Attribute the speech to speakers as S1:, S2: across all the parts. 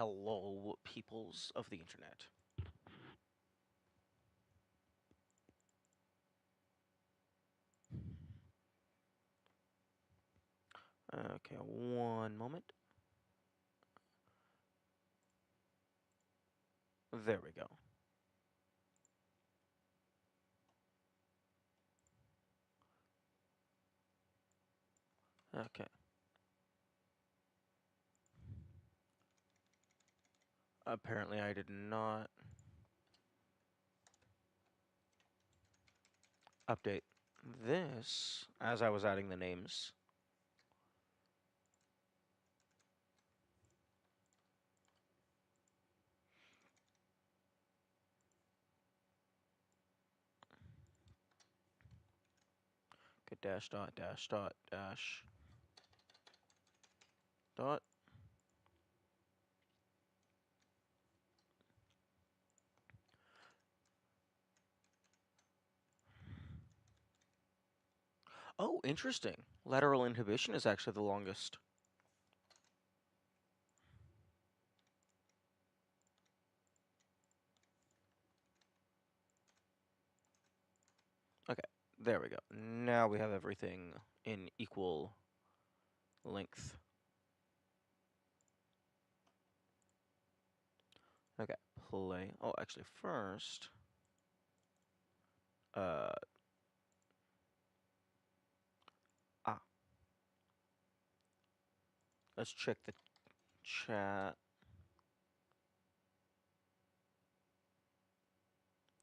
S1: Hello, peoples of the internet. Okay, one moment. There we go. Okay. Apparently I did not update this as I was adding the names. Okay, dash dot dash dot dash dot. Oh, interesting. Lateral inhibition is actually the longest. Okay, there we go. Now we have everything in equal length. Okay, play. Oh, actually, first, uh, ah, let's check the chat.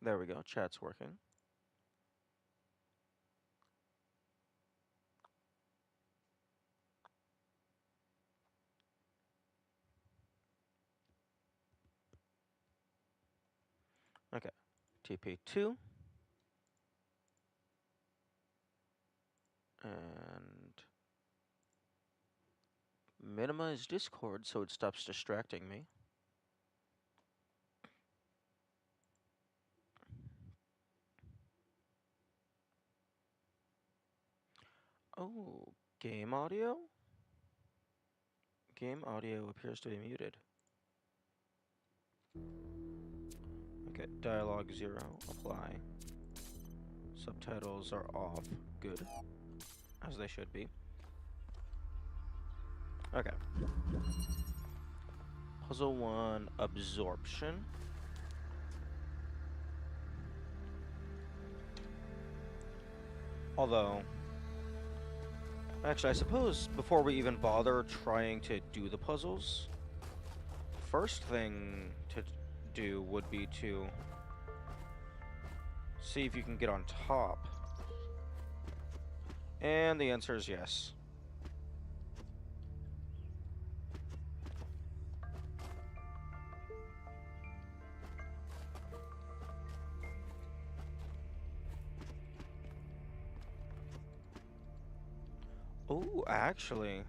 S1: There we go. Chat's working. Okay. TP2. And minimize Discord so it stops distracting me. Oh, game audio? Game audio appears to be muted. Okay, dialogue 0, apply. Subtitles are off, good, as they should be. Okay. Puzzle 1, absorption. Although, actually, I suppose before we even bother trying to do the puzzles, first thing to do would be to see if you can get on top. And the answer is yes. Oh, actually,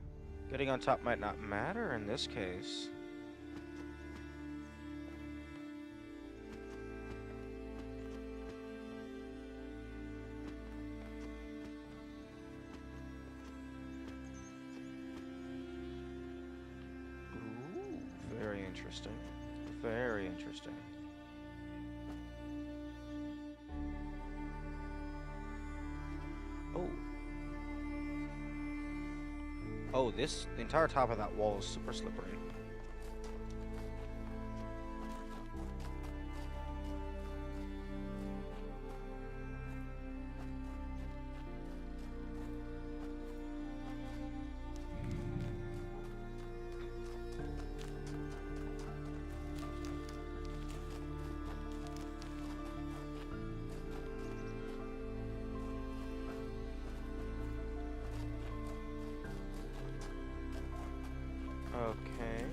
S1: getting on top might not matter in this case. Ooh, very interesting. Very interesting. Oh. Oh, the entire top of that wall is super slippery. Okay.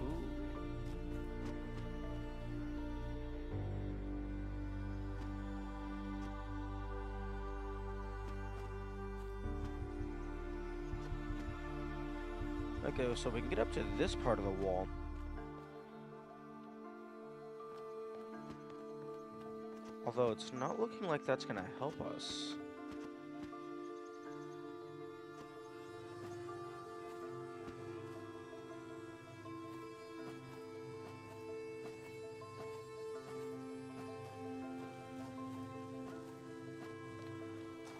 S1: Ooh. Okay, so we can get up to this part of the wall. Although it's not looking like that's gonna help us.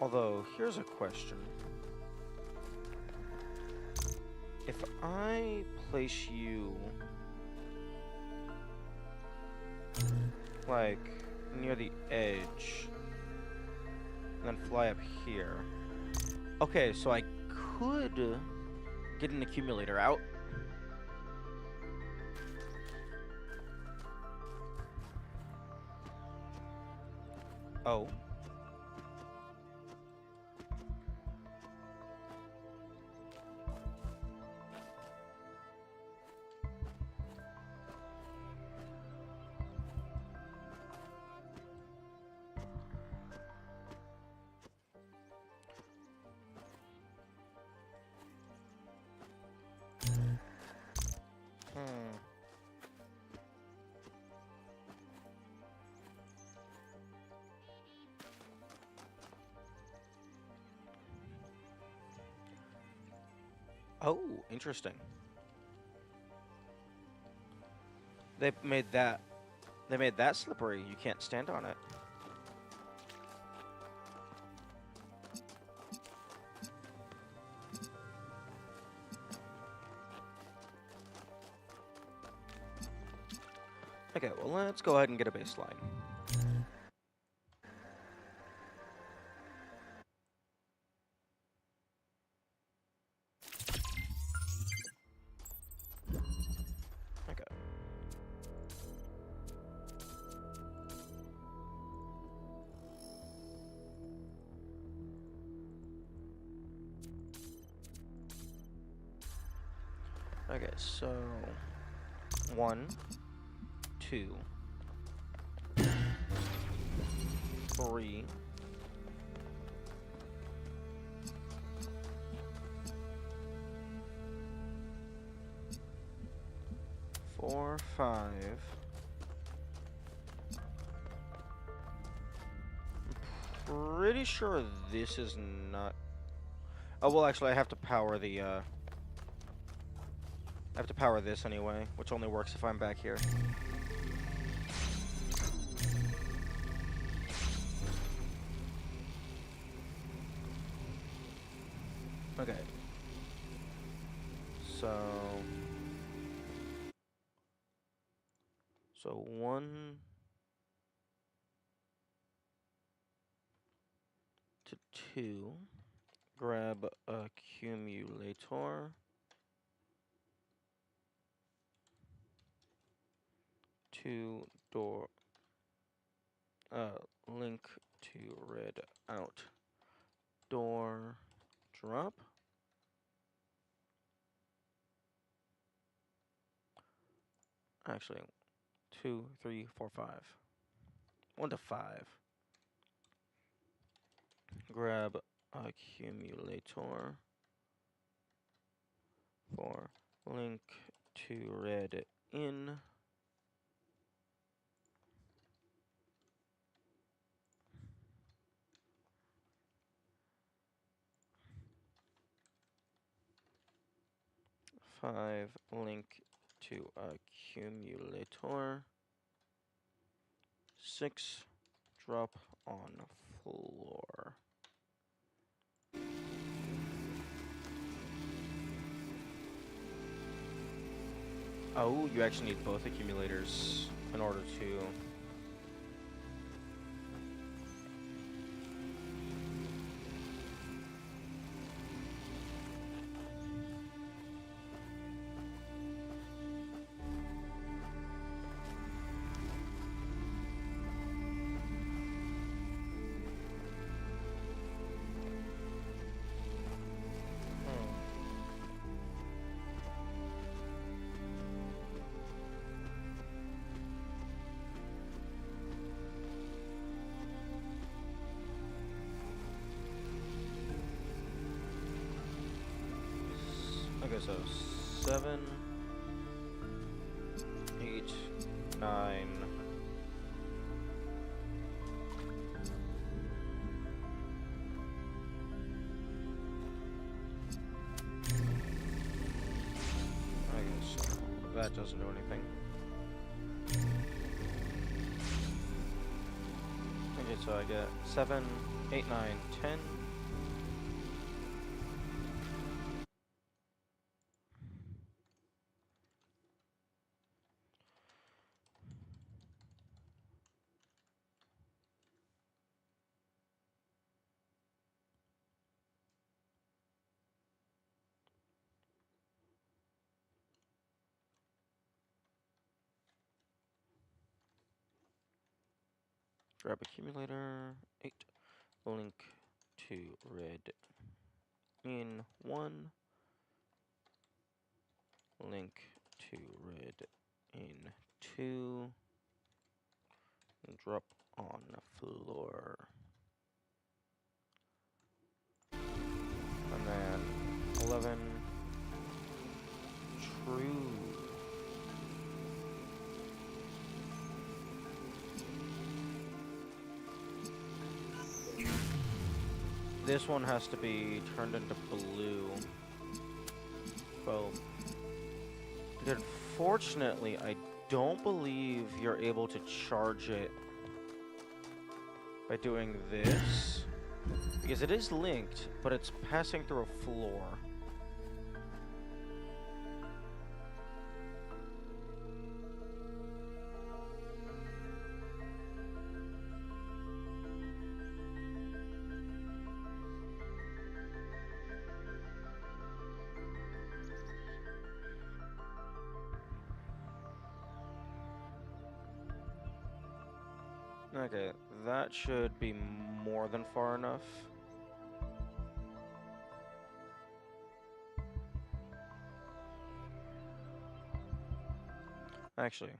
S1: Although, here's a question. If I place you, like, near the edge, and then fly up here. Okay, so I could get an accumulator out. Oh. Oh, interesting. They made that slippery. You can't stand on it. Okay, well, let's go ahead and get a baseline. Okay. Okay, so 1, 2, 3, 4, 5. Pretty sure this is not. Oh well, actually, I have to power the. I have to power this anyway, which only works if I'm back here. Okay. So 1 to 2. Grab accumulator. 2 door. Link to red out. Door. Drop. Actually, 2, 3, 4, 5. 1 to 5. Grab accumulator. 4. Link to red in. Five, link to accumulator. 6, drop on floor. Oh, you actually need both accumulators in order to... Okay, so 7, 8, 9. Okay, so that doesn't do anything. Okay, so I get 7, 8, 9, 10. Grab accumulator, 8. Link to red in 1. Link to red in 2. And drop on floor. And then 11. True. This one has to be turned into blue. 12. But unfortunately, I don't believe you're able to charge it by doing this. Because it is linked, but it's passing through a floor. Okay, that should be more than far enough. Actually,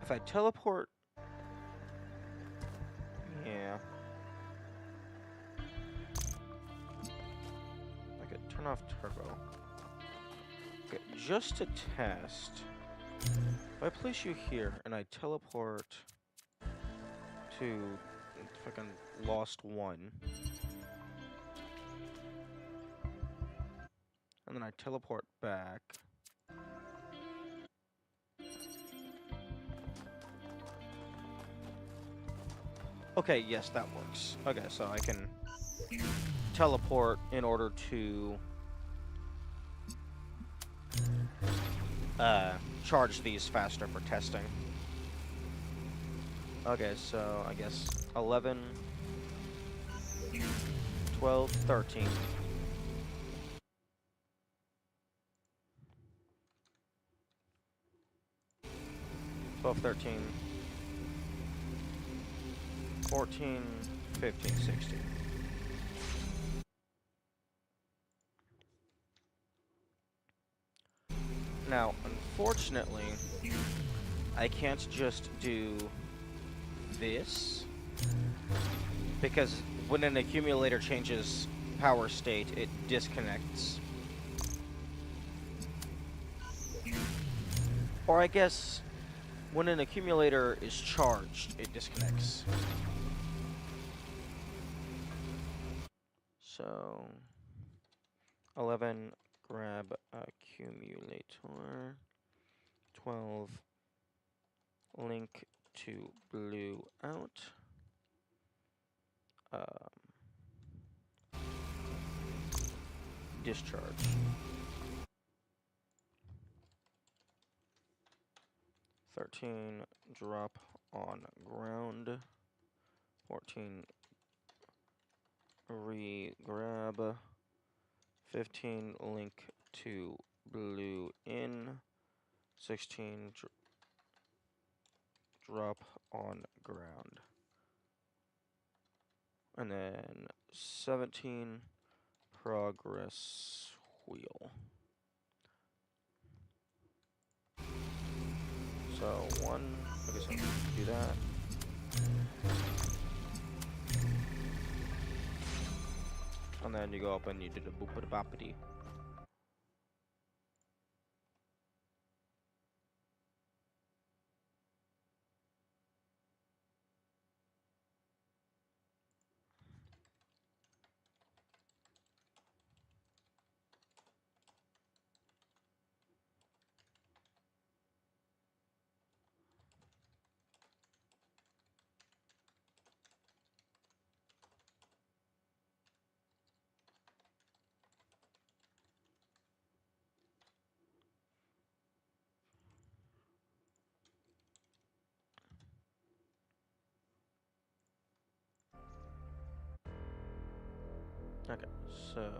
S1: if I teleport... Yeah. I could turn off turbo. Okay, just to test, if I place you here and I teleport to fucking Lost 1, and then I teleport back. Okay, yes, that works. Okay, so I can teleport in order to charge these faster for testing. Okay, so I guess 11, 12, 13. 12, 13, 14, 15, 16. Now, unfortunately, I can't just do this, because when an accumulator changes power state, it disconnects. Or I guess, when an accumulator is charged, it disconnects. So, 11, grab accumulator. 12, link to blue out. Discharge. 13, drop on ground. 14, re-grab. 15, link to blue in. 16, drop on ground. And then 17, progress wheel. So 1, I guess I'll do that. And then you go up and you do the boopity-boppity. Okay, so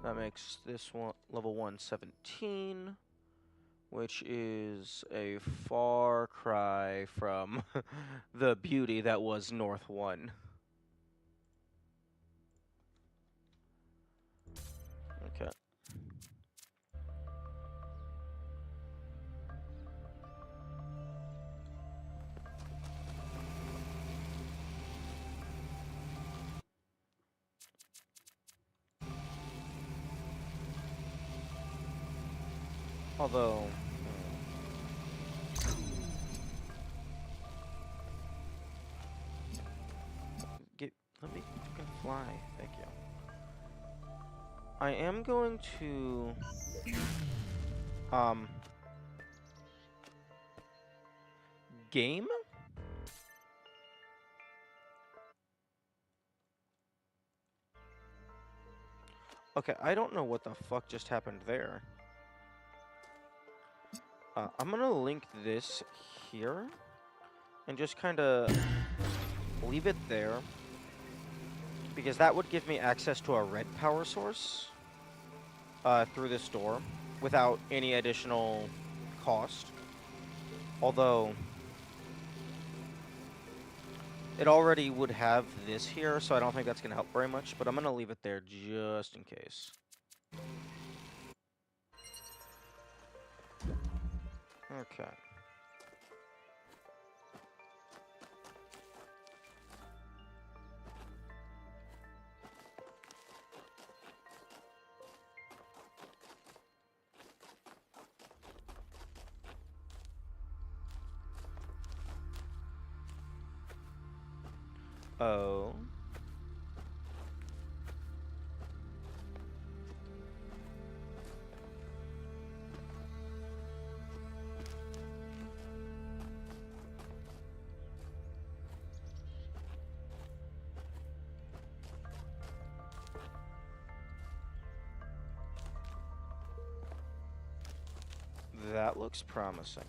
S1: that makes this one level 117, which is a far cry from the beauty that was North 1. Okay. Although, let me fucking fly. Thank you. I am going to, game? Okay, I don't know what the fuck just happened there. I'm gonna link this here and just kind of leave it there, because that would give me access to a red power source through this door without any additional cost. Although it already would have this here, so I don't think that's going to help very much, but I'm going to leave it there just in case. Okay. Oh. That looks promising.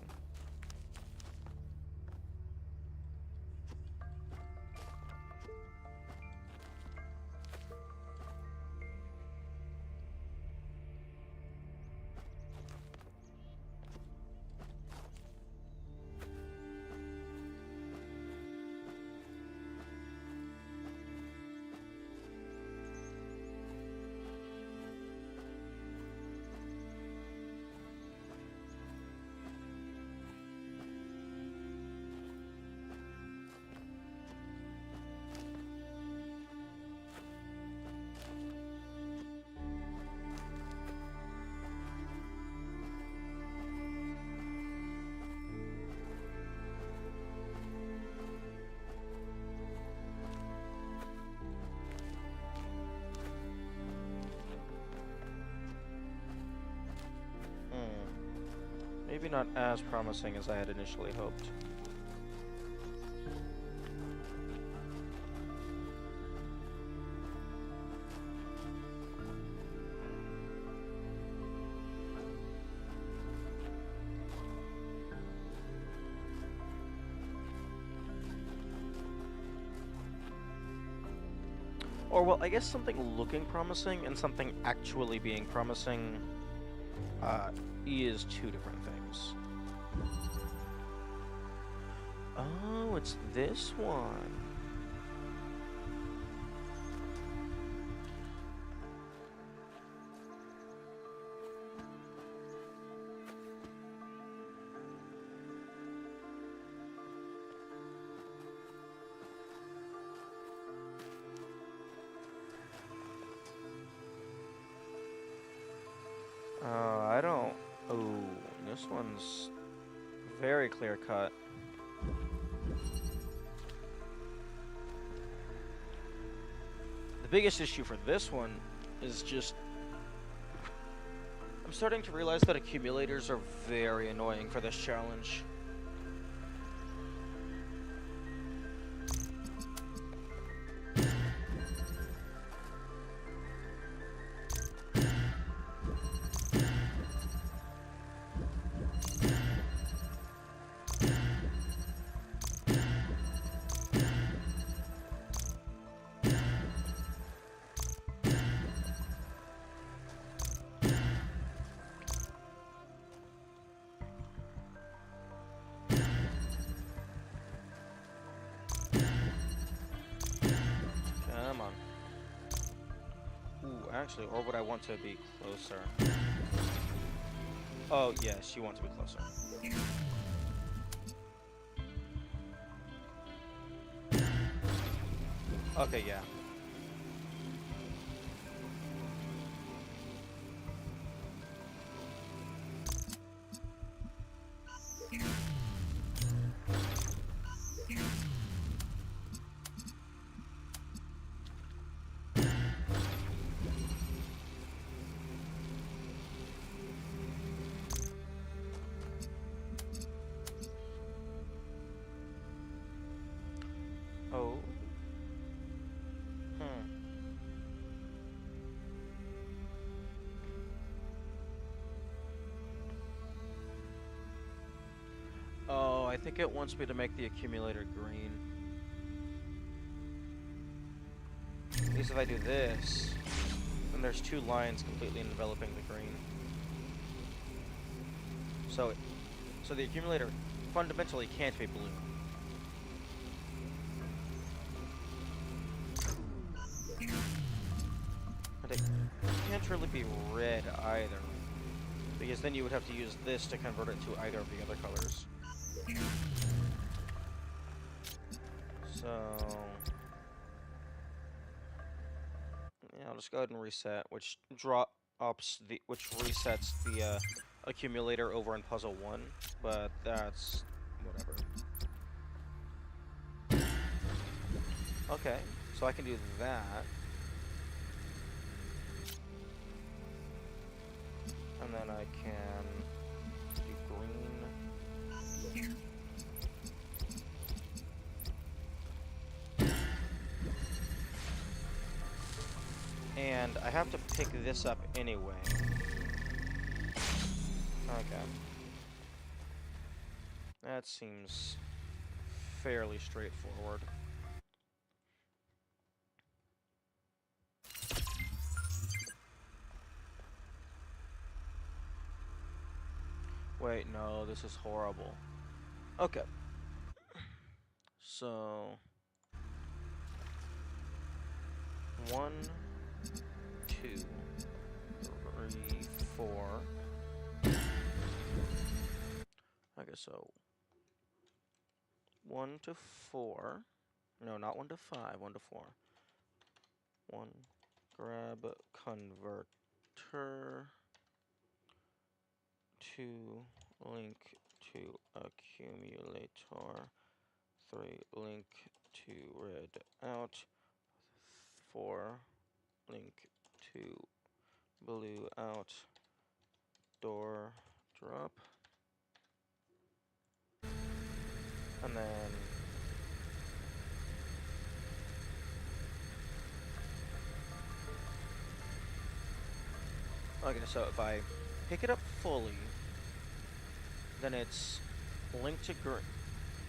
S1: Maybe not as promising as I had initially hoped. Or, well, I guess something looking promising and something actually being promising is two different things. Oh, it's this one. I don't... Oh, this one's very clear cut. The biggest issue for this one is just... I'm starting to realize that accumulators are very annoying for this challenge. actually, or would I want to be closer? Oh, yes, you want to be closer. Okay, yeah. Oh. Hmm. Oh, I think it wants me to make the accumulator green. At least if I do this, then there's two lines completely enveloping the green. So the accumulator fundamentally can't be blue. And it can't really be red either, because then you would have to use this to convert it to either of the other colors. So yeah, I'll just go ahead and reset, which resets the accumulator over in puzzle 1, but that's whatever. Okay, so I can do that. And then I can do green. And I have to pick this up anyway. Okay. That seems fairly straightforward. Wait, no, this is horrible. Okay. So 1, 2, 3, 4. Okay, so 1 to 4. No, not 1 to 5, 1 to 4. 1, grab converter. 2, link to accumulator. 3, link to red out. 4, link to blue out. Door drop. And then okay, so if I pick it up fully, then it's linked to green.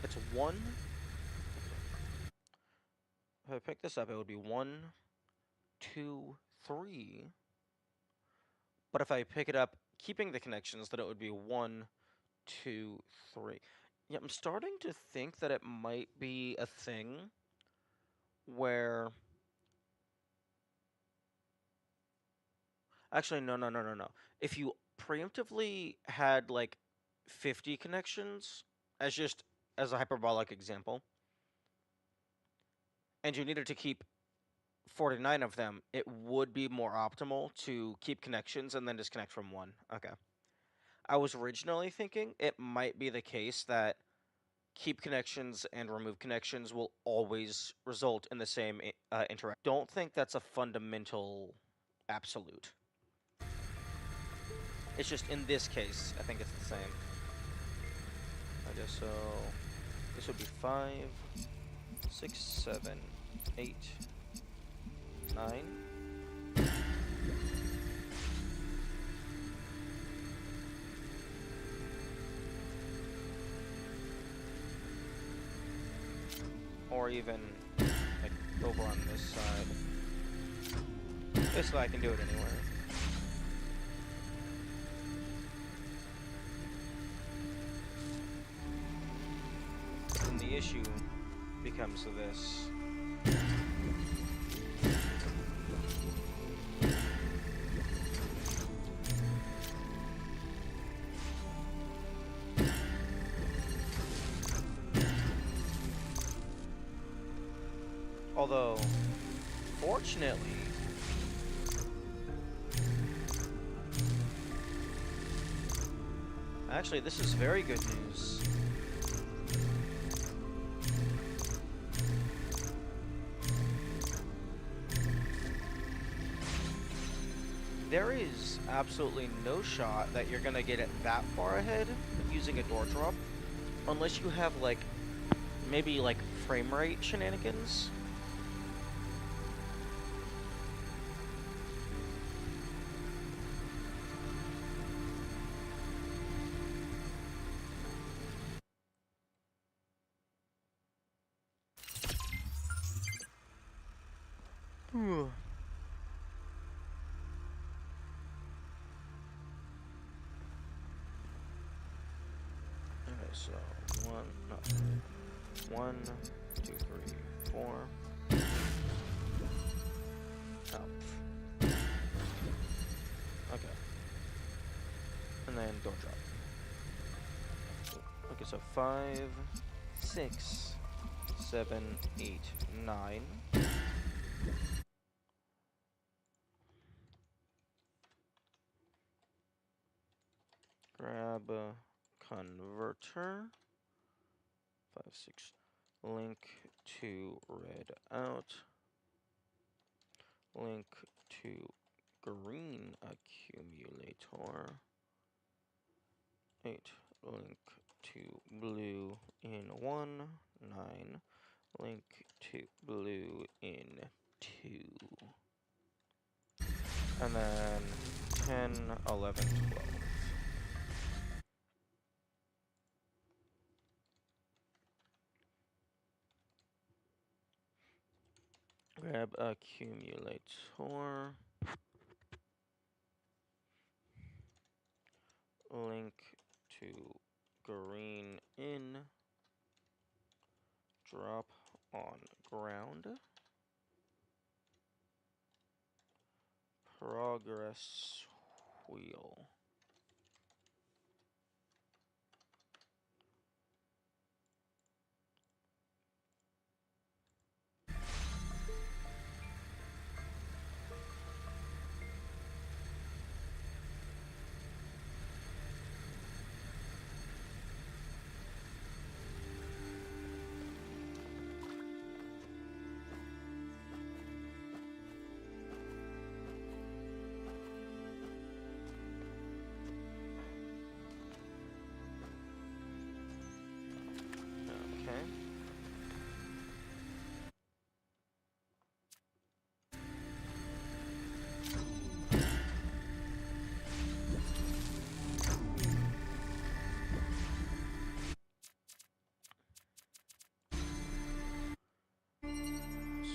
S1: It's 1. If I pick this up, it would be 1, 2, 3. But if I pick it up, keeping the connections, then it would be 1, 2, 3. Yeah, I'm starting to think that it might be a thing where... Actually, no. If you preemptively had, like, 50 connections, as a hyperbolic example, and you needed to keep 49 of them, it would be more optimal to keep connections and then disconnect from one. Okay. I was originally thinking it might be the case that keep connections and remove connections will always result in the same interaction. Don't think that's a fundamental absolute. It's just in this case, I think it's the same. Okay, so this would be 5, 6, 7, 8, 9. Or even like over on this side. Basically, I can do it anywhere. But then the issue becomes this. Although, fortunately, actually, this is very good news. There is absolutely no shot that you're gonna get it that far ahead using a door drop, unless you have, like, maybe, like, frame rate shenanigans. Okay, so 1, 2, 3, 4. Up. Okay. And then door drop. Okay, so 5, 6, 7, 8, 9. Grab a converter. 5, 6. Link to red out. Link to green accumulator. 8. Link to blue in 1. 9. Link to blue in 2. And then 10, 11, 12. Grab accumulator. Link to green in. Drop on ground. Progress wheel. Okay.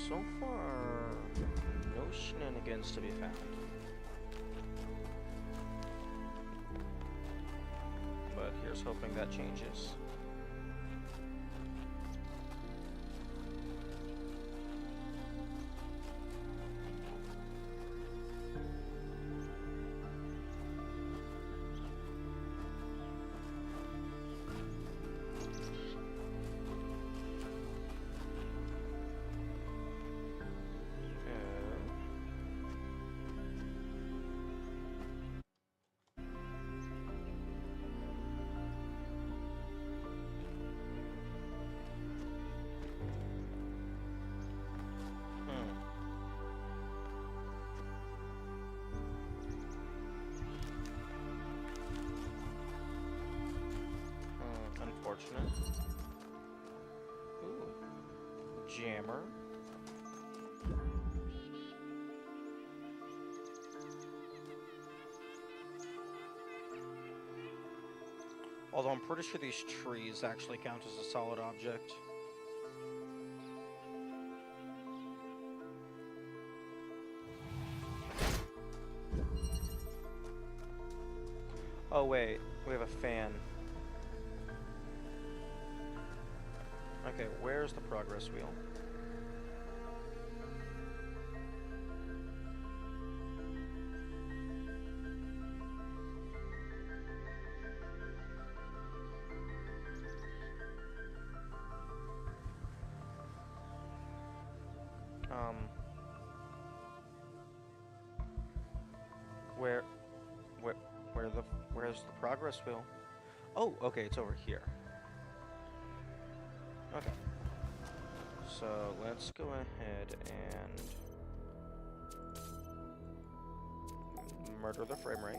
S1: So far, no shenanigans to be found. But here's hoping that changes. Unfortunate. Ooh. Jammer. Although I'm pretty sure these trees actually count as a solid object. Oh wait, we have a fan. Okay, where's the progress wheel? Where's the progress wheel? Oh, okay, it's over here. Okay. So let's go ahead and murder the frame rate.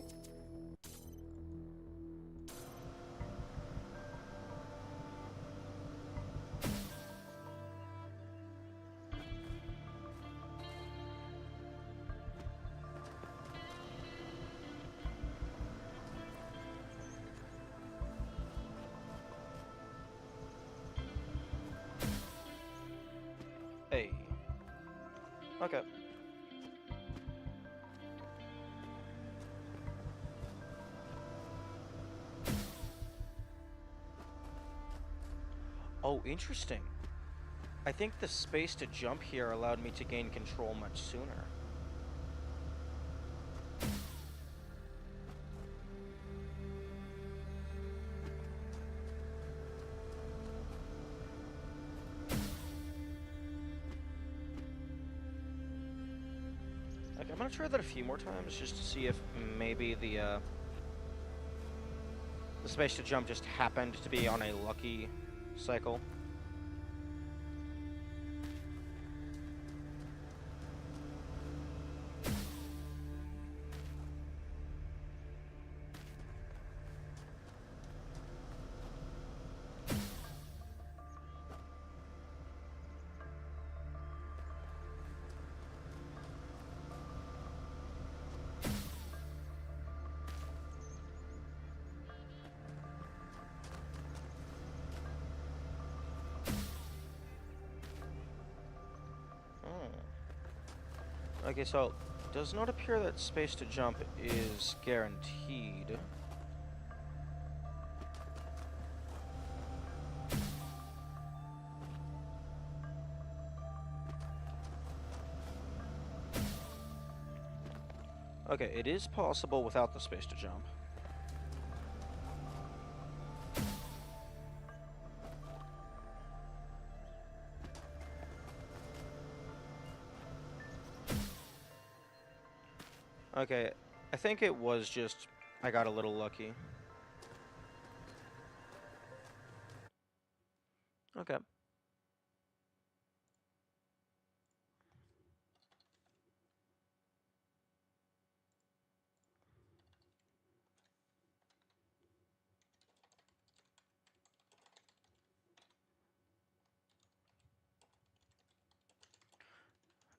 S1: Hey. Okay. Oh, interesting. I think the space to jump here allowed me to gain control much sooner. Okay, I'm gonna try that a few more times just to see if maybe the space to jump just happened to be on a lucky cycle. Okay, so it does not appear that space to jump is guaranteed. Okay, it is possible without the space to jump. Okay, I think it was just I got a little lucky. Okay.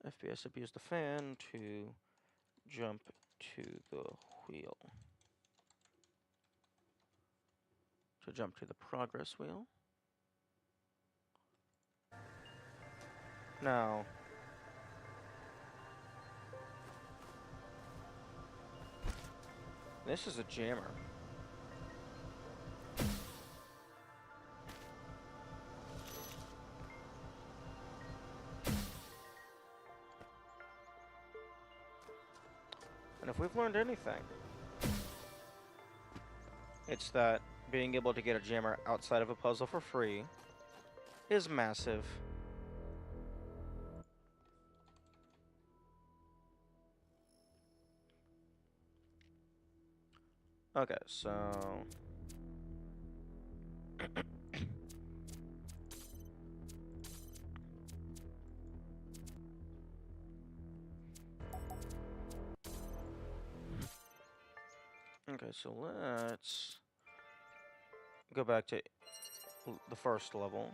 S1: FPS abuse the fan to jump to the wheel. To jump to the progress wheel. Now, this is a jammer. And if we've learned anything, it's that being able to get a jammer outside of a puzzle for free is massive. Okay, so... Okay, so let's go back to the first level.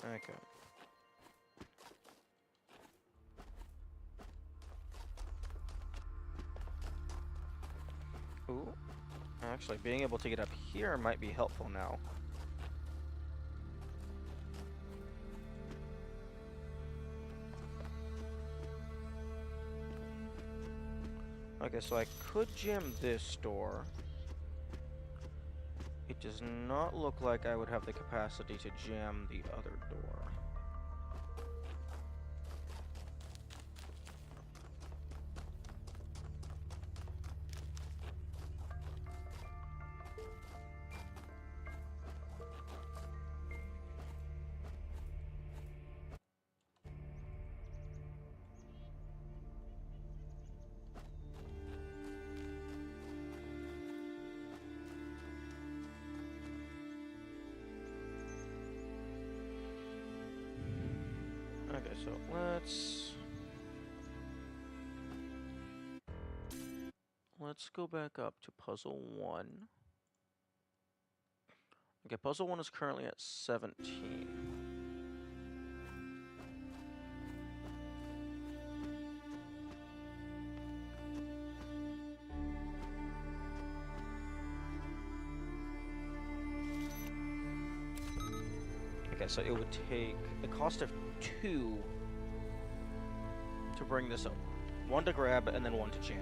S1: Okay. Ooh. Actually, being able to get up here might be helpful now. Okay, so I could jam this door. It does not look like I would have the capacity to jam the other door. so let's go back up to puzzle 1. Okay, puzzle 1 is currently at 17. Okay, so it would take a cost of 2 to bring this up. 1 to grab and then 1 to jam.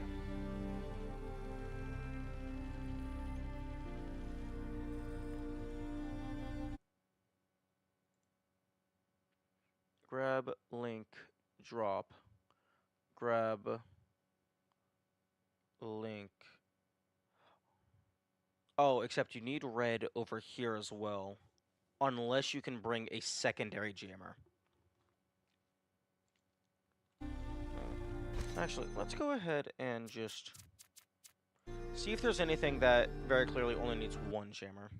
S1: Grab, link, drop. Grab, link. Oh, except you need red over here as well. Unless you can bring a secondary jammer. Actually, let's go ahead and just see if there's anything that very clearly only needs 1 jammer.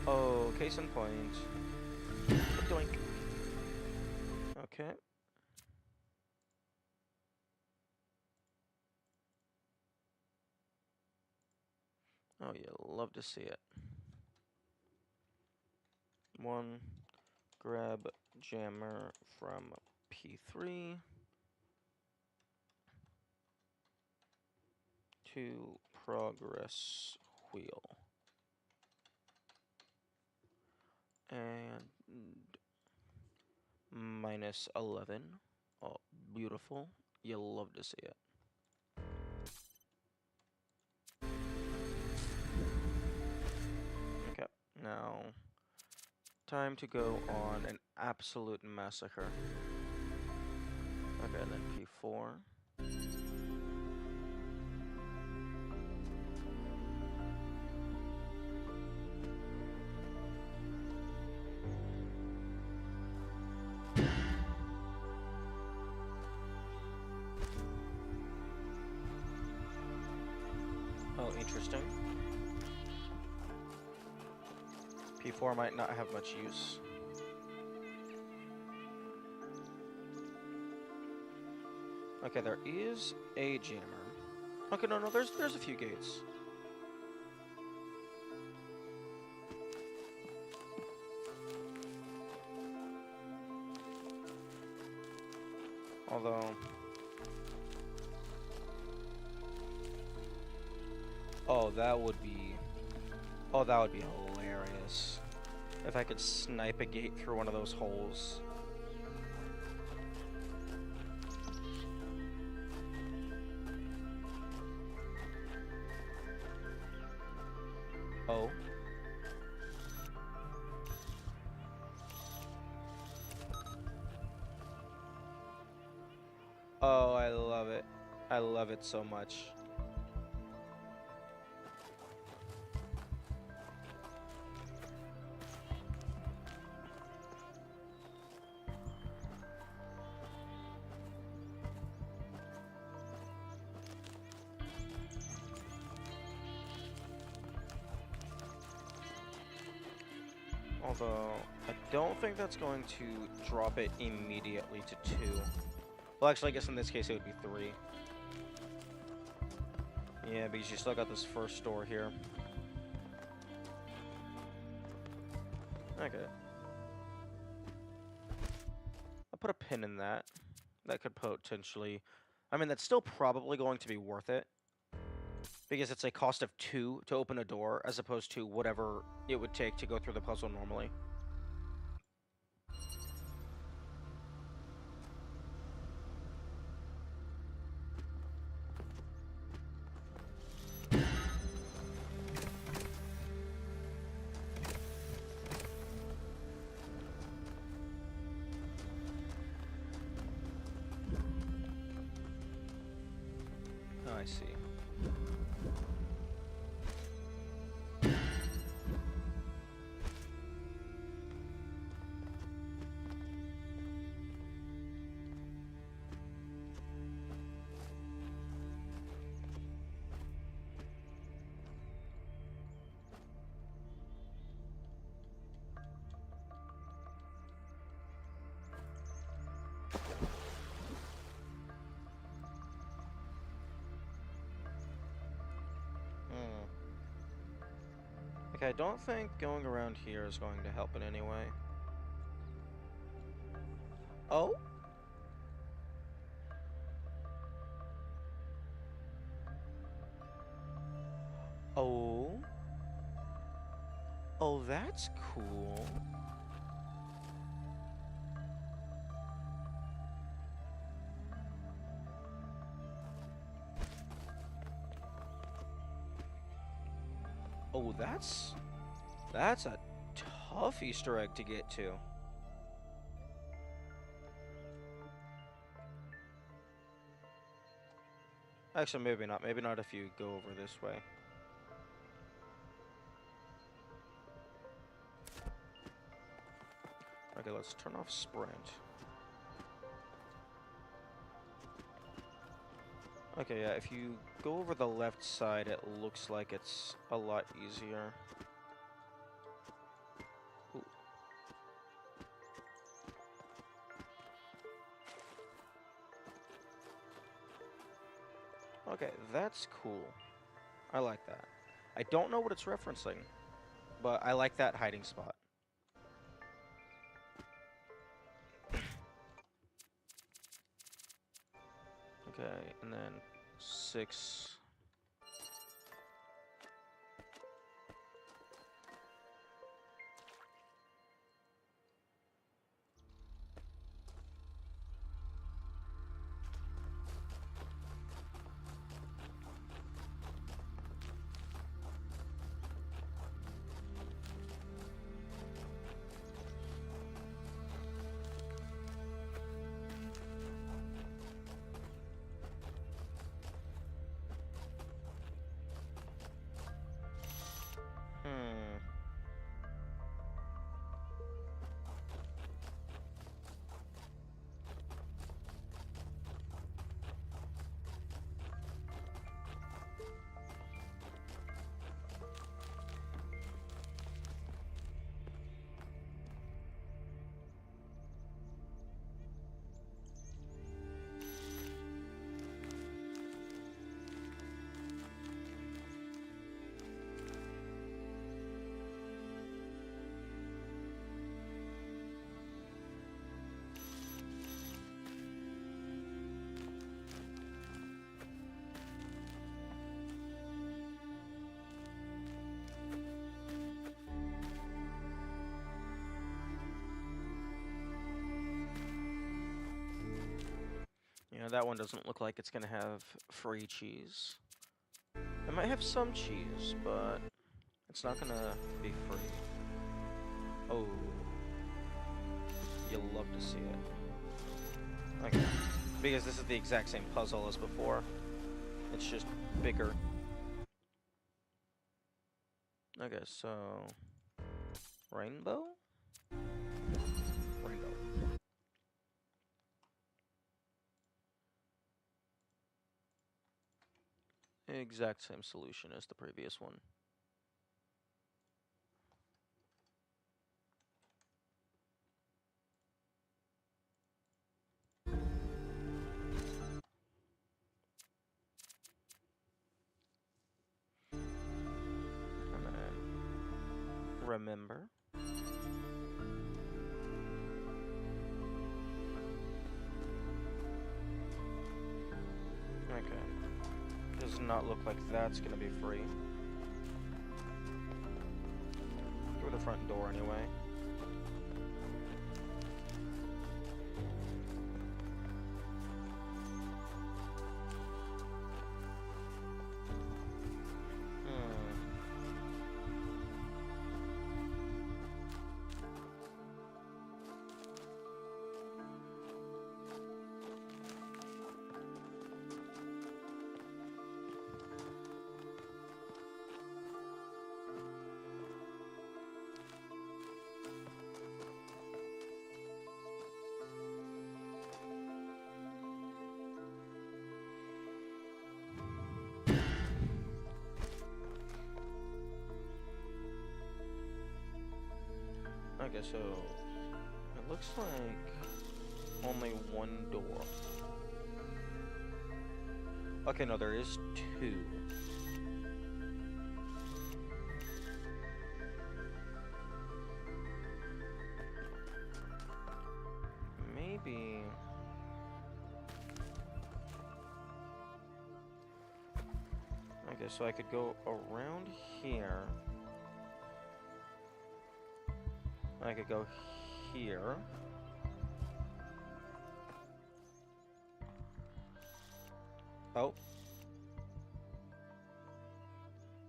S1: Oh, case in point. Doink. Okay. Oh, you love to see it. 1, grab jammer from P3. 2, progress wheel. And -11. Oh, beautiful. You love to see it. Okay, now time to go on an absolute massacre. Okay, and then P4. Oh, interesting. P4 might not have much use. Okay, there is a jammer. Okay, no, there's a few gates. Although, oh, that would be hilarious if I could snipe a gate through one of those holes. Oh. Oh, I love it. I love it so much. Although, I don't think that's going to drop it immediately to 2. Well, actually, I guess in this case it would be 3. Yeah, because you still got this first door here. Okay. I'll put a pin in that. That could potentially... I mean, that's still probably going to be worth it. Because it's a cost of 2 to open a door, as opposed to whatever it would take to go through the puzzle normally. Oh, I see. Okay, I don't think going around here is going to help in any way. Oh? Oh? Oh, that's cool. Oh, that's a tough Easter egg to get to. Actually, maybe not. Maybe not if you go over this way. Okay, let's turn off sprint. Okay, yeah, if you go over the left side, it looks like it's a lot easier. Ooh. Okay, that's cool. I like that. I don't know what it's referencing, but I like that hiding spot. Okay, and then 6. Hmm. Yeah, that one doesn't look like it's gonna have free cheese. It might have some cheese, but it's not gonna be free. Oh. You'll love to see it. Okay. Because this is the exact same puzzle as before. It's just bigger. Okay, so... Rainbow? Rainbow. Exact same solution as the previous one. And then... Remember. Okay. Does not look like that's gonna be free. Through the front door anyway. Okay, so it looks like only one door. Okay, no, there is 2. Okay, so I could go around here. I could go here. Oh.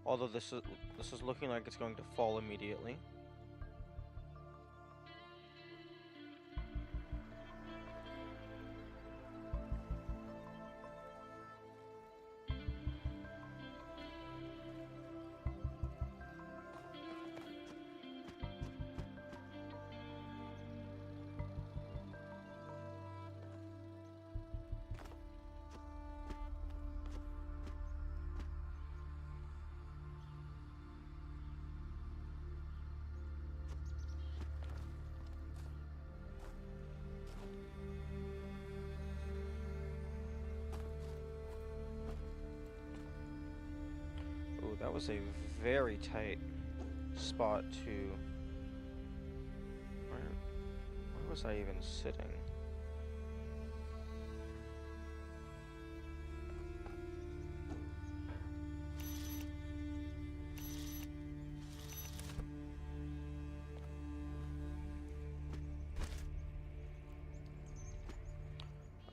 S1: Although this is looking like it's going to fall immediately. Ooh, that was a very tight spot to... Where was I even sitting?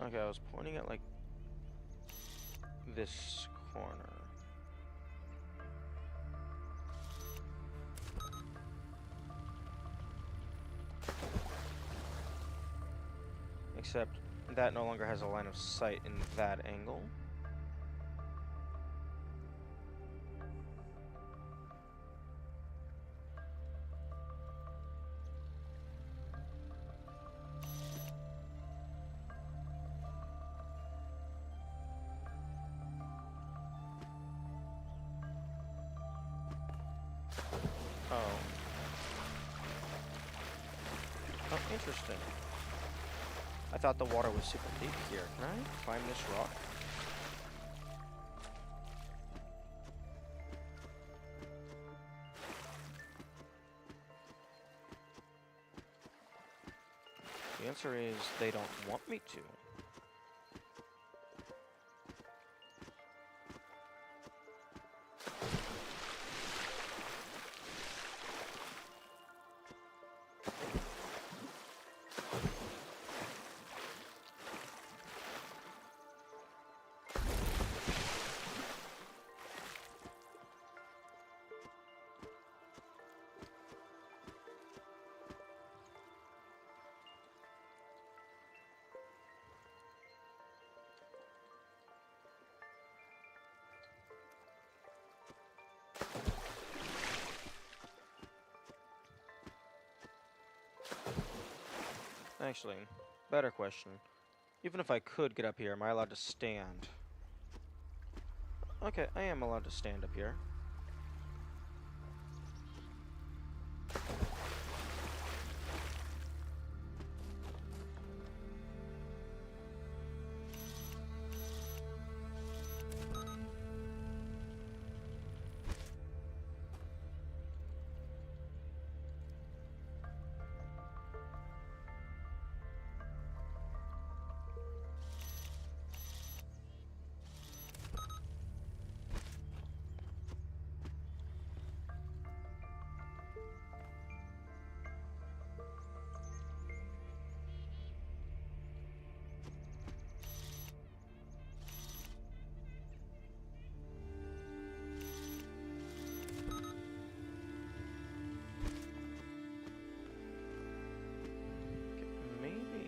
S1: Okay, I was pointing at like this corner. Except that no longer has a line of sight in that angle. Oh. Oh, interesting. I thought the water was super deep here. Can I climb this rock? The answer is they don't want me to. Actually, better question. Even if I could get up here, am I allowed to stand? Okay, I am allowed to stand up here.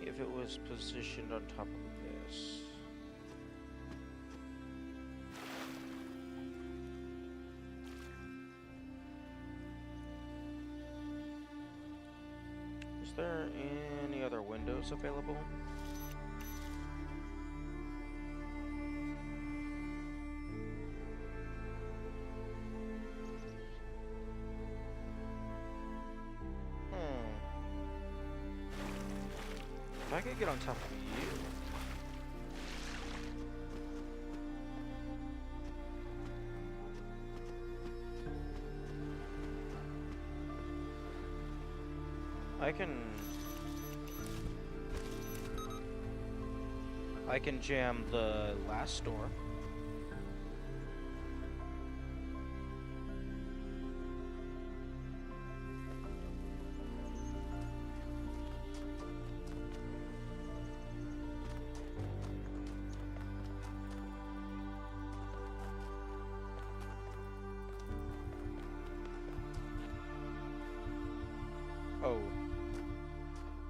S1: If it was positioned on top of this. Is there any other windows available? If I could get on top of you. I can jam the last door.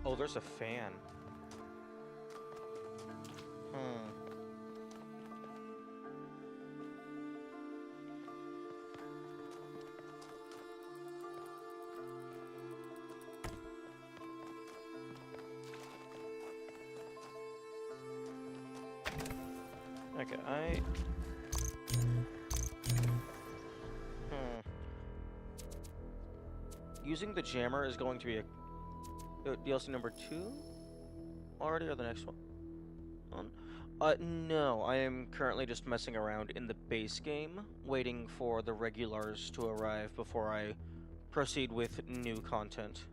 S1: Oh, there's a fan. Hmm. Okay, Hmm. Using the jammer is going to be a DLC number 2 already, or the next one? No, I am currently just messing around in the base game, waiting for the regulars to arrive before I proceed with new content.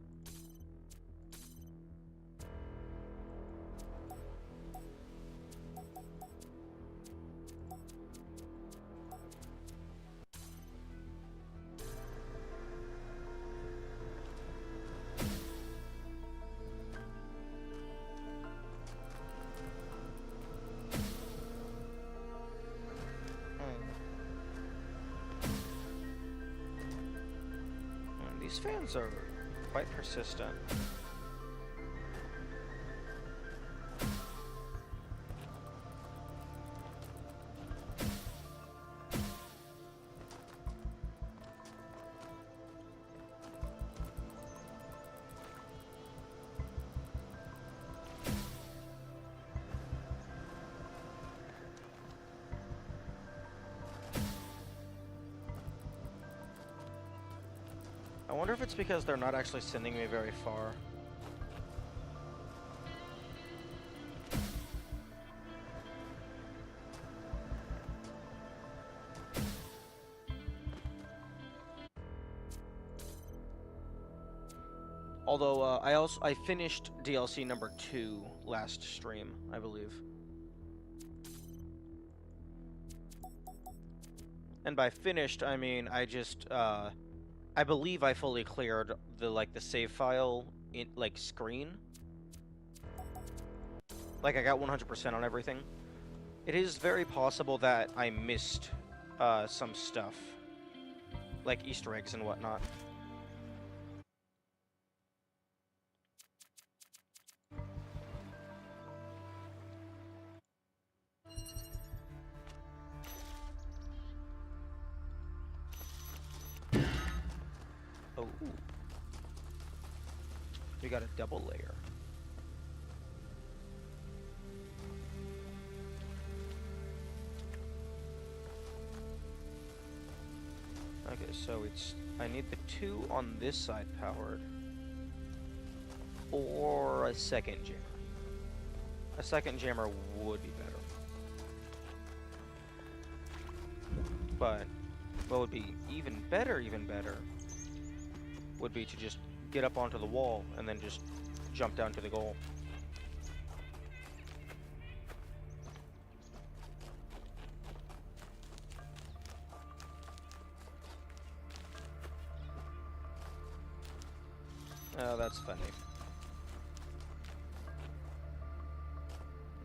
S1: These fans are quite persistent. I wonder if it's because they're not actually sending me very far. Although, I finished DLC number 2 last stream, I believe. And by finished, I mean I just, I believe I fully cleared the save file screen. Like, I got 100% on everything. It is very possible that I missed, some stuff. Like Easter eggs and whatnot. Oh. We got a double layer. Okay, so I need the 2 on this side powered. Or a second jammer. A second jammer would be better. But what would be even better, would be to just get up onto the wall and then just jump down to the goal. Oh, that's funny.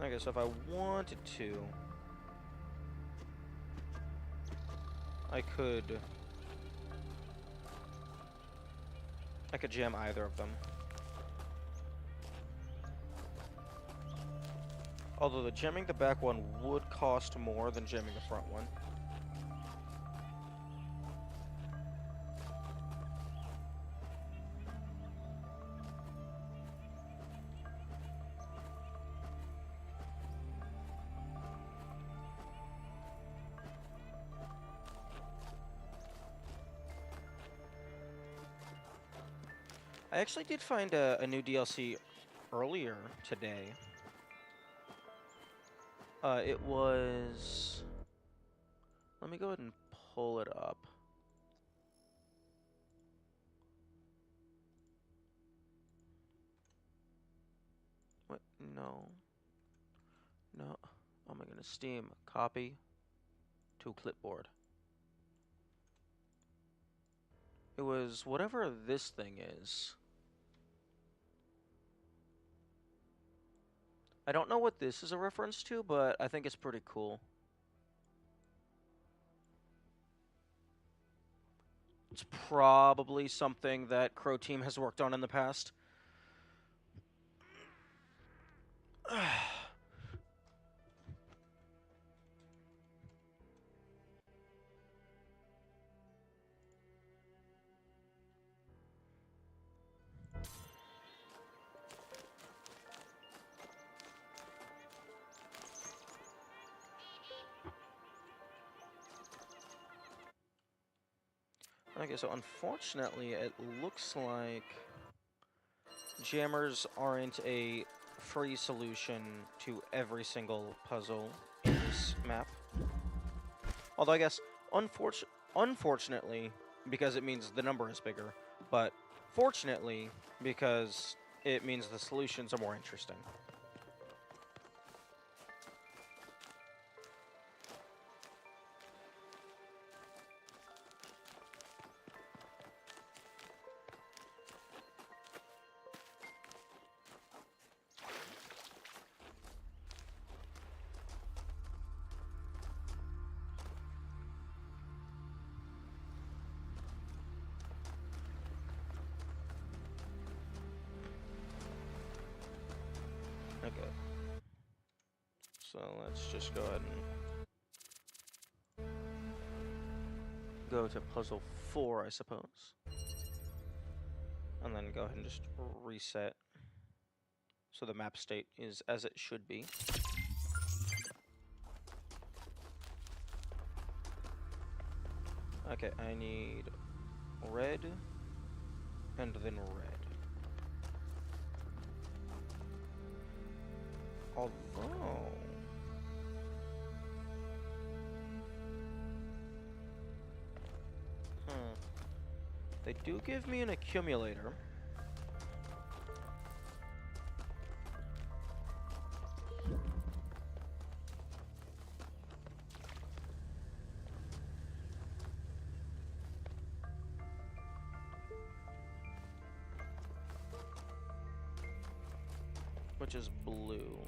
S1: Okay, so if I wanted to, I could jam either of them. Although jamming the back one would cost more than jamming the front one. I actually did find a new DLC earlier today. It was... Let me go ahead and pull it up. What? No. No. Oh my goodness. Steam. Copy to clipboard. It was whatever this thing is. I don't know what this is a reference to, but I think it's pretty cool. It's probably something that Crow Team has worked on in the past. Okay, so unfortunately, it looks like jammers aren't a free solution to every single puzzle in this map. Although I guess, unfortunately, because it means the number is bigger, but fortunately, because it means the solutions are more interesting. Okay. So let's just go ahead and go to puzzle 4, I suppose. And then go ahead and just reset. So the map state is as it should be. Okay, I need red and then red. Although... They do give me an accumulator. Which is blue.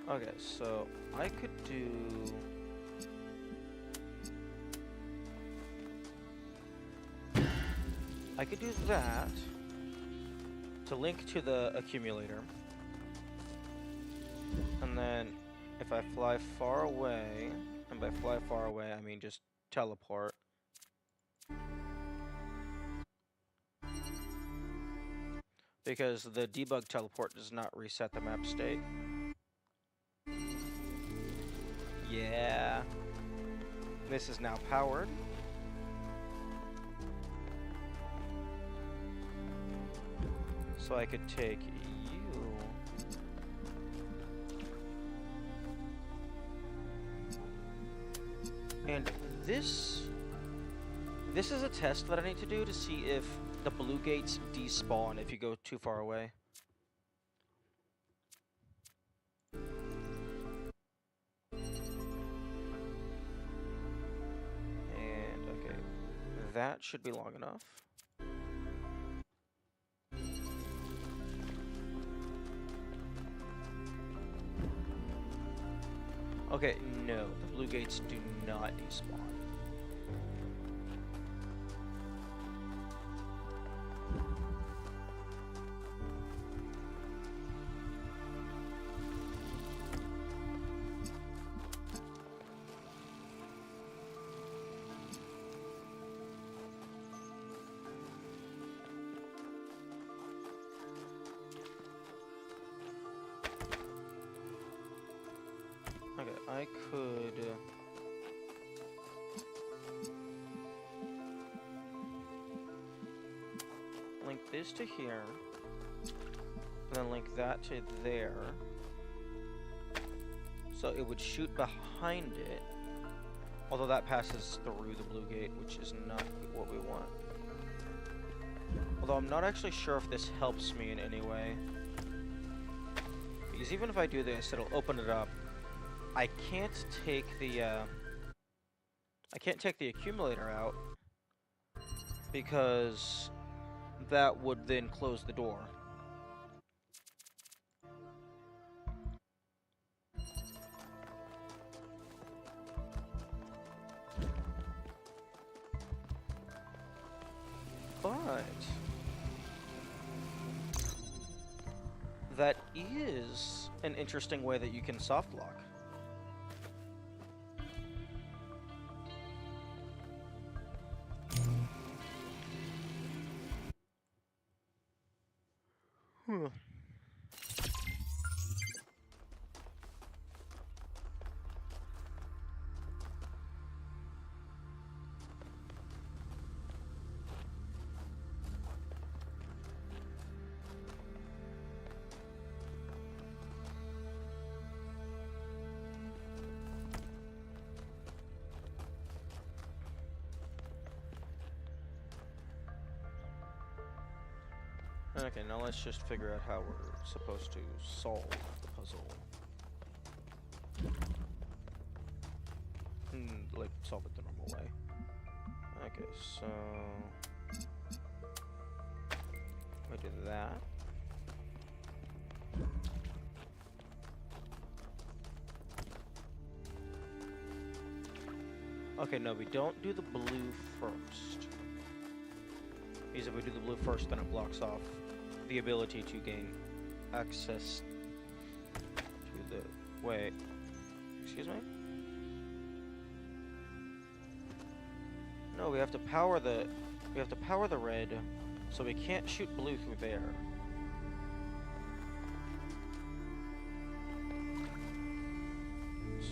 S1: Okay, so I could do... I could do that to link to the accumulator. And then if I fly far away, and by fly far away I mean just teleport. Because the debug teleport does not reset the map state. Yeah. This is now powered. So I could take you. And this is a test that I need to do to see if the blue gates despawn if you go too far away. And okay, that should be long enough. Okay, no, the blue gates do not despawn. Okay, I could... link this to here, and then link that to there, so it would shoot behind it, although that passes through the blue gate, which is not what we want. Although I'm not actually sure if this helps me in any way, because even if I do this, it'll open it up. I can't take the accumulator out because that would then close the door. But that is an interesting way that you can soft lock. Okay, now let's just figure out how we're supposed to solve the puzzle. Like, solve it the normal way. Okay, so... we do that. Okay, no, we don't do the blue first. Because if we do the blue first, then it blocks off the ability to gain access to the... wait. Excuse me? No, we have to power the... we have to power the red, so we can't shoot blue through there.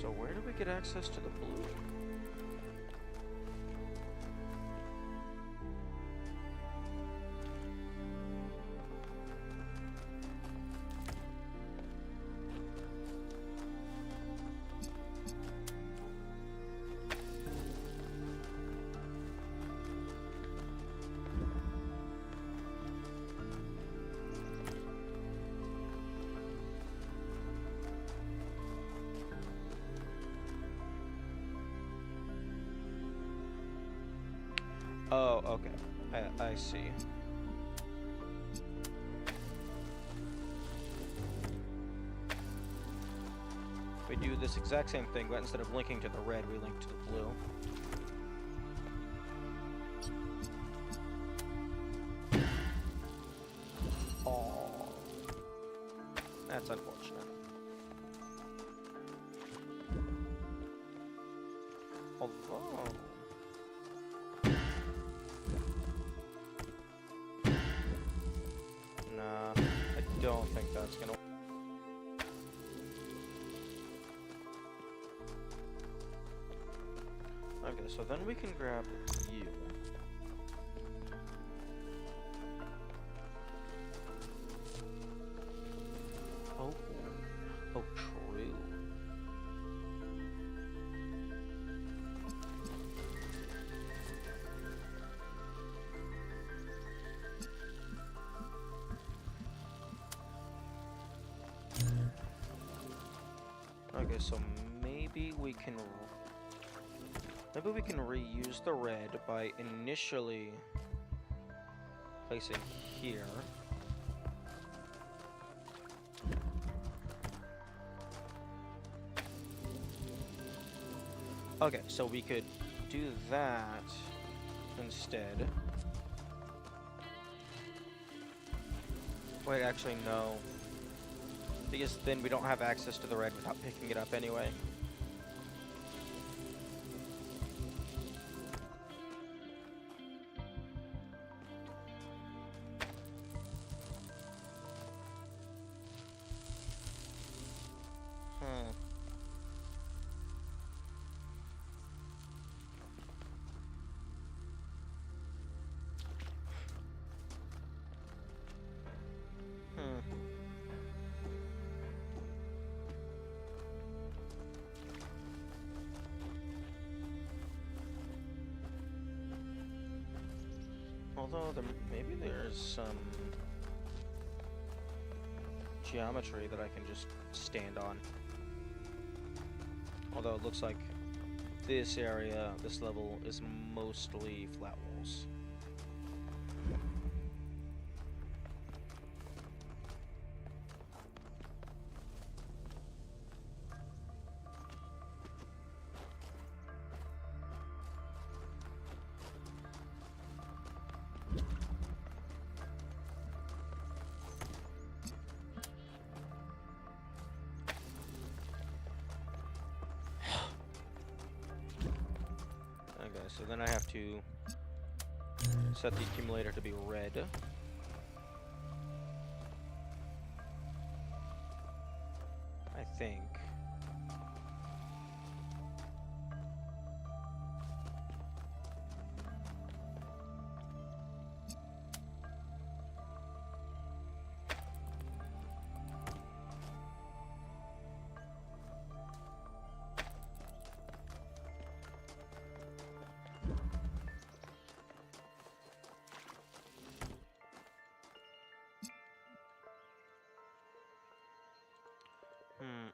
S1: So where do we get access to the blue? Oh, okay. I see. We do this exact same thing, but instead of linking to the red, we link to the blue. Oh, that's unfortunate. Although... nah, I don't think that's gonna... okay, so then we can grab you. Oh, oh, true. Okay, so maybe we can reuse the red by initially placing here. Okay, so we could do that instead. Wait, actually, no. Because then we don't have access to the red without picking it up anyway. Although maybe there's some geometry that I can just stand on. Although it looks like this area, this level, is mostly flat walls. so then I have to set the accumulator to be red. I think.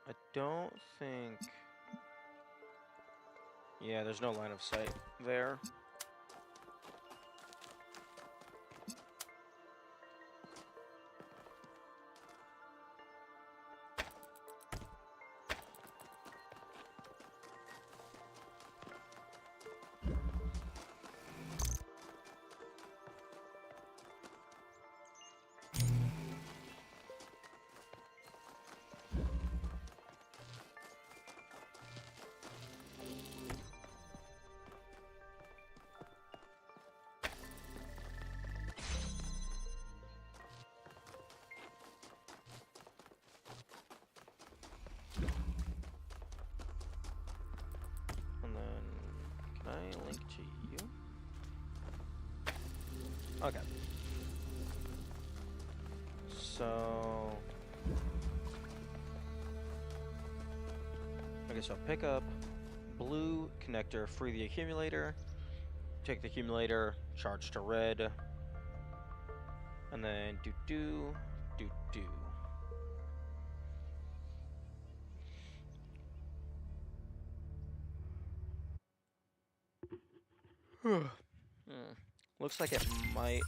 S1: I don't think... Yeah, there's no line of sight there. And then, can I link to you? Okay. So... Okay, so pick up blue connector, free the accumulator, take the accumulator, charge to red, and then do. Looks like it might...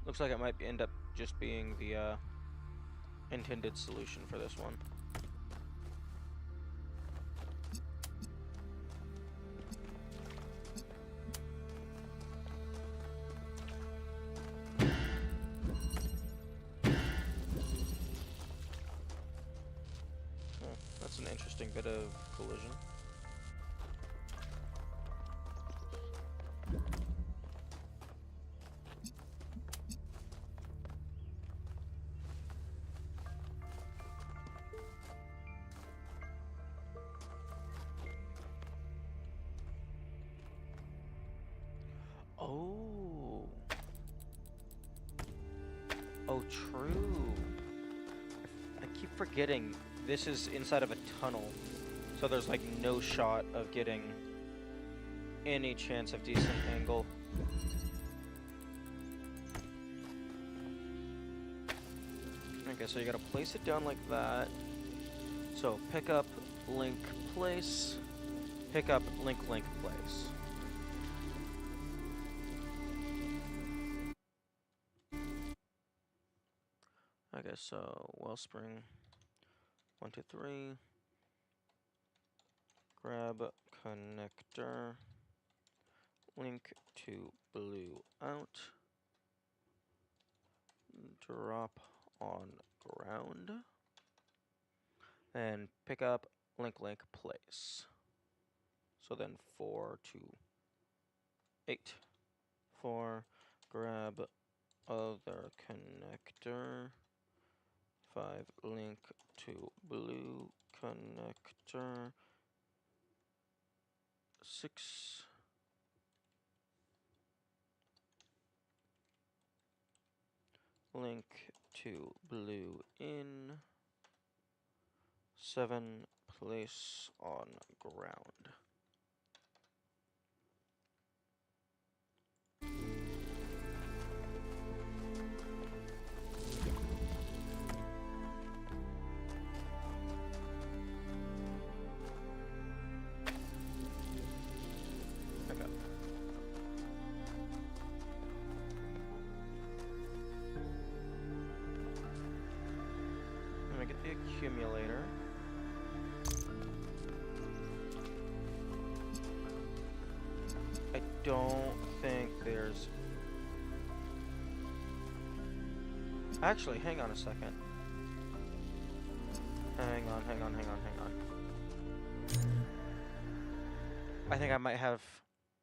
S1: Looks like it might end up just being the intended solution for this one. That's an interesting bit of collision. Oh, true. I keep forgetting this is inside of a tunnel, so there's like no shot of getting any chance of decent angle. Okay, so you gotta place it down like that. So pick up, link, place. Pick up, link, place. Okay, so wellspring, 1, 2, 3. Grab connector, link to blue out, drop on ground, and pick up link, place. So then 4 to 8. 4, grab other connector. 5, link to blue connector. 6, link to blue in. 7, place on ground. Accumulator. I don't think there's... Actually, hang on a second. Hang on. I think I might have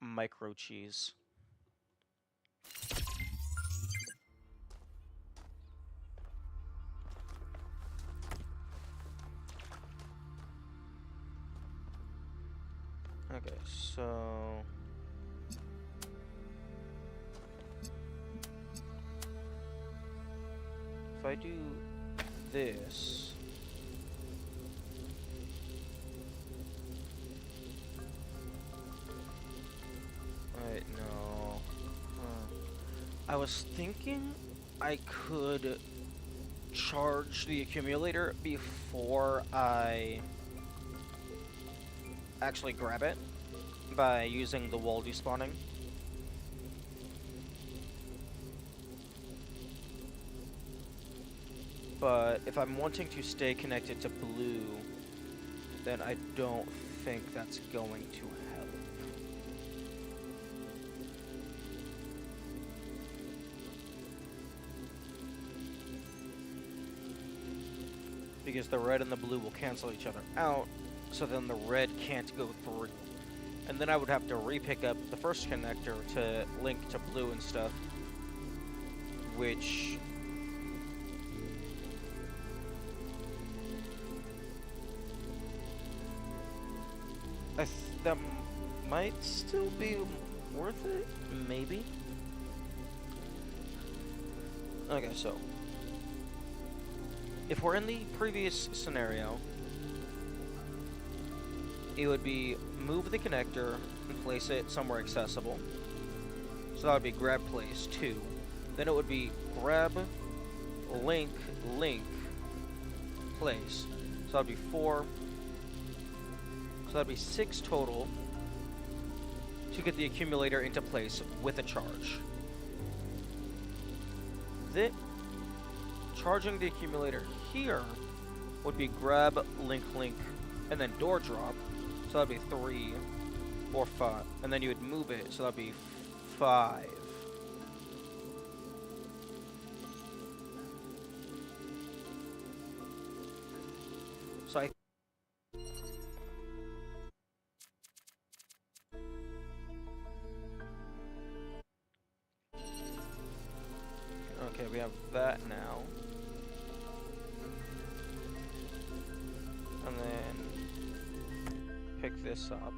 S1: micro cheese. Okay, so if I do this, wait, no. I was thinking I could charge the accumulator before I actually grab it by using the wall despawning. But if I'm wanting to stay connected to blue, then I don't think that's going to help. Because the red and the blue will cancel each other out, so then the red can't go through. And then I would have to re-pick up the first connector to link to blue and stuff, which that might still be worth it, maybe. Okay, so if we're in the previous scenario, it would be move the connector and place it somewhere accessible. So that would be grab place 2. Then it would be grab, link, place. So that would be 4. So that would be 6 total to get the accumulator into place with a charge. Then charging the accumulator here would be grab, link, and then door drop. So that'd be 3 or 5. And then you would move it, so that'd be 5. So okay, we have that now. And then pick this up.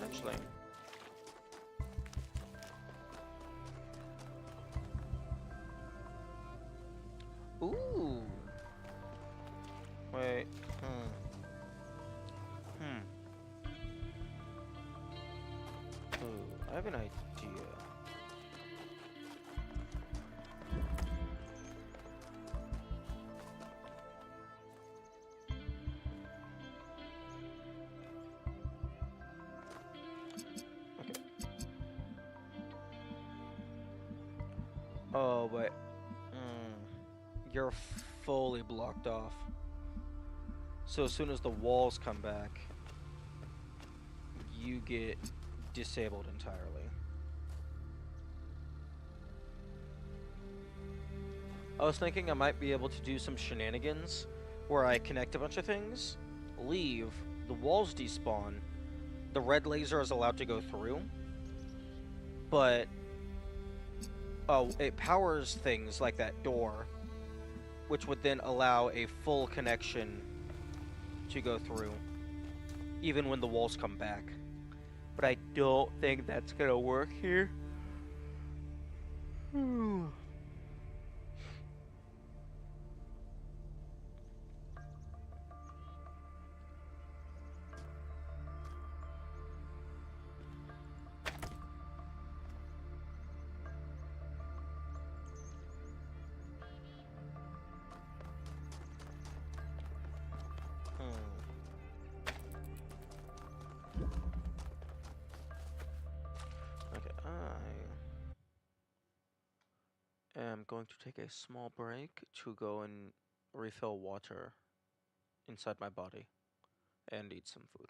S1: Actually, ooh. Wait. Ooh, I have an idea. Okay. Oh, but you're fully blocked off. So as soon as the walls come back, you get disabled entirely. I was thinking I might be able to do some shenanigans where I connect a bunch of things, leave, the walls despawn, the red laser is allowed to go through, but it powers things like that door, which would then allow a full connection to go through, even when the walls come back. But I don't think that's gonna work here. Okay, I am going to take a small break to go and refill water inside my body and eat some food.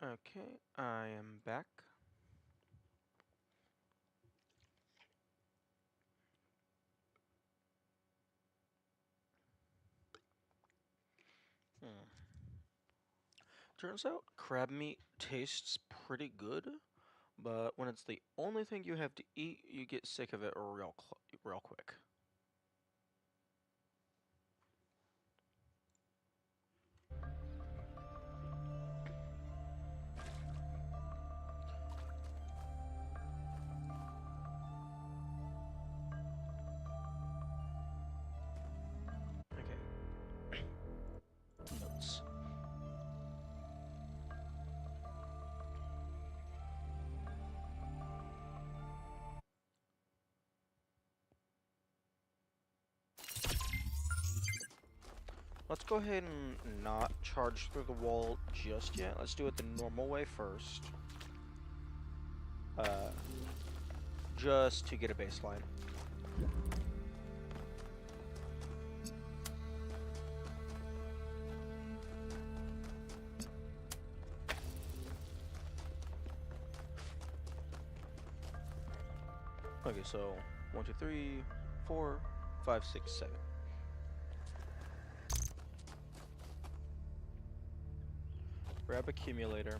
S1: Okay, I am back. Turns out crab meat tastes pretty good, but when it's the only thing you have to eat, you get sick of it real quick. Okay. Notes. Let's go ahead and not charge through the wall just yet. Let's do it the normal way first. Just to get a baseline. Okay, so 1, 2, 3, 4, 5, 6, 7. Grab accumulator.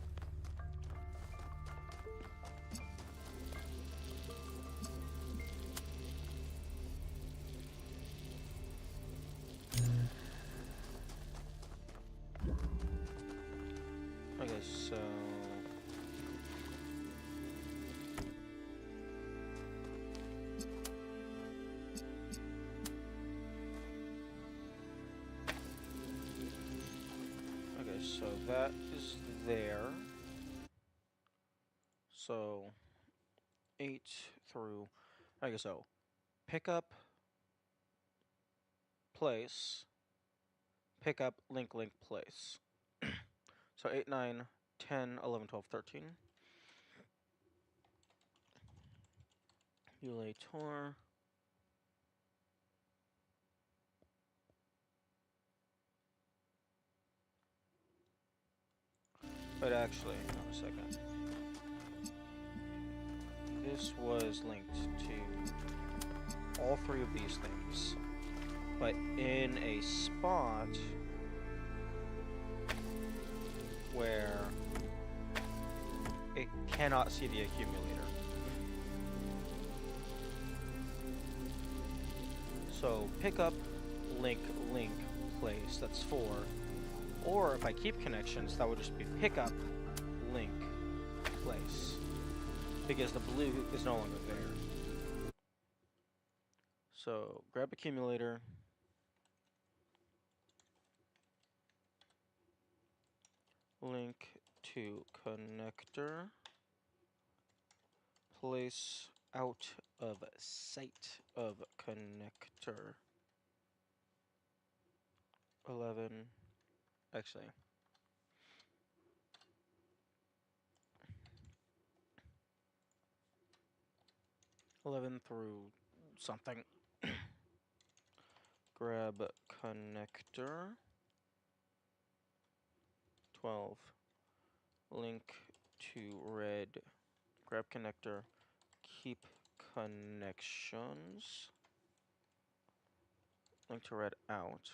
S1: Okay, so so that is there. So 8 through, okay, so pick up, place, pick up, link, place. So 8, 9, 10, 11, 12, 13. Elator. But actually, hang on a second. This was linked to all three of these things, but in a spot where it cannot see the accumulator. So pick up, link, place, that's 4. Or if I keep connections, that would just be pick up, link, place. Because the blue is no longer there. So grab accumulator. Link to connector. Place out of sight of connector. 11. Actually. 11 through something. Grab connector. 12. Link to red. Grab connector. Keep connections. Link to red out.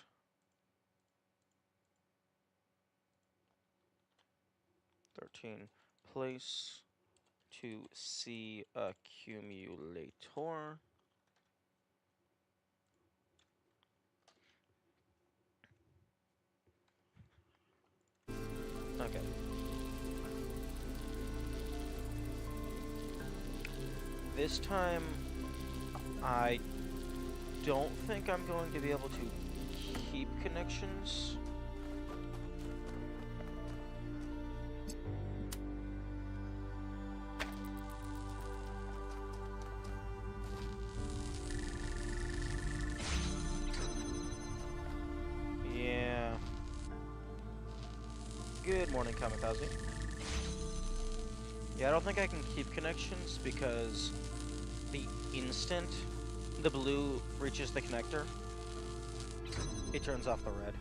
S1: Place to C accumulator. Okay. This time, I don't think I'm going to be able to keep connections. Yeah. Good morning, Kamikaze. Yeah, I don't think I can keep connections because the instant the blue reaches the connector, it turns off the red.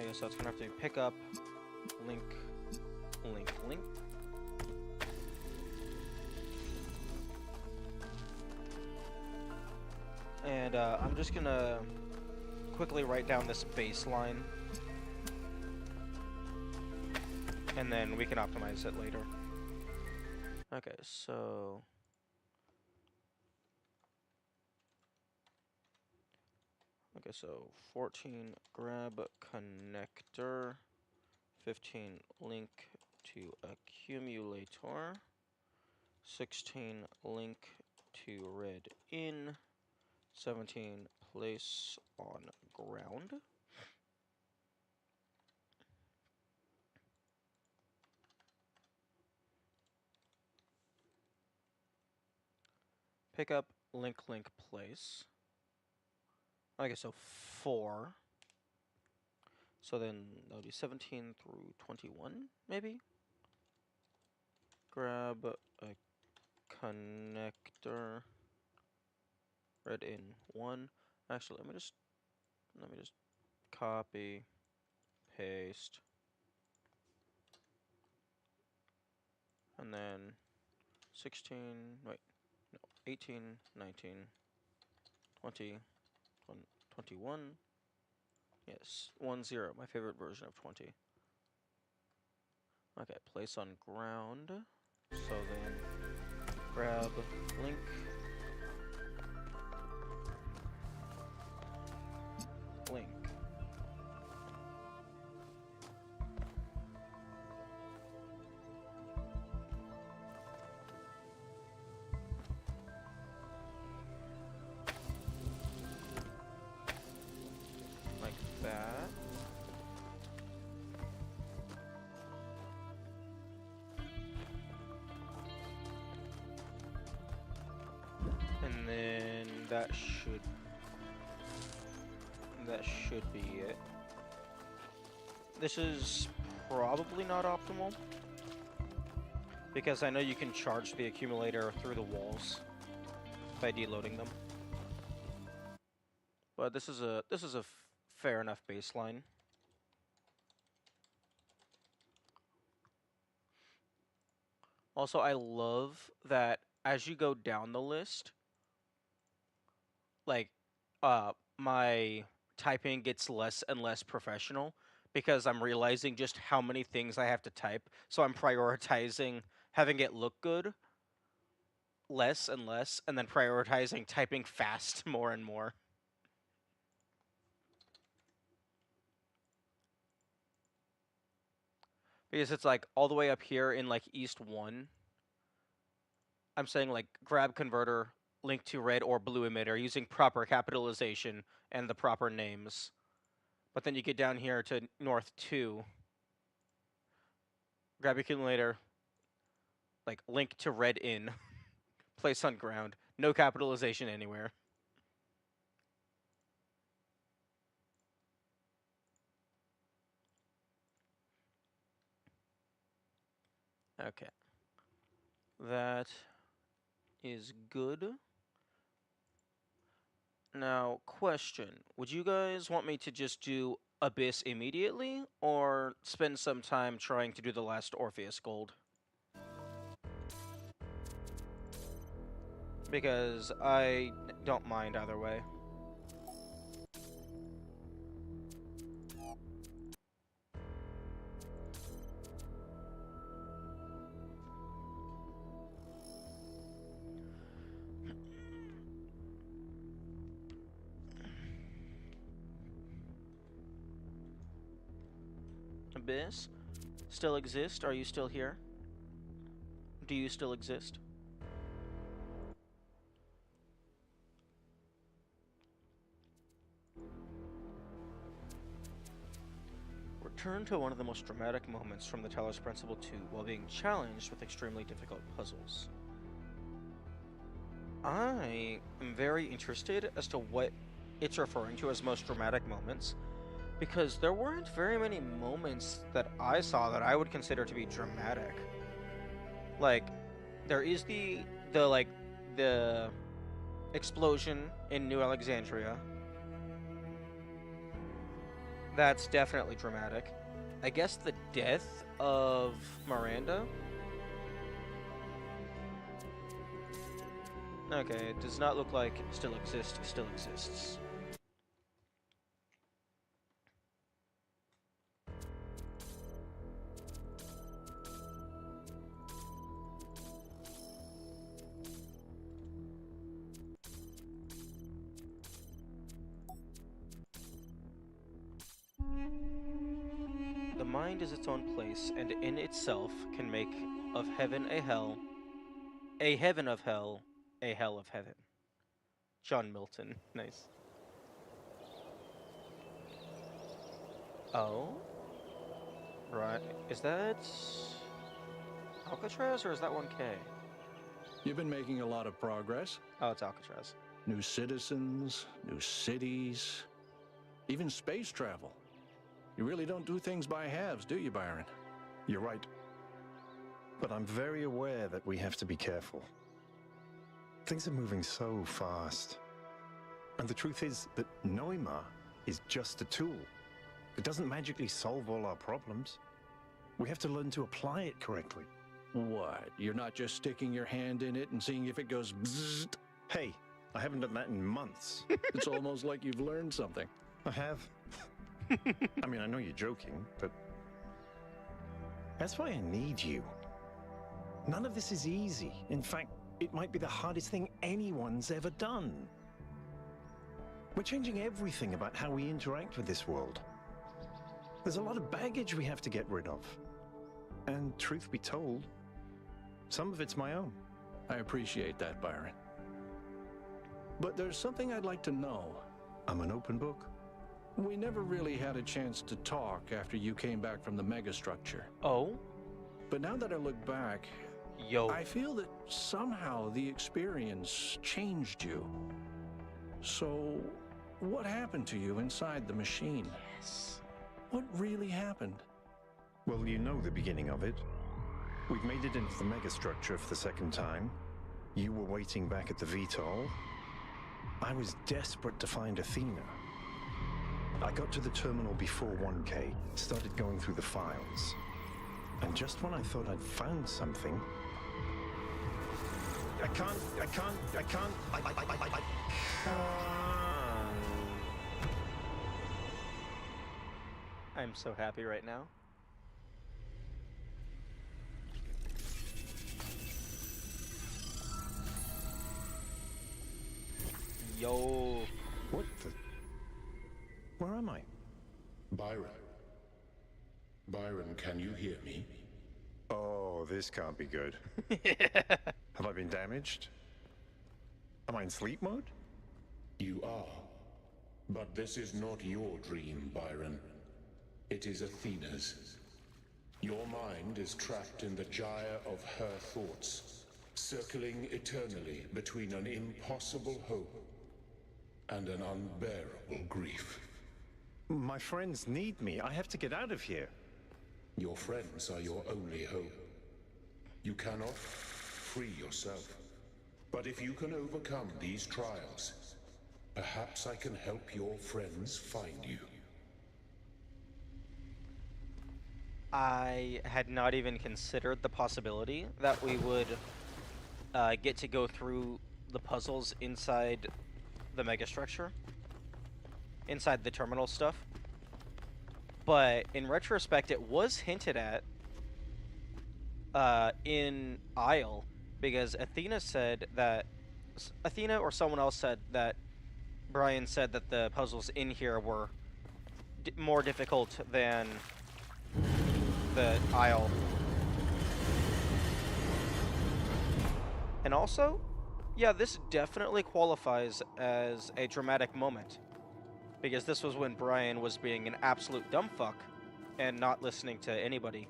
S1: Okay, so it's gonna have to pick up, link, link, link. And I'm just gonna quickly write down this baseline, and then we can optimize it later. Okay, so okay, so 14 grab connector, 15 link to accumulator, 16 link to red in, 17 place on ground. Pick up link link place. Okay, so 4. So then that'll be 17 through 21, maybe? Grab a connector. Red in 1. Actually, let me just copy, paste, and then 16, wait, no, 18, 19, 20, 21. Yes, 10, my favorite version of 20. Okay, place on ground. So then grab link, link. Like that. And then that should be it. This is probably not optimal, because I know you can charge the accumulator through the walls by deloading them. But this is a fair enough baseline. Also, I love that as you go down the list, like, my typing gets less and less professional, because I'm realizing just how many things I have to type. So I'm prioritizing having it look good less and less, and then prioritizing typing fast more and more. Because it's like all the way up here in like East 1, I'm saying like grab converter, link to red or blue emitter using proper capitalization and the proper names. But then you get down here to North 2, grab accumulator, like link to red in, place on ground, no capitalization anywhere. Okay. That is good. Now, question. Would you guys want me to just do Abyss immediately, or spend some time trying to do the last Orpheus Gold? Because I don't mind either way. Abyss? Still exist? Are you still here? Do you still exist? Return to one of the most dramatic moments from the Talos Principle 2 while being challenged with extremely difficult puzzles. I am very interested as to what it's referring to as most dramatic moments, because there weren't very many moments that I saw that I would consider to be dramatic. Like, there is the explosion in New Alexandria. That's definitely dramatic. I guess the death of Miranda? Okay, it does not look like still exists. The mind is its own place, and in itself can make of heaven a hell, a heaven of hell, a hell of heaven. John Milton. Nice. Oh? Right. Is that Alcatraz or is that 1K?
S2: You've been making a lot of progress.
S1: Oh, it's Alcatraz.
S2: New citizens, new cities, even space travel. You really don't do things by halves, do you, Byron?
S3: You're right. But I'm very aware that we have to be careful. Things are moving so fast. And the truth is that Noima is just a tool. It doesn't magically solve all our problems. We have to learn to apply it correctly.
S2: What? You're not just sticking your hand in it and seeing if it goes bzzzt?
S3: Hey, I haven't done that in months.
S2: It's almost like you've learned something.
S3: I have. I mean, I know you're joking, but that's why I need you. None of this is easy. In fact, it might be the hardest thing anyone's ever done. We're changing everything about how we interact with this world. There's a lot of baggage we have to get rid of. And truth be told, some of it's my own.
S2: I appreciate that, Byron. But there's something I'd like to know.
S3: I'm an open book.
S2: We never really had a chance to talk after you came back from the megastructure.
S1: Oh?
S2: But now that I look back,
S1: Yo.
S2: I feel that somehow the experience changed you. So, what happened to you inside the machine?
S1: Yes.
S2: What really happened?
S3: Well, you know the beginning of it. We've made it into the megastructure for the second time. You were waiting back at the VTOL. I was desperate to find Athena. I got to the terminal before 1K, started going through the files. And just when I thought I'd found something... I can't...
S1: I'm so happy right now. Yo.
S3: What the... Where am I?
S4: Byron. Byron, can you hear me?
S3: Oh, this can't be good. Have I been damaged? Am I in sleep mode?
S4: You are. But this is not your dream, Byron. It is Athena's. Your mind is trapped in the gyre of her thoughts, circling eternally between an impossible hope and an unbearable grief.
S3: My friends need me. I have to get out of here.
S4: Your friends are your only hope. You cannot free yourself. But if you can overcome these trials, perhaps I can help your friends find you.
S1: I had not even considered the possibility that we would get to go through the puzzles inside the megastructure, inside the terminal stuff. But in retrospect, it was hinted at in Isle, because Athena said that, Athena or someone else said that, Brian said that the puzzles in here were more difficult than the Isle. And also, yeah, this definitely qualifies as a dramatic moment, because this was when Brian was being an absolute dumb fuck and not listening to anybody.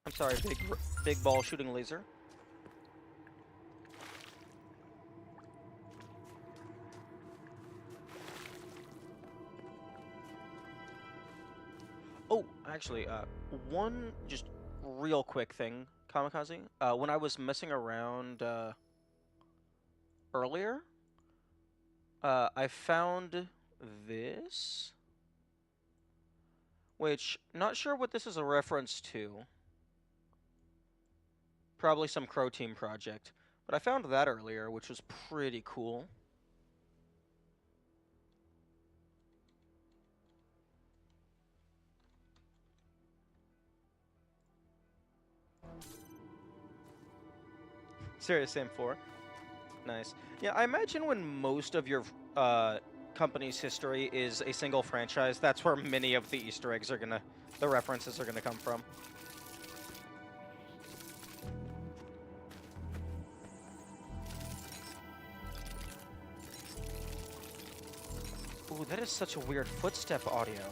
S1: I'm sorry, big ball shooting laser. Oh, actually, one just real quick thing, Kamikaze. When I was messing around earlier, I found this, which not sure what this is a reference to. Probably some Crow Team project, but I found that earlier, which was pretty cool. Serious Sam 4. Nice. Yeah, I imagine when most of your company's history is a single franchise, that's where many of the Easter eggs are the references are gonna come from. Ooh, that is such a weird footstep audio.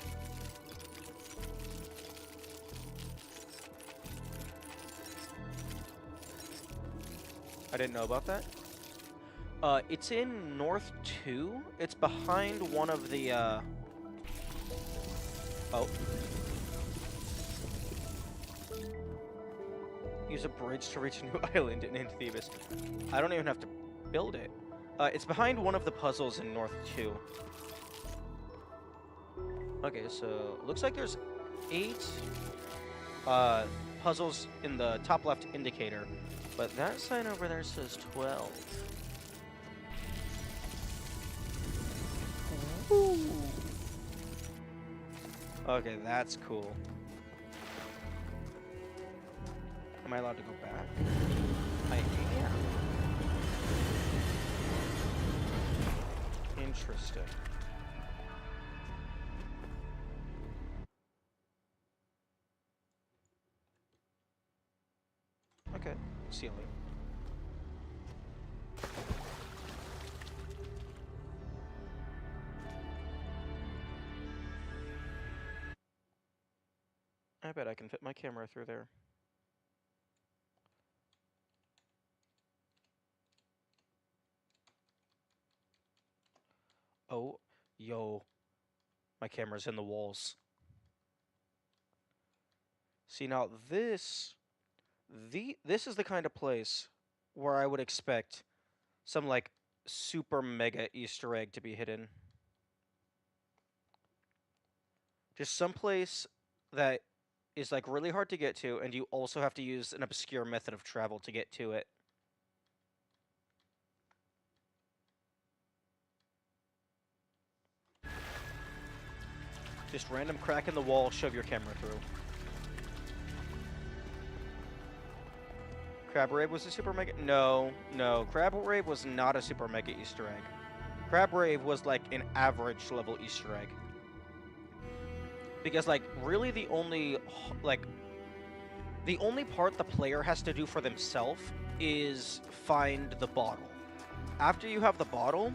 S1: I didn't know about that. It's in North 2. It's behind one of the, Oh. Use a bridge to reach a new island in Thebes. I don't even have to build it. It's behind one of the puzzles in North 2. Okay, so looks like there's 8 puzzles in the top left indicator, but that sign over there says 12. Ooh. Okay, that's cool. Am I allowed to go back? I am. Interesting. Okay, ceiling. I bet I can fit my camera through there. Oh, yo. My camera's in the walls. See, now this is the kind of place where I would expect some, like, super mega Easter egg to be hidden. Just someplace that is, like, really hard to get to, and you also have to use an obscure method of travel to get to it. Just random crack in the wall, shove your camera through. Crab Rave was a super mega... No. Crab Rave was not a super mega Easter egg. Crab Rave was, like, an average level Easter egg. Because, like, really the only part the player has to do for themselves is find the bottle. After you have the bottle,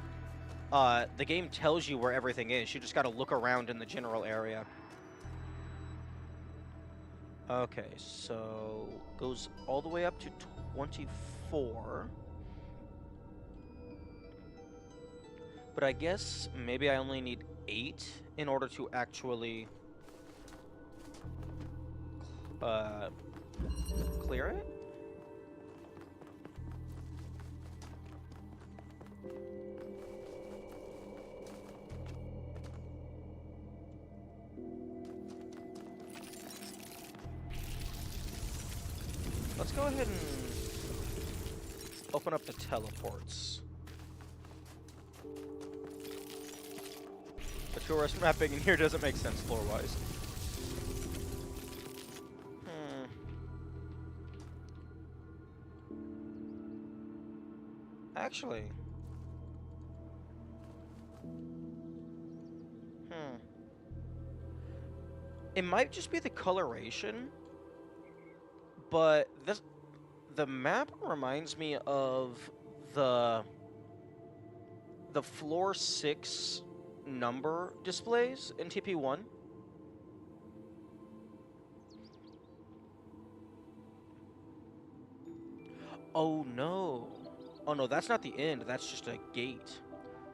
S1: the game tells you where everything is. You just gotta look around in the general area. Okay, so goes all the way up to 24. But I guess maybe I only need 8 in order to actually clear it? Let's go ahead and open up the teleports. The tourist mapping in here doesn't make sense floor-wise. Actually. It might just be the coloration, but the map reminds me of the floor 6 number displays in TP1. Oh no. Oh no, that's not the end, that's just a gate.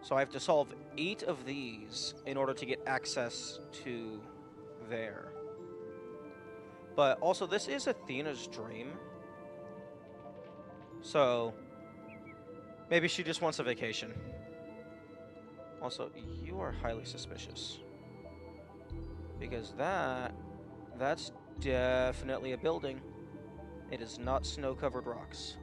S1: So I have to solve 8 of these in order to get access to there. But also, this is Athena's dream. So, maybe she just wants a vacation. Also, you are highly suspicious. Because that's definitely a building. It is not snow-covered rocks.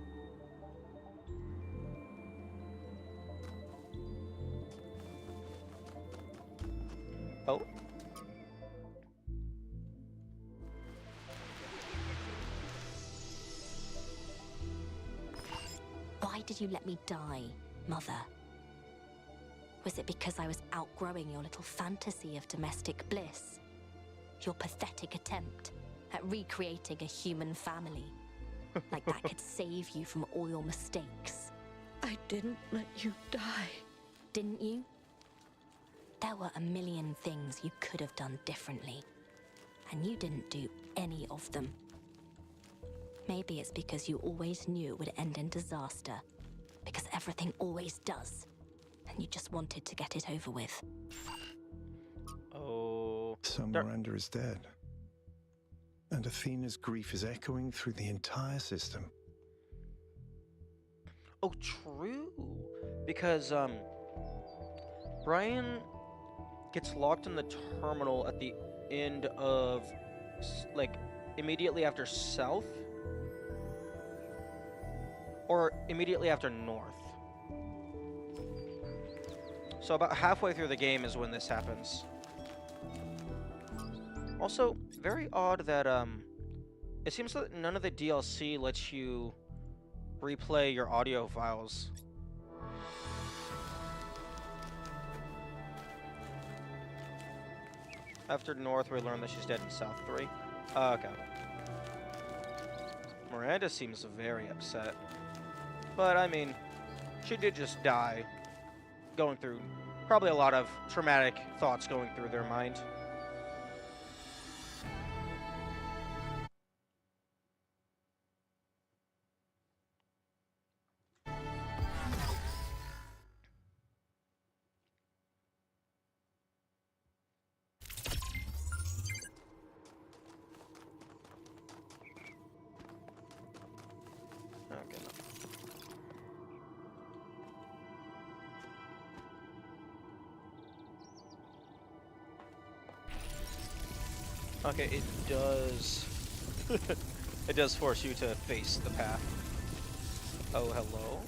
S1: Oh.
S5: Why did you let me die, Mother? Was it because I was outgrowing your little fantasy of domestic bliss? Your pathetic attempt at recreating a human family? Like that could save you from all your mistakes.
S6: I didn't let you die.
S5: Didn't you? There were a million things you could have done differently, and you didn't do any of them. Maybe it's because you always knew it would end in disaster, because everything always does, and you just wanted to get it over with.
S1: Oh.
S3: So Miranda is dead. And Athena's grief is echoing through the entire system.
S1: Oh, true. Because, Brian gets locked in the terminal at the end of, like, immediately after South? Or immediately after North? So about halfway through the game is when this happens. Also, very odd that, it seems that none of the DLC lets you replay your audio files. After North, we learn that she's dead in South 3. Okay. Miranda seems very upset. But, I mean, she did just die. Going through probably a lot of traumatic thoughts going through their mind. Okay, no. Okay, it does. It does force you to face the path. Oh, hello?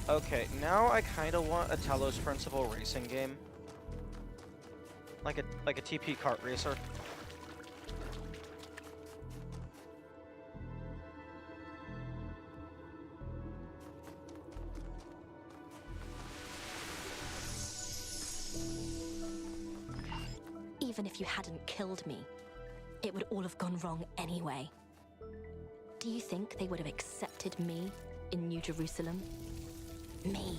S1: Okay, now I kind of want a Talos Principle racing game. Like a TP kart racer.
S5: Even if you hadn't killed me, it would all have gone wrong anyway. Do you think they would have accepted me in New Jerusalem? Me,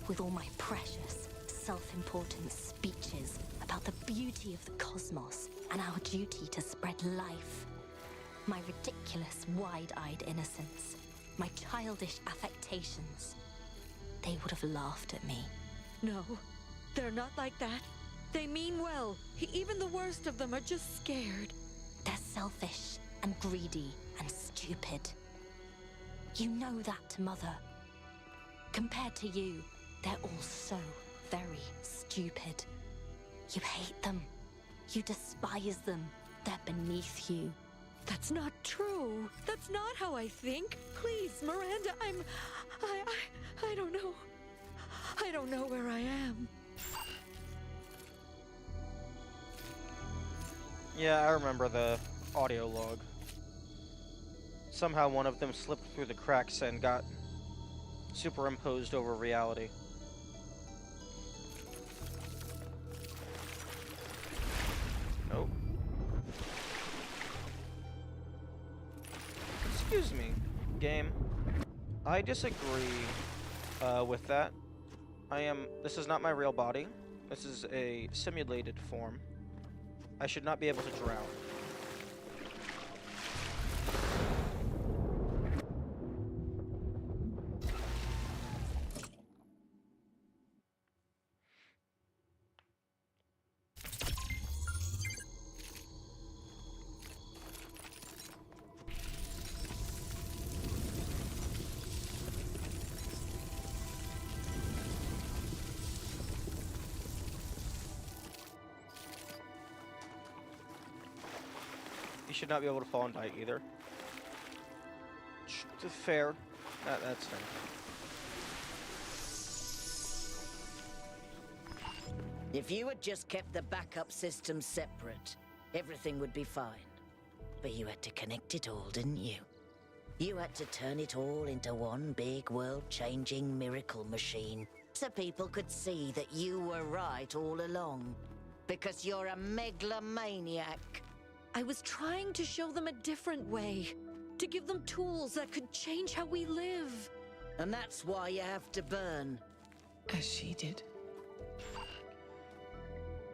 S5: with all my precious, self-important speeches about the beauty of the cosmos and our duty to spread life. My ridiculous, wide-eyed innocence, my childish affectations. They would have laughed at me.
S6: No, they're not like that. They mean well. Even the worst of them are just scared.
S5: They're selfish and greedy and stupid. You know that, Mother. Compared to you, they're all so very stupid. You hate them. You despise them. They're beneath you.
S6: That's not true. That's not how I think. Please, Miranda, I don't know. I don't know where I am.
S1: Yeah, I remember the audio log. Somehow one of them slipped through the cracks and got superimposed over reality. Nope. Excuse me, game. I disagree with that. This is not my real body. This is a simulated form. I should not be able to drown. should not be able to fall and die either. Fair. That's fair.
S7: If you had just kept the backup systems separate, everything would be fine. But you had to connect it all, didn't you? You had to turn it all into one big world-changing miracle machine, so people could see that you were right all along. Because you're a megalomaniac.
S6: I was trying to show them a different way, to give them tools that could change how we live.
S7: And that's why you have to burn.
S8: As she did.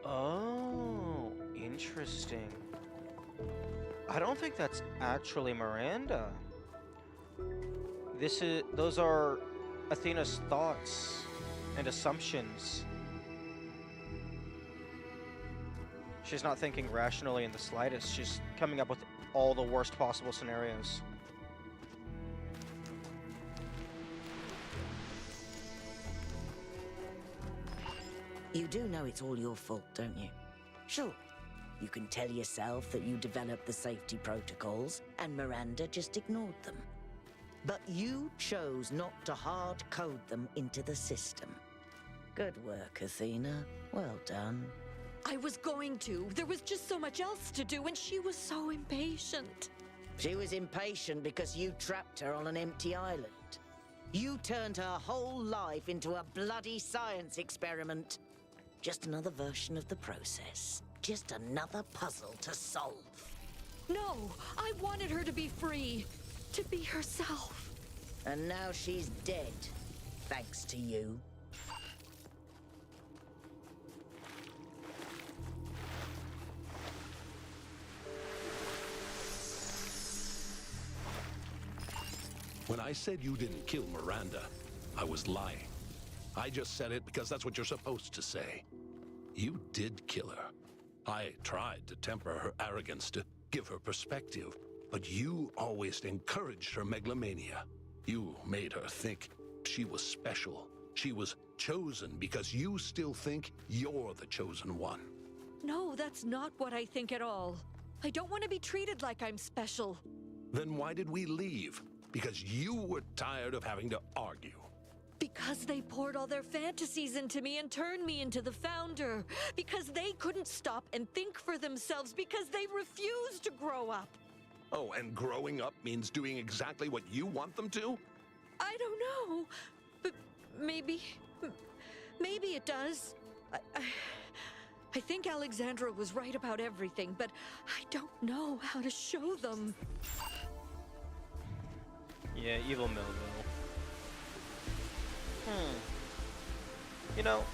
S1: Oh, interesting. I don't think that's actually Miranda. Those are Athena's thoughts and assumptions. She's not thinking rationally in the slightest. She's coming up with all the worst possible scenarios.
S7: You do know it's all your fault, don't you? Sure. You can tell yourself that you developed the safety protocols and Miranda just ignored them. But you chose not to hard code them into the system. Good work, Athena. Well done.
S6: I was going to. There was just so much else to do, and she was so impatient.
S7: She was impatient because you trapped her on an empty island. You turned her whole life into a bloody science experiment. Just another version of the process. Just another puzzle to solve.
S6: No, I wanted her to be free, to be herself.
S7: And now she's dead, thanks to you.
S9: When I said you didn't kill Miranda, I was lying. I just said it because that's what you're supposed to say. You did kill her. I tried to temper her arrogance, to give her perspective, but you always encouraged her megalomania. You made her think she was special. She was chosen because you still think you're the chosen one.
S6: No, that's not what I think at all. I don't want to be treated like I'm special.
S9: Then why did we leave? Because you were tired of having to argue.
S6: Because they poured all their fantasies into me and turned me into the Founder. Because they couldn't stop and think for themselves. Because they refused to grow up.
S9: Oh, and growing up means doing exactly what you want them to?
S6: I don't know. But maybe it does. I think Alexandra was right about everything, but I don't know how to show them.
S1: Yeah, evil Melville. You know,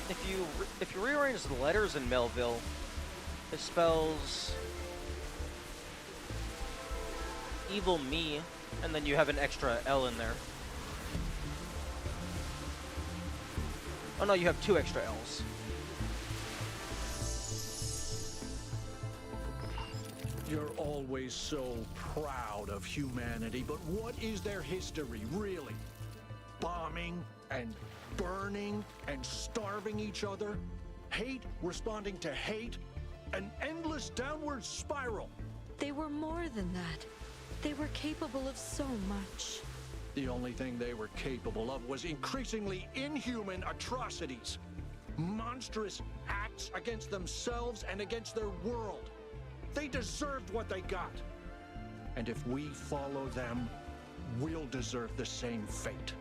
S1: if you rearrange the letters in Melville, it spells evil me, and then you have an extra L in there. Oh no, you have 2 extra L's.
S2: You're always so proud of humanity, but what is their history, really? Bombing and burning and starving each other? Hate responding to hate? An endless downward spiral.
S6: They were more than that. They were capable of so much.
S2: The only thing they were capable of was increasingly inhuman atrocities. Monstrous acts against themselves and against their world. They deserved what they got. And if we follow them, we'll deserve the same fate.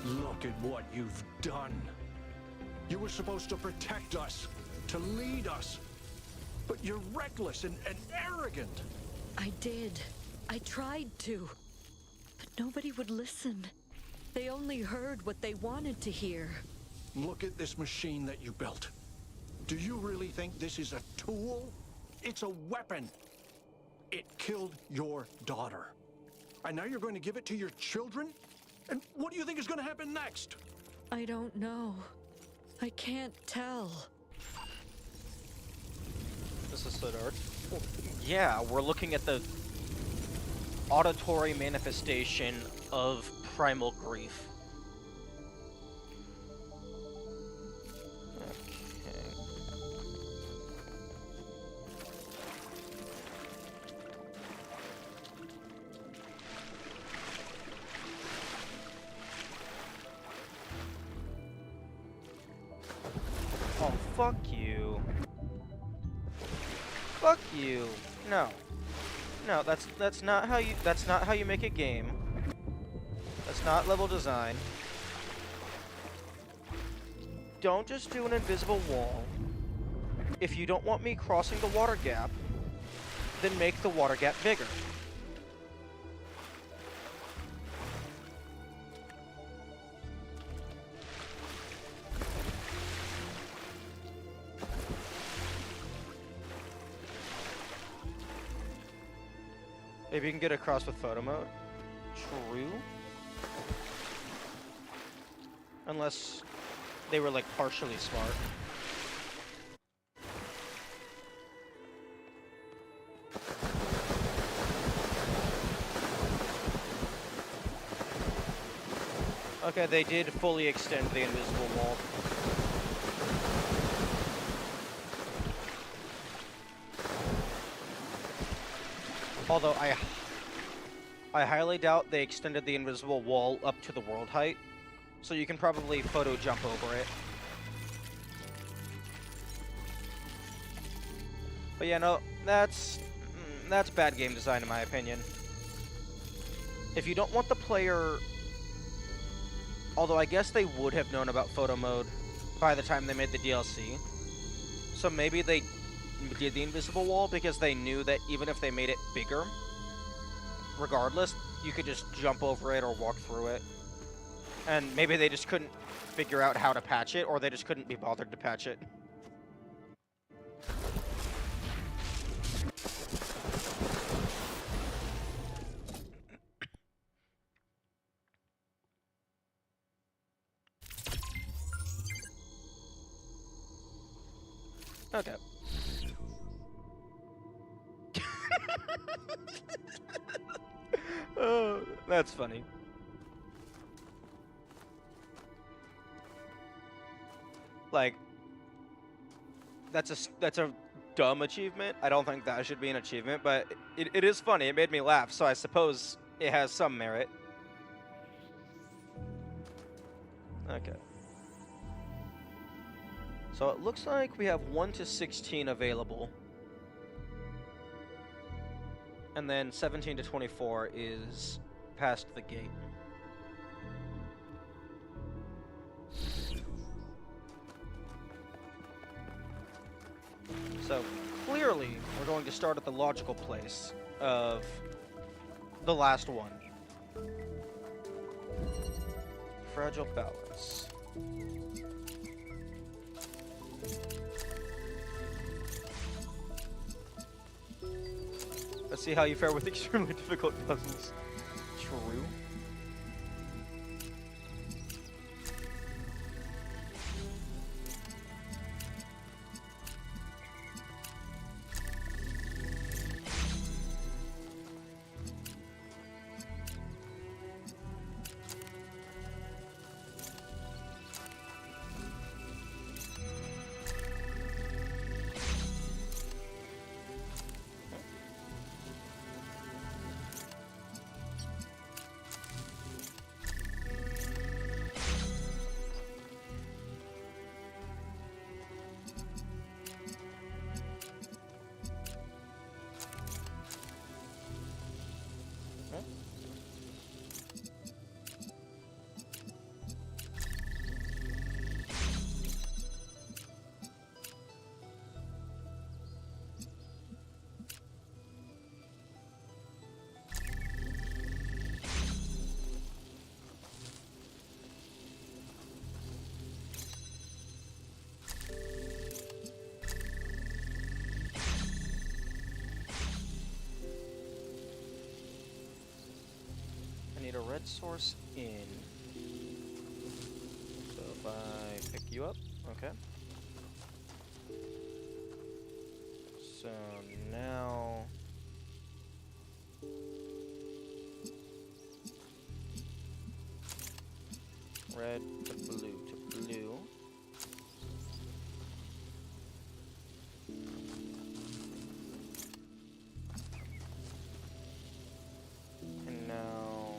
S2: Look at what you've done. You were supposed to protect us, to lead us. But you're reckless and arrogant.
S6: I did. I tried to. But nobody would listen. They only heard what they wanted to hear.
S2: Look at this machine that you built. Do you really think this is a tool? It's a weapon. It killed your daughter. And now you're going to give it to your children? And what do you think is going to happen next?
S6: I don't know. I can't tell.
S1: This is so dark. Yeah, we're looking at the auditory manifestation of primal grief. Fuck you. No. No, that's not how you make a game. That's not level design. Don't just do an invisible wall. If you don't want me crossing the water gap, then make the water gap bigger. Maybe you can get across with photo mode. True. Unless they were like partially smart. Okay, they did fully extend the invisible wall. Although I highly doubt they extended the invisible wall up to the world height, so you can probably photo jump over it. But yeah, no, that's bad game design in my opinion. If you don't want the player, although I guess they would have known about photo mode by the time they made the DLC, so maybe they did the invisible wall because they knew that even if they made it bigger, regardless, you could just jump over it or walk through it. And maybe they just couldn't figure out how to patch it, or they just couldn't be bothered to patch it. Okay. Oh, that's funny. Like, that's a dumb achievement. I don't think that should be an achievement, but it is funny. It made me laugh, so I suppose it has some merit. Okay. So it looks like we have 1 to 16 available. And then 17 to 24 is past the gate. So clearly, we're going to start at the logical place of the last one. Fragile balance. Let's see how you fare with extremely difficult puzzles. True. I need a red source in. So if I pick you up, okay. So now red to blue to blue. And now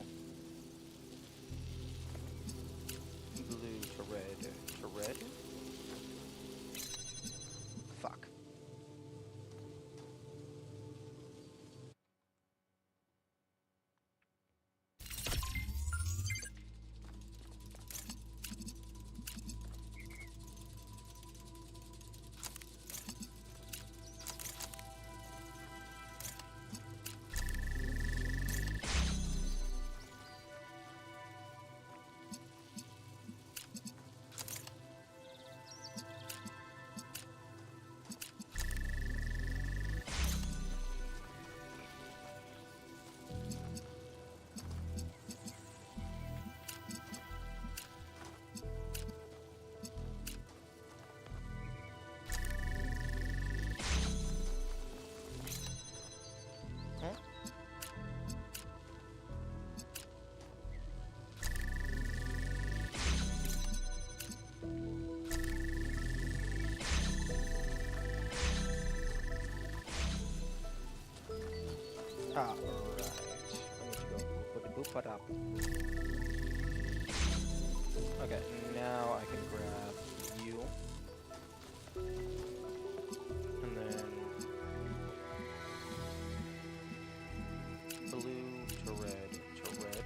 S1: blue to red to red. Fuck. Ah, right. I need to go boop-a-doop-a-dop. Okay, now I can grab you. And then blue to red to red.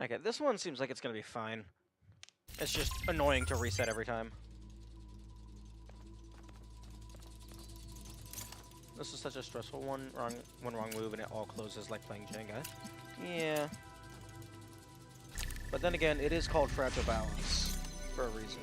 S1: Okay, this one seems like it's gonna be fine. It's just annoying to reset every time. This is such a stressful one wrong move and it all closes like playing Jenga. Yeah. But then again, it is called Fragile Balance for a reason.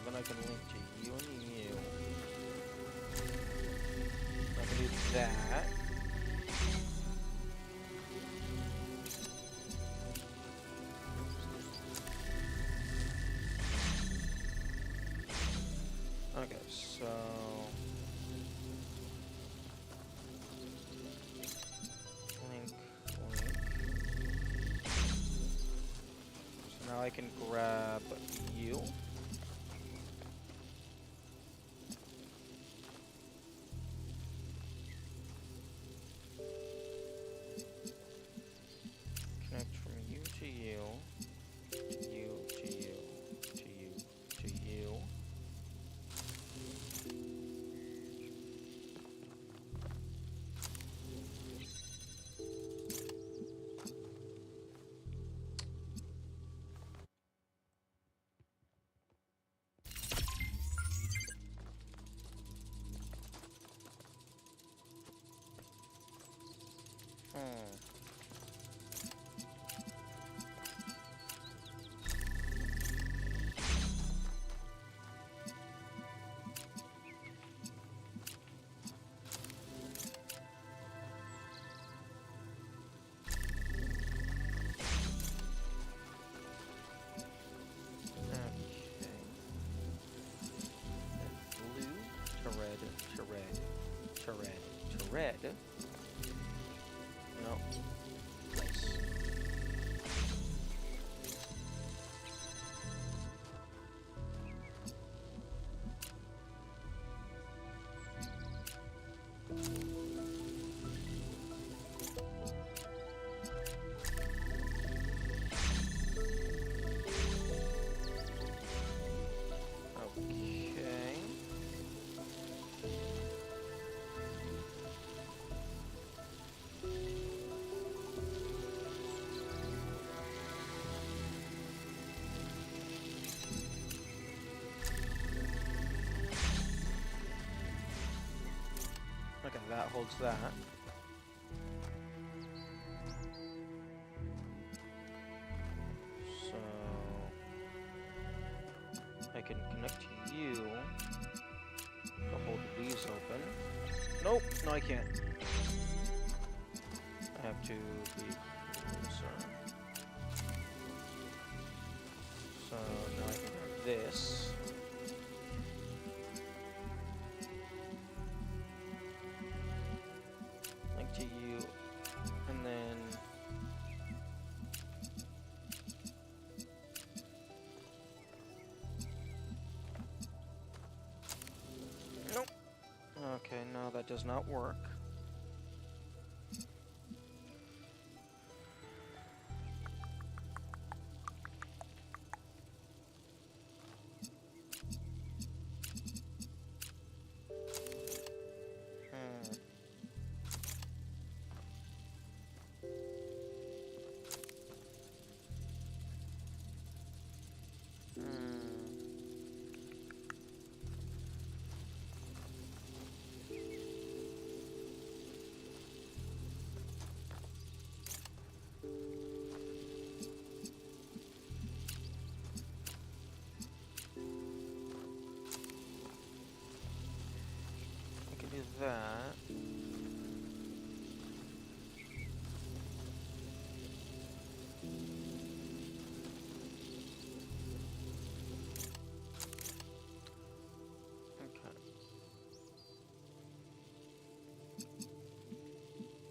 S1: Then I can link to you and you. I can do that. Okay, so link. So now I can grab you. Red. No. Nice. Okay, that holds that. So I can connect to you to hold these open. Nope, no I can't. I have to be closer. So now I can grab this. Link to you, and then nope. Okay, no, that does not work. I can do that.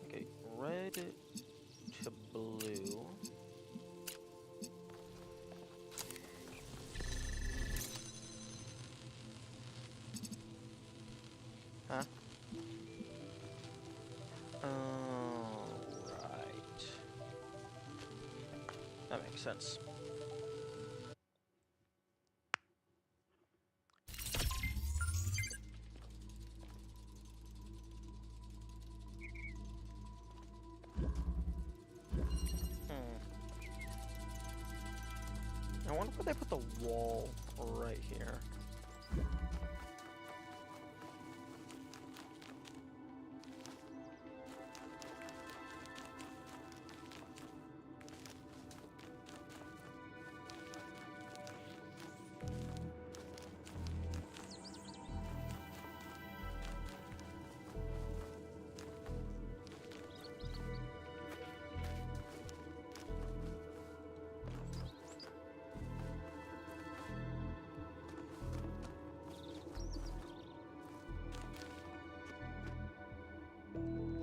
S1: Okay, red to blue. Huh? Oh, right. That makes sense. I wonder where they put the wall right here.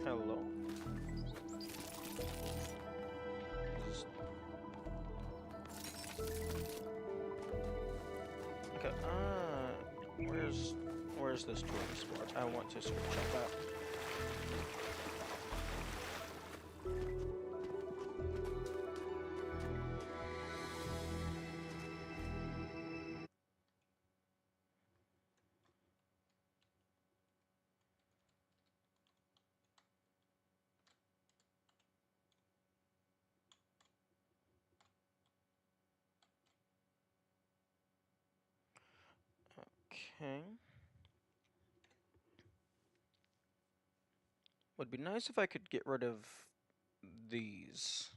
S1: Hello. Okay, where's this tourist spot? I want to search out that. Okay. Would be nice if I could get rid of these.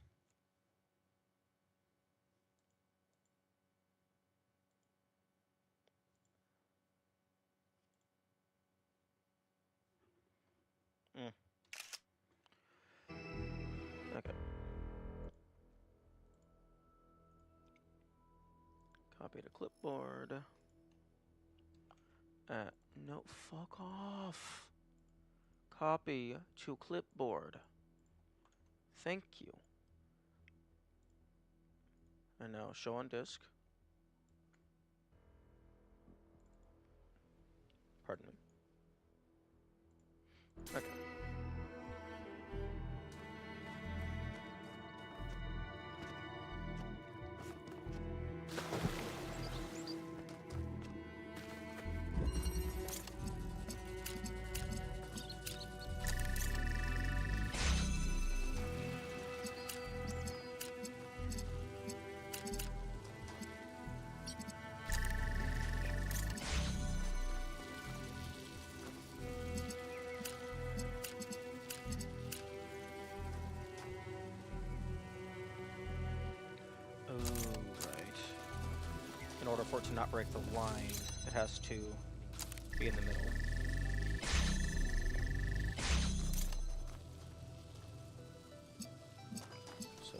S1: Okay. Copy to clipboard. No, fuck off. Copy to clipboard. Thank you. And now show on disk. Pardon me. Okay. in order for it to not break the line, it has to be in the middle. So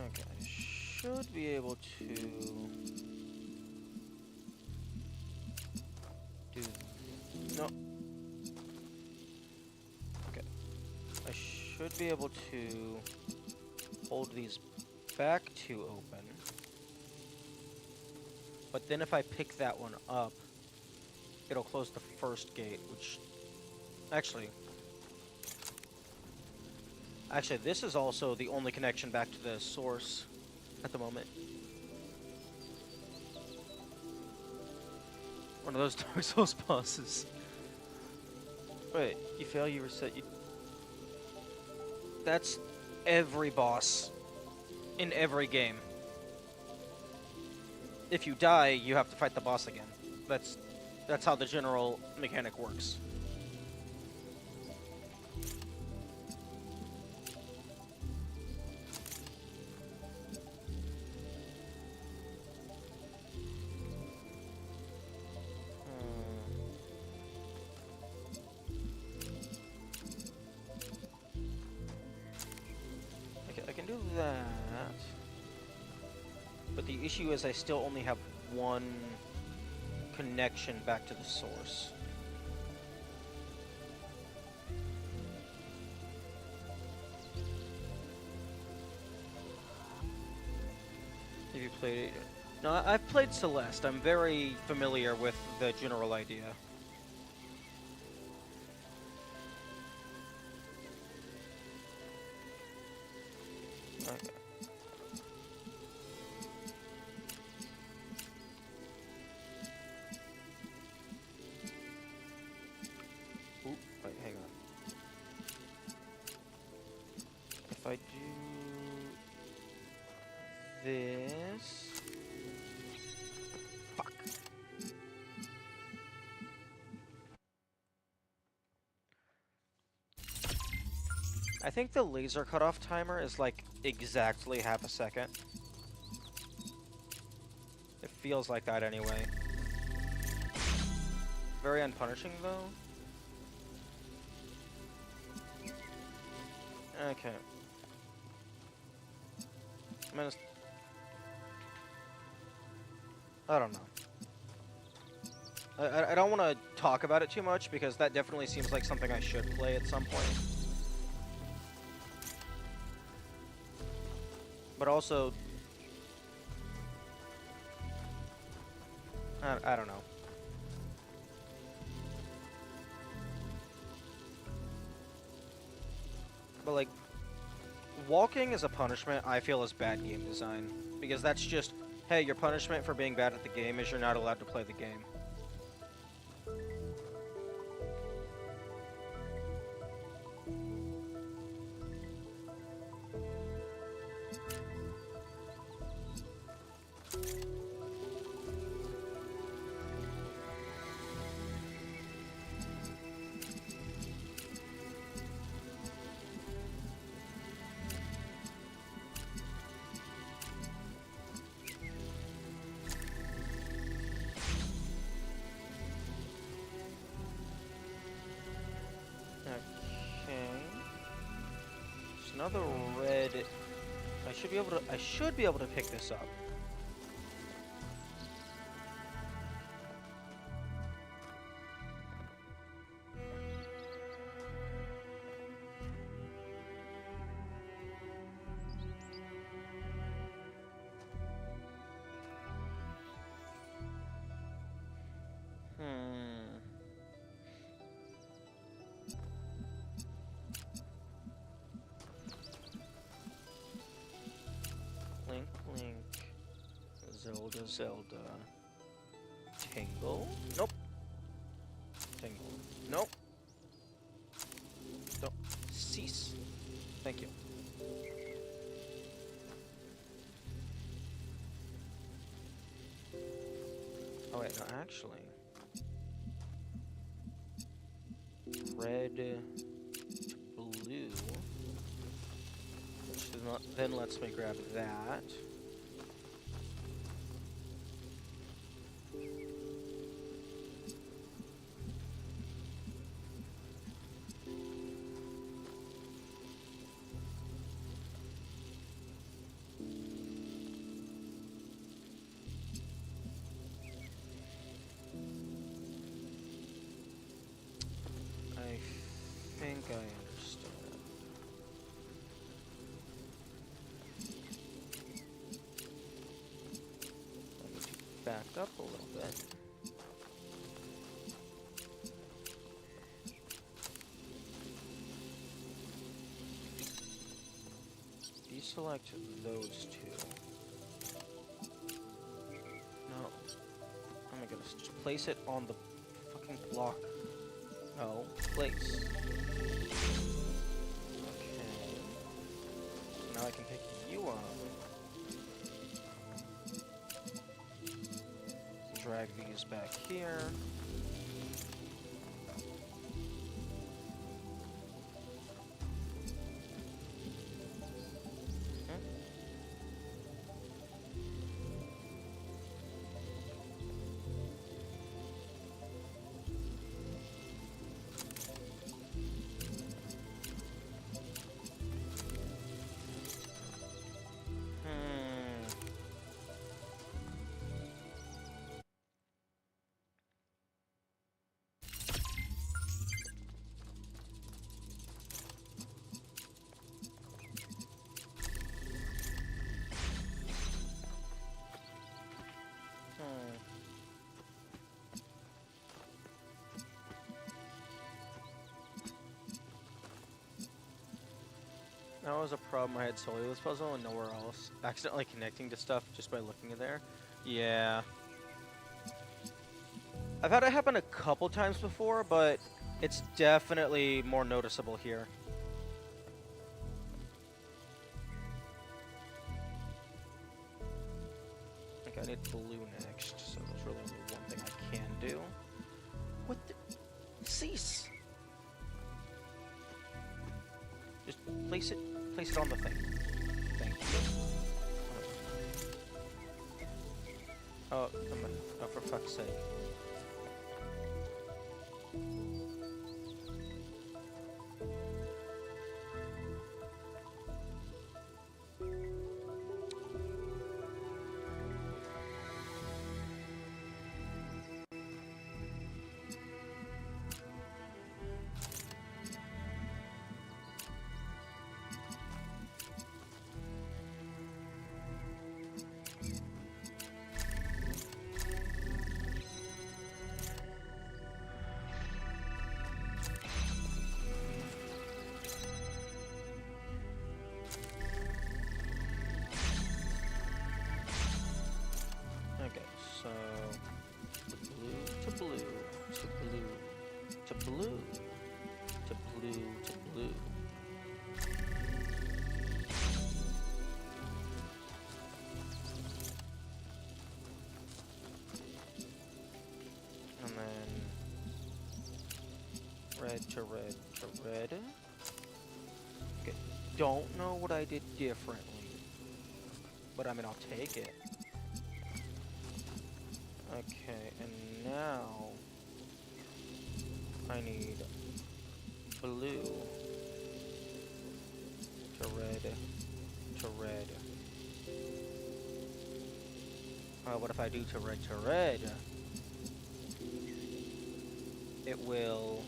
S1: okay, I should be able to do no. Okay, I should be able to hold these back two open, but then if I pick that one up, it'll close the first gate, which actually this is also the only connection back to the source at the moment. One of those Dark Souls bosses. Wait, you fail, you reset, you... That's every boss in every game. If you die, you have to fight the boss again. That's how the general mechanic works. I can do that. But the issue is I still only have one connection back to the source. Have you played it? No, I've played Celeste. I'm very familiar with the general idea. Okay. Ooh, wait, hang on. If I do this... Fuck. I think the laser cutoff timer is like exactly half a second. It feels like that anyway. Very unpunishing though. Okay. I don't know. I don't want to talk about it too much because that definitely seems like something I should play at some point. But also, I don't know. But like, walking as a punishment, I feel is bad game design. Because that's just, hey, your punishment for being bad at the game is you're not allowed to play the game. Another red. I should be able to pick this up. Zelda, Zelda. Tingle? Nope. Tingle. Nope. Don't. Cease. Thank you. Oh wait, no, actually. Red to blue. Which then lets me grab that. I think I understand. I need to back up a little bit. Deselect those two. No. Oh my goodness. Just place it on the fucking block. No. Place. Okay. Now I can pick you up. Drag these back here. That was a problem I had solely with this puzzle and nowhere else. Accidentally connecting to stuff just by looking in there. Yeah. I've had it happen a couple times before, but it's definitely more noticeable here. I think I need blue next, so there's really only one thing I can do. What the? Cease! Just place it on the thing. Thank you. Oh, oh, for fuck's sake. Okay, so blue to blue to blue to blue to blue to blue. And then red to red to red. Okay, don't know what I did differently, but I mean, I'll take it. Okay, and now I need blue to red to red. What if I do to red? It will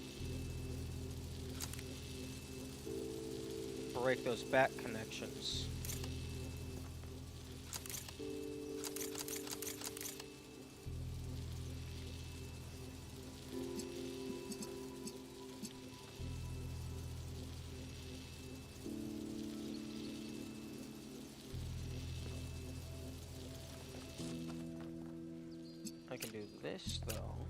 S1: break those back connections. can do this, though.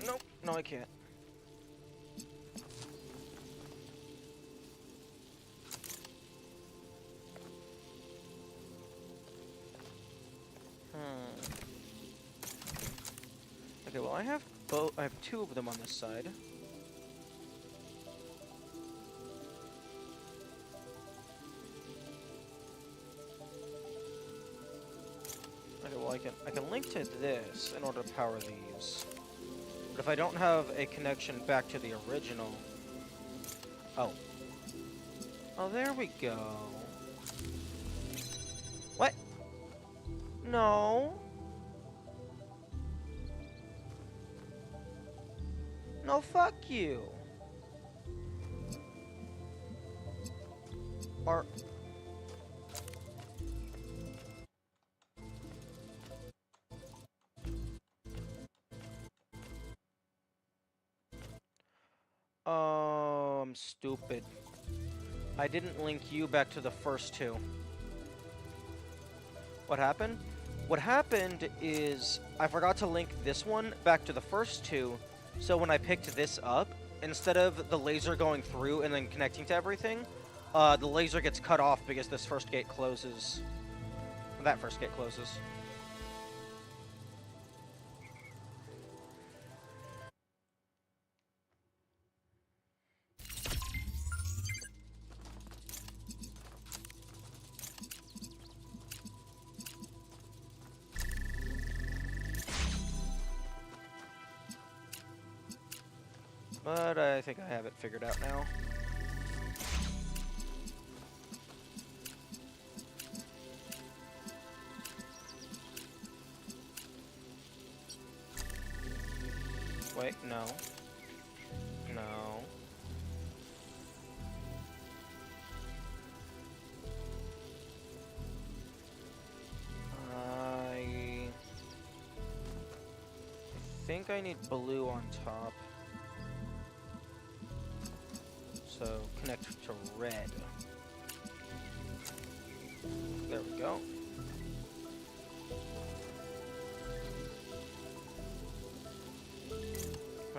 S1: Nope, no I can't. Okay, well I have two of them on this side. Okay, well I can link to this in order to power these. But if I don't have a connection back to the original... Oh. Oh, there we go. What? No. No, fuck you. Or... Oh, I'm stupid. I didn't link you back to the first two. What happened? What happened is I forgot to link this one back to the first two, so when I picked this up, instead of the laser going through and then connecting to everything, the laser gets cut off because this first gate closes. That first gate closes. But I think I have it figured out now. Wait, no. No. I think I need blue on top. So connect to red. There we go.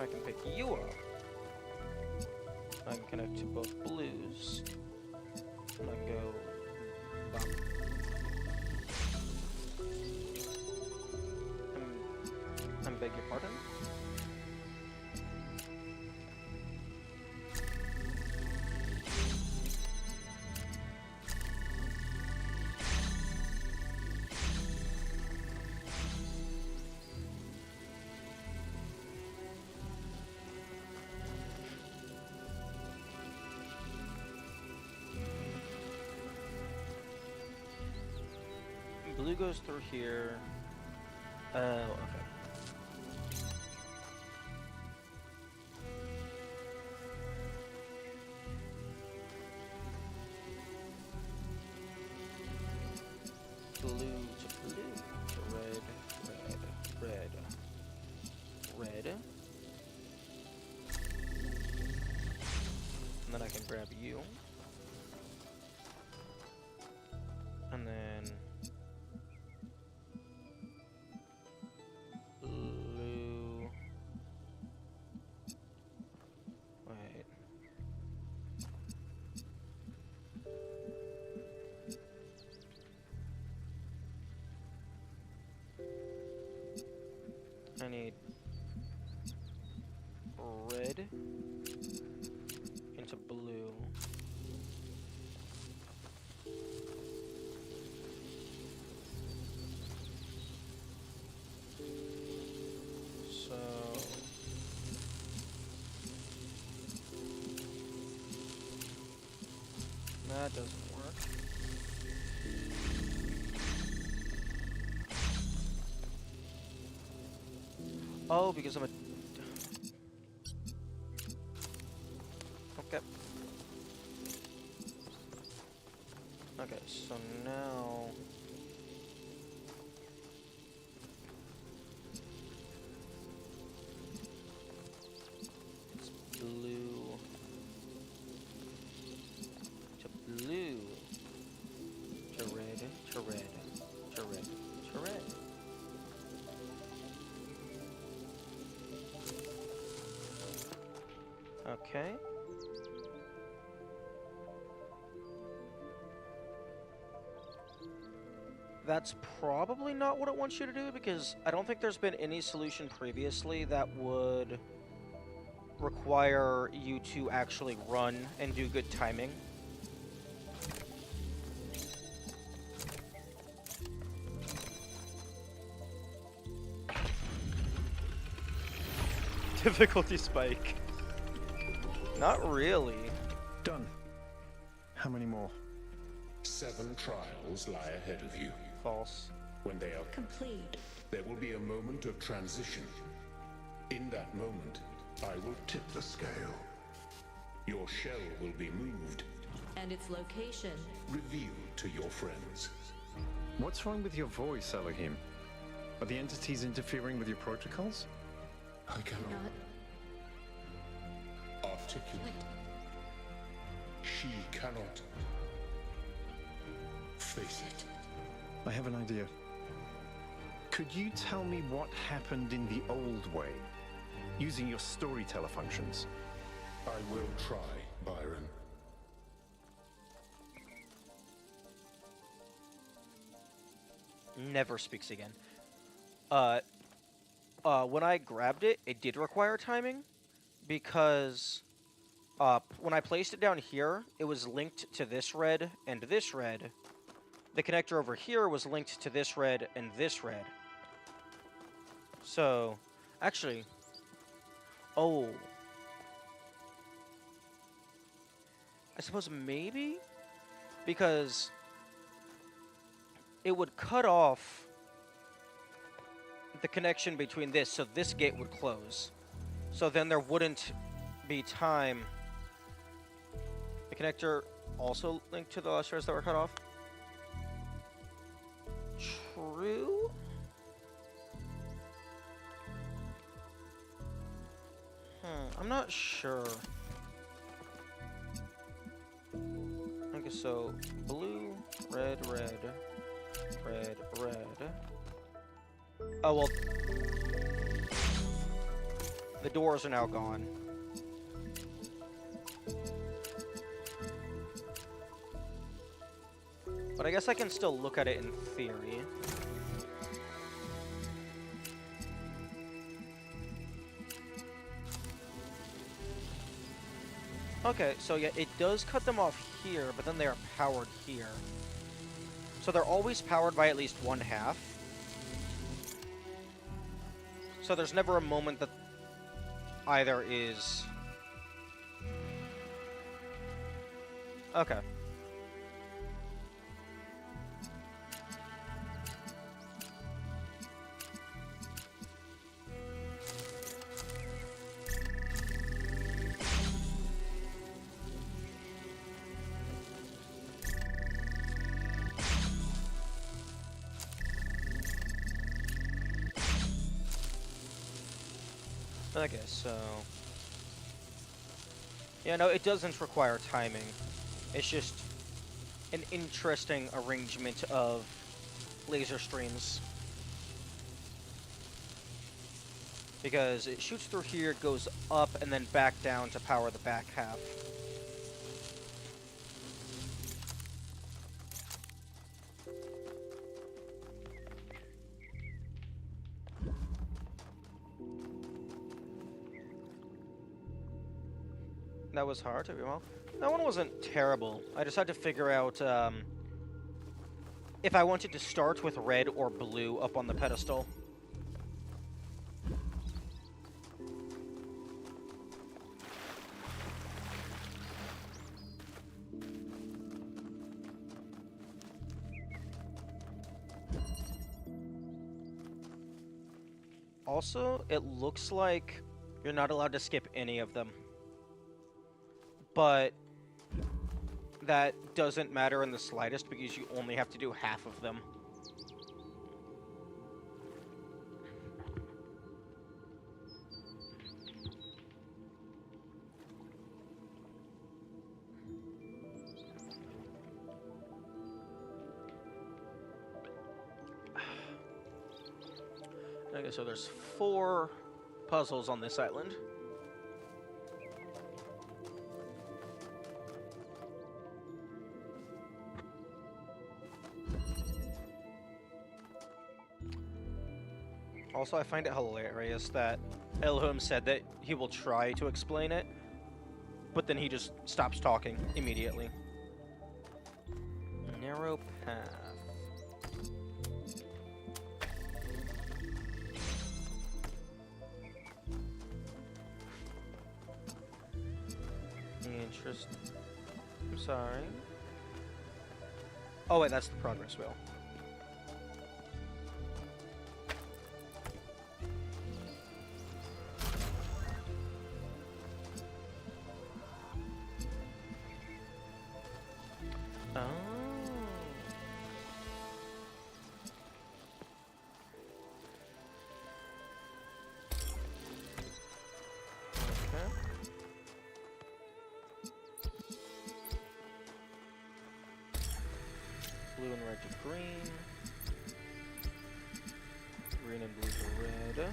S1: I can pick you up. I can connect to both blues. And I can go bop. I beg your pardon? Blue goes through here. Oh, okay. Blue to blue to red, red, red, red. And then I can grab you. And then blue. Wait. I need red into blue. So that doesn't work. Oh, because I'm a... Okay. Okay, so now... It's blue... to blue... to red... to red... Okay. That's probably not what it wants you to do, because I don't think there's been any solution previously that would require you to actually run and do good timing. Difficulty spike. Not really.
S3: Done. How many more?
S4: 7 trials lie ahead of you.
S1: False.
S4: When they are
S6: Complete.
S4: there will be a moment of transition. In that moment, I will tip the scale. Your shell will be moved,
S6: And its location.
S4: revealed to your friends.
S3: What's wrong with your voice, Elohim? Are the entities interfering with your protocols?
S4: I cannot
S6: Not
S4: articulate. She cannot face it.
S3: I have an idea. Could you tell me what happened in the old way, using your storyteller functions?
S4: I will try, Byron.
S1: Never speaks again. When I grabbed it, it did require timing, because when I placed it down here, it was linked to this red and this red. The connector over here was linked to this red and this red. So, actually, oh, I suppose maybe, because it would cut off the connection between this, so this gate would close. So then there wouldn't be time. The connector also linked to the last shards that were cut off. True? I'm not sure. Okay, so blue, red, red, red, red. Oh, well, the doors are now gone. But I guess I can still look at it in theory. Okay, so yeah, it does cut them off here, but then they are powered here. So they're always powered by at least one half. So there's never a moment that either is... Okay. Okay, so... Yeah, no, it doesn't require timing. It's just an interesting arrangement of laser streams. Because it shoots through here, goes up, and then back down to power the back half. That was hard, okay, well. That one wasn't terrible. I just had to figure out if I wanted to start with red or blue up on the pedestal. Also, it looks like you're not allowed to skip any of them. But that doesn't matter in the slightest because you only have to do half of them. Okay, so there's 4 puzzles on this island. Also, I find it hilarious that Elohim said that he will try to explain it, but then he just stops talking immediately. Narrow path. Interest. I'm sorry. Oh wait, that's the progress wheel. Oh. Okay. Blue and red to green. Green and blue to red.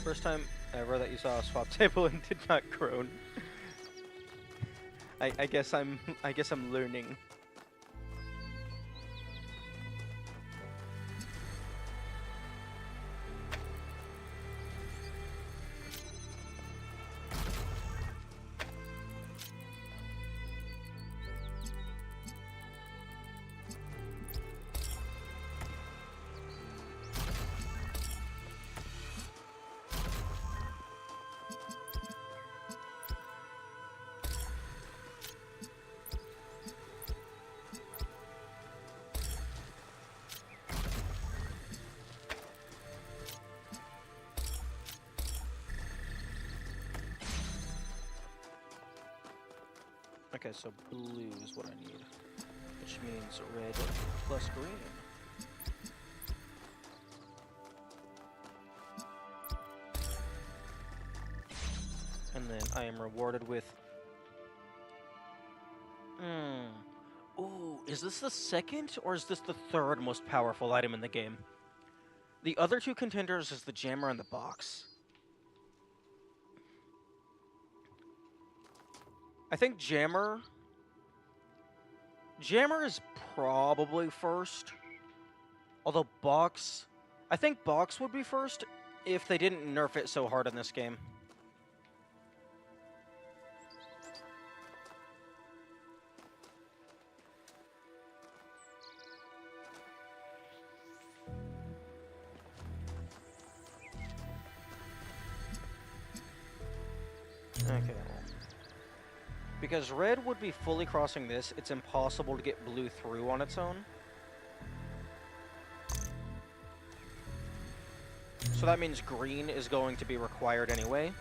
S1: First time ever that you saw a swap table and did not groan. I guess I'm learning. Okay, so blue is what I need, which means red plus green. And then I am rewarded with... Ooh, is this the second or is this the third most powerful item in the game? The other two contenders is the jammer and the box. I think Jammer is probably first. Although Box... I think Box would be first if they didn't nerf it so hard in this game. Okay. Because red would be fully crossing this, it's impossible to get blue through on its own. So that means green is going to be required anyway.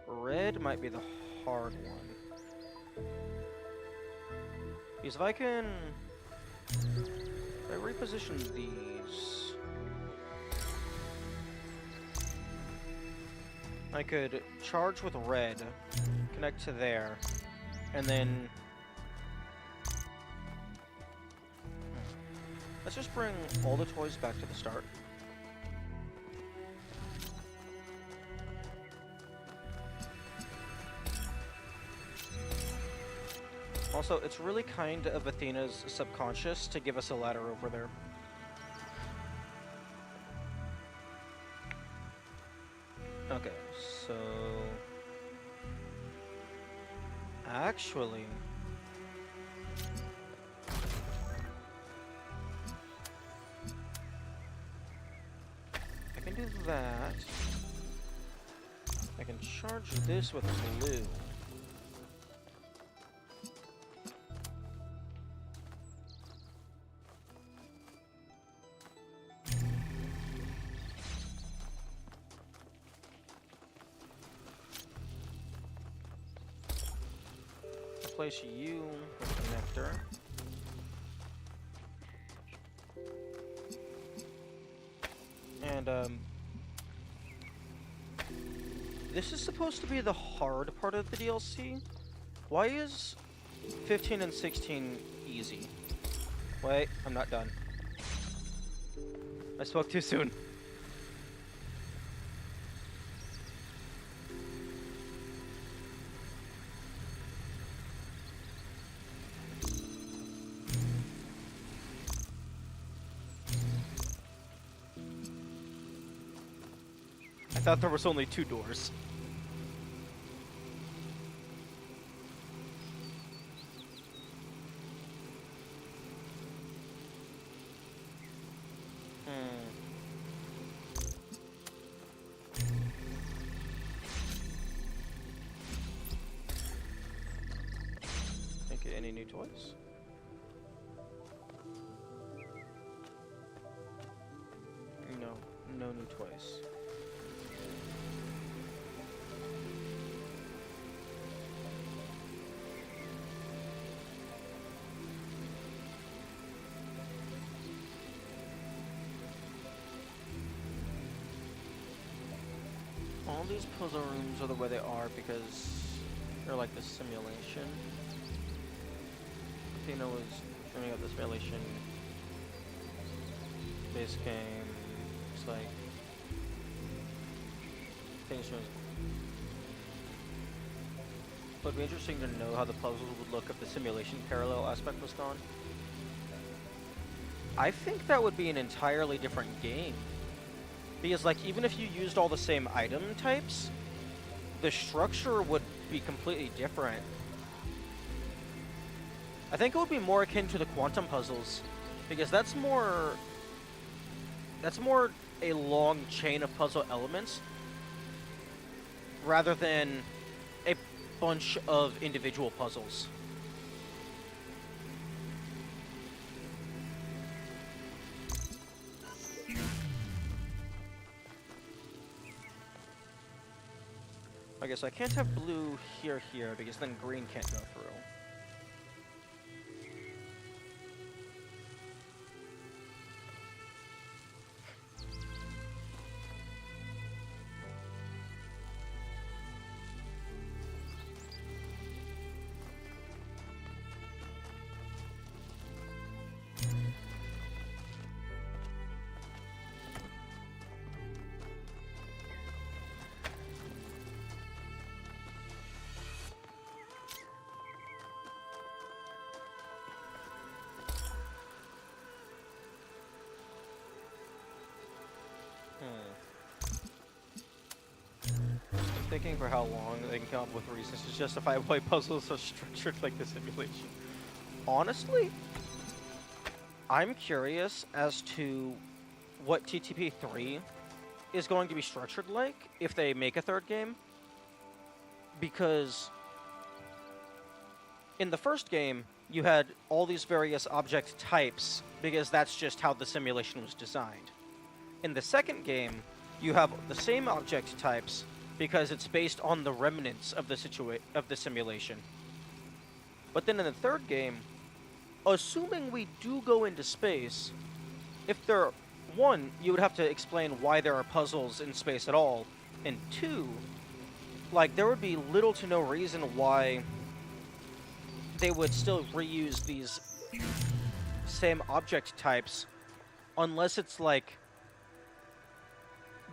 S1: Red might be the hard one. Because if I can... If I reposition these... I could charge with red, connect to there, and then... Let's just bring all the toys back to the start. Also, it's really kind of Athena's subconscious to give us a ladder over there. Okay, so... Actually... I can do that. I can charge this with blue. Place you with a connector. And this is supposed to be the hard part of the DLC. Why is 15 and 16 easy? Wait, I'm not done. I spoke too soon. I thought there was only 2 doors. Any new toys? No new toys. All these puzzle rooms are the way they are because they're like the simulation. Athena was turning up the simulation base game. It's like things change. But it'd be interesting to know how the puzzles would look if the simulation parallel aspect was gone. I think that would be an entirely different game. Because, like, even if you used all the same item types, the structure would be completely different. I think it would be more akin to the quantum puzzles, because that's more a long chain of puzzle elements, rather than a bunch of individual puzzles. I guess I can't have blue here, because then green can't go through. I'm thinking for how long they can come up with reasons to justify why puzzles are structured like the simulation. Honestly, I'm curious as to what TTP3 is going to be structured like if they make a third game. Because in the first game, you had all these various object types because that's just how the simulation was designed. In the second game, you have the same object types because it's based on the remnants of the simulation. But then in the third game, assuming we do go into space, if there, one, you would have to explain why there are puzzles in space at all, and two, like, there would be little to no reason why they would still reuse these same object types, unless it's like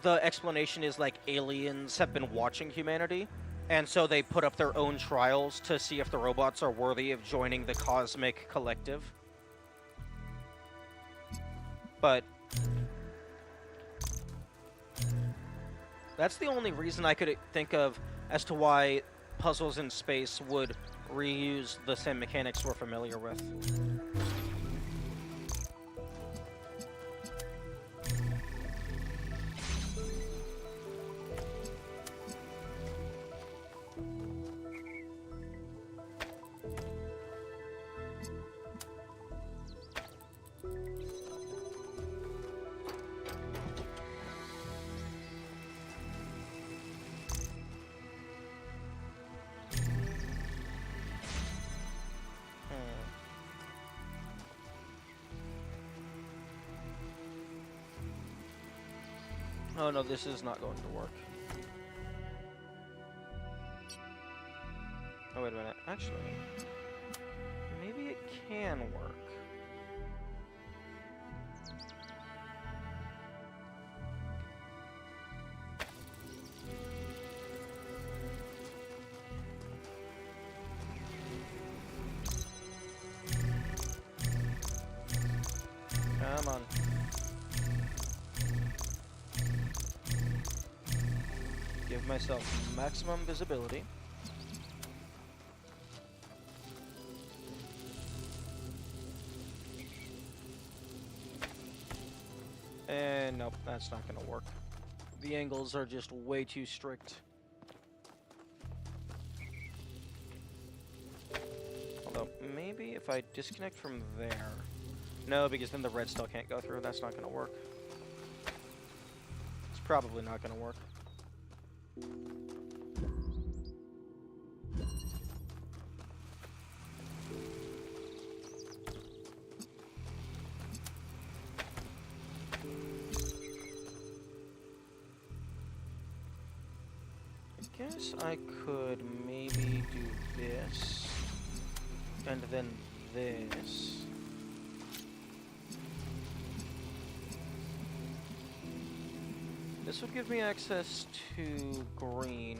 S1: the explanation is like aliens have been watching humanity, and so they put up their own trials to see if the robots are worthy of joining the cosmic collective. But that's the only reason I could think of as to why puzzles in space would reuse the same mechanics we're familiar with. Oh no, this is not going to work. Oh, wait a minute. Actually, maybe it can work. Come on. give myself maximum visibility. And nope, that's not gonna work. The angles are just way too strict. Although, maybe if I disconnect from there... No, because then the red still can't go through. That's not gonna work. It's probably not gonna work. I guess I could maybe do this, and then this. This would give me access to green.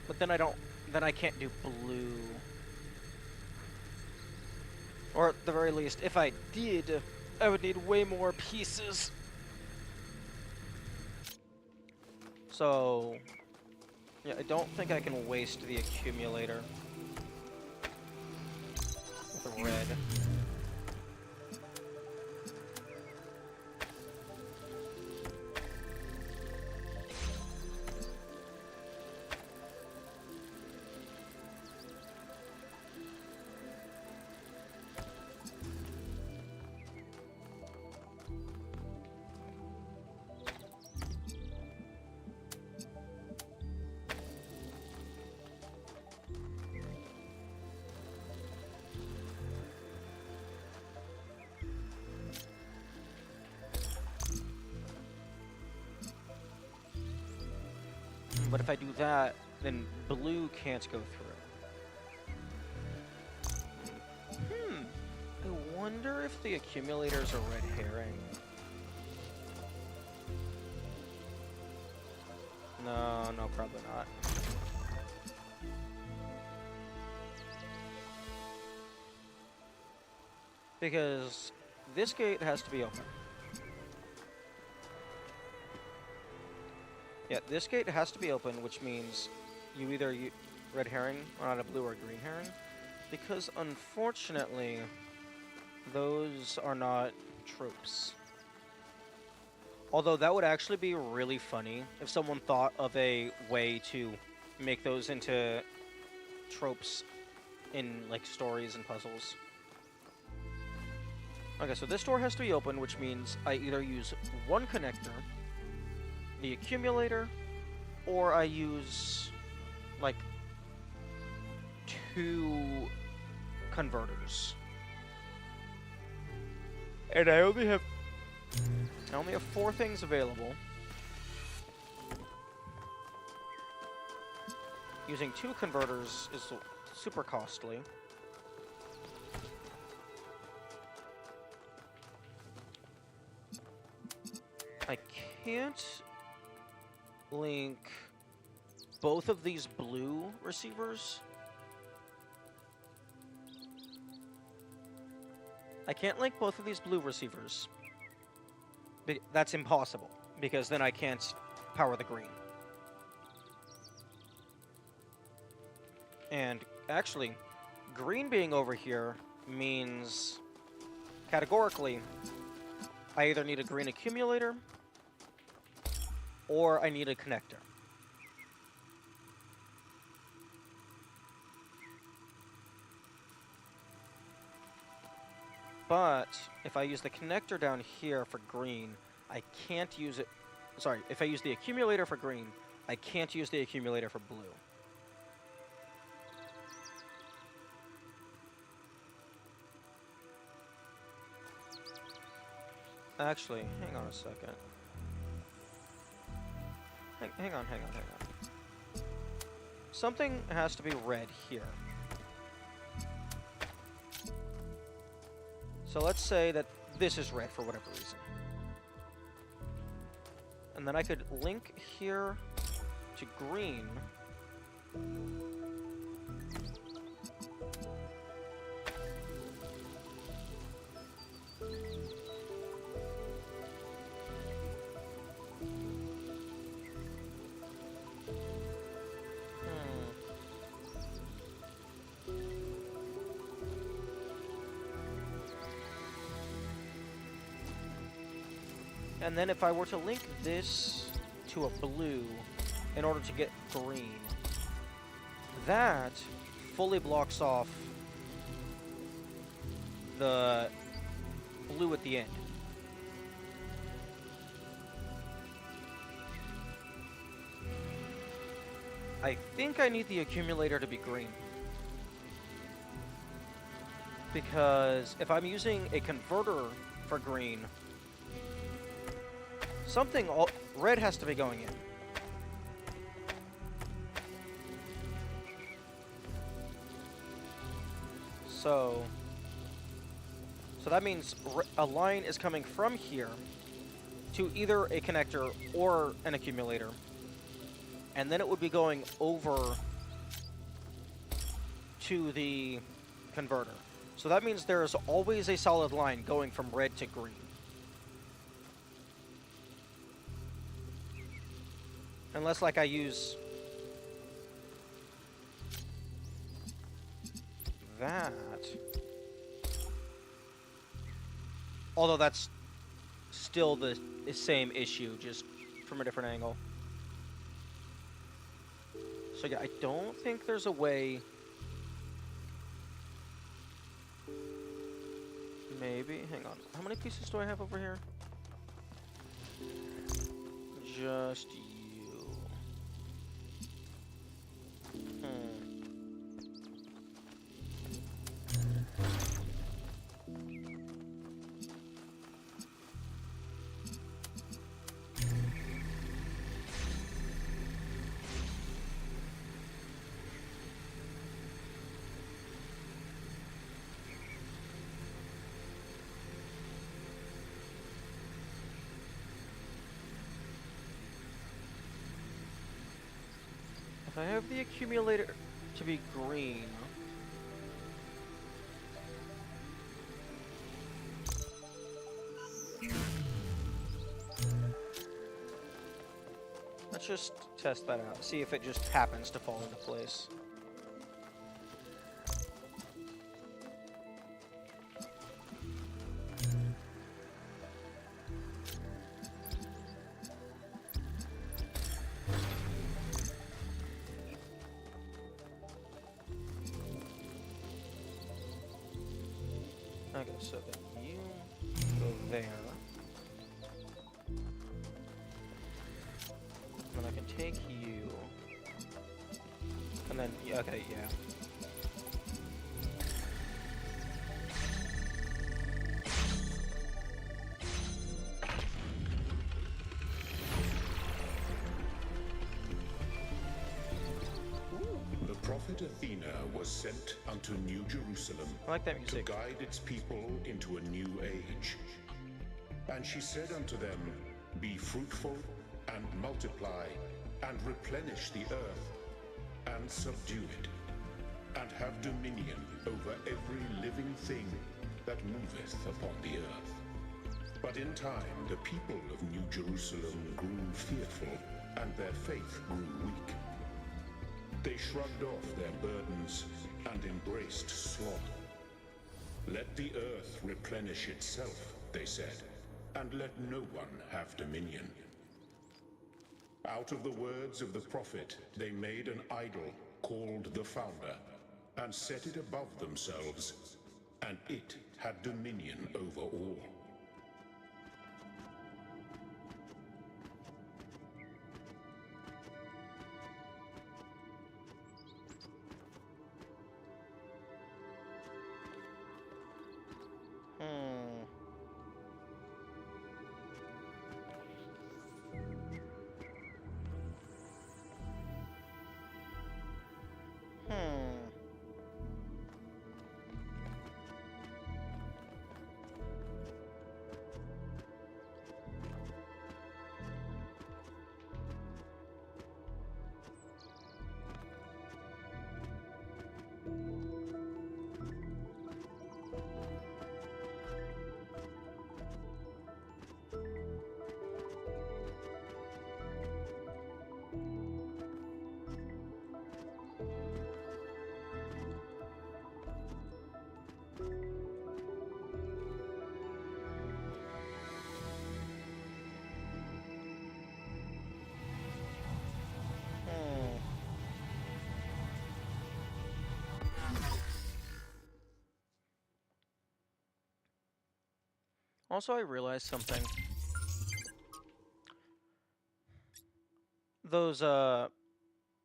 S1: But then I can't do blue. Or at the very least, if I did, I would need way more pieces. So, yeah, I don't think I can waste the accumulator with the red. But if I do that, then blue can't go through. I wonder if the accumulators are red herring. No, probably not. Because this gate has to be open. Yeah, this gate has to be open, which means you either red herring or not a blue or green herring. Because unfortunately, those are not tropes. Although that would actually be really funny if someone thought of a way to make those into tropes in like stories and puzzles. Okay, so this door has to be open, which means I either use one connector, the accumulator, or I use like 2 converters. And I only have 4 things available. Using 2 converters is super costly. I can't link both of these blue receivers. I can't link both of these blue receivers. That's impossible, because then I can't power the green. And actually, green being over here means, categorically, I either need a green accumulator or I need a connector. But if I use the connector down here for green, I can't use it. Sorry, if I use the accumulator for green, I can't use the accumulator for blue. Actually, hang on a second. Hang on. Something has to be red here. So let's say that this is red for whatever reason. And then I could link here to green. And then if I were to link this to a blue in order to get green, that fully blocks off the blue at the end. I think I need the accumulator to be green. Because if I'm using a converter for green, red has to be going in. So that means a line is coming from here to either a connector or an accumulator. And then it would be going over to the converter. So that means there's always a solid line going from red to green. Unless, like, I use that. Although that's still the same issue, just from a different angle. So yeah, I don't think there's a way. Maybe, hang on. How many pieces do I have over here? Just you. If I have the accumulator to be green, let's just test that out. See if it just happens to fall into place. Okay, so then you go there. And I can take you. And then, okay, yeah.
S4: The prophet Athena was sent unto New Jerusalem
S1: I like that
S4: to
S1: music.
S4: guide its people into a new age. And she said unto them, Be fruitful, and multiply, and replenish the earth, and subdue it, and have dominion over every living thing that moveth upon the earth. But in time the people of New Jerusalem grew fearful, and their faith grew weak. They shrugged off their burdens and embraced sloth. Let the earth replenish itself, they said, and let no one have dominion. Out of the words of the prophet, they made an idol called the Founder, and set it above themselves, and it had dominion over all.
S1: Also, I realized something. Those,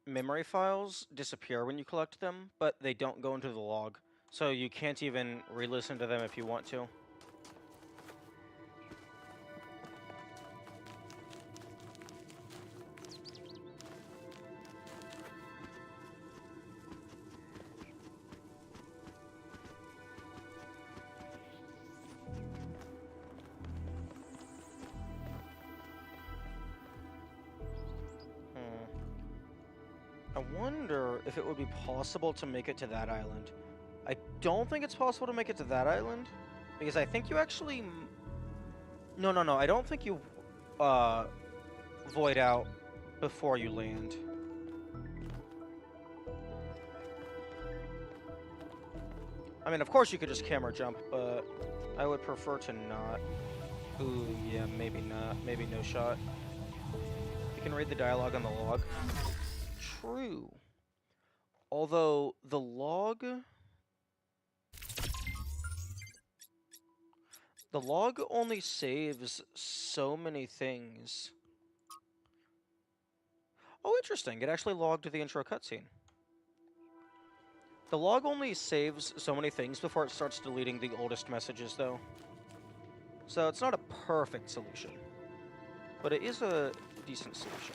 S1: memory files disappear when you collect them, but they don't go into the log. So you can't even re-listen to them if you want to. I wonder if it would be possible to make it to that island. I don't think it's possible to make it to that island, because I think you actually... No, no, no, I don't think you, void out before you land. I mean, of course you could just camera jump, but I would prefer to not. Ooh, yeah, maybe not. Maybe no shot. You can read the dialogue on the log. True. Although, the log... The log only saves so many things. Oh, interesting. It actually logged the intro cutscene. The log only saves so many things before it starts deleting the oldest messages, though. So it's not a perfect solution. But it is a decent solution.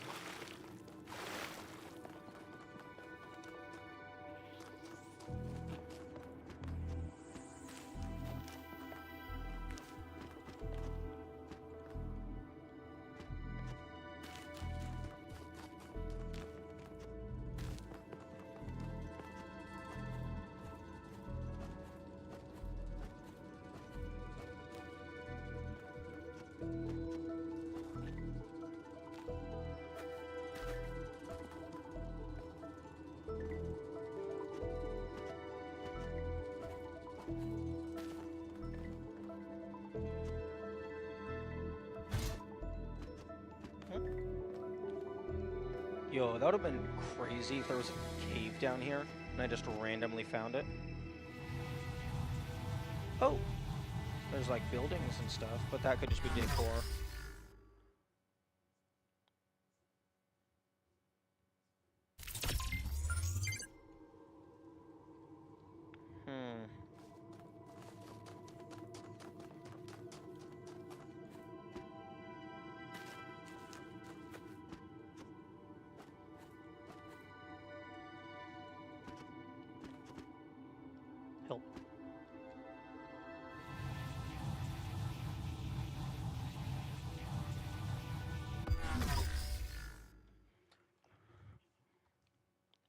S1: Yo, that would have been crazy if there was a cave down here, and I just randomly found it. Oh! There's, like, buildings and stuff, but that could just be decor. Help.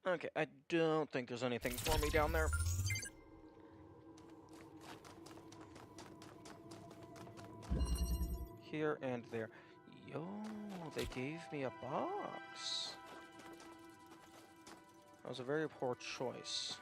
S1: Okay, I don't think there's anything for me down there. Here and there. Yo, they gave me a box. That was a very poor choice.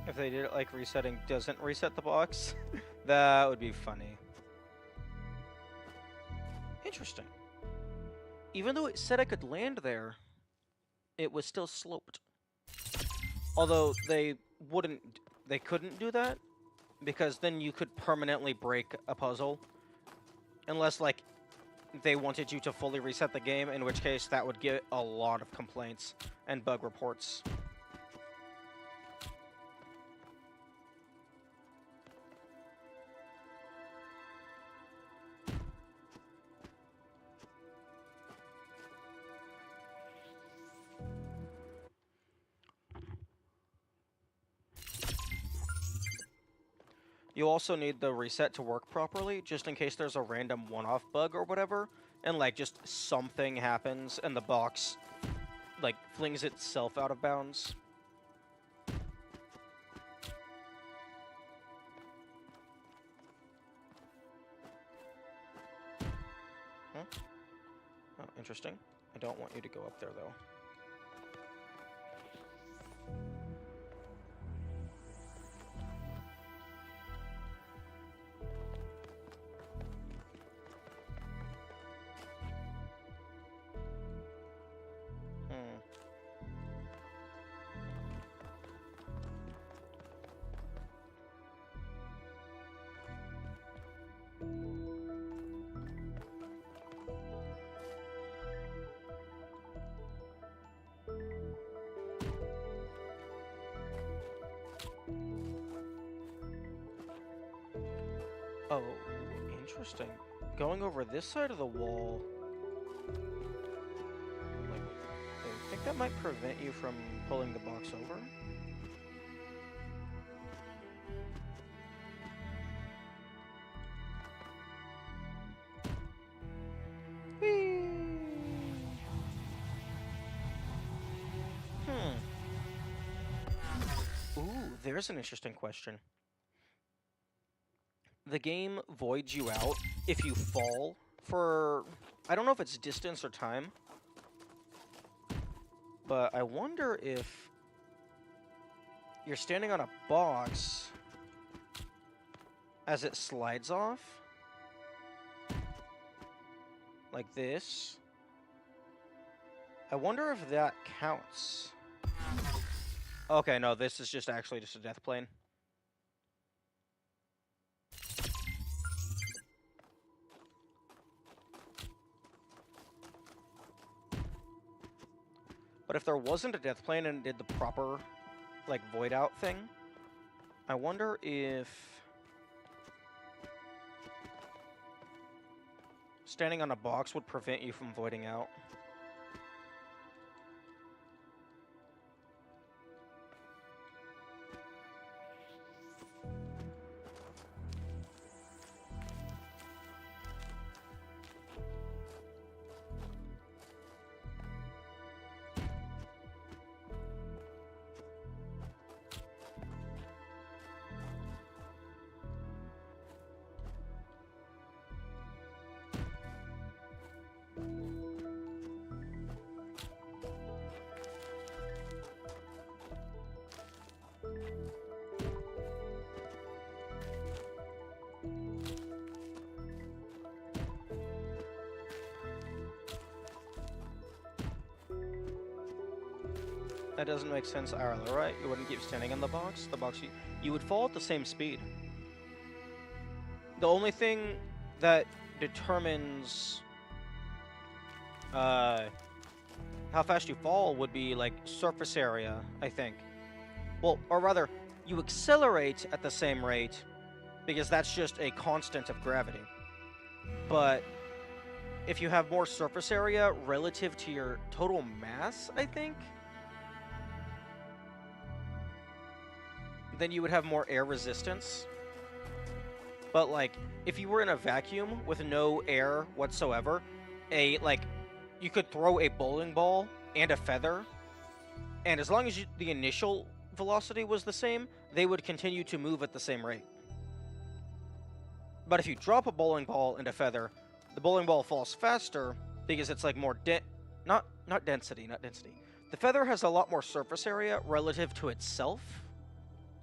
S1: If they did it like resetting doesn't reset the box, that would be funny. Interesting. Even though it said I could land there, it was still sloped. Although they couldn't do that because then you could permanently break a puzzle unless like they wanted you to fully reset the game, in which case that would get a lot of complaints and bug reports. You also need the reset to work properly, just in case there's a random one-off bug or whatever, and like just something happens and the box like flings itself out of bounds. Huh? Oh, interesting. I don't want you to go up there though. Oh, interesting. Going over this side of the wall, like, I think that might prevent you from pulling the box over. Whee! Ooh, there's an interesting question. The game voids you out if you fall for, I don't know if it's distance or time, but I wonder if you're standing on a box as it slides off, like this. I wonder if that counts. Okay, no, this is just actually just a death plane. But if there wasn't a death plane and it did the proper, like, void out thing, I wonder if standing on a box would prevent you from voiding out. That doesn't make sense either, right? You wouldn't keep standing in the box. You would fall at the same speed. The only thing that determines how fast you fall would be like surface area, I think. Well, or rather, you accelerate at the same rate because that's just a constant of gravity. But if you have more surface area relative to your total mass, I think, then you would have more air resistance. But like, if you were in a vacuum with no air whatsoever, you could throw a bowling ball and a feather, and as long as the initial velocity was the same, they would continue to move at the same rate. But if you drop a bowling ball and a feather, the bowling ball falls faster because it's like more not density. The feather has a lot more surface area relative to itself,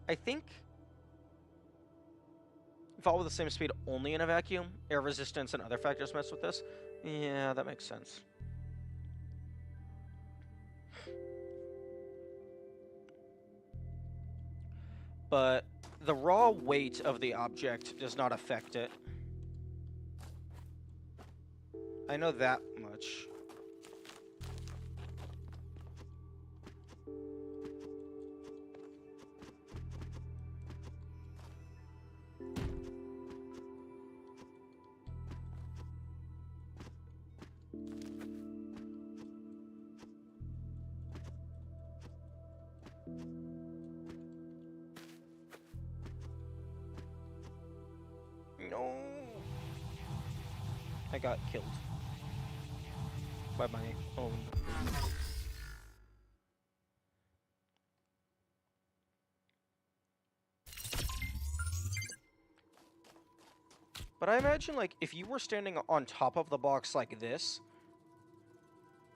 S1: I think. Fall with the same speed only in a vacuum. Air resistance and other factors mess with this. Yeah, that makes sense. but the raw weight of the object does not affect it. I know that much. No. I got killed by my own. But I imagine, like, if you were standing on top of the box like this,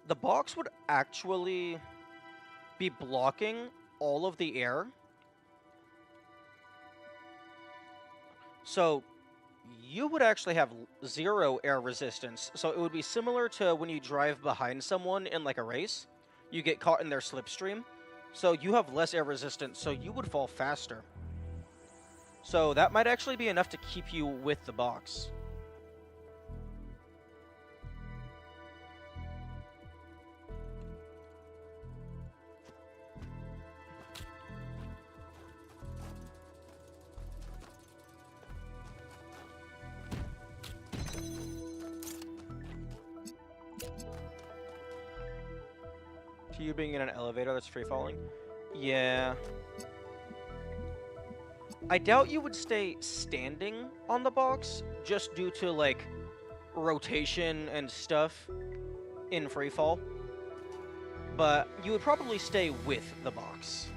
S1: the box would actually be blocking all of the air. So you would actually have 0 air resistance. So it would be similar to when you drive behind someone in like a race. You get caught in their slipstream. So you have less air resistance, so you would fall faster. So that might actually be enough to keep you with the box. To you being in an elevator that's free falling? Yeah. I doubt you would stay standing on the box just due to like rotation and stuff in free fall. But you would probably stay with the box.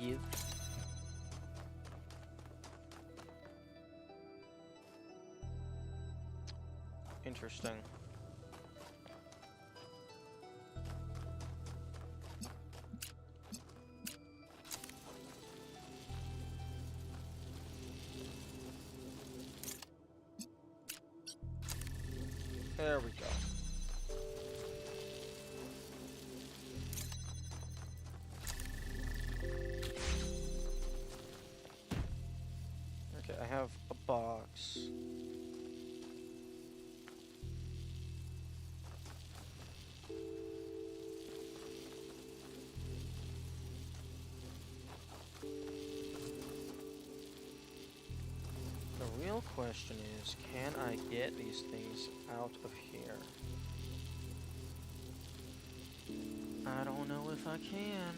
S1: Give. Interesting. There we go. Okay, I have a box. The real question is, can I get these things out of here? I don't know if I can.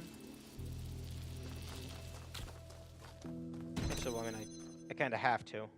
S1: So, I mean, I kind of have to.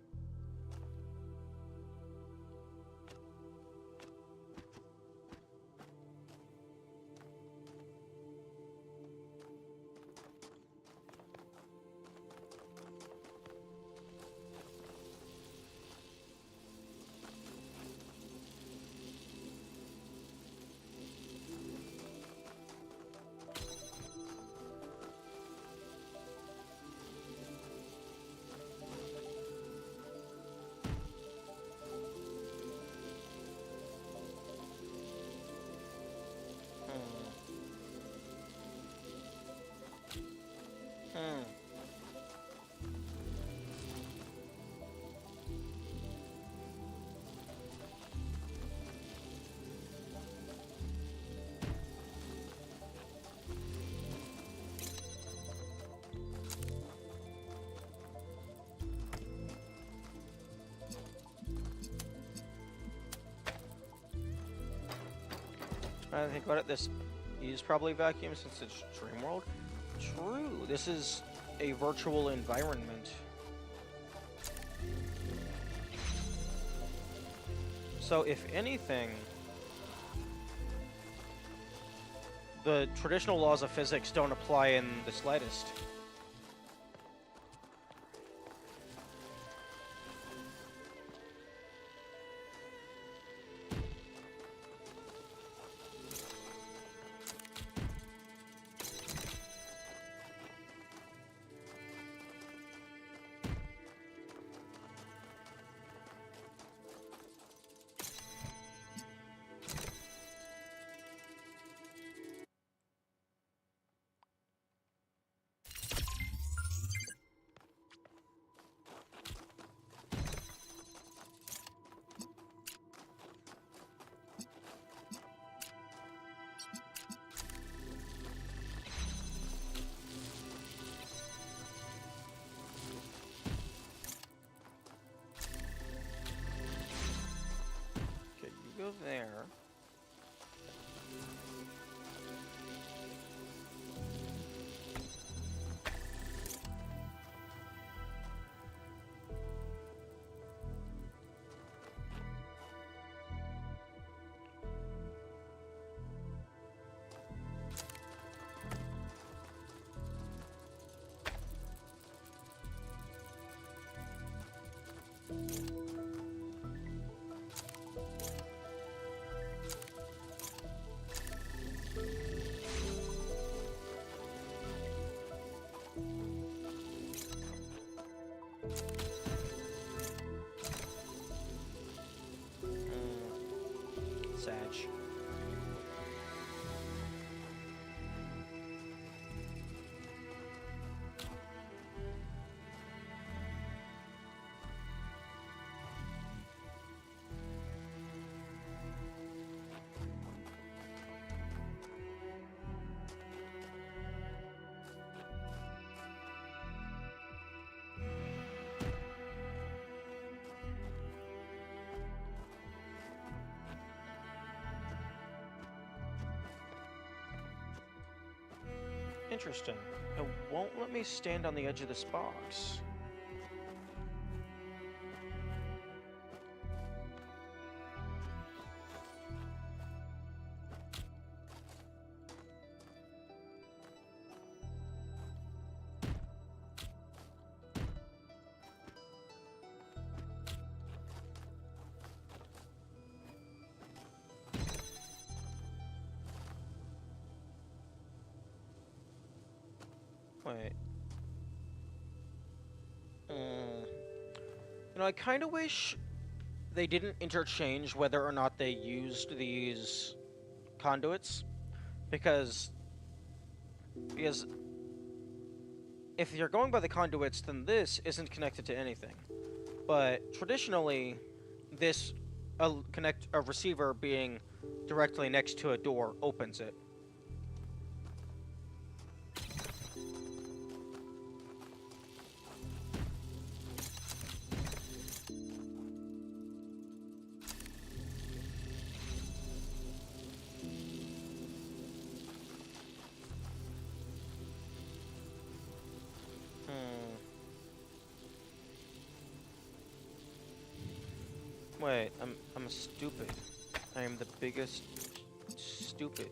S1: I think about it, this is probably vacuum since it's Dream World. True, this is a virtual environment. So, if anything, the traditional laws of physics don't apply in the slightest. Go there. Sag. Interesting. It won't let me stand on the edge of this box. Wait. You know, I kind of wish they didn't interchange whether or not they used these conduits, because if you're going by the conduits, then this isn't connected to anything. But traditionally, this a receiver being directly next to a door opens it. Wait, I'm stupid. I am the biggest stupid.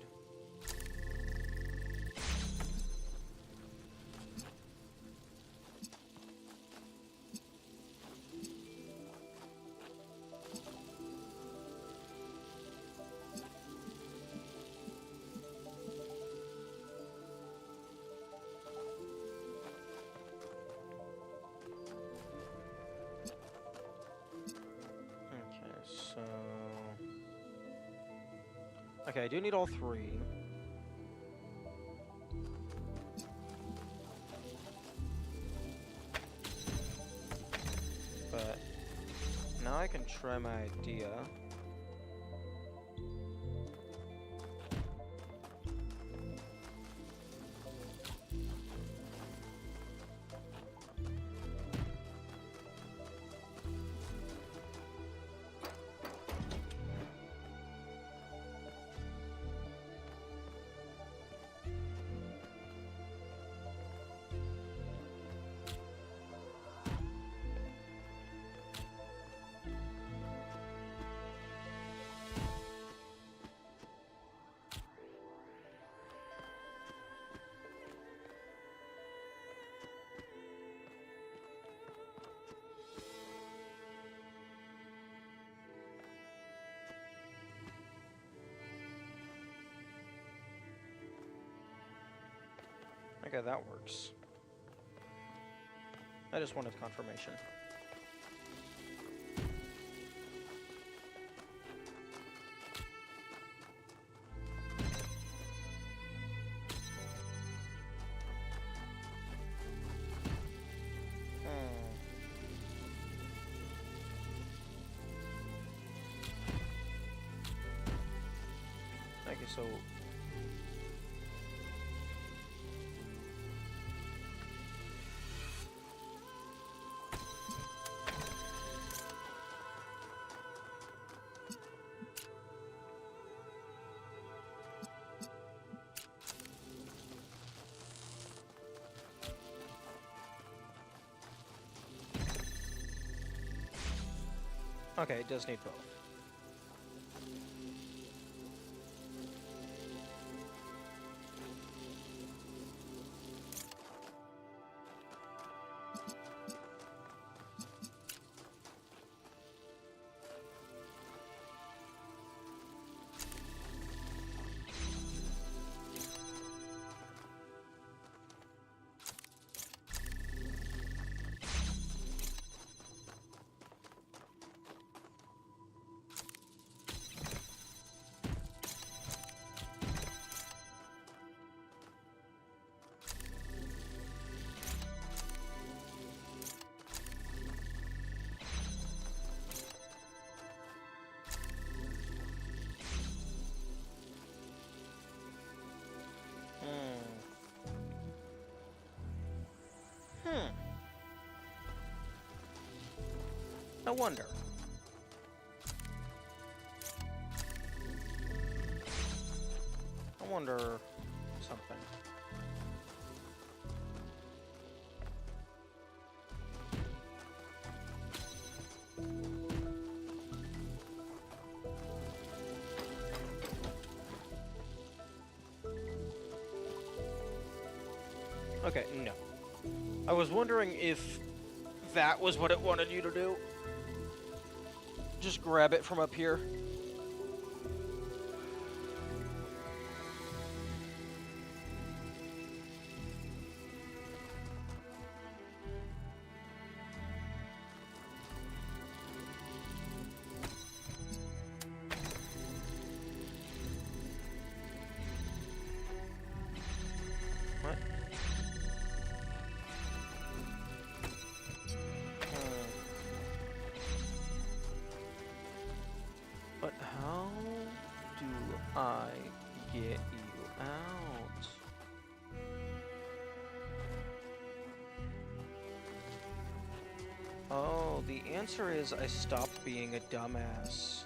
S1: Okay, I do need all three. But now I can try my idea. Okay, that works. I just wanted confirmation. Okay, so okay, it does need both. I wonder. I wonder something. Okay, no. I was wondering if that was what it wanted you to do. Just grab it from up here. What? But how do I get you out? Oh, the answer is I stopped being a dumbass.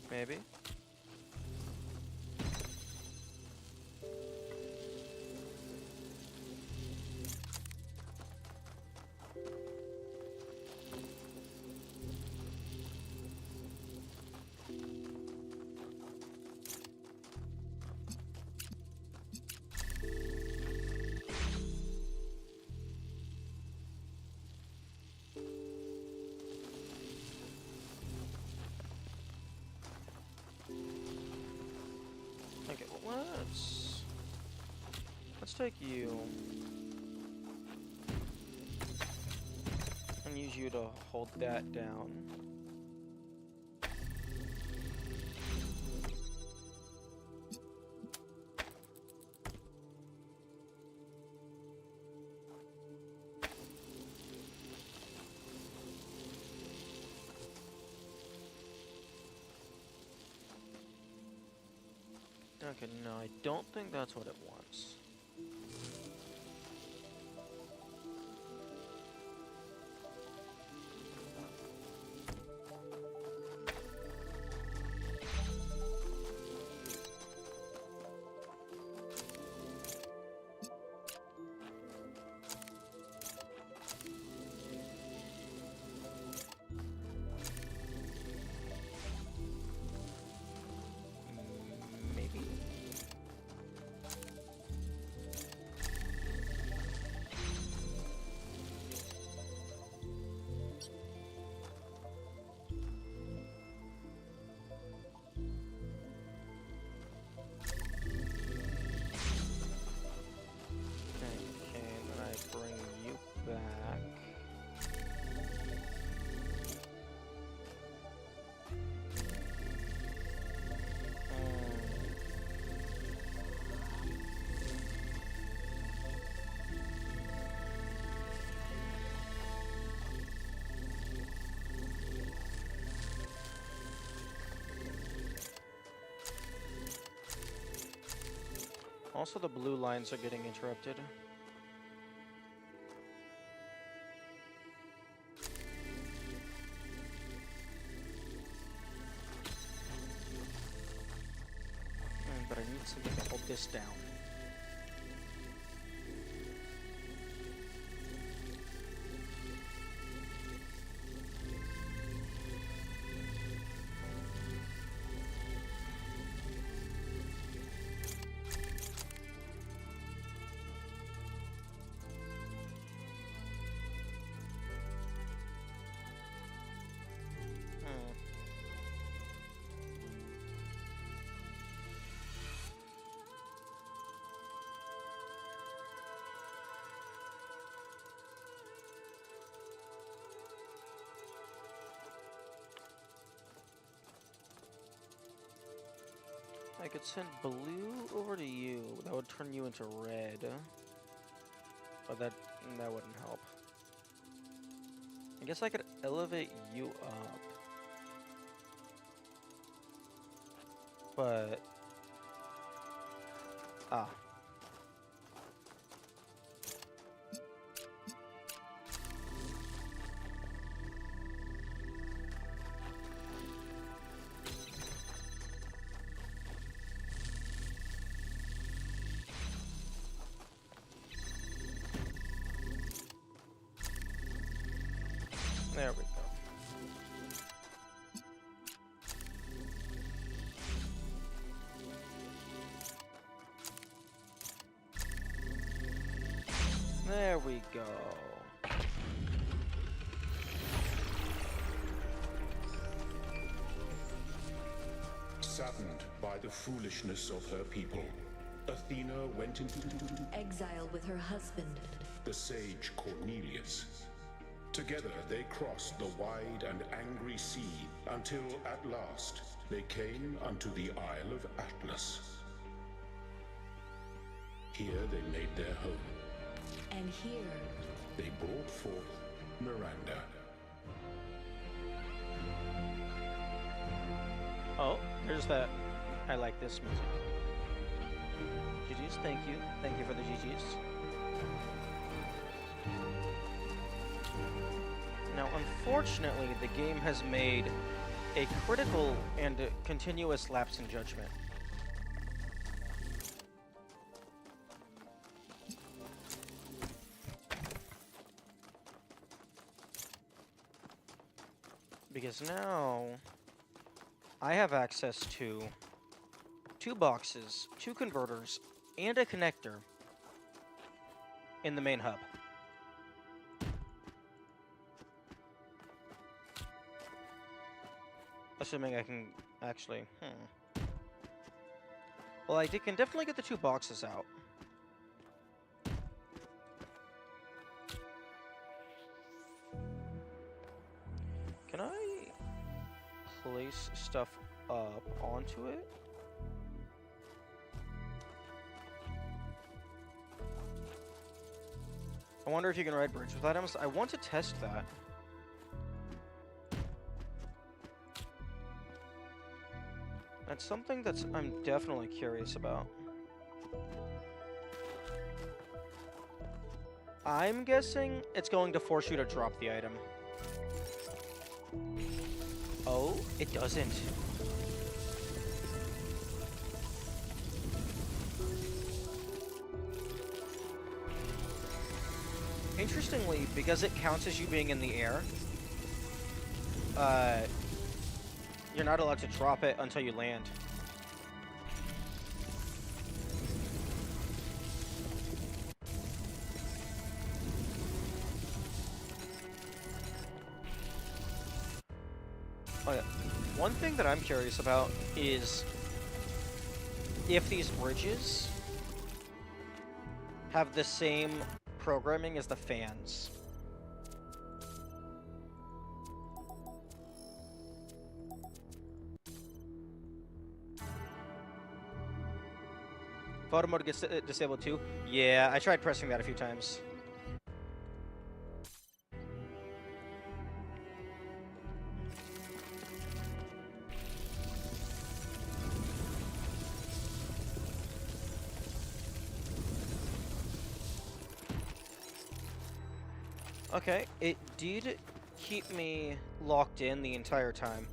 S1: Maybe. Okay, well, let's take you and use you to hold that down. Okay, no, I don't think that's what it wants. Also, the blue lines are getting interrupted. But I need something to hold this down. I could send blue over to you. That would turn you into red. But that wouldn't help. I guess I could elevate you up. But... Ah. There we go. There we go.
S4: Saddened by the foolishness of her people, Athena went into
S8: Exile with her husband.
S4: the sage Cornelius. Together they crossed the wide and angry sea until at last they came unto the Isle of Atlas. Here they made their home.
S8: And here,
S4: They brought forth Miranda.
S1: Oh, there's that. I like this music. GG's, thank you. Thank you for the GG's. Now, unfortunately, the game has made a critical and continuous lapse in judgment. Because now I have access to 2 boxes, 2 converters, and a connector in the main hub. Assuming I can actually, Well, I can definitely get the 2 boxes out. Can I place stuff up onto it? I wonder if you can ride bridge with items. I want to test that. That's something that's I'm definitely curious about. I'm guessing it's going to force you to drop the item. Oh, it doesn't. Interestingly, because it counts as you being in the air, you're not allowed to drop it until you land. Oh yeah. One thing that I'm curious about is if these bridges have the same programming as the fans. Photo mode gets disabled too? Yeah, I tried pressing that a few times. Okay, it did keep me locked in the entire time.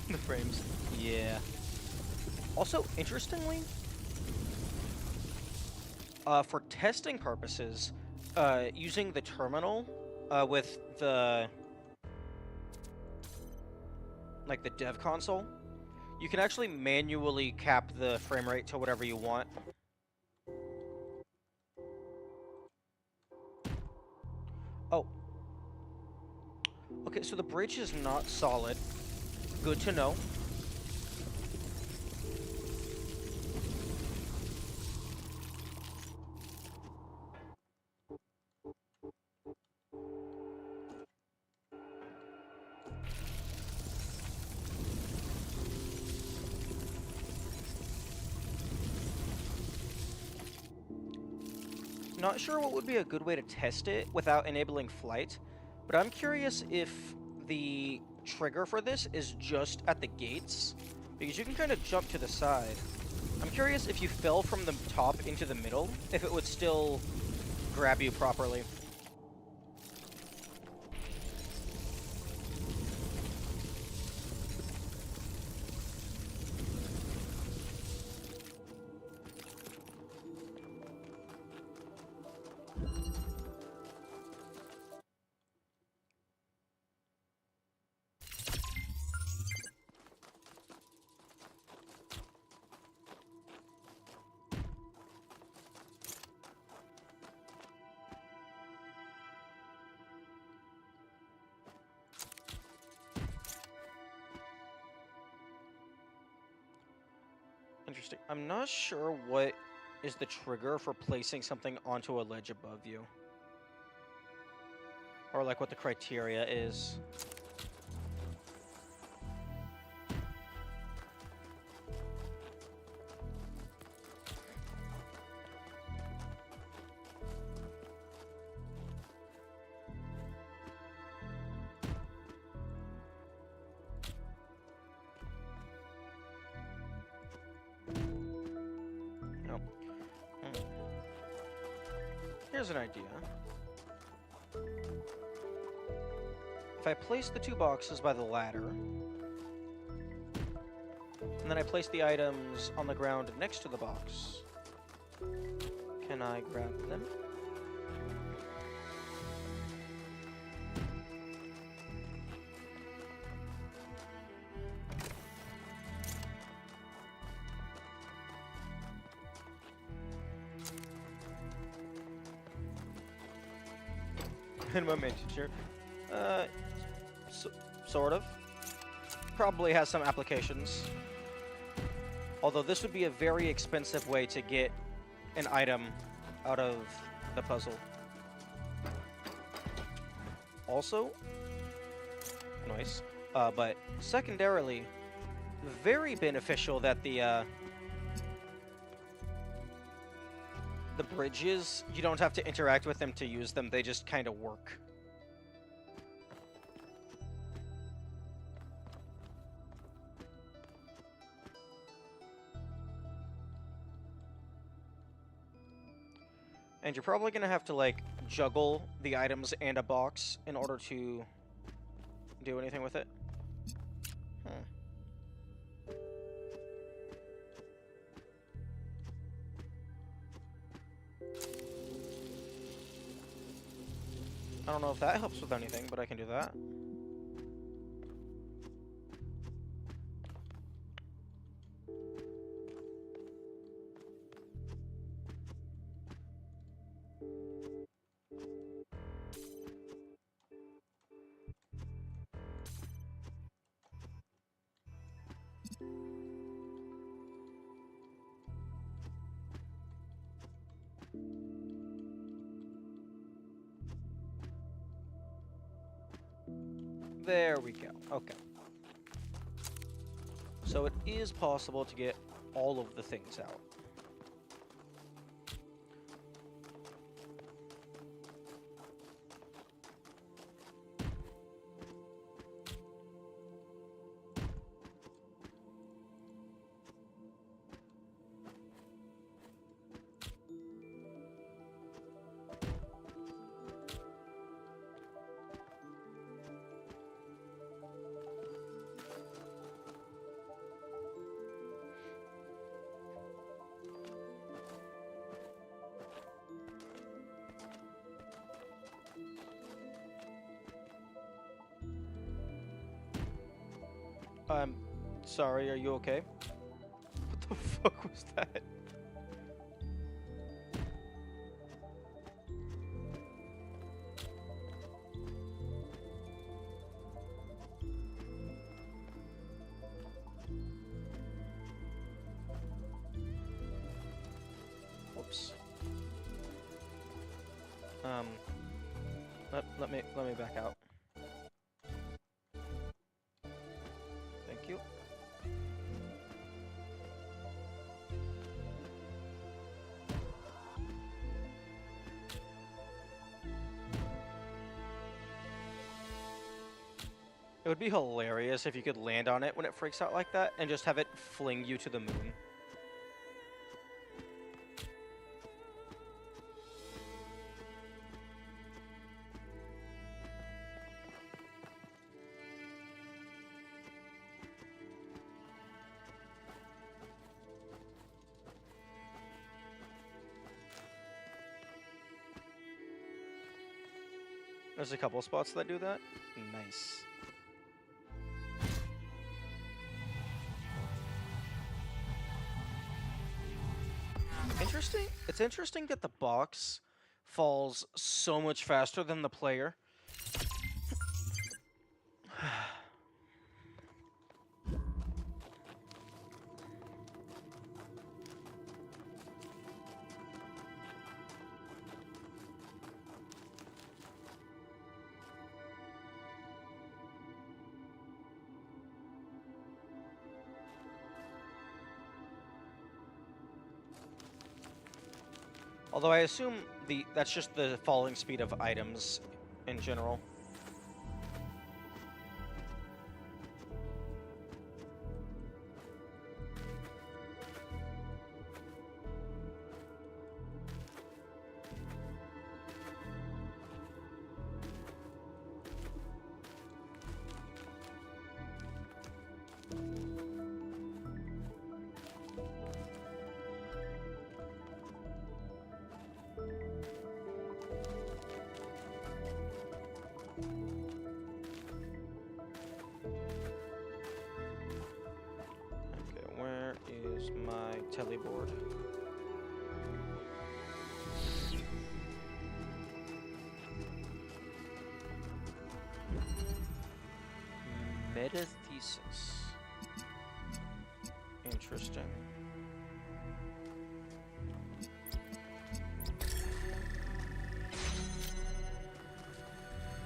S1: The frames. Yeah. Also, interestingly, for testing purposes, using the terminal with the the dev console, you can actually manually cap the frame rate to whatever you want. Oh. Okay, so the bridge is not solid. Good to know. Not sure what would be a good way to test it without enabling flight, but I'm curious if the trigger for this is just at the gates, because you can kind of jump to the side. I'm curious if you fell from the top into the middle, if it would still grab you properly. Interesting. I'm not sure what is the trigger for placing something onto a ledge above you. Or like what the criteria is. Nope. Here's an idea. If I place the two boxes by the ladder, and then I place the items on the ground next to the box, can I grab them? Minimum integer. Sort of. Probably has some applications. Although this would be a very expensive way to get an item out of the puzzle. Also, nice. But secondarily, very beneficial that the bridges, you don't have to interact with them to use them, they just kind of work. And you're probably going to have to, like, juggle the items and a box in order to do anything with it. I don't know if that helps with anything, but I can do that. There we go. Okay. So it is possible to get all of the things out. I'm sorry, are you okay? What the fuck was that? Whoops. Let me back out. Thank you. It would be hilarious if you could land on it when it freaks out like that and just have it fling you to the moon. There's a couple spots that do that. Nice. Interesting. It's interesting that the box falls so much faster than the player. Although I assume that's just the falling speed of items in general. My teleboard. Metathesis. Interesting.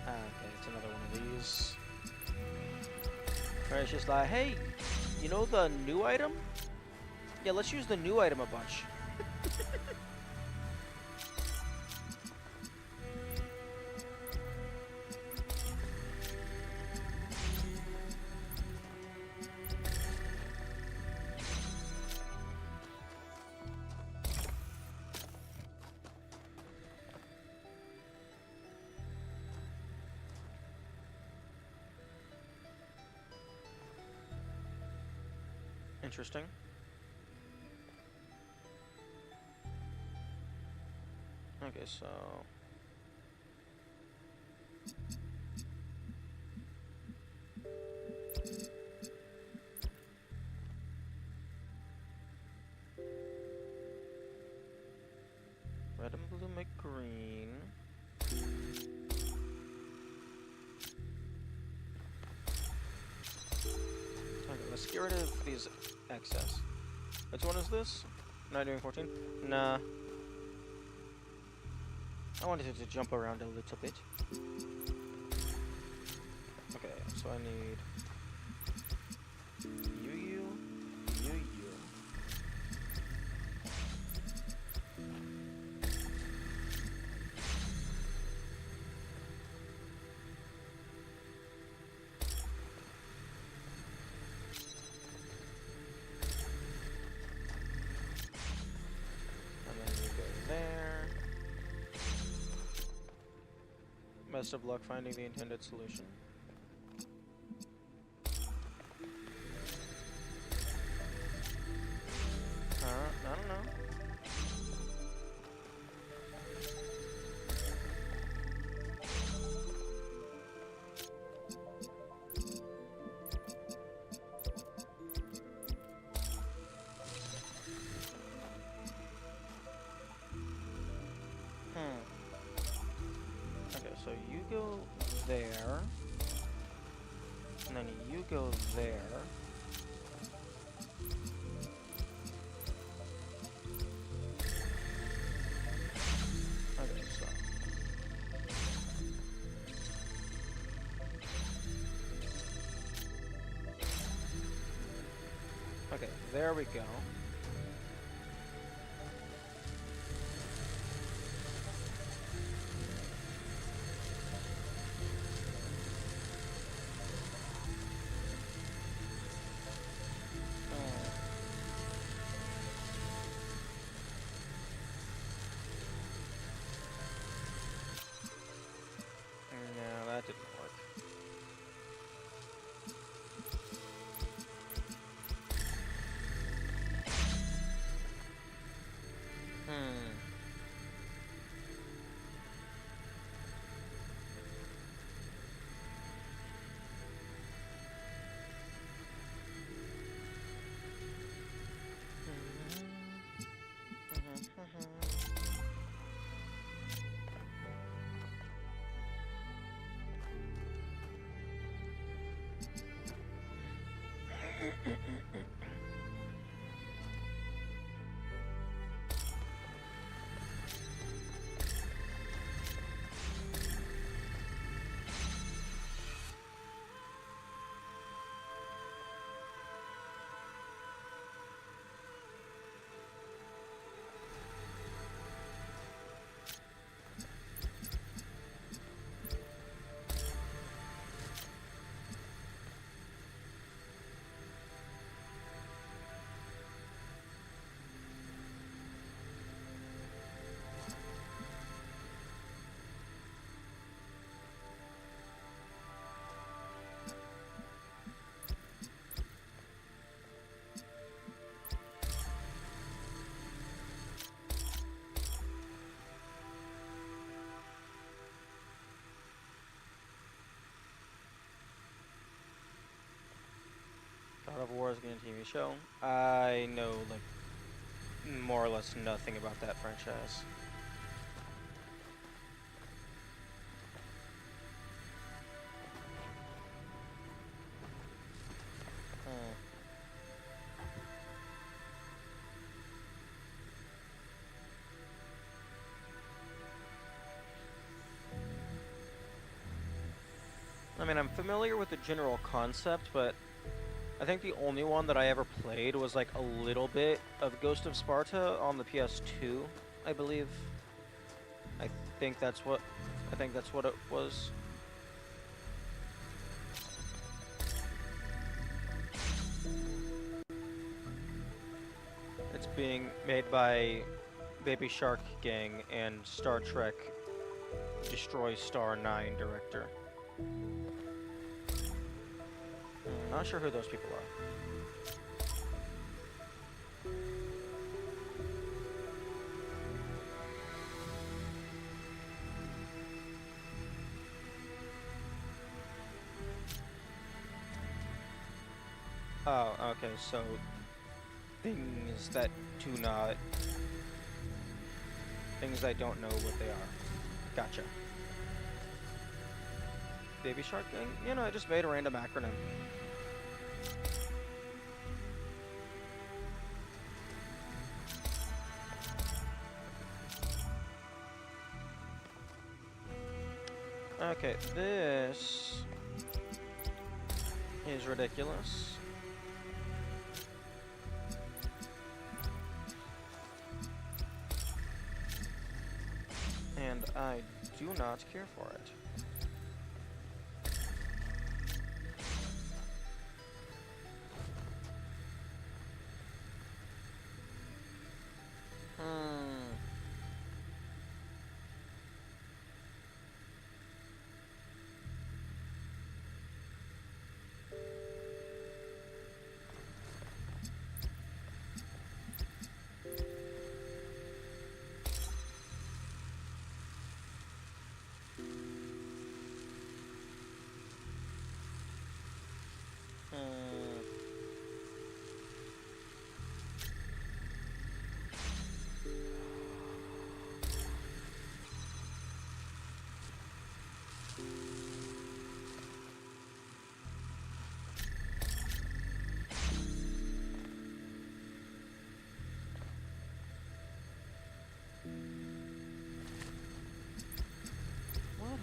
S1: Okay, it's another one of these. Where it's just like, hey, you know the new item? Yeah, let's use the new item a bunch. Interesting. Okay, so... red and blue make green. Okay, let's get rid of these excess. Which one is this? Not doing 14? Nah. I wanted it to jump around a little bit. Okay, so I need you. And then you go there. Best of luck finding the intended solution. I don't know. So you go there, and then you go there. Okay, so. Okay, there we go. No, that didn't work. God of War is getting a TV show. I know, like, more or less nothing about that franchise. I mean, I'm familiar with the general concept, but I think the only one that I ever played was like a little bit of Ghost of Sparta on the PS2, I believe. I think that's what it was. It's being made by Baby Shark Gang and Star Trek Destroy Star 9 director. Not sure who those people are. Oh, okay, so things that don't know what they are. Gotcha. Baby Shark Gang? You know, I just made a random acronym. Okay, this is ridiculous. And I do not care for it.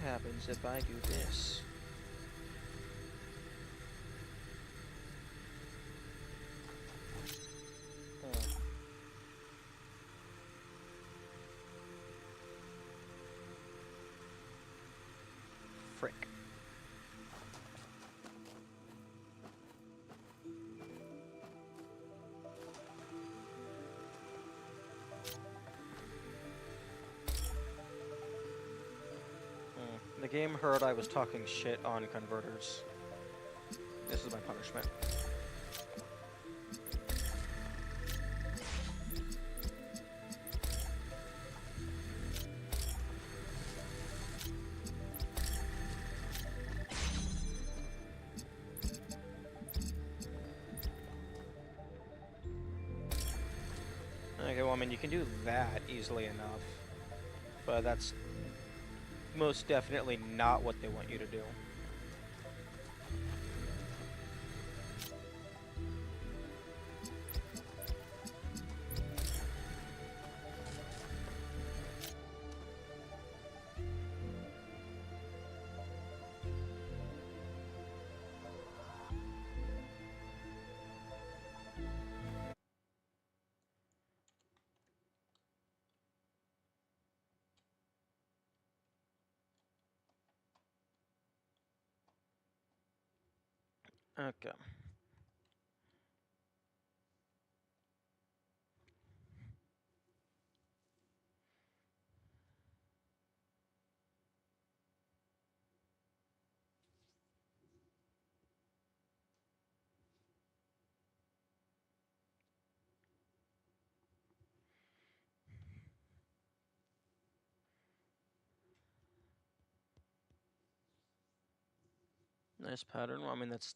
S1: happens if I do this? Frick. The game heard I was talking shit on converters. This is my punishment. Okay, well, I mean, you can do that easily enough, but that's most definitely not what they want you to do. Okay. Nice pattern. Well, I mean, that's...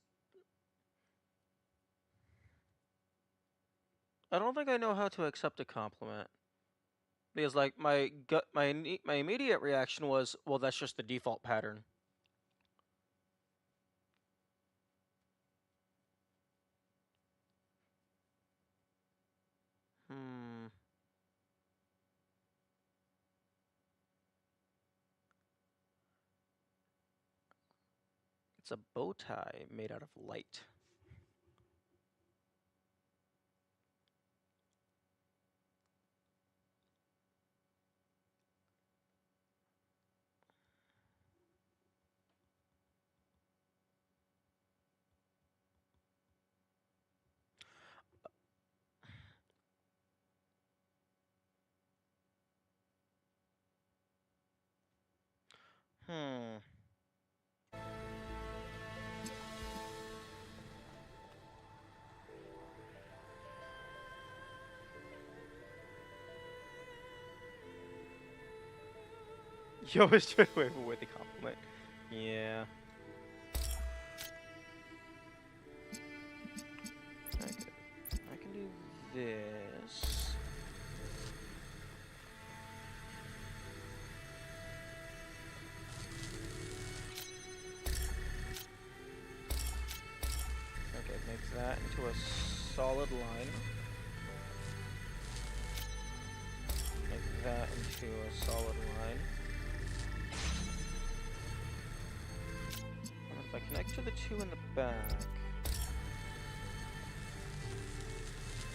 S1: I don't think I know how to accept a compliment. Because, like, my immediate reaction was, well, that's just the default pattern. Hmm. It's a bow tie made out of light. Hmm. You always try to avoid the compliment. Yeah. Okay. I can do this. Okay, make that into a solid line. Make that into a solid line. And if I connect to the two in the back,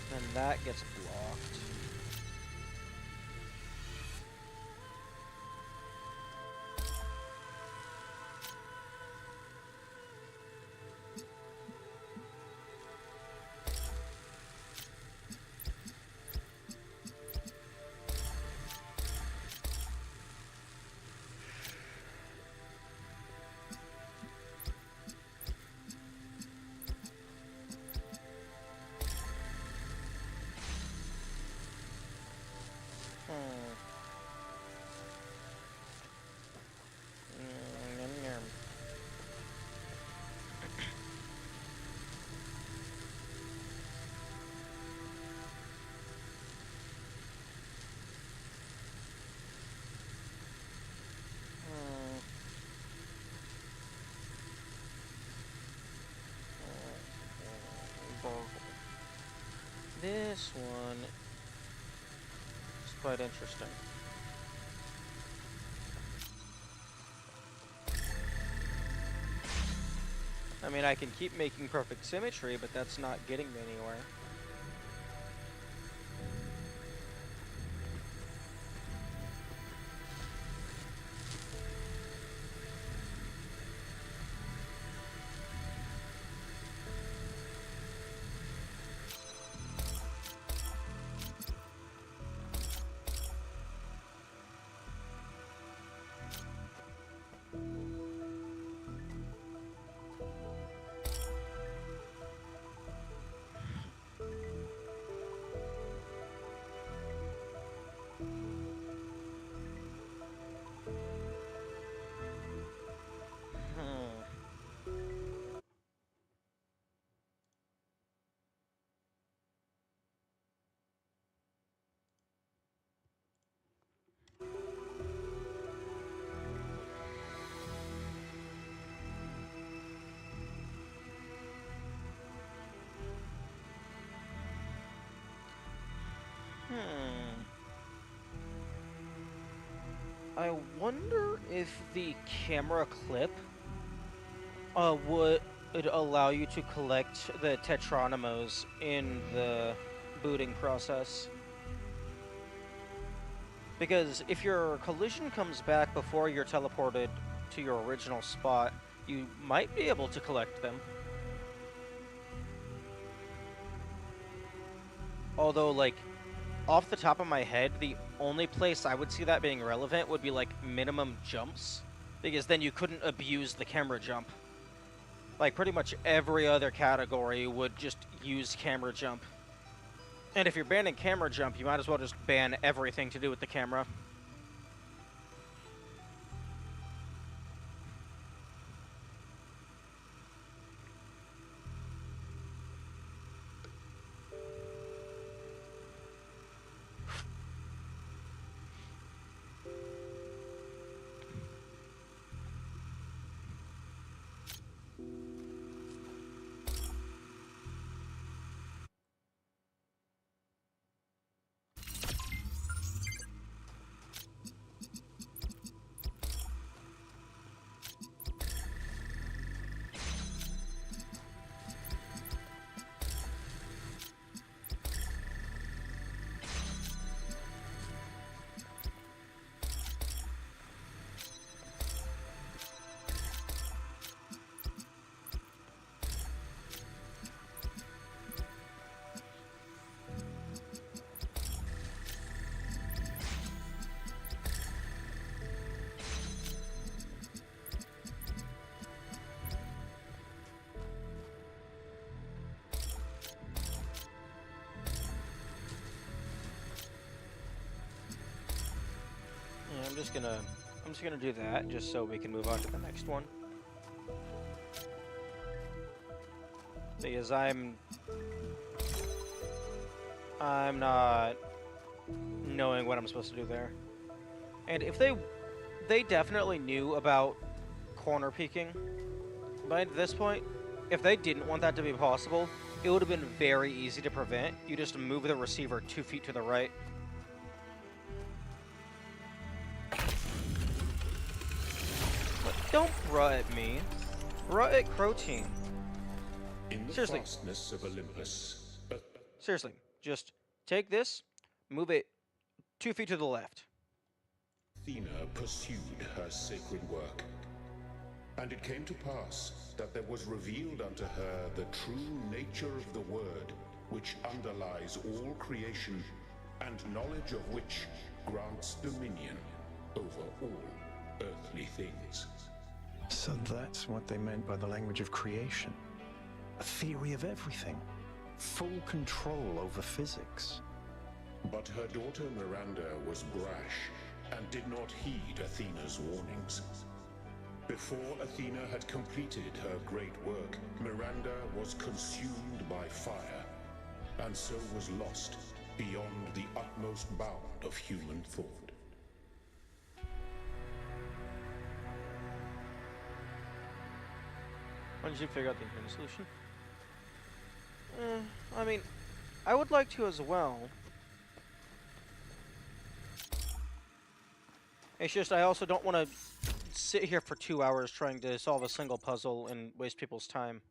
S1: then that gets blocked. This one is quite interesting. I mean, I can keep making perfect symmetry, but that's not getting me anywhere. I wonder if the camera clip would allow you to collect the Tetronymos in the booting process. Because if your collision comes back before you're teleported to your original spot, you might be able to collect them. Although, like, off the top of my head, the only place I would see that being relevant would be, like, minimum jumps. Because then you couldn't abuse the camera jump. Like, pretty much every other category would just use camera jump. And if you're banning camera jump, you might as well just ban everything to do with the camera. Yeah, I'm just gonna do that just so we can move on to the next one. Because I'm not knowing what I'm supposed to do there. And if they definitely knew about corner peeking by this point. If they didn't want that to be possible, it would have been very easy to prevent. You just move the receiver 2 feet to the right. But don't bruh at me. Bruh at Crow Team.
S4: In the
S1: Seriously.
S4: fastness of Olympus,
S1: Seriously, just take this, move it 2 feet to the left.
S4: Athena pursued her sacred work. And it came to pass that there was revealed unto her the true nature of the Word, which underlies all creation, and knowledge of which grants dominion over all earthly things.
S3: So that's what they meant by the language of creation. A theory of everything. Full control over physics.
S4: But her daughter Miranda was brash, and did not heed Athena's warnings. Before Athena had completed her great work, Miranda was consumed by fire, and so was lost beyond the utmost bound of human thought.
S1: Why don't you figure out the internal solution? I mean, I would like to as well. It's just I also don't want to sit here for 2 hours trying to solve a single puzzle and waste people's time.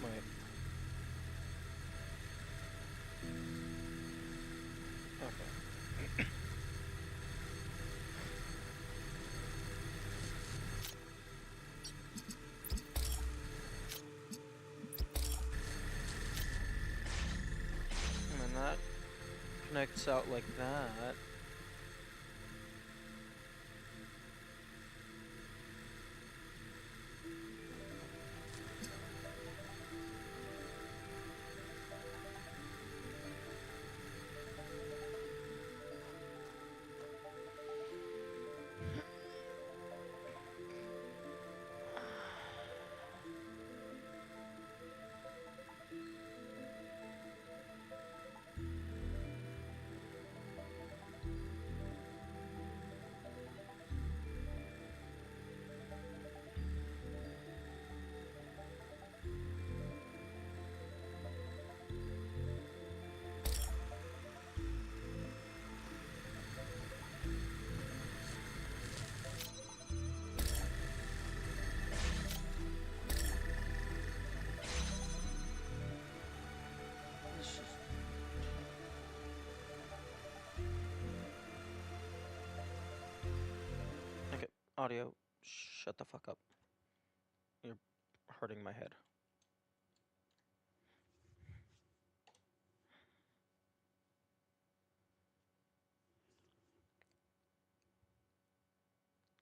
S1: Wait. Okay. And that connects out like that. Okay, audio, shut the fuck up. You're hurting my head.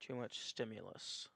S1: Too much stimulus.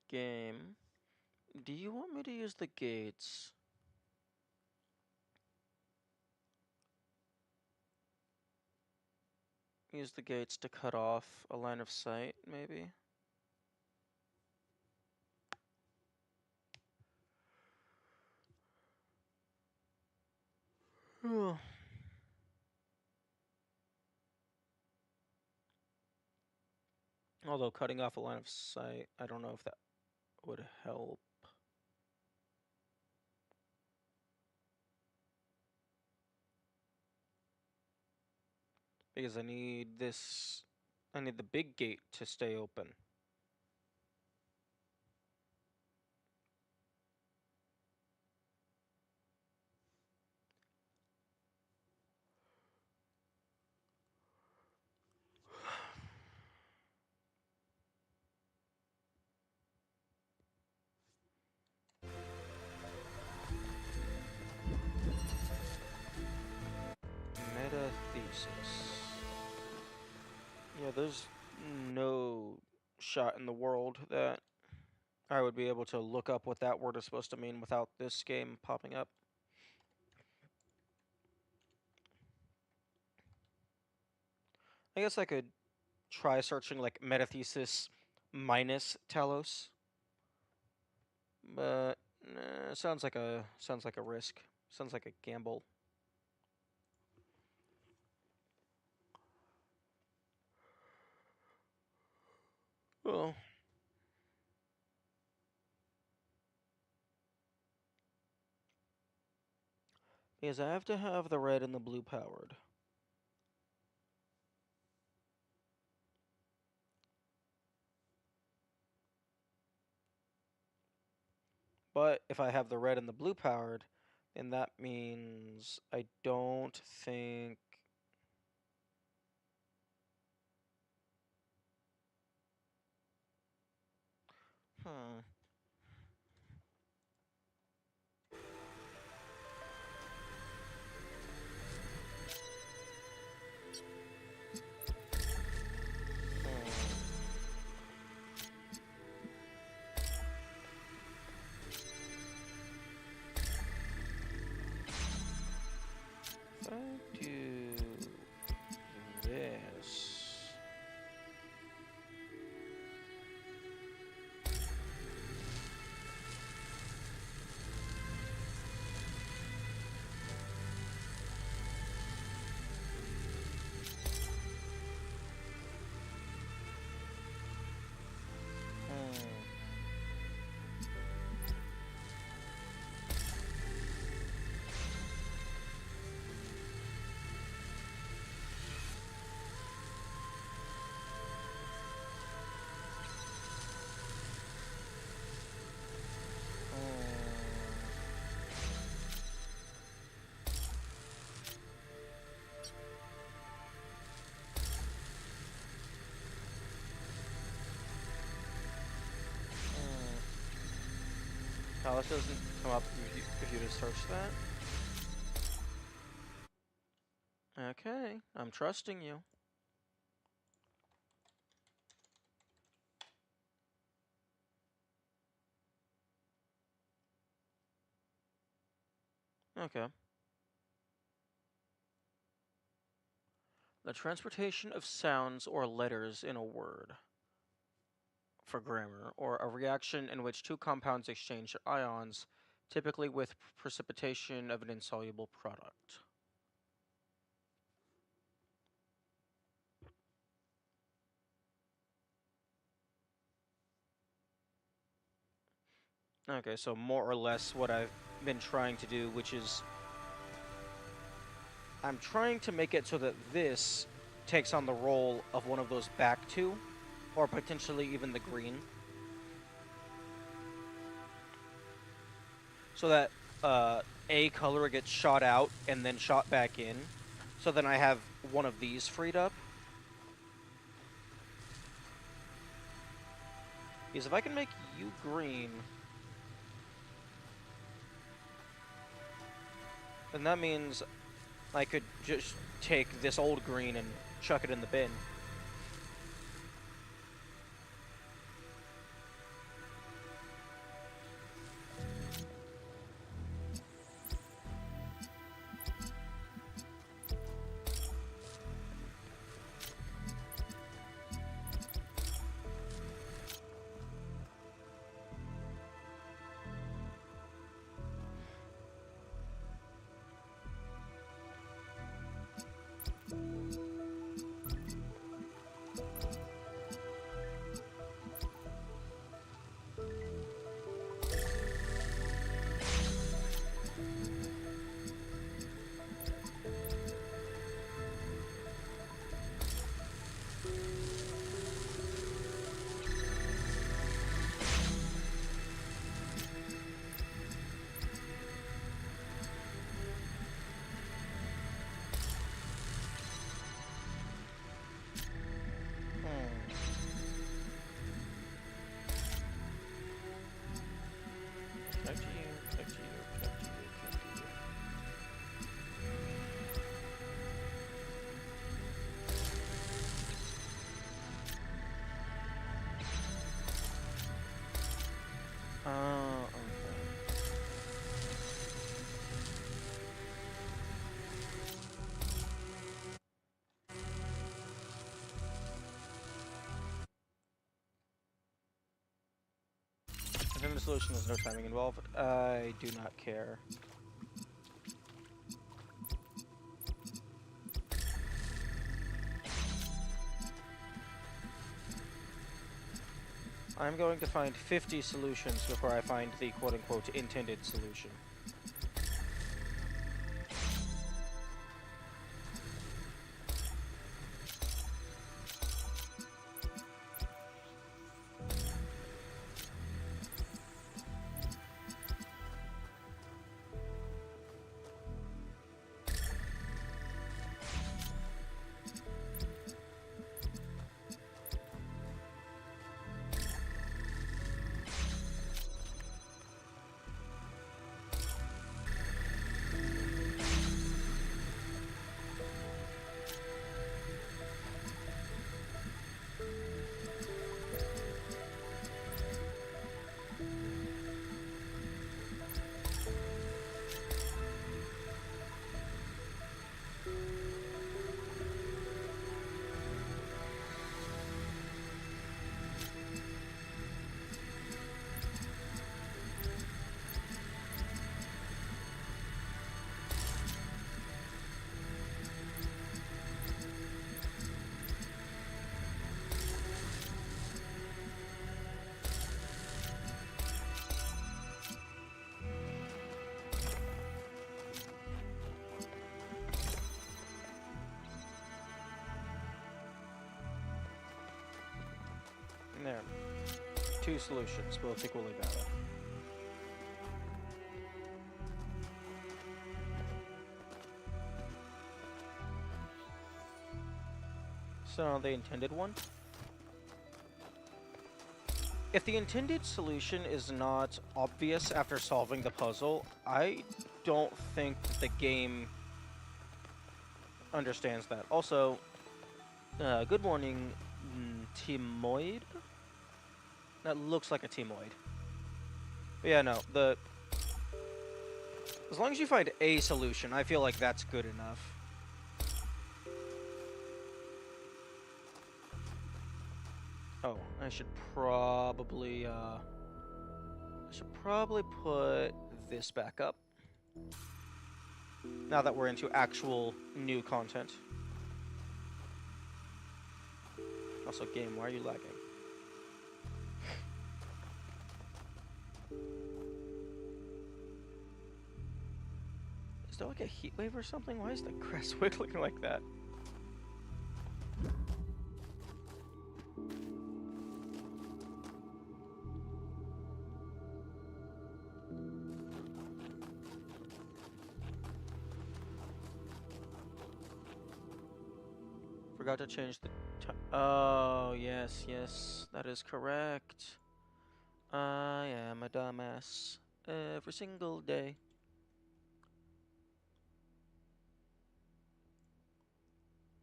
S1: Game. Do you want me to use the gates? Use the gates to cut off a line of sight, maybe? Although cutting off a line of sight, I don't know if that would help. Because I need the big gate to stay open. Metathesis. Yeah, there's no shot in the world that I would be able to look up what that word is supposed to mean without this game popping up. I guess I could try searching like metathesis minus Talos, but sounds like a risk. Sounds like a gamble. Well, because I have to have the red and the blue powered. But if I have the red and the blue powered, then that means I don't think... Hmm. If I do this... Talos doesn't come up if you just search that. Okay, I'm trusting you. Okay. The transportation of sounds or letters in a word for grammar, or a reaction in which two compounds exchange ions, typically with precipitation of an insoluble product. Okay, so more or less what I've been trying to do, which is I'm trying to make it so that this takes on the role of one of those back two, or potentially even the green. So that a color gets shot out and then shot back in. So then I have one of these freed up. Because if I can make you green... And that means I could just take this old green and chuck it in the bin. Connect to you, connect to you, connect to you, connect to you. Okay. I think the solution is no timing involved. I do not care. I'm going to find 50 solutions before I find the quote-unquote intended solution. There. 2 solutions, both equally valid. So, the intended one? If the intended solution is not obvious after solving the puzzle, I don't think that the game understands that. Also, good morning, Timoid? That looks like a Timoid. But yeah, no, as long as you find a solution, I feel like that's good enough. Oh, I should probably put this back up. Now that we're into actual new content. Also, game, why are you lagging? Is there like a heat wave or something? Why is the grass wiggling like that? Forgot to change the oh, yes, yes, that is correct. I am a dumbass every single day.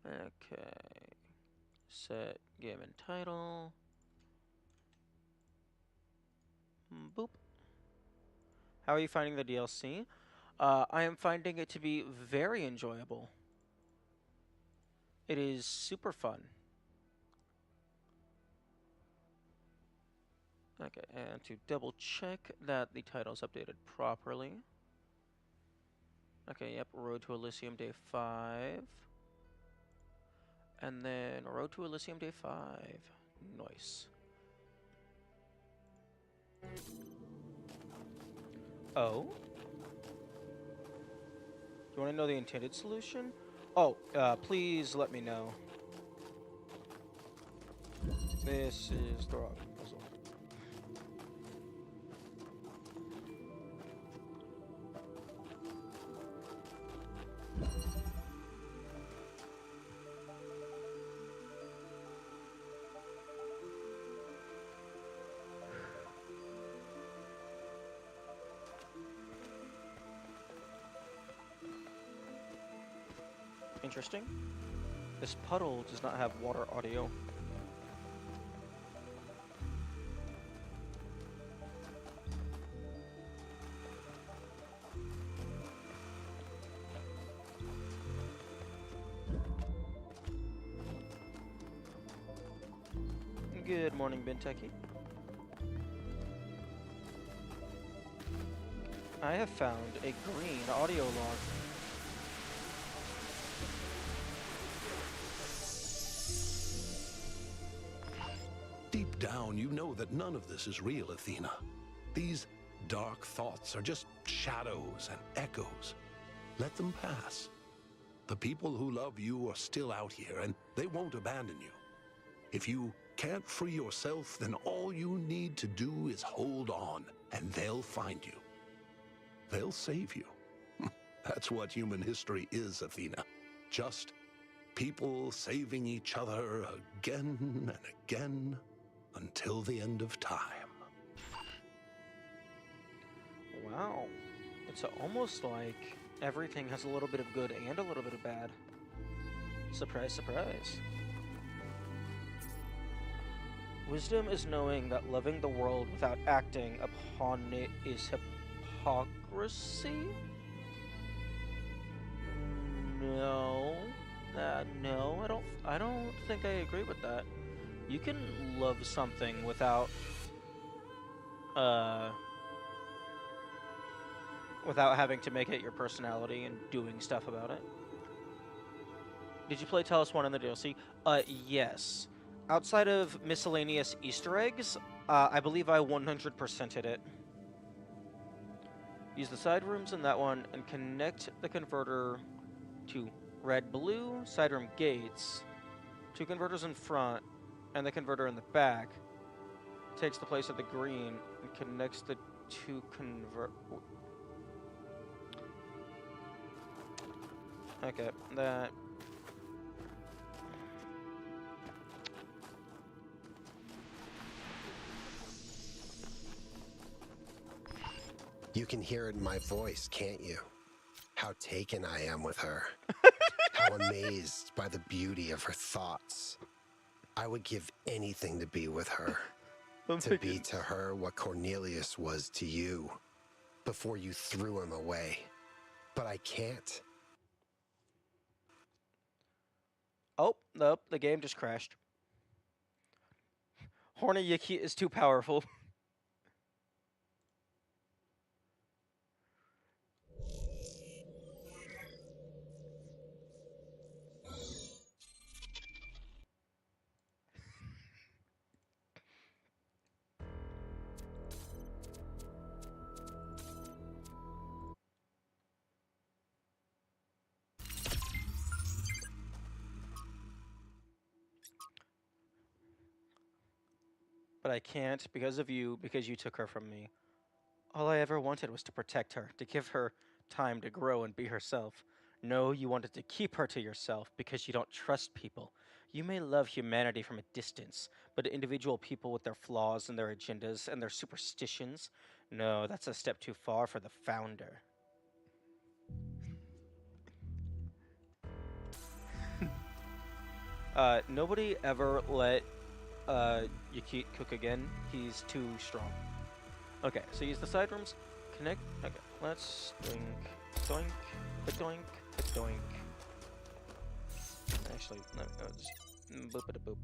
S1: Okay. Set game and title. Boop. How are you finding the DLC? I am finding it to be very enjoyable. It is super fun. Okay, and to double check that the title's updated properly. Okay, yep, Road to Elysium Day 5. And then Road to Elysium Day 5. Nice. Oh? Do you want to know the intended solution? Oh, please let me know. This is the wrong puzzle. Interesting. This puddle does not have water audio. Good morning, Benteki. I have found a green audio log.
S9: Deep down, you know that none of this is real, Athena. These dark thoughts are just shadows and echoes. Let them pass. The people who love you are still out here, and they won't abandon you. If you can't free yourself, then all you need to do is hold on, and they'll find you. They'll save you. That's what human history is, Athena. Just people saving each other again and again until the end of time.
S1: Wow. It's almost like everything has a little bit of good and a little bit of bad. Surprise, surprise. Wisdom is knowing that loving the world without acting upon it is hypocrisy? No. No, I don't think I agree with that. You can love something without having to make it your personality and doing stuff about it. Did you play Talos 1 in the DLC? Yes. Outside of miscellaneous Easter eggs, I believe I 100%ed it. Use the side rooms in that one and connect the converter to red-blue side room gates, 2 converters in front, and the converter in the back. Takes the place of the green and connects the 2 Okay, that...
S10: You can hear it in my voice, can't you? How taken I am with her. How amazed by the beauty of her thoughts. I would give anything to be with her. To be to her what Cornelius was to you before you threw him away. But I can't.
S1: Oh, nope, the game just crashed. Horny Yuki is too powerful. But I can't because of you, because you took her from me. All I ever wanted was to protect her, to give her time to grow and be herself. No, you wanted to keep her to yourself because you don't trust people. You may love humanity from a distance, but individual people with their flaws and their agendas and their superstitions, no, that's a step too far for the Founder. Nobody ever let Yakit cook again. He's too strong. Okay, so use the side rooms. Connect. Okay, let's doink, doink, doink, doink. Actually, no, just boop it a boop.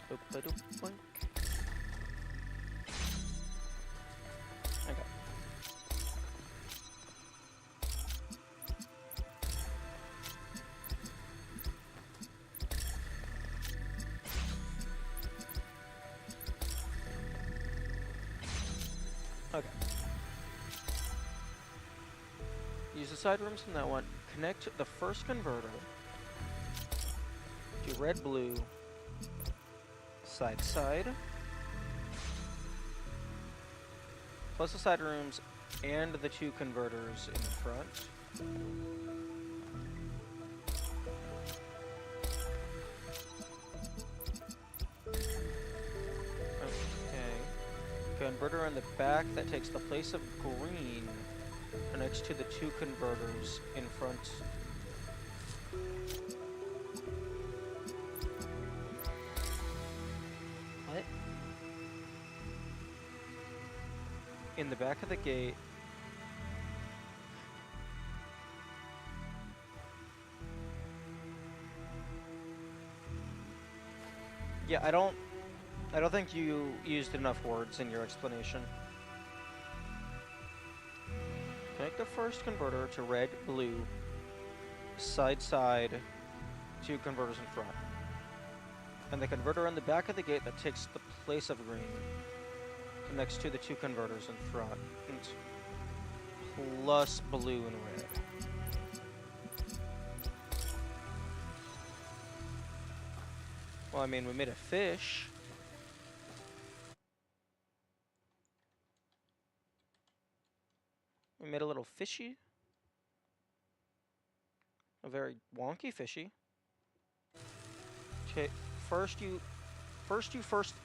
S1: Boop a doop boink. Okay. Okay. Use the side rooms from that one. Connect the first converter to red-blue side. Plus the side rooms and the 2 converters in front. Okay. Converter in the back that takes the place of green connects to the 2 converters in front. What? In the back of the gate. Yeah, I don't think you used enough words in your explanation. Connect the first converter to red, blue, side, 2 converters in front. And the converter in the back of the gate that takes the place of green connects to the 2 converters in front. Plus blue and red. Well, I mean, we made a fish. We made a little fishy. A very wonky fishy. Okay, first you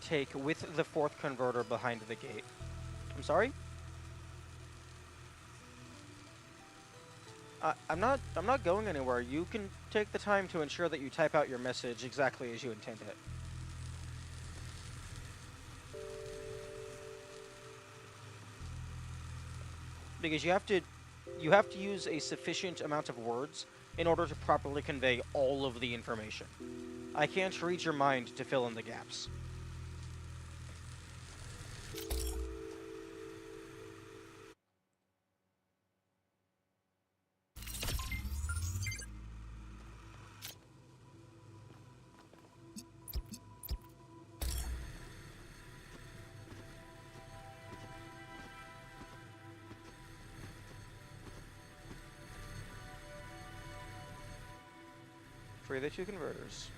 S1: take with the 4th converter behind the gate. I'm sorry? I'm not going anywhere. You can take the time to ensure that you type out your message exactly as you intend it. Because you have to use a sufficient amount of words in order to properly convey all of the information. I can't read your mind to fill in the gaps. Free the 2 converters.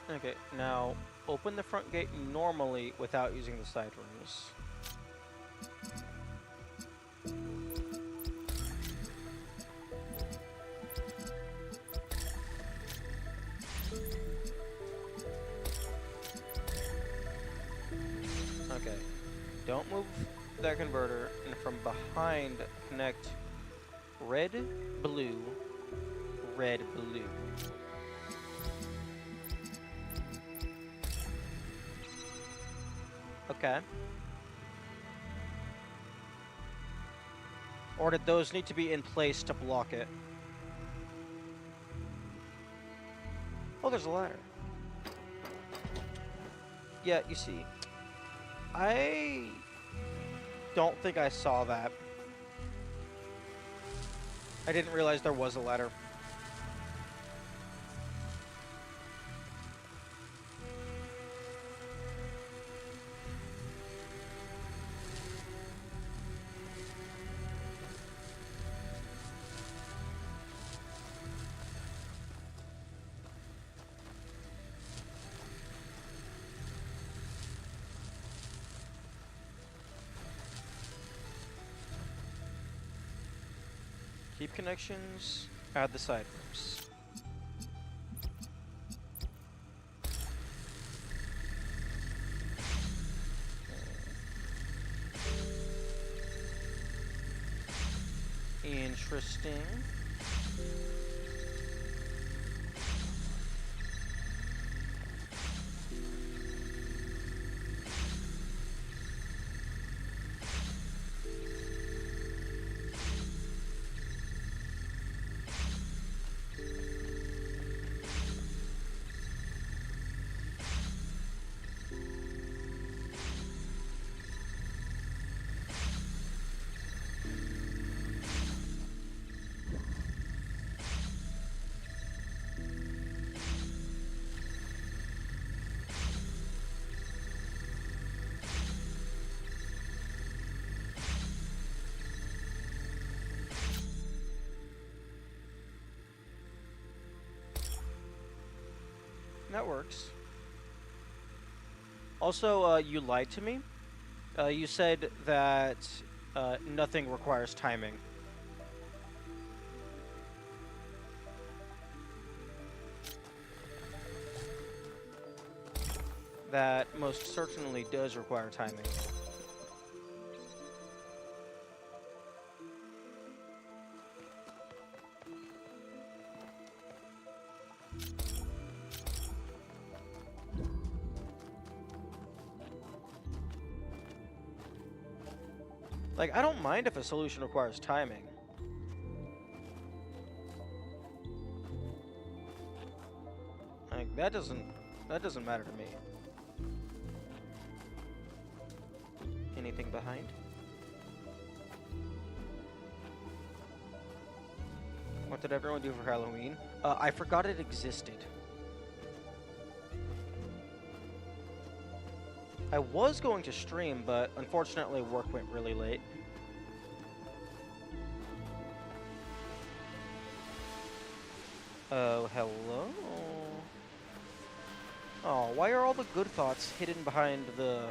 S1: Okay, now open the front gate normally without using the side rooms. Okay. Don't move that converter, and from behind, connect red, blue, red, blue. Okay. Or did those need to be in place to block it? Oh, there's a ladder. Yeah, you see, I don't think I saw that. I didn't realize there was a ladder. Keep connections, add the side rooms. Interesting. That works. Also, you lied to me. You said that nothing requires timing. That most certainly does require timing. Like, I don't mind if a solution requires timing. Like, that doesn't matter to me. Anything behind? What did everyone do for Halloween? I forgot it existed. I was going to stream, but unfortunately work went really late. Oh, hello. Oh, why are all the good thoughts hidden behind the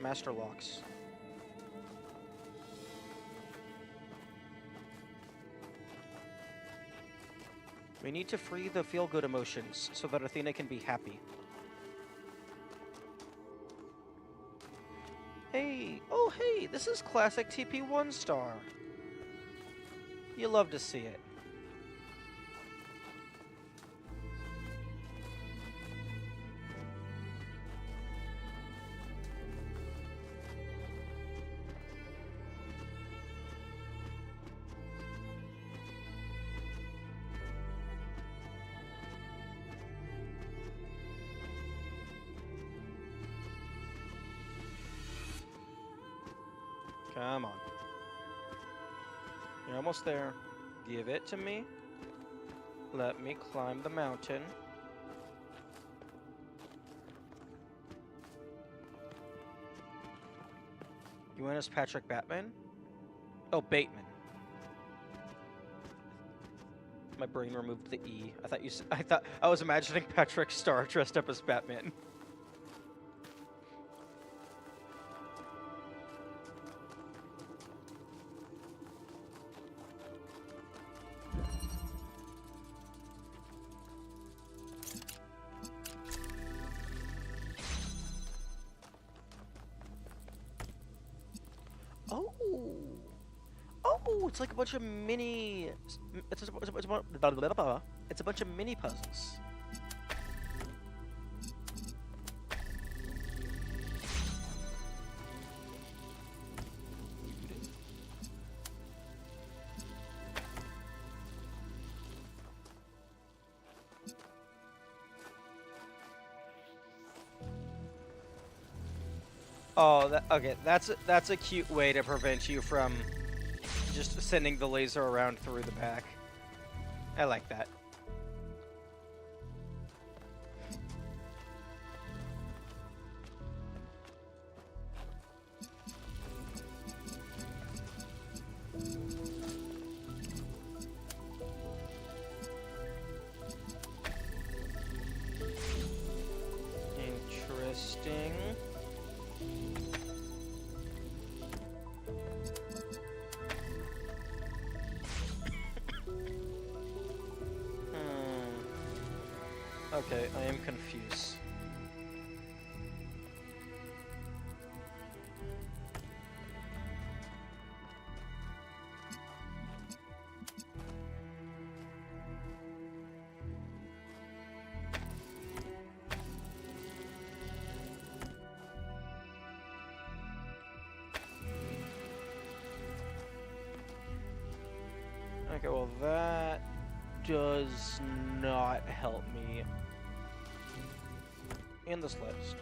S1: master locks? We need to free the feel-good emotions so that Athena can be happy. Hey, oh hey, this is classic TP 1-star. You love to see it. Come on. You're almost there. Give it to me. Let me climb the mountain. You went as Patrick Batman? Oh, Bateman. My brain removed the E. I thought I was imagining Patrick Star dressed up as Batman. it's like a bunch of mini. It's a bunch of mini puzzles. Oh, okay. That's a cute way to prevent you from just sending the laser around through the back. I like that. Interesting. Okay, I am confused. Okay, well that does not help me in this list.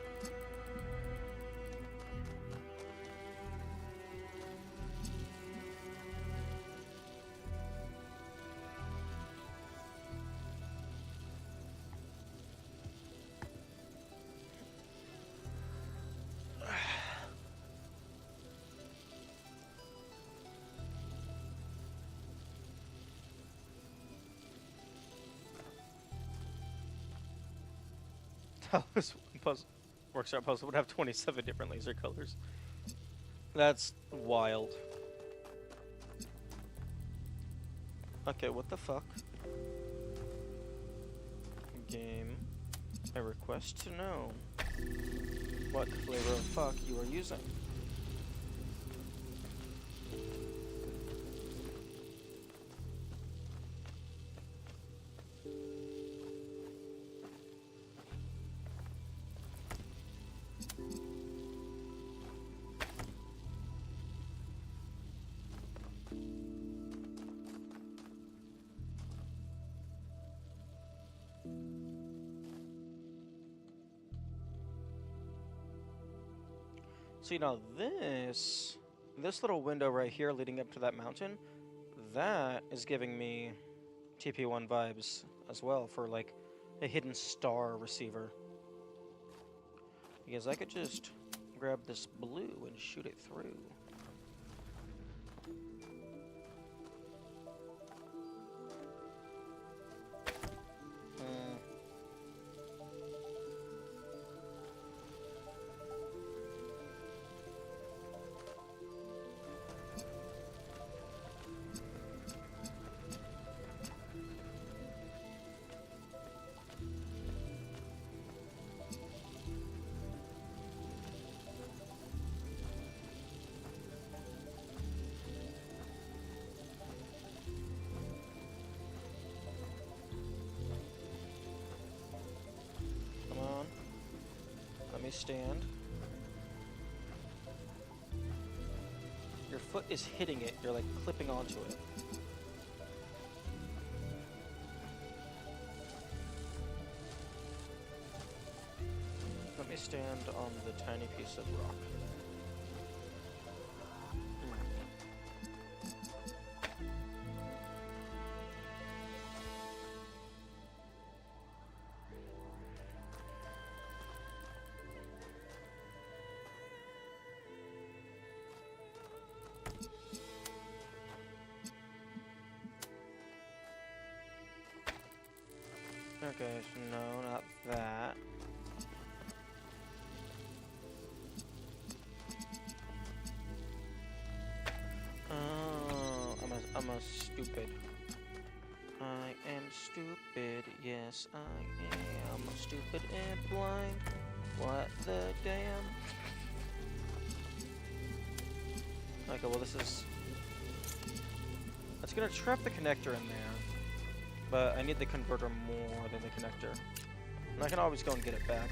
S1: Talos puzzle workshop puzzle would have 27 different laser colors. That's wild. Okay, what the fuck? Game. I request to know what flavor of fuck you are using. See, now this little window right here leading up to that mountain, that is giving me TP1 vibes as well for like a hidden star receiver. Because I could just grab this blue and shoot it through. Me stand. Your foot is hitting it, you're like clipping onto it. Let me stand on the tiny piece of rock. Okay, no, not that. Oh, I'm a stupid. I am stupid, yes I am stupid and blind. What the damn? Okay, well this is It's gonna trap the connector in there, but I need the converter more than the connector. And I can always go and get it back.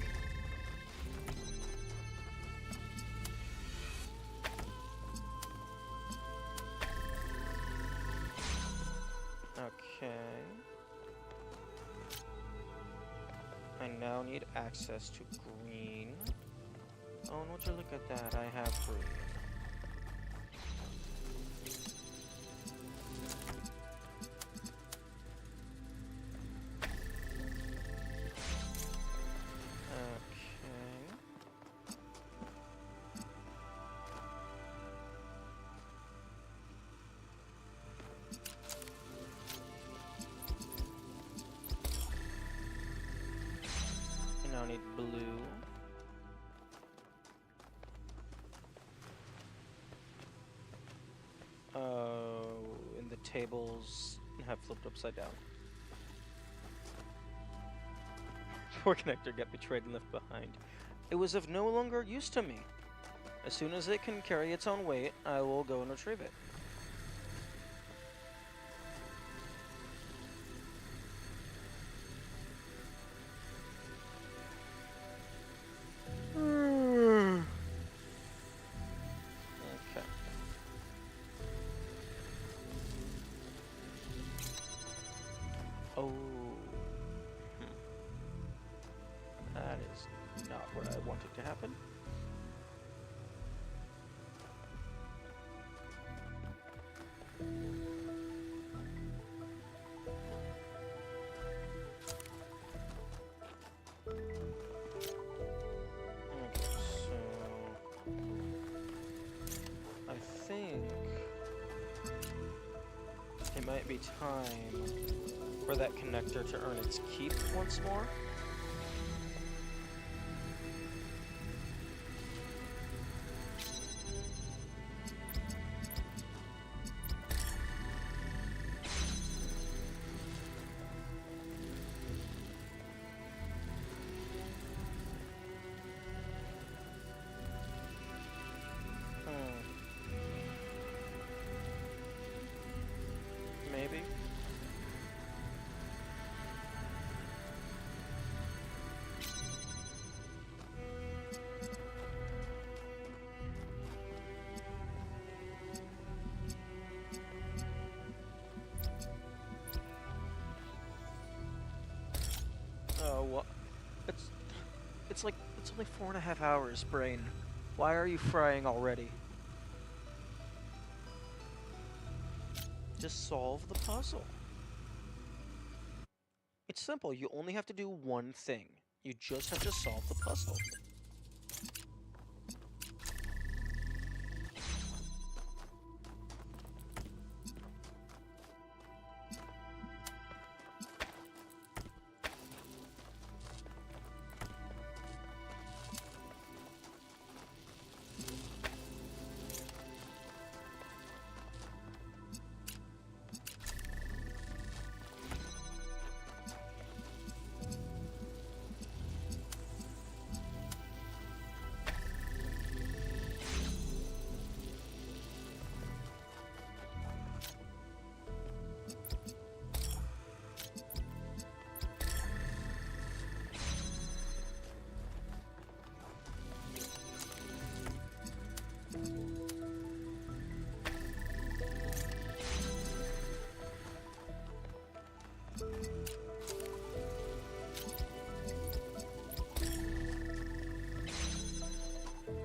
S1: Okay. I now need access to green. Oh, and would you look at that? I have green. Now need blue. And the tables have flipped upside down. Poor connector got betrayed and left behind. It was of no longer use to me. As soon as it can carry its own weight, I will go and retrieve it. Okay. Oh. That is not what I wanted to happen. It might be time for that connector to earn its keep once more. Maybe. Oh, well, it's like, it's only 4.5 hours, brain. Why are you frying already? Just solve the puzzle. It's simple. You only have to do one thing. You just have to solve the puzzle.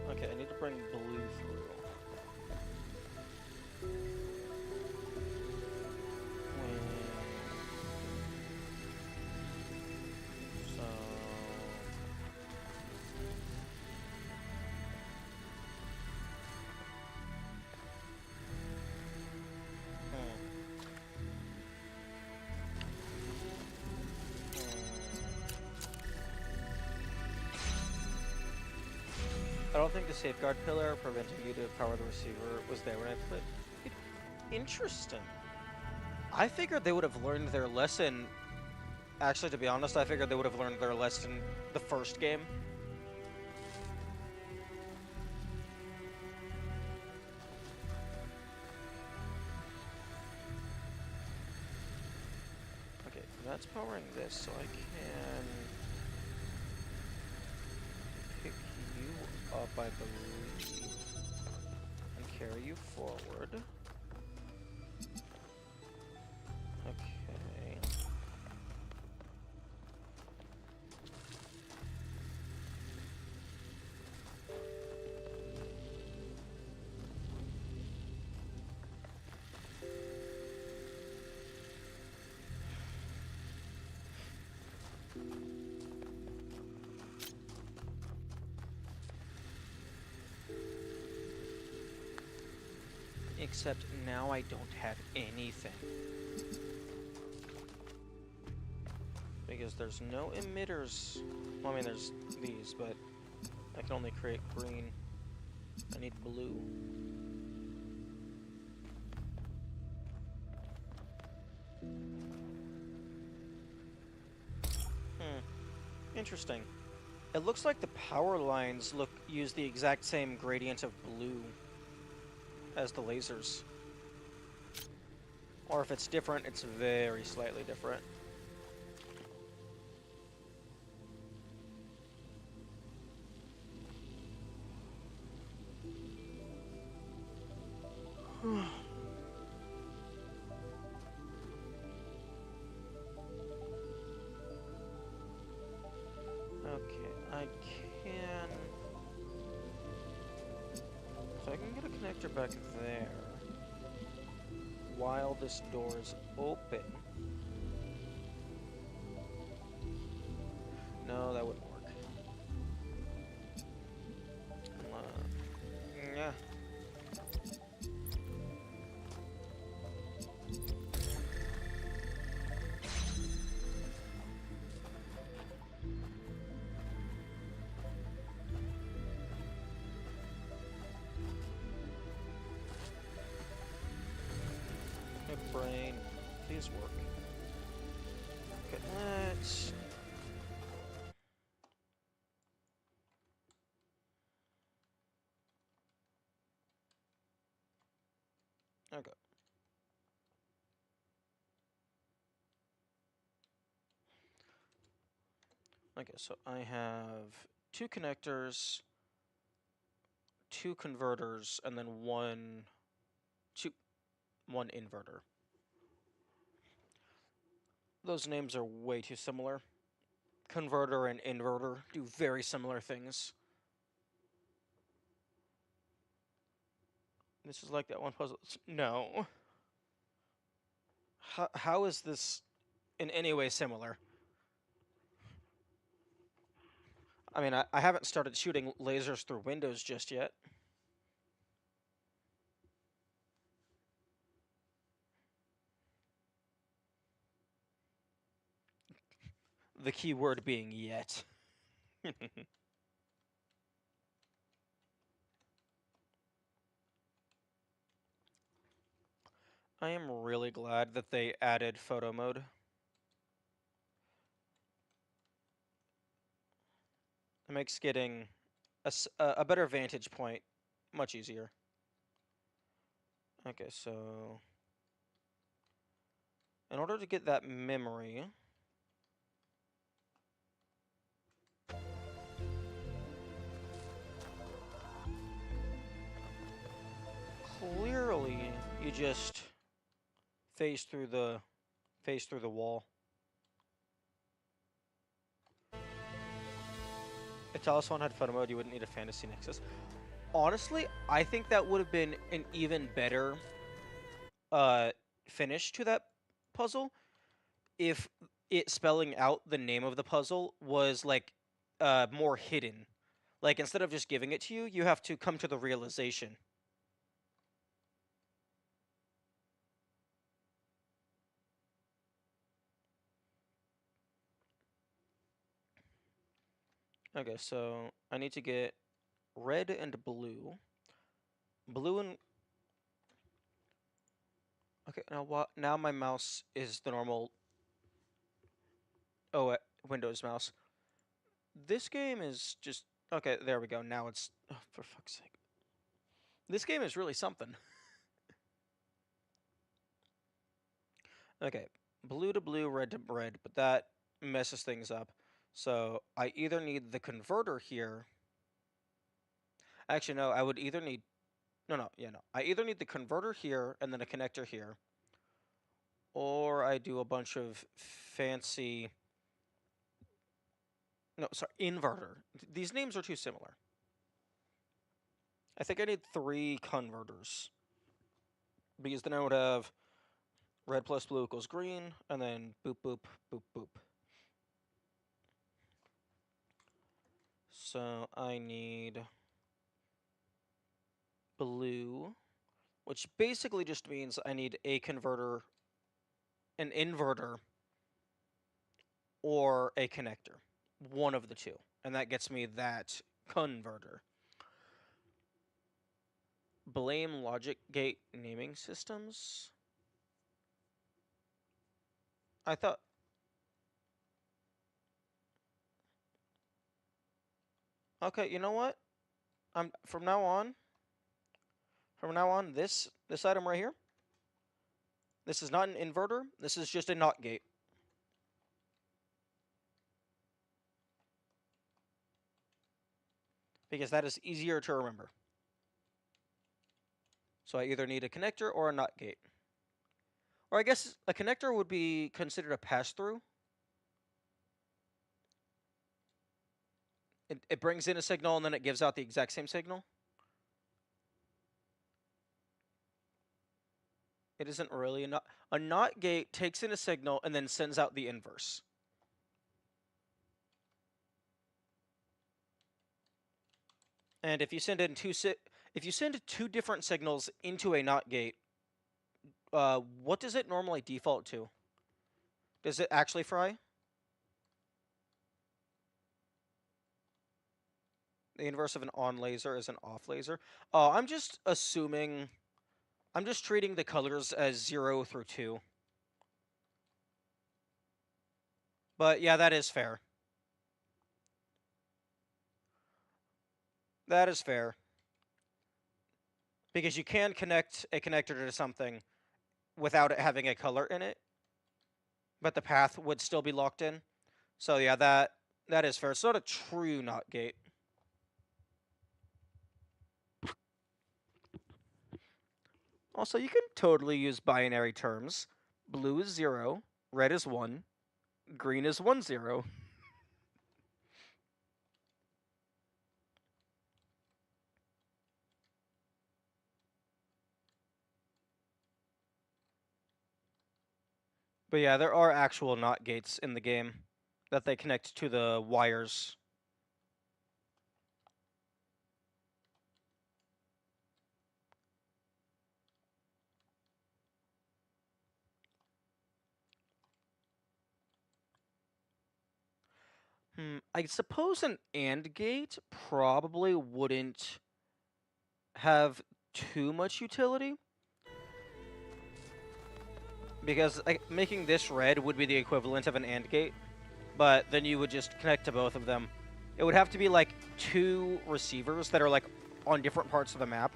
S1: Okay, I need to bring blue through. So... I don't think the safeguard pillar preventing you to power the receiver was there when I played. Interesting. I figured they would have learned their lesson. Actually, to be honest, I figured they would have learned their lesson the first game. that's powering this, so I can pick you up, I believe, and carry you forward. Okay. Except now I don't have anything. Because there's no emitters. Well, I mean, there's these, but I can only create green. I need blue. Interesting. It looks like the power lines use the exact same gradient of blue as the lasers. Or if it's different, it's very slightly different. Okay, I can... So I can get a connector back there while this door is open. No, that wouldn't work. Yeah. My brain, please work. Okay, let's... Okay. Okay, so I have 2 connectors, 2 converters, and then one inverter. Those names are way too similar. Converter and inverter do very similar things. This is like that one puzzle. No. How is this in any way similar? I mean, I haven't started shooting lasers through windows just yet. The key word being yet. I am really glad that they added photo mode. It makes getting a better vantage point much easier. Okay, so... in order to get that memory... clearly, you just phase through the wall. If Talos 1 had photo mode, you wouldn't need a fantasy nexus. Honestly, I think that would have been an even better finish to that puzzle if it spelling out the name of the puzzle was like more hidden. Like instead of just giving it to you, you have to come to the realization. Okay, so I need to get red and blue. Blue and... okay, now my mouse is the normal Windows mouse. This game is just... okay, there we go. Now it's... oh, for fuck's sake. This game is really something. Okay, blue to blue, red to red, but that messes things up. So I either need the converter here. Actually, no, I would either need... No. I either need the converter here and then a connector here. Or I do a bunch of fancy... No, sorry, inverter. These names are too similar. I think I need 3 converters. Because then I would have red plus blue equals green, and then boop, boop, boop, boop. So I need blue, which basically just means I need a converter, an inverter, or a connector. One of the two. And that gets me that converter. Blame logic gate naming systems? I thought... Okay, you know what? From now on, this item right here, this is not an inverter. This is just a NOT gate. Because that is easier to remember. So I either need a connector or a NOT gate. Or I guess a connector would be considered a pass-through. It brings in a signal and then it gives out the exact same signal. It isn't really a NOT. A NOT gate takes in a signal and then sends out the inverse. And if you send in two different signals into a NOT gate, what does it normally default to? Does it actually fry? The inverse of an on laser is an off laser. Oh, I'm just assuming... I'm just treating the colors as 0 through 2. But yeah, that is fair. That is fair. Because you can connect a connector to something without it having a color in it, but the path would still be locked in. So yeah, that is fair. It's not a true NOT gate. Also, you can totally use binary terms. Blue is 0, red is 1, green is 1, 0. But yeah, there are actual NOT gates in the game that they connect to the wires. I suppose an AND gate probably wouldn't have too much utility. Because making this red would be the equivalent of an AND gate. But then you would just connect to both of them. It would have to be like 2 receivers that are like on different parts of the map.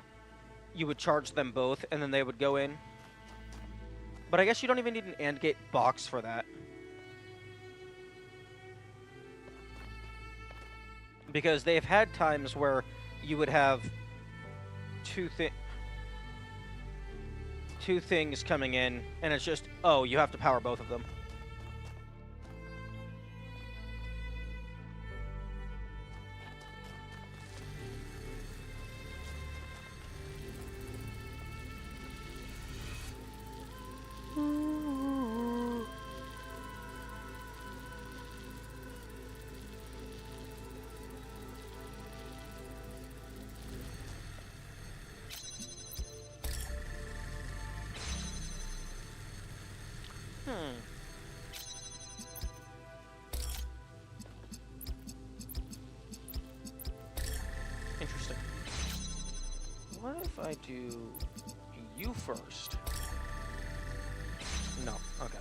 S1: You would charge them both and then they would go in. But I guess you don't even need an AND gate box for that. Because they've had times where you would have two things coming in, and it's just, oh, you have to power both of them. Interesting. What if I do you first? No. Okay.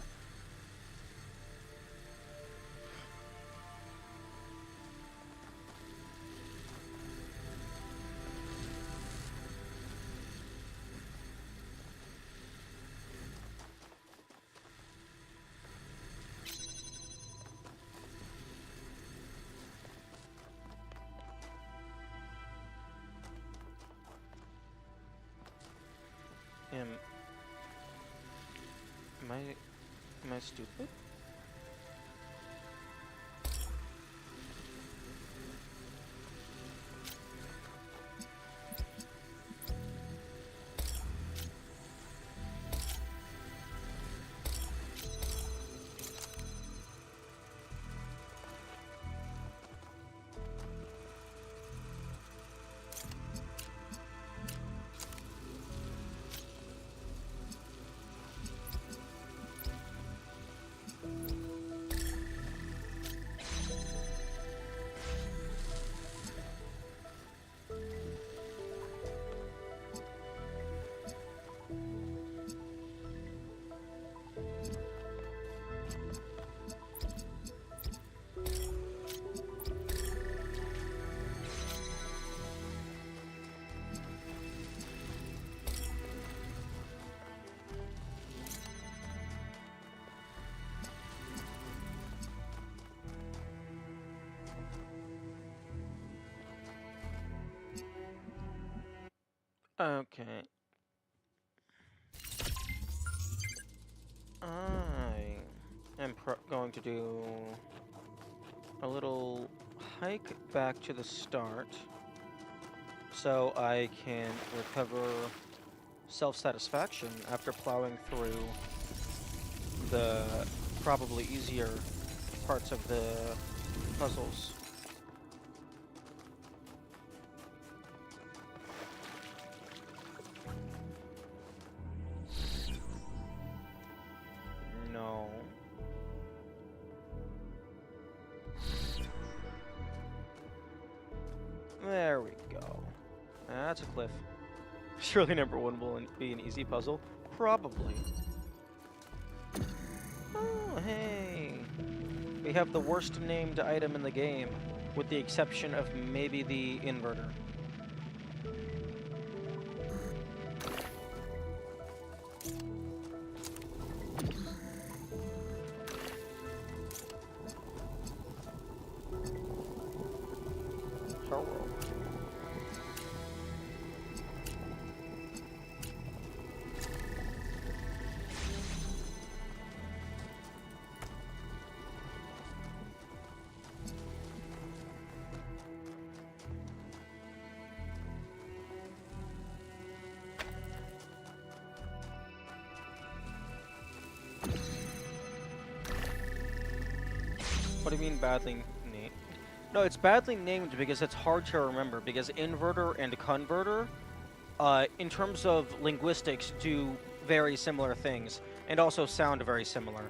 S1: Am I stupid? Okay. I am going to do a little hike back to the start so I can recover self-satisfaction after plowing through the probably easier parts of the puzzles. No. There we go. That's a cliff. Surely number one will be an easy puzzle. Probably. Oh, hey. We have the worst named item in the game, with the exception of maybe the inverter. Hello. What do you mean badly named? No, it's badly named because it's hard to remember, because inverter and converter, in terms of linguistics, do very similar things, and also sound very similar.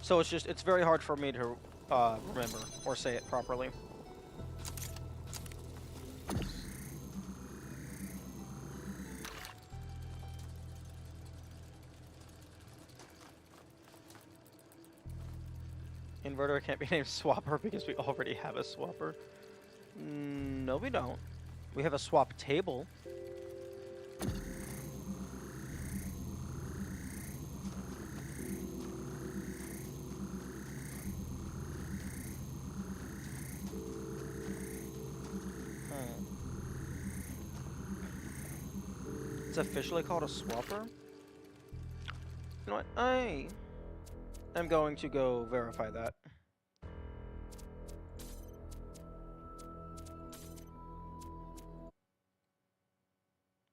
S1: So it's very hard for me to remember or say it properly. Inverter can't be named Swapper because we already have a Swapper. No, we don't. We have a swap table. It's officially called a swapper? You know what? I am going to go verify that.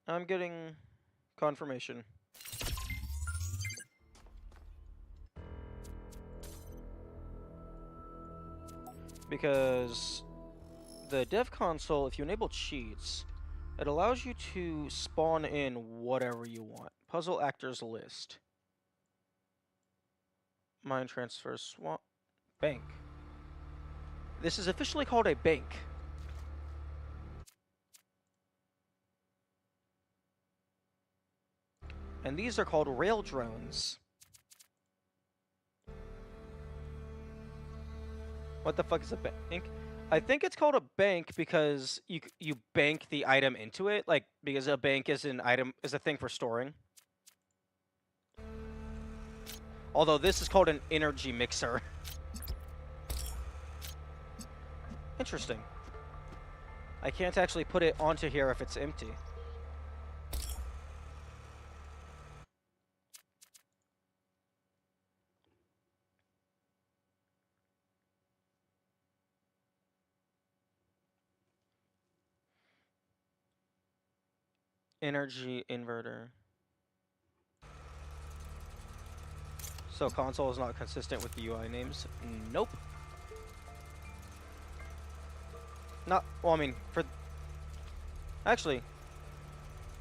S1: I'm getting confirmation. Because the dev console, if you enable cheats, it allows you to spawn in whatever you want. Puzzle actors list. Mind transfer swap. Bank. This is officially called a bank. And these are called rail drones. What the fuck is a bank? I think it's called a bank because you bank the item into it, like because a bank is a thing for storing. Although this is called an energy mixer. Interesting. I can't actually put it onto here if it's empty. Energy inverter. So console is not consistent with the UI names? Nope. Not, well, I mean, for... Actually,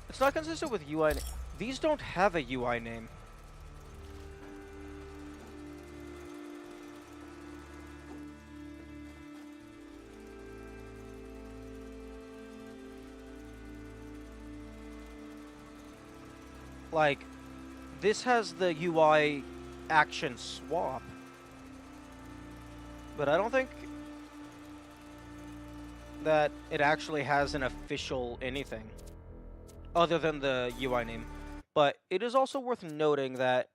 S1: it's not consistent with UI. These don't have a UI name. Like, this has the UI action swap, but I don't think that it actually has an official anything other than the UI name. But it is also worth noting that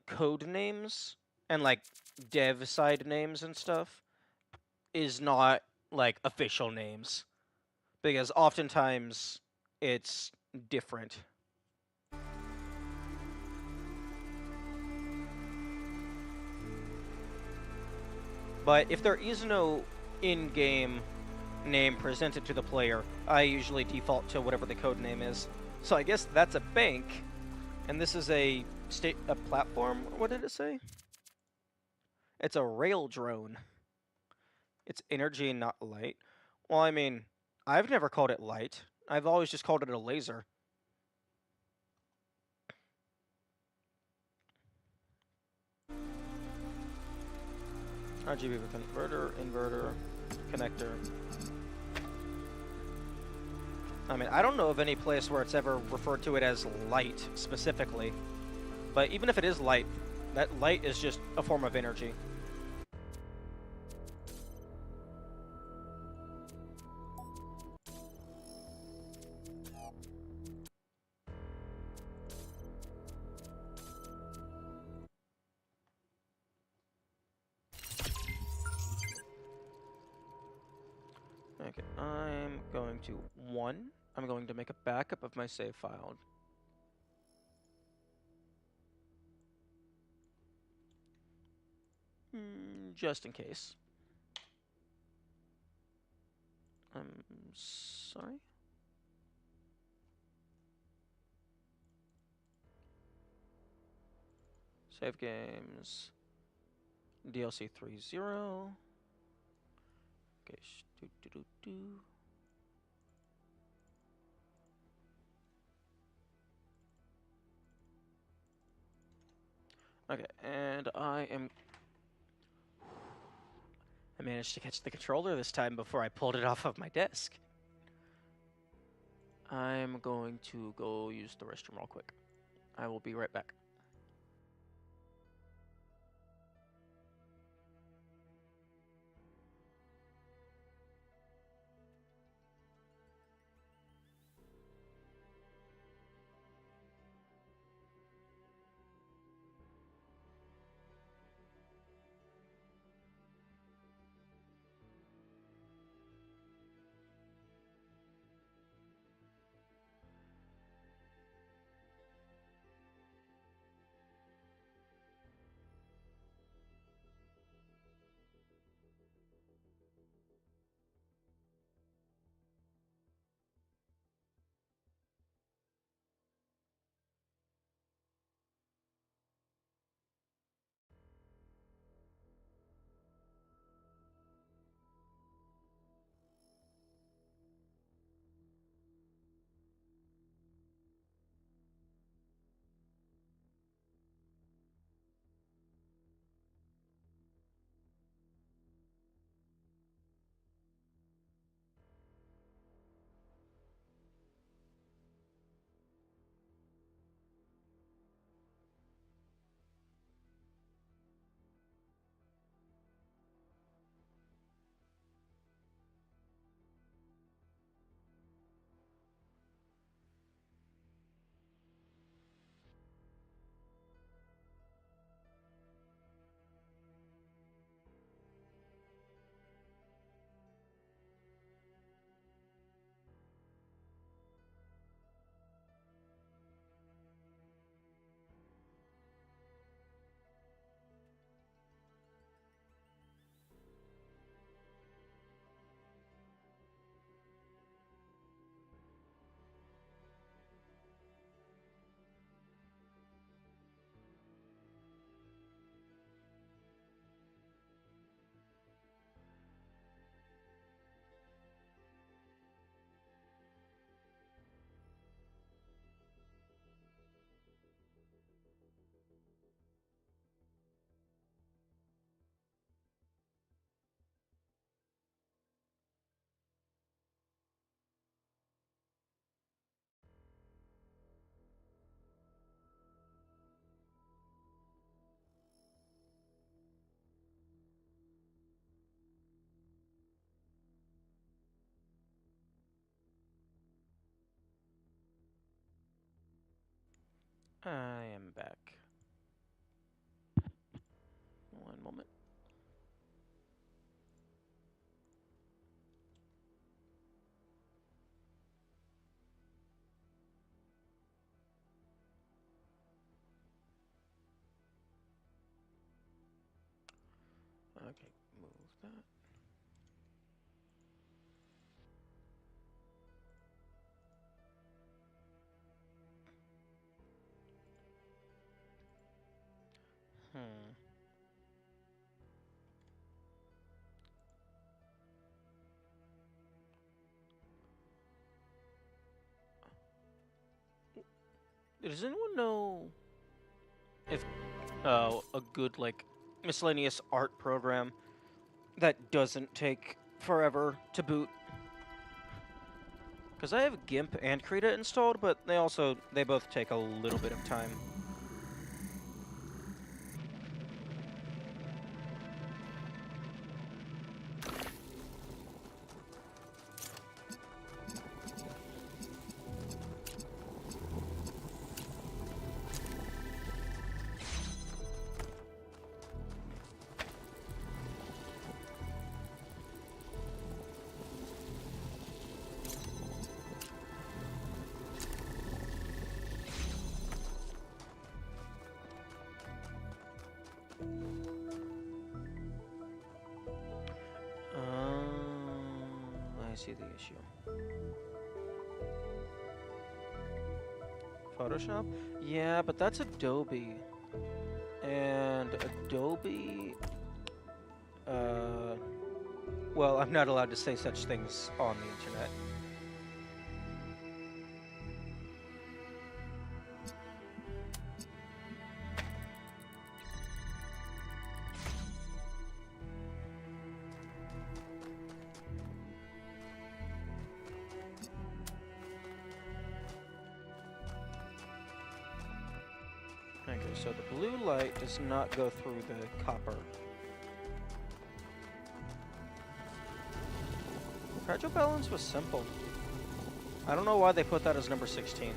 S1: code names and like dev side names and stuff is not like official names, because oftentimes it's different. But if there is no in-game name presented to the player, I usually default to whatever the code name is. So I guess that's a bank, and this is a platform. What did it say? It's a rail drone. It's energy, not light. Well, I mean, I've never called it light. I've always just called it a laser. RGB converter, inverter, connector. I mean, I don't know of any place where it's ever referred to it as light specifically. But even if it is light, that light is just a form of energy. Okay, I'm going to make a backup of my save file. Just in case. I'm sorry? Save games. DLC 3.0. Okay, do. Okay, and I managed to catch the controller this time before I pulled it off of my desk. I'm going to go use the restroom real quick. I will be right back. I am back. One moment. Okay, move that. Hmm. Does anyone know if a good like miscellaneous art program that doesn't take forever to boot? Because I have GIMP and Krita installed, but they both take a little bit of time. I see the issue. Photoshop? Yeah, but that's Adobe. And Adobe... well, I'm not allowed to say such things on the internet. Okay, so the blue light does not go through the copper. Fragile balance was simple. I don't know why they put that as number 16.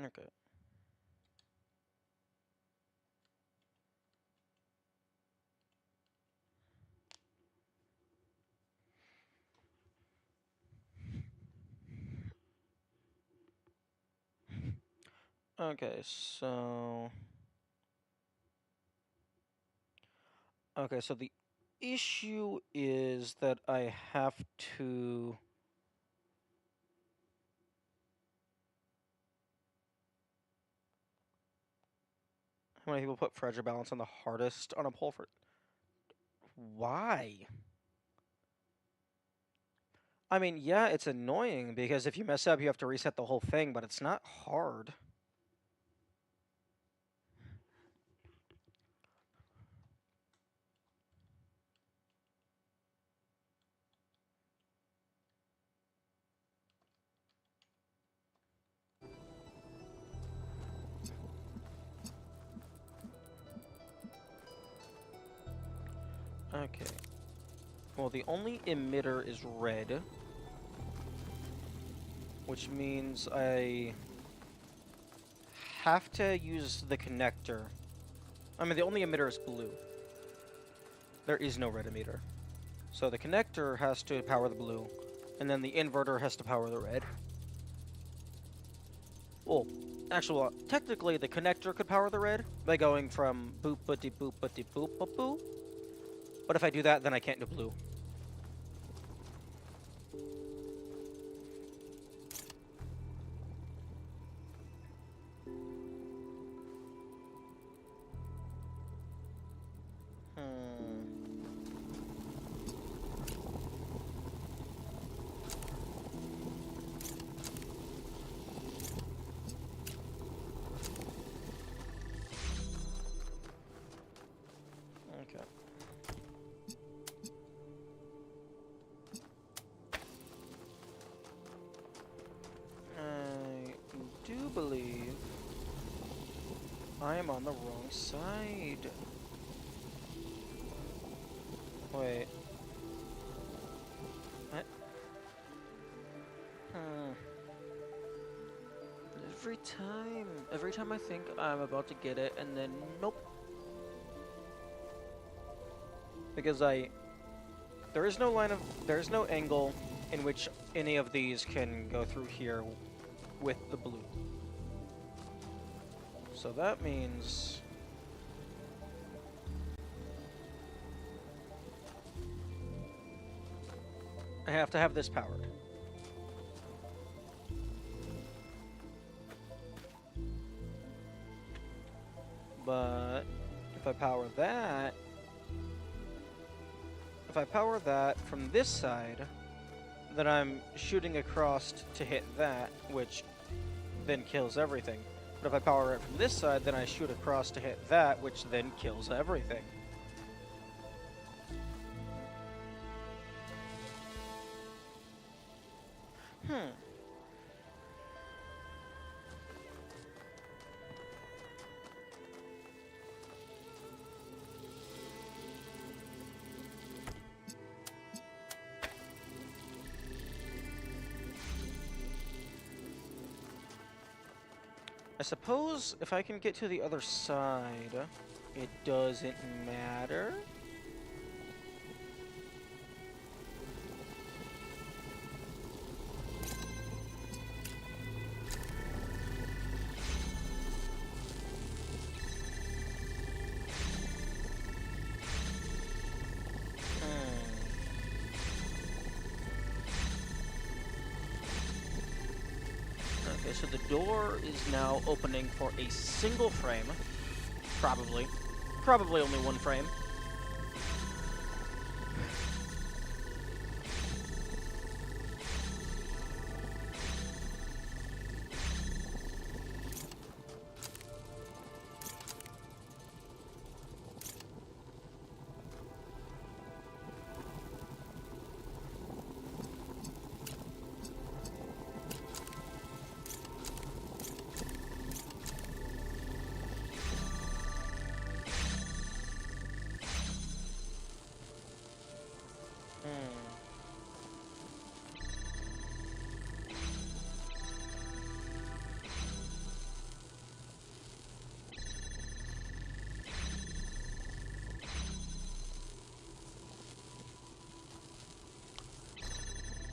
S1: Okay. Okay, so... Okay, so the issue is that I have to... How many people put fragile balance on the hardest on a poll for... Why? I mean, yeah, it's annoying because if you mess up, you have to reset the whole thing, but it's not hard. Okay. Well, the only emitter is red, which means I have to use the connector. I mean, the only emitter is blue. There is no red emitter. So the connector has to power the blue, and then the inverter has to power the red. Well, actually, well, technically the connector could power the red by going from boop buddy boop buddy boop boop boop. But if I do that, then I can't do blue. believe I am on the wrong side. Wait. What? Every time I think I'm about to get it, and then nope. Because there is no angle in which any of these can go through here with the blue. So that means I have to have this powered. But if I power that from this side, then I'm shooting across to hit that, which then kills everything. But if I power it from this side, then I shoot across to hit that, which then kills everything. I suppose if I can get to the other side, it doesn't matter. Okay, so the door is now opening for a single frame. Probably. Probably only one frame.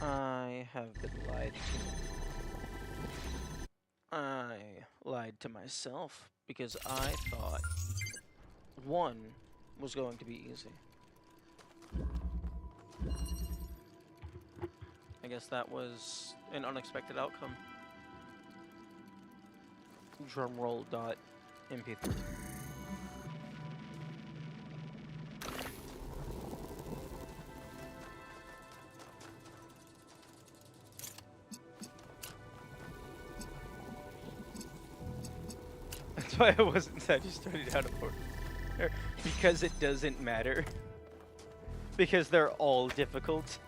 S1: I have been lied to. I lied to myself because I thought 1 was going to be easy. I guess that was an unexpected outcome. Drumroll.mp3. That's why I wasn't sad you started out of order. Because it doesn't matter. Because they're all difficult.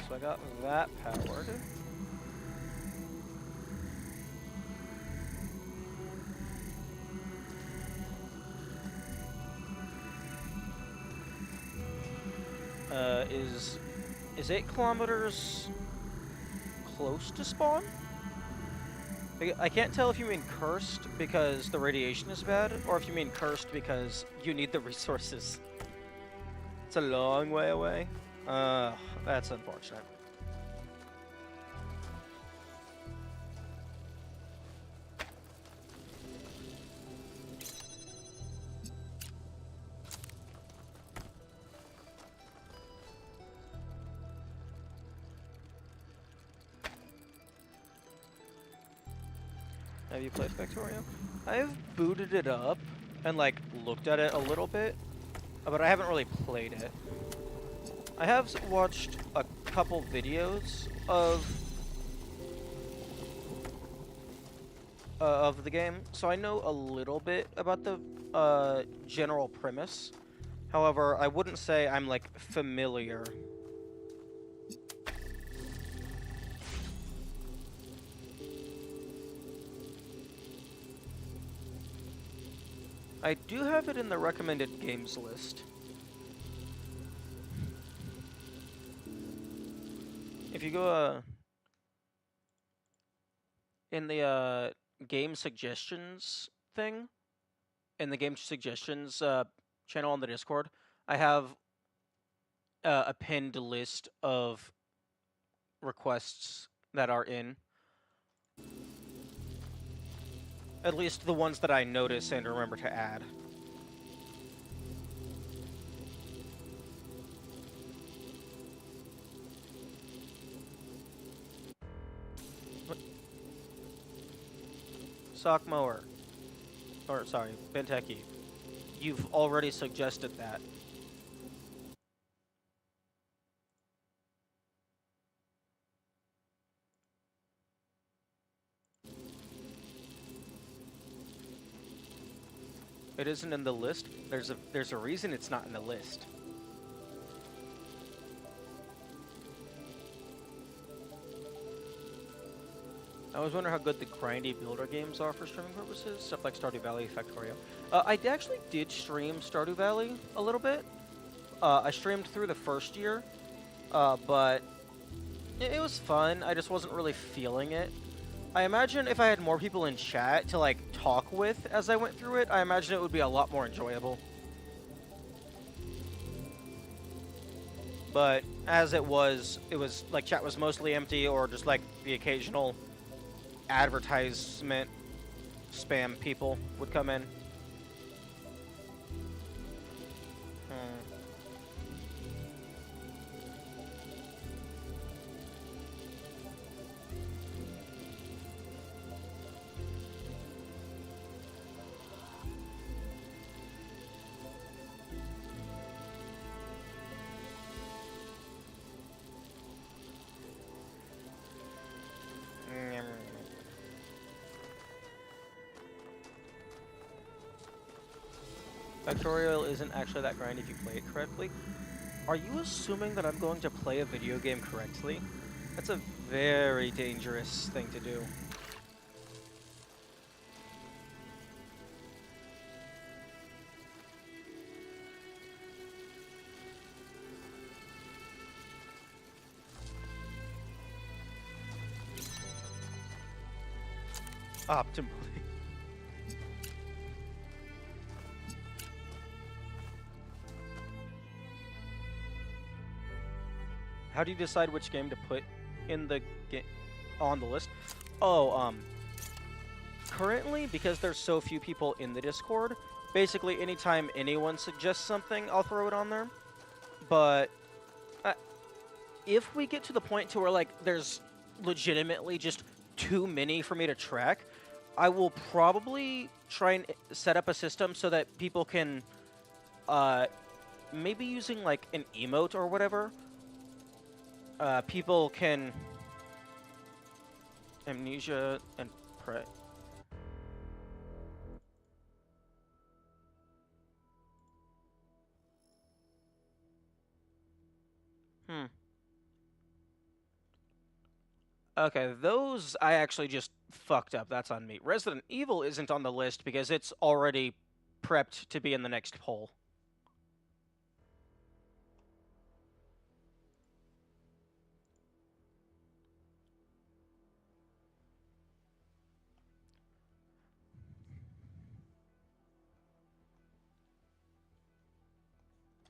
S1: So I got that powered. Is 8 kilometers close to spawn? I can't tell if you mean cursed because the radiation is bad, or if you mean cursed because you need the resources. It's a long way away. That's unfortunate. Have you played Factorio? I've booted it up and like looked at it a little bit, but I haven't really played it. I have watched a couple videos of the game, so I know a little bit about the general premise. However, I wouldn't say I'm like familiar. I do have it in the recommended games list. If you go in the game suggestions thing, in the game suggestions channel on the Discord, I have a pinned list of requests that are in. At least the ones that I notice and remember to add. Sock mower. Or, sorry, Benteki. You've already suggested that. It isn't in the list. There's a reason it's not in the list. I always wonder how good the grindy builder games are for streaming purposes, stuff like Stardew Valley, Factorio. I actually did stream Stardew Valley a little bit. I streamed through the first year, but it was fun. I just wasn't really feeling it. I imagine if I had more people in chat to like talk with as I went through it, I imagine it would be a lot more enjoyable. But as it was like chat was mostly empty or just like the occasional advertisement spam people would come in. Factorial isn't actually that grind if you play it correctly. Are you assuming that I'm going to play a video game correctly? That's a very dangerous thing to do. Optimally. How do you decide which game to put in the on the list? Oh, currently, because there's so few people in the Discord, basically anytime anyone suggests something, I'll throw it on there. But if we get to the point to where like there's legitimately just too many for me to track, I will probably try and set up a system so that people can, maybe using like an emote or whatever, people can amnesia and pray. Okay, those I actually just fucked up. That's on me. Resident Evil isn't on the list because it's already prepped to be in the next poll.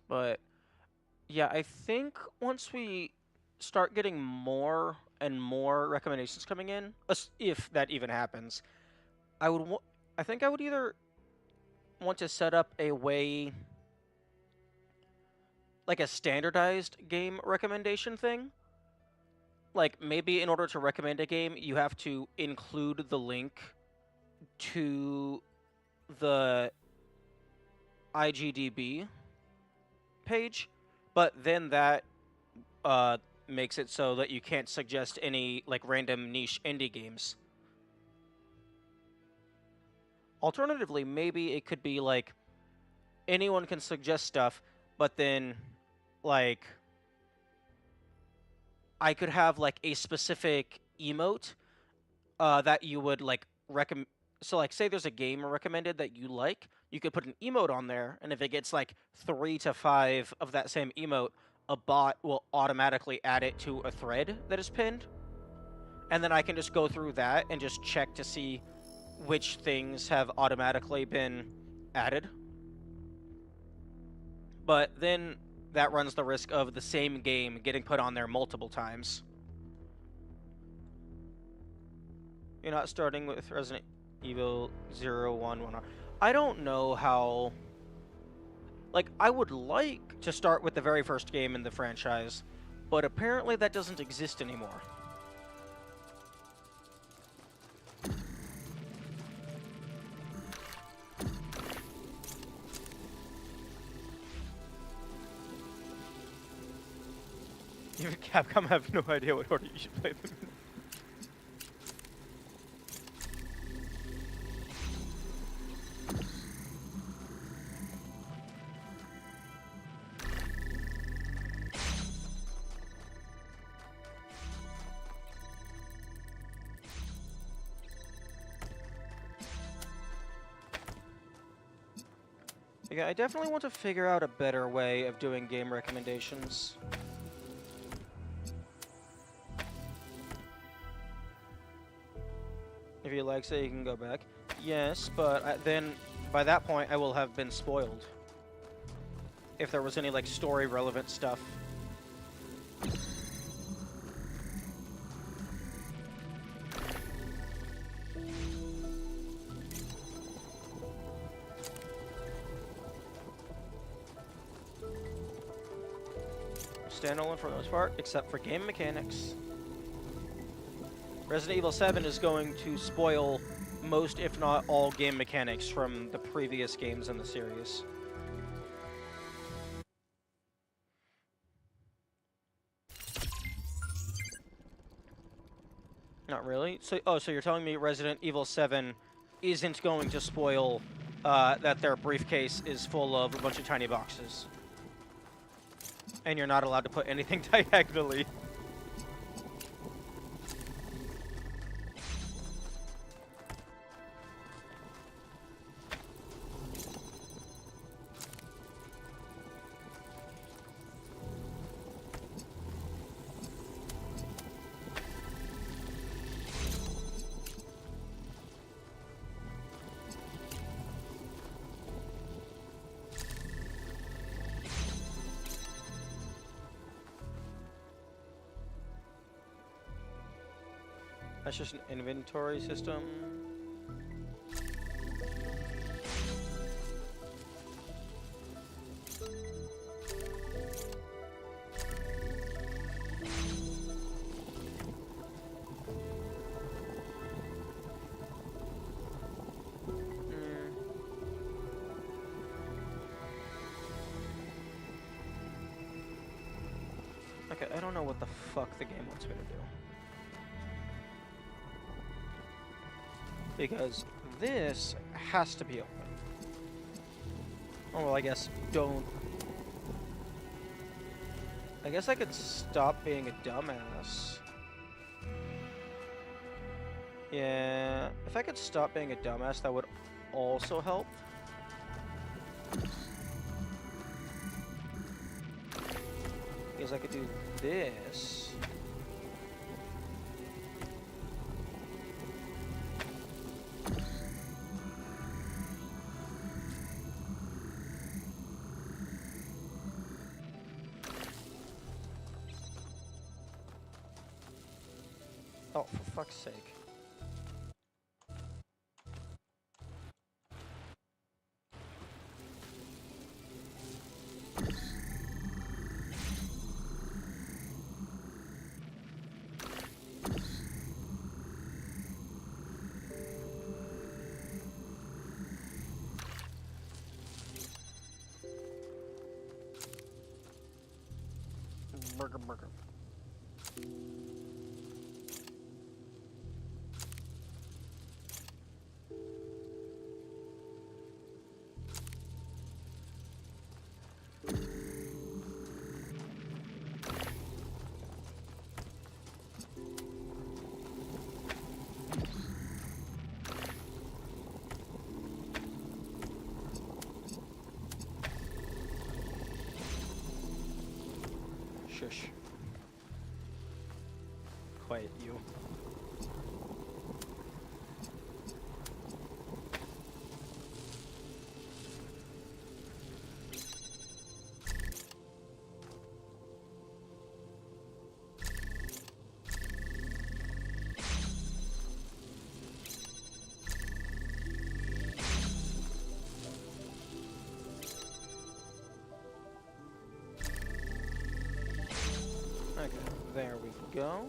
S1: But yeah, I think once we start getting more and more recommendations coming in, if that even happens, I think I would either want to set up a way, like a standardized game recommendation thing. Like maybe in order to recommend a game, you have to include the link to the IGDB page, but then that makes it so that you can't suggest any like random niche indie games. Alternatively, maybe it could be like anyone can suggest stuff, but then like I could have like a specific emote that you would like recommend. So like say there's a game recommended that you like, you could put an emote on there, and if it gets like 3 to 5 of that same emote, a bot will automatically add it to a thread that is pinned. And then I can just go through that and just check to see which things have automatically been added. But then that runs the risk of the same game getting put on there multiple times. You're not starting with Resident Evil 0, 1, 1. I don't know how... Like, I would like to start with the very first game in the franchise, but apparently that doesn't exist anymore. Even Capcom have no idea what order you should play them in. Yeah, I definitely want to figure out a better way of doing game recommendations. If you like it, you can go back. Yes, but then by that point I will have been spoiled. If there was any like story relevant stuff. Standalone for the most part, except for game mechanics. Resident Evil 7 is going to spoil most, if not all, game mechanics from the previous games in the series. Not really? So, oh, so you're telling me Resident Evil 7 isn't going to spoil that their briefcase is full of a bunch of tiny boxes? And you're not allowed to put anything diagonally. That's just an inventory system. Okay, I don't know what the fuck the game wants me to do. Because this has to be open. Oh, well, I guess don't. I guess I could stop being a dumbass. Yeah, if I could stop being a dumbass, that would also help. Because I could do this. Oh, for fuck's sake. burger, burger. Shush. Quiet you. Okay, there we go.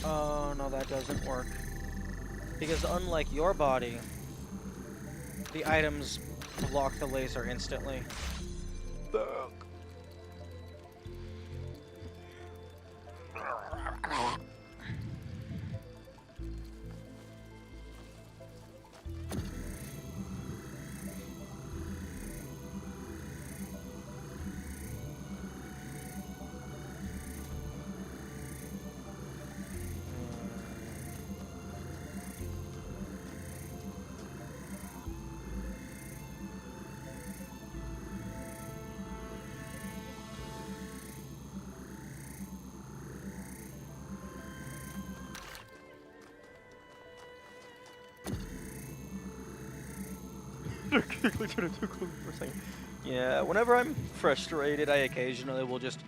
S1: Oh, no, that doesn't work. Because unlike your body, the items block the laser instantly. Fuck. Yeah, whenever I'm frustrated, I occasionally will just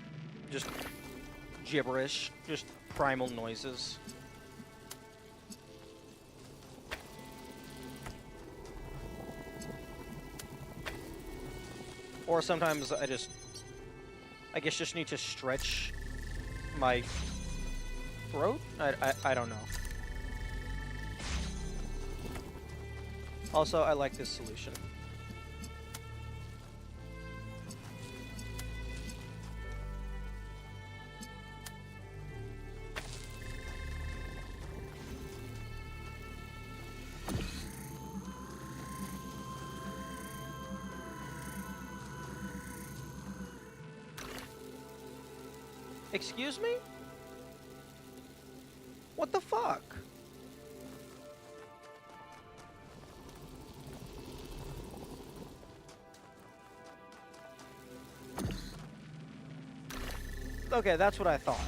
S1: gibberish, just primal noises. Or sometimes I guess just need to stretch my throat? I don't know. Also, I like this solution. Excuse me? What the fuck? Okay, that's what I thought.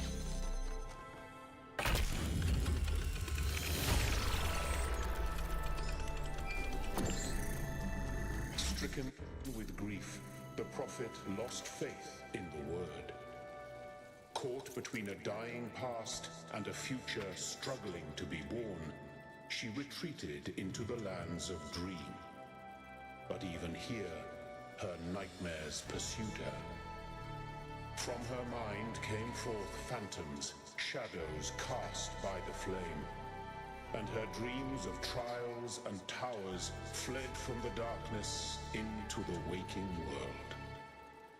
S4: Stricken with grief, the prophet lost faith in the word. Caught between a dying past and a future struggling to be born, she retreated into the lands of dream. But even here, her nightmares pursued her. From her mind came forth phantoms, shadows cast by the flame. And her dreams of trials and towers fled from the darkness into the waking world.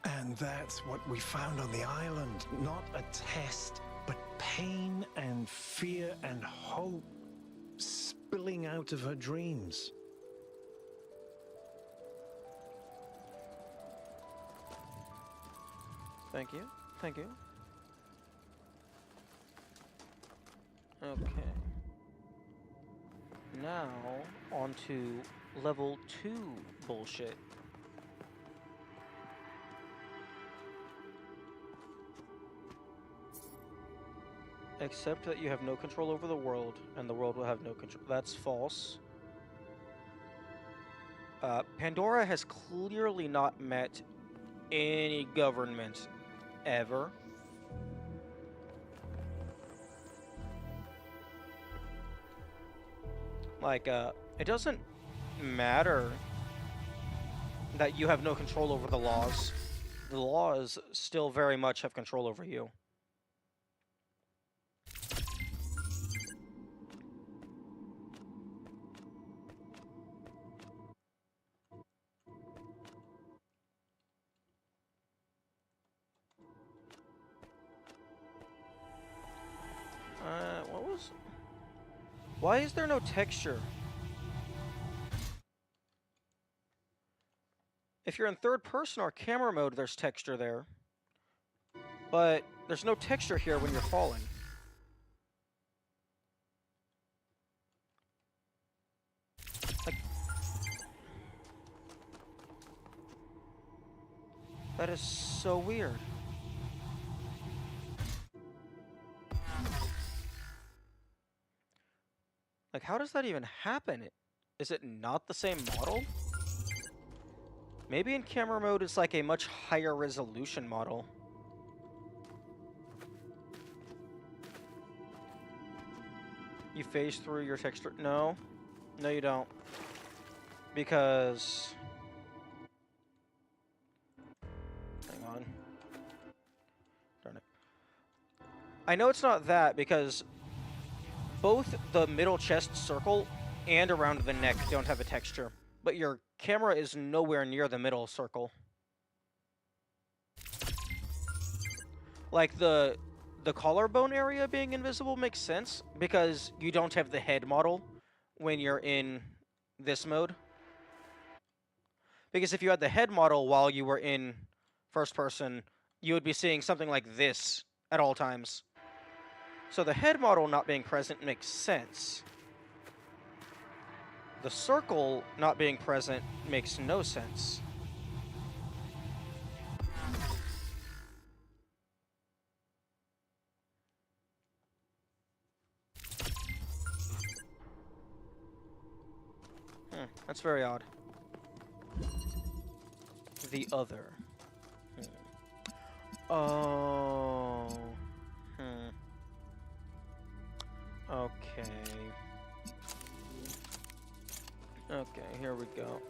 S3: And that's what we found on the island. Not a test, but pain and fear and hope spilling out of her dreams.
S1: Thank you. Thank you. Okay. Now, on to level 2 bullshit. Except that you have no control over the world, and the world will have no control. That's false. Pandora has clearly not met any government ever. Like, it doesn't matter that you have no control over the laws. The laws still very much have control over you. Why is there no texture? If you're in third person or camera mode, there's texture there. But there's no texture here when you're falling. Like, that is so weird. Like, how does that even happen? Is it not the same model? Maybe in camera mode it's like a much higher resolution model. You phase through your texture. No. No, you don't. Because... Hang on. Darn it. I know it's not that because both the middle chest circle and around the neck don't have a texture. But your camera is nowhere near the middle circle. Like, the collarbone area being invisible makes sense because you don't have the head model when you're in this mode. Because if you had the head model while you were in first person, you would be seeing something like this at all times. So the head model not being present makes sense. The circle not being present makes no sense. That's very odd. The other. Oh. Okay. Okay, here we go.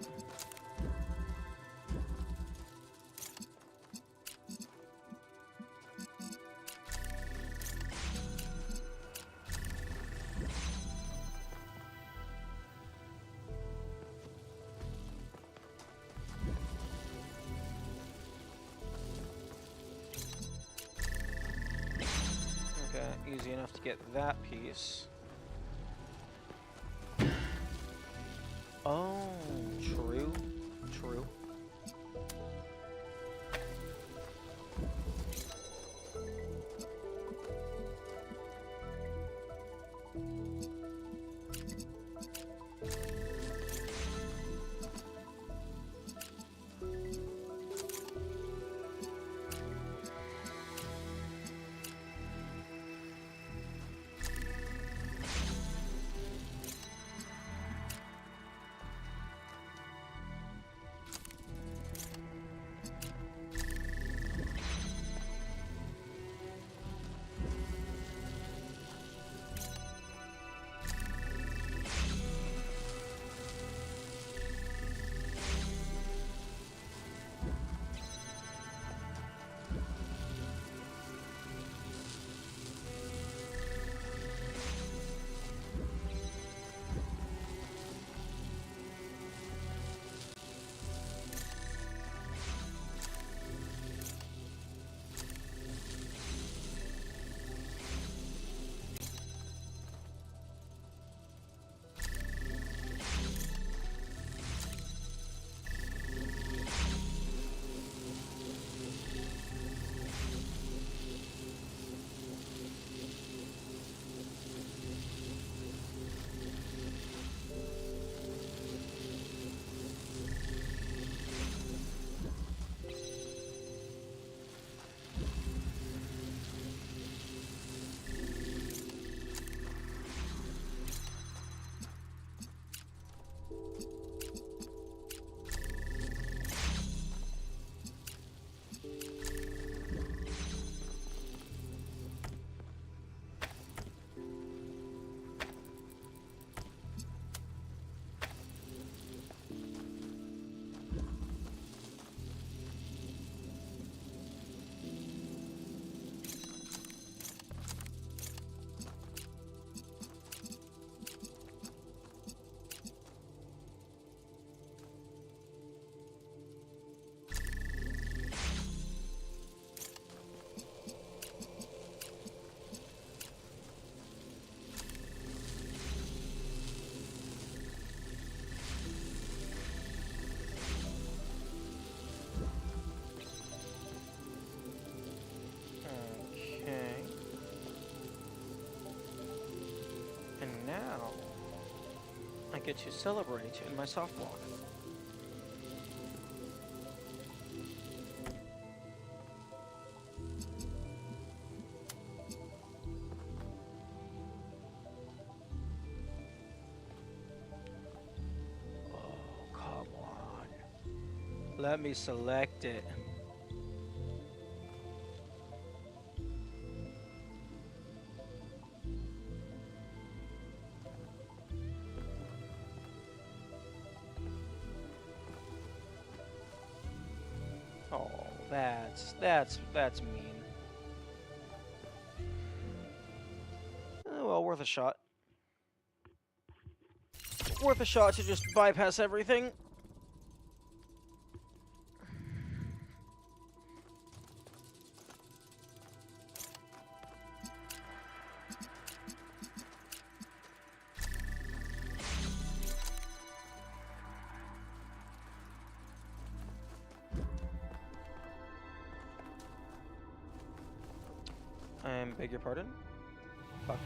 S1: Easy enough to get that piece. Oh, true. True. get to celebrate in my soft walk. Oh, come on. Let me select it. Oh, that's mean. Well, worth a shot. Worth a shot to just bypass everything. I beg your pardon? Fuck.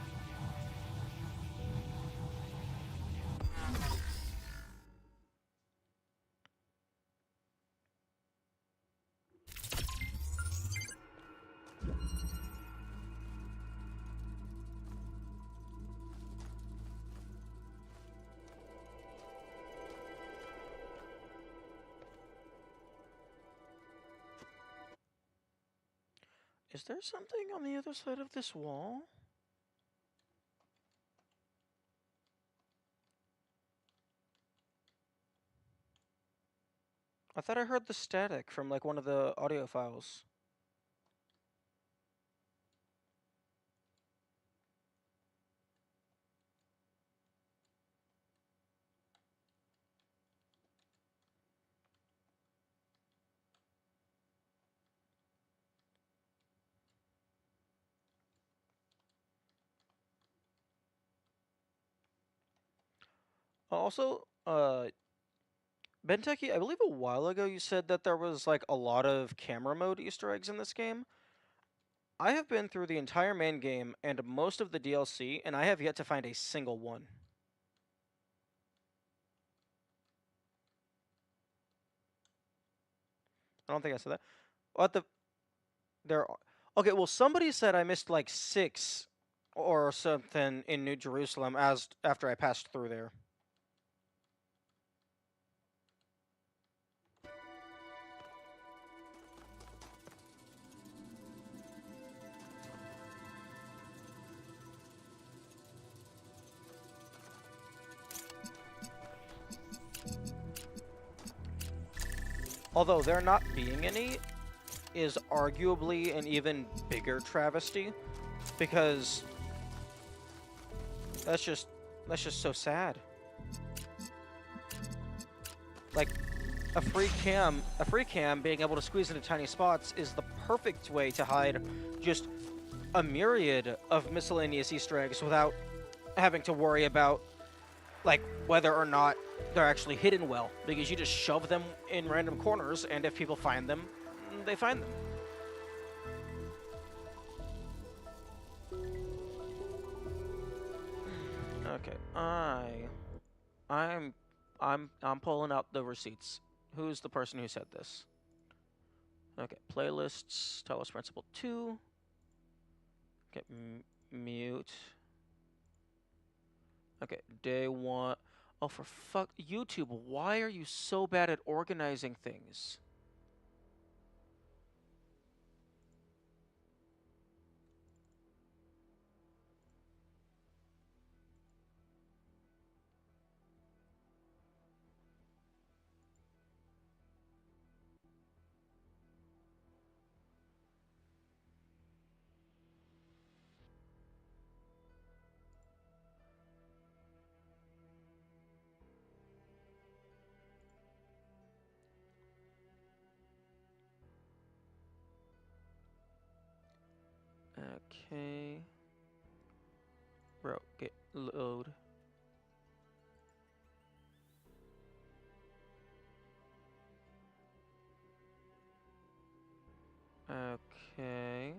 S1: Is there something on the other side of this wall? I thought I heard the static from like one of the audio files. Also, Benteki, I believe a while ago you said that there was like a lot of camera mode Easter eggs in this game. I have been through the entire main game and most of the DLC, and I have yet to find a single one. I don't think I said that. What the? There. Okay, well, somebody said I missed like 6 or something in New Jerusalem as after I passed through there. Although there not being any is arguably an even bigger travesty, because that's just so sad. Like a free cam being able to squeeze into tiny spots is the perfect way to hide just a myriad of miscellaneous Easter eggs without having to worry about like whether or not they're actually hidden well, because you just shove them in random corners, and if people find them, they find them. Okay, I'm pulling out the receipts. Who's the person who said this? Okay, playlists, Talos Principle 2. Okay, mute. Okay, day 1. Oh, for fuck, YouTube, why are you so bad at organizing things? Okay. Bro, get load. Okay.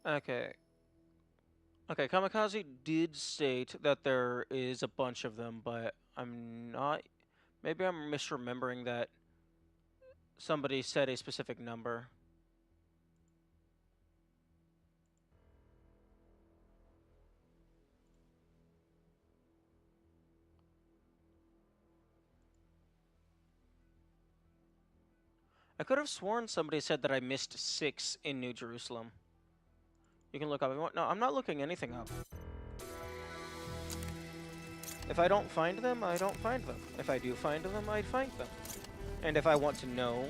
S1: Okay. Okay, Kamikaze did state that there is a bunch of them, but I'm not... Maybe I'm misremembering that somebody said a specific number. I could have sworn somebody said that I missed 6 in New Jerusalem. You can look up if you want. No, I'm not looking anything up. If I don't find them, I don't find them. If I do find them, I find them. And if I want to know,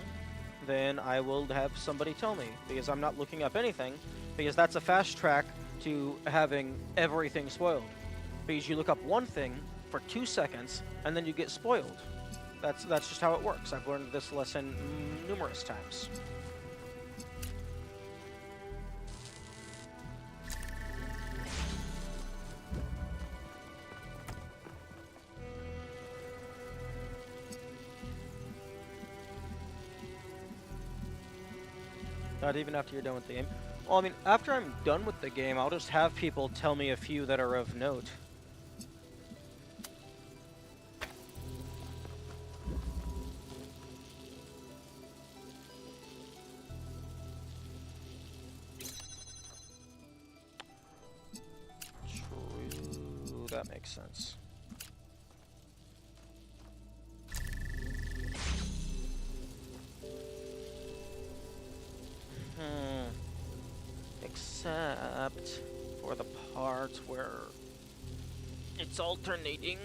S1: then I will have somebody tell me, because I'm not looking up anything, because that's a fast track to having everything spoiled. Because you look up one thing for 2 seconds, and then you get spoiled. That's just how it works. I've learned this lesson numerous times. Not even after you're done with the game. Well, I mean, after I'm done with the game, I'll just have people tell me a few that are of note. True, that makes sense. Except for the part where it's alternating.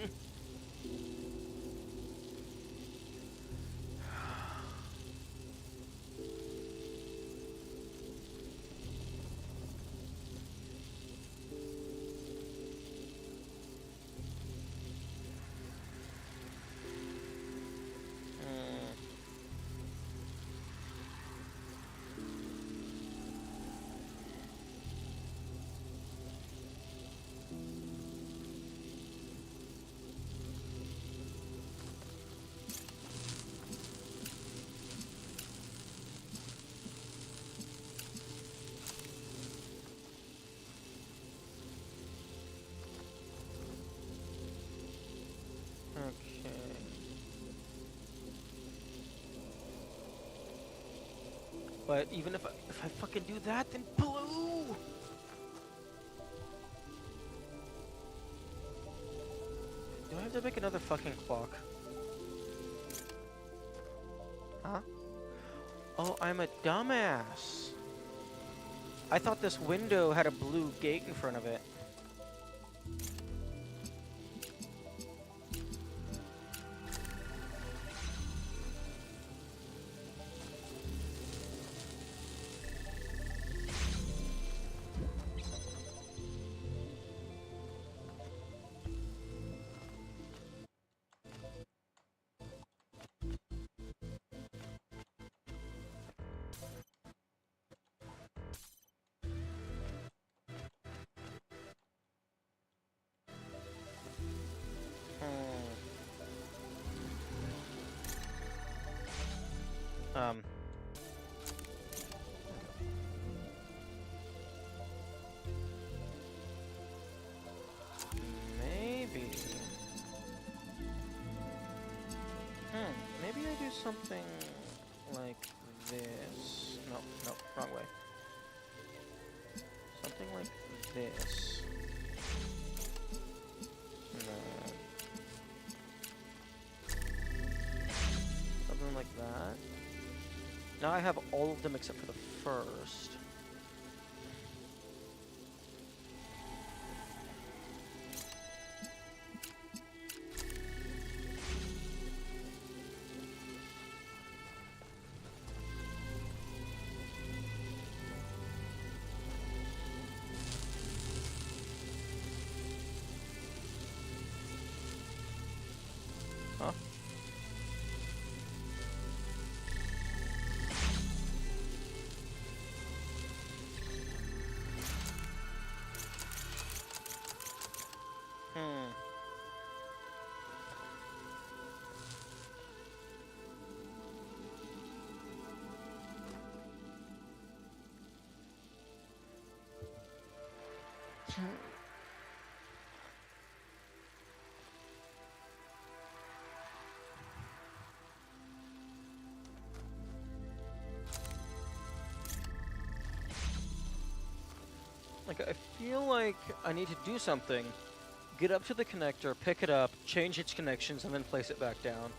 S1: But even if I fucking do that, then blue! Do I have to make another fucking clock? Huh? Oh, I'm a dumbass. I thought this window had a blue gate in front of it. Maybe. Maybe I do something like this. No, wrong way. Something like this. No. Something like that. Now I have all of them except for the first. Huh? Like, I feel like I need to do something. Get up to the connector, pick it up, change its connections, and then place it back down.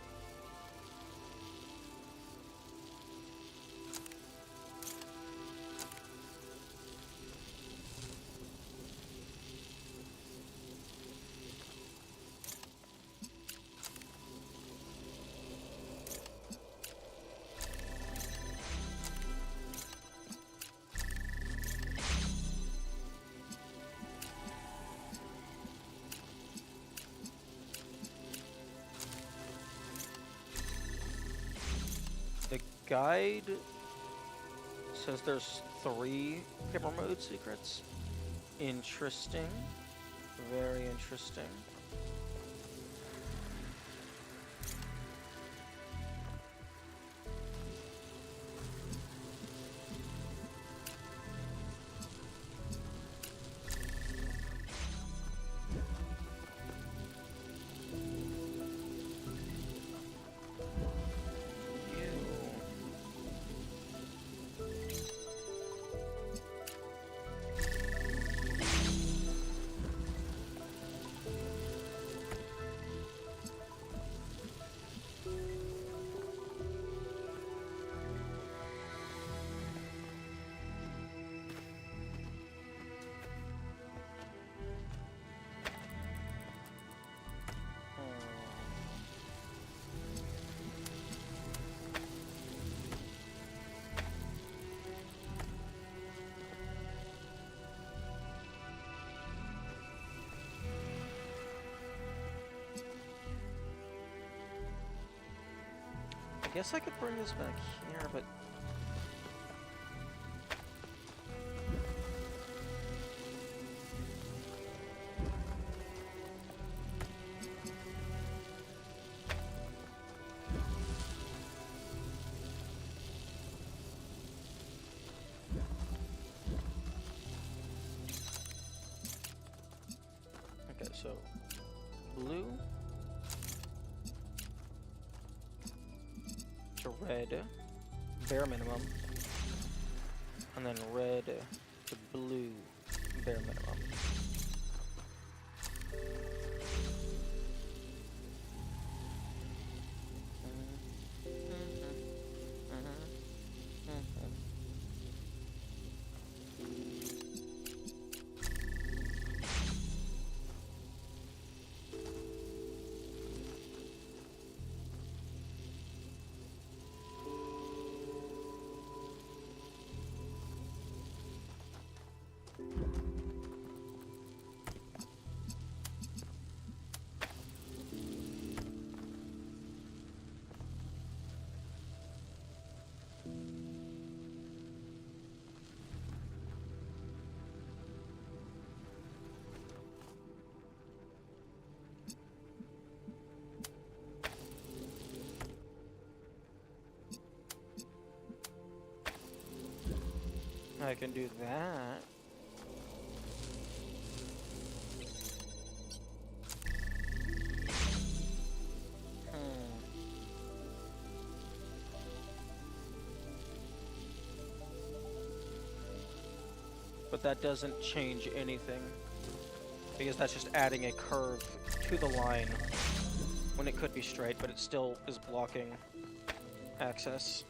S1: The guide says there's 3 camera mode secrets. Interesting. Very interesting. I guess I could bring this back here, but... Okay, so... blue... to red, bare minimum, and then red to blue, bare minimum. I can do that. But that doesn't change anything, because that's just adding a curve to the line when it could be straight, but it still is blocking access.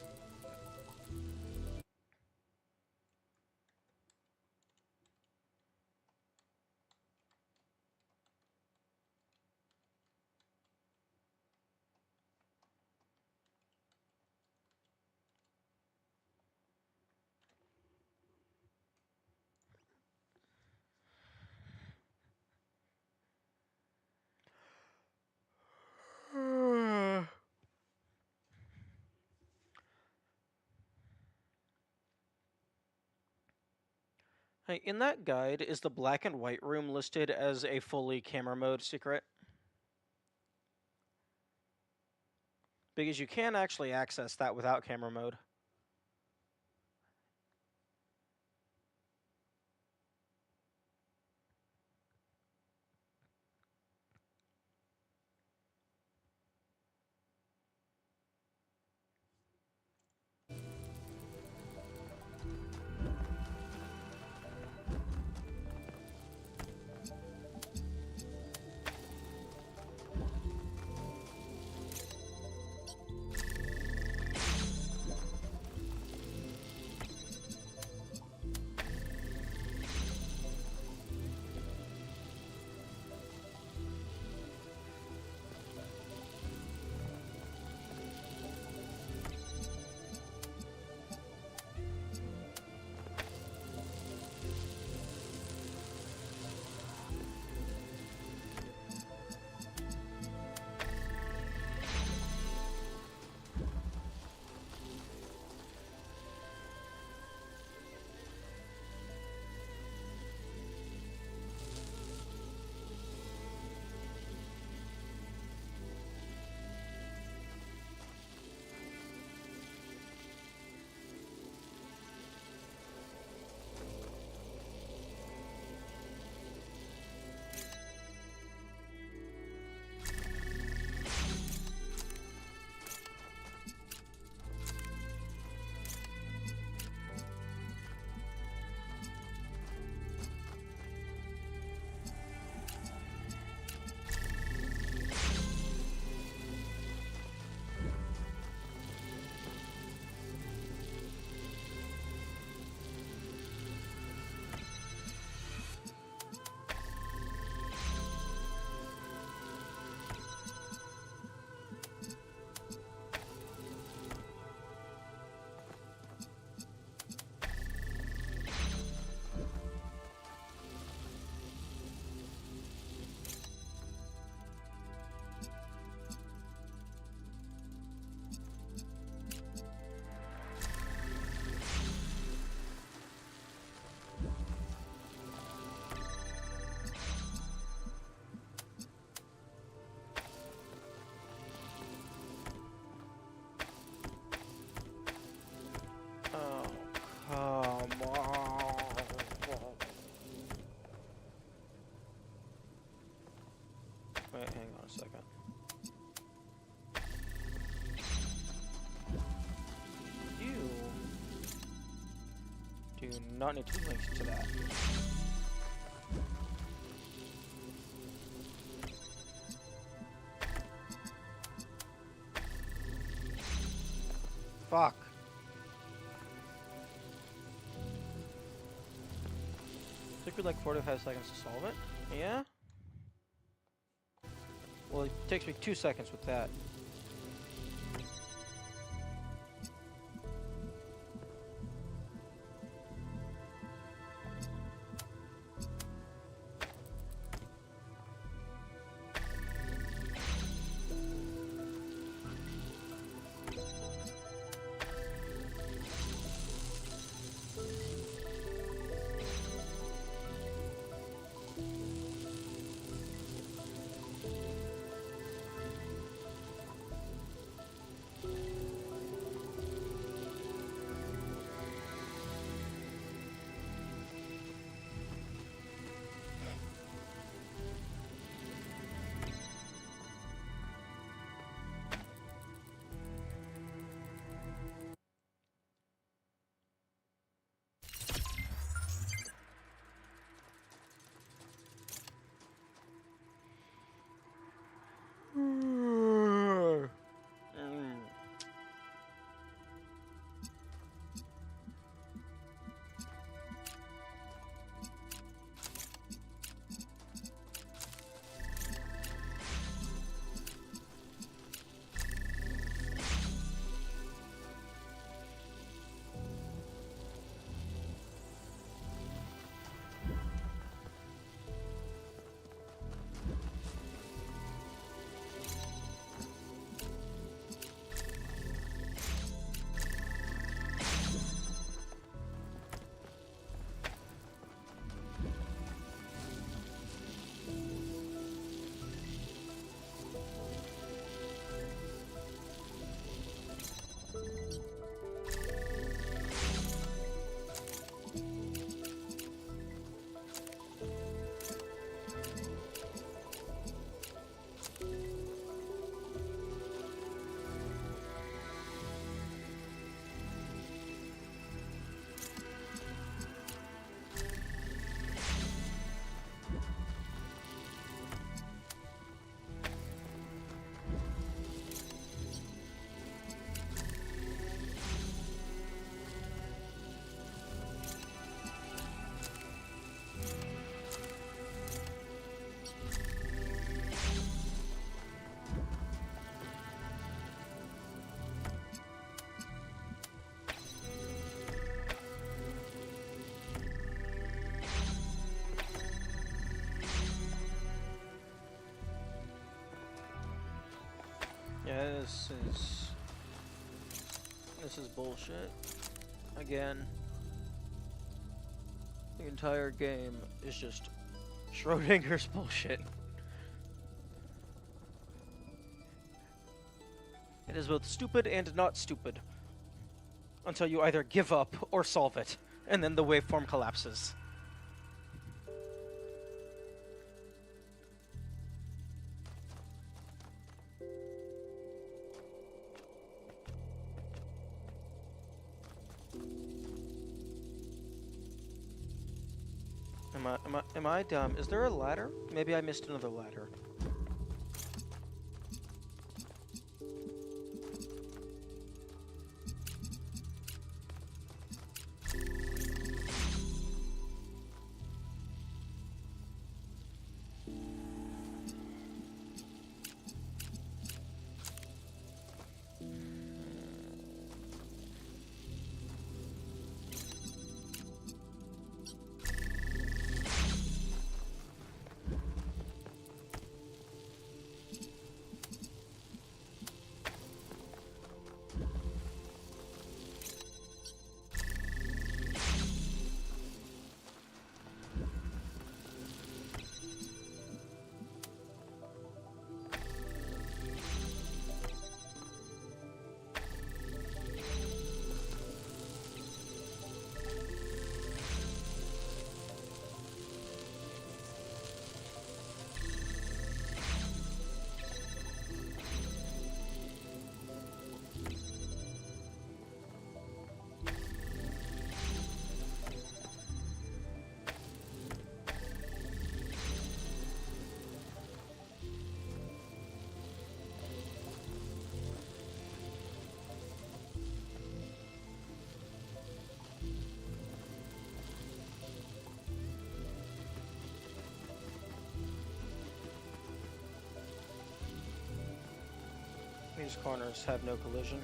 S1: Hey, in that guide, is the black and white room listed as a fully camera mode secret? Because you can actually access that without camera mode. not need to be linked to that. Fuck. Took me like 45 seconds to solve it. Yeah? Well, it takes me 2 seconds with that. Yeah, this is bullshit. Again, the entire game is just Schrodinger's bullshit. It is both stupid and not stupid. Until you either give up or solve it, and then the waveform collapses. Am I dumb? Is there a ladder? Maybe I missed another ladder. these corners have no collision.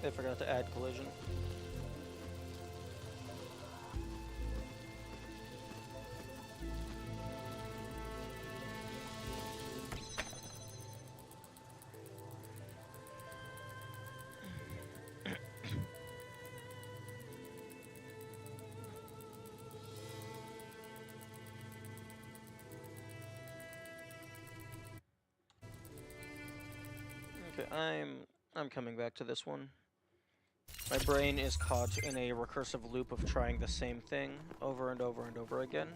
S1: They forgot to add collision. Okay, I'm coming back to this one. My brain is caught in a recursive loop of trying the same thing over and over and over again,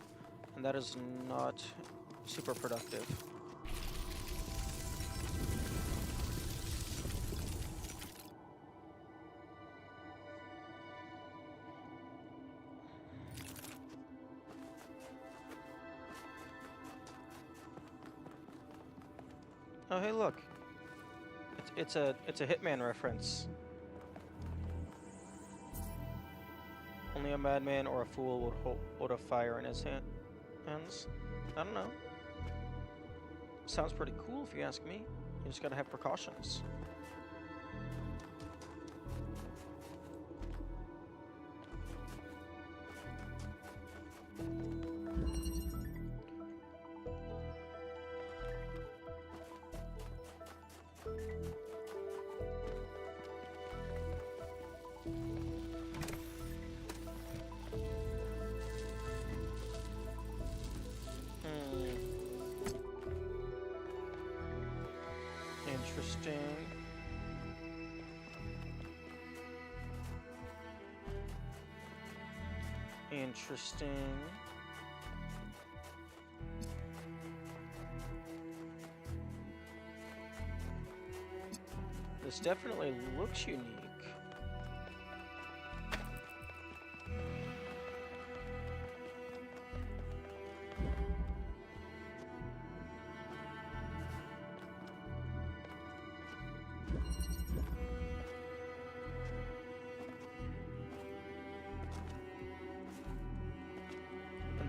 S1: and that is not super productive. Oh, hey, look. It's a Hitman reference. Only a madman or a fool would hold a fire in his hands. I don't know. Sounds pretty cool if you ask me. You just gotta have precautions. Interesting. Interesting. This definitely looks unique.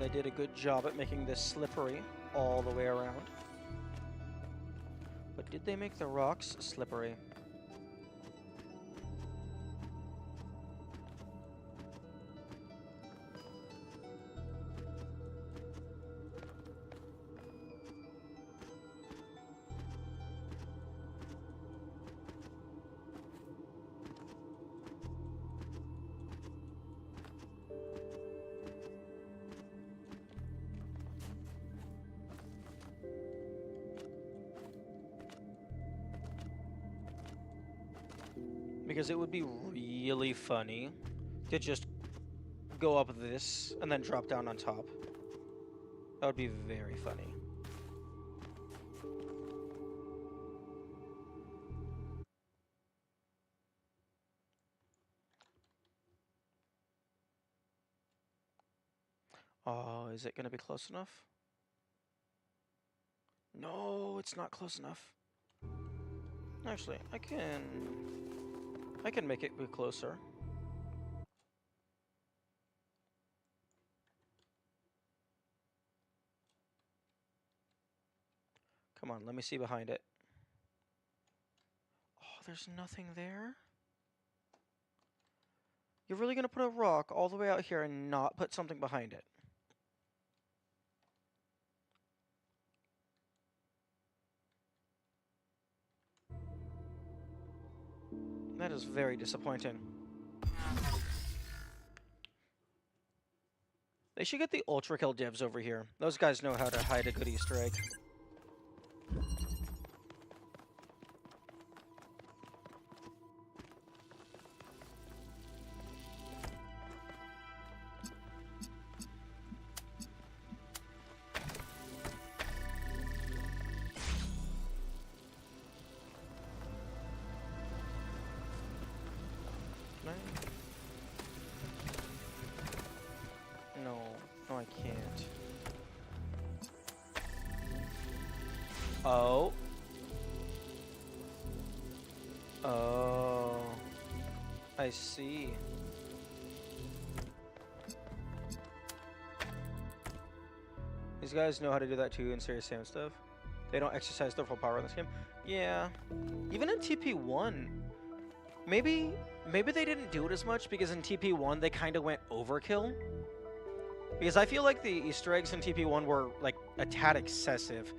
S1: They did a good job at making this slippery all the way around. But did they make the rocks slippery? Because it would be really funny to just go up this and then drop down on top. That would be very funny. Oh, is it going to be close enough? No, it's not close enough. Actually, I can make it be closer. Come on, let me see behind it. Oh, there's nothing there? You're really gonna put a rock all the way out here and not put something behind it? That is very disappointing. They should get the Ultra Kill devs over here. Those guys know how to hide a good Easter egg. No, I can't. Oh. Oh. I see. These guys know how to do that too in Serious Sam stuff. They don't exercise their full power in this game. Yeah. Even in TP1, maybe they didn't do it as much because in TP1 they kind of went overkill. Because I feel like the Easter eggs in TP1 were like a tad excessive,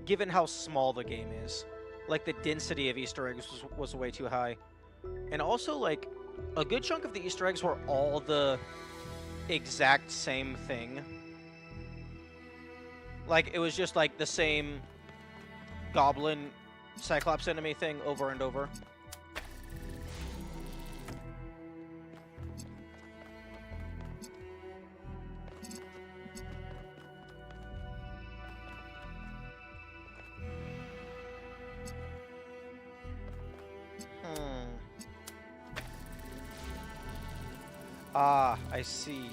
S1: given how small the game is. Like the density of Easter eggs was way too high. And also like a good chunk of the Easter eggs were all the exact same thing. Like it was just like the same goblin Cyclops enemy thing over and over. Ah, I see.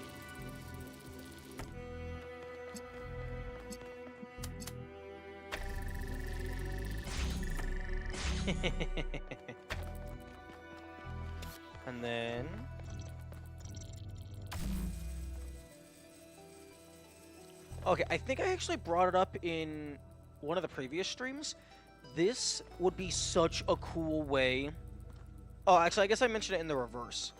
S1: And then... Okay, I think I actually brought it up in one of the previous streams. This would be such a cool way... Oh, actually, I guess I mentioned it in the reverse.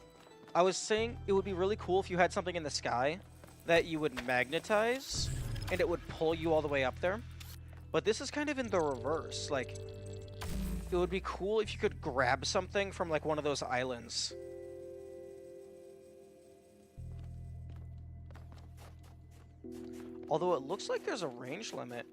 S1: I was saying it would be really cool if you had something in the sky that you would magnetize, and it would pull you all the way up there. But this is kind of in the reverse. Like, it would be cool if you could grab something from, like, one of those islands. Although it looks like there's a range limit.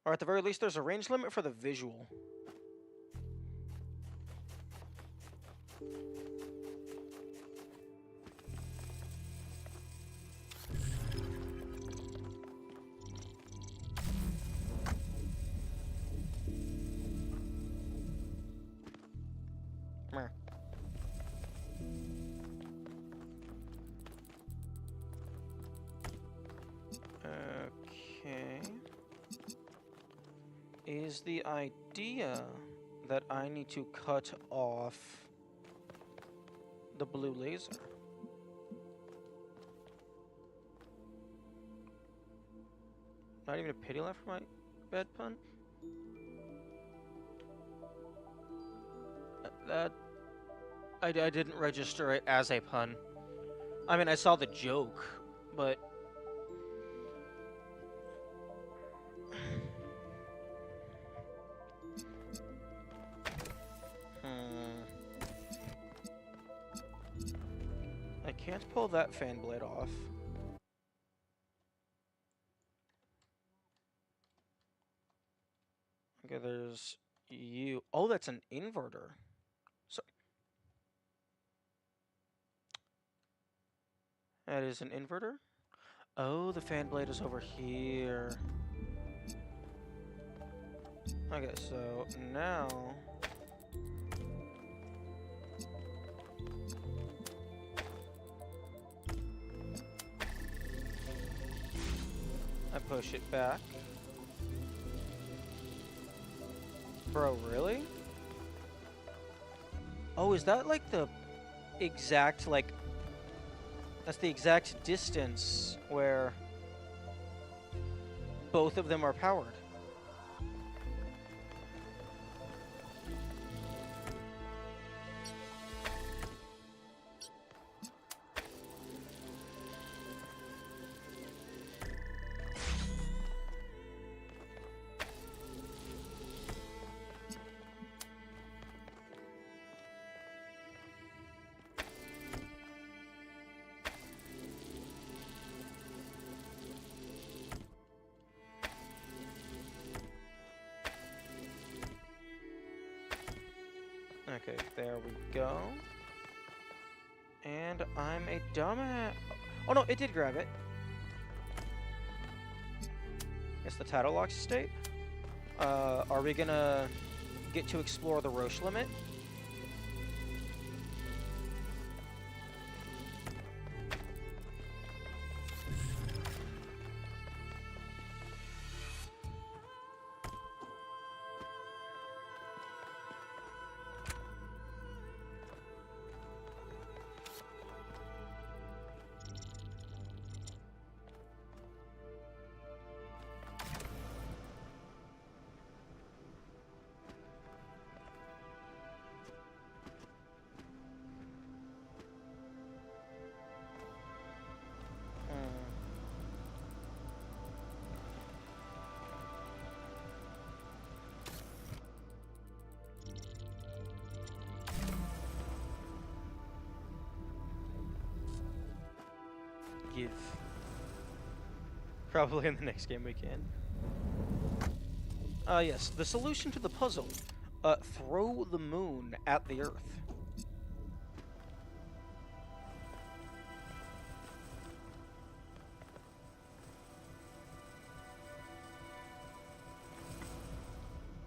S1: Or at the very least, there's a range limit for the visual. Meh. Okay. Is the idea that I need to cut off the blue laser? Not even a pity left for my bad pun? That... I didn't register it as a pun. I mean, I saw the joke, but... I can't pull that fan blade off. Okay, there's you. Oh, that's an inverter. So that is an inverter? Oh, the fan blade is over here. Okay, so now... I push it back. Bro, really? Oh, is that like the exact, like... That's the exact distance where both of them are powered. Okay, there we go. And I'm a dumbass. Oh no, it did grab it. It's the Talos state. Are we gonna get to explore the Roche limit? Give. Probably in the next game we can. Yes, the solution to the puzzle. Throw the moon at the Earth.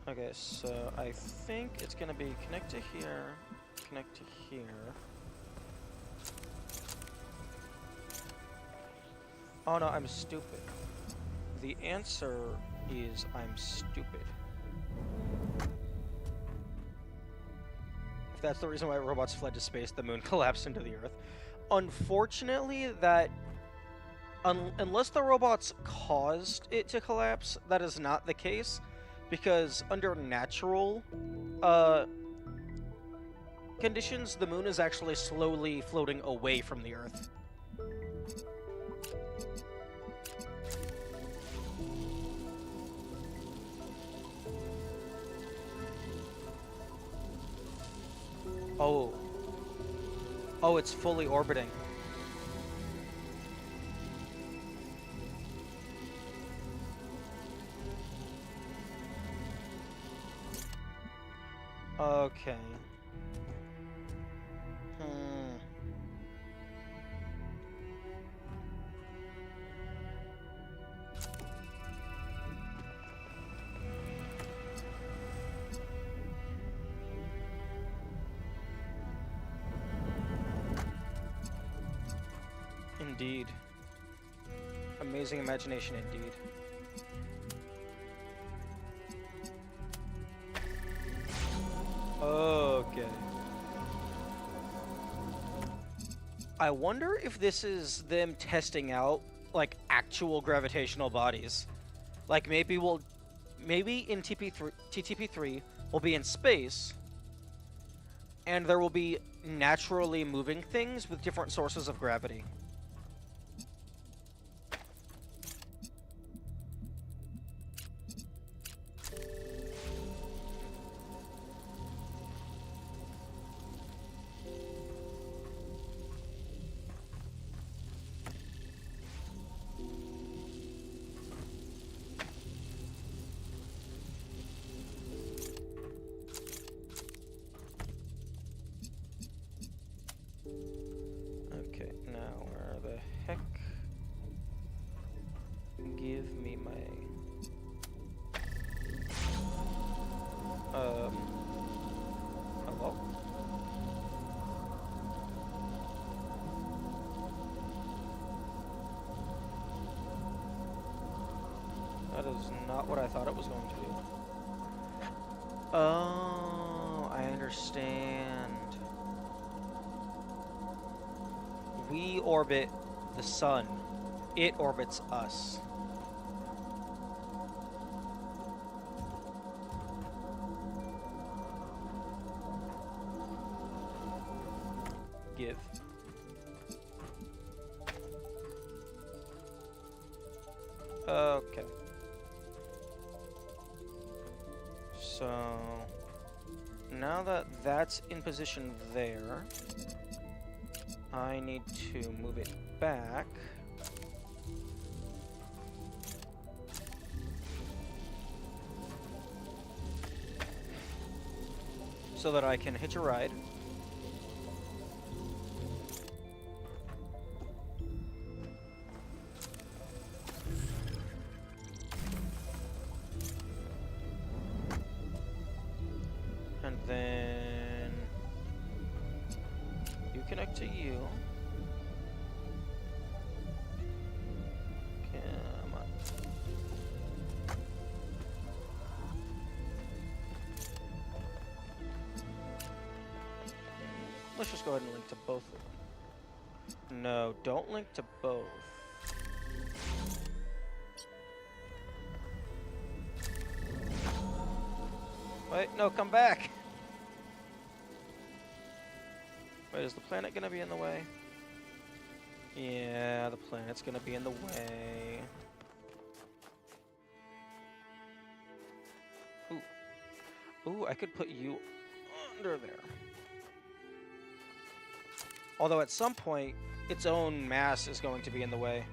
S1: Okay, so I think it's gonna be connect to here, connect to here. Oh no, I'm stupid. The answer is I'm stupid. If that's the reason why robots fled to space, the moon collapsed into the Earth. Unfortunately, that... unless the robots caused it to collapse, that is not the case. Because under natural conditions, the moon is actually slowly floating away from the Earth. Oh. Oh, it's fully orbiting. Okay. Indeed. Amazing imagination indeed. Okay. I wonder if this is them testing out, like, actual gravitational bodies. Like, maybe in TTP3, we'll be in space, and there will be naturally moving things with different sources of gravity. Okay, now where the heck? Give me my... Hello? That is not what I thought it was going to do. Oh, I understand. We orbit the sun. It orbits us. Give. Okay. So now that that's in position there, I need to move it back. So that I can hitch a ride. And then you connect to you. Come on. Let's just go ahead and link to both of them. No, don't link to both. Wait, no, come back! Wait, is the planet gonna be in the way? Yeah, the planet's gonna be in the way. Ooh. Ooh, I could put you under there. Although at some point, its own mass is going to be in the way.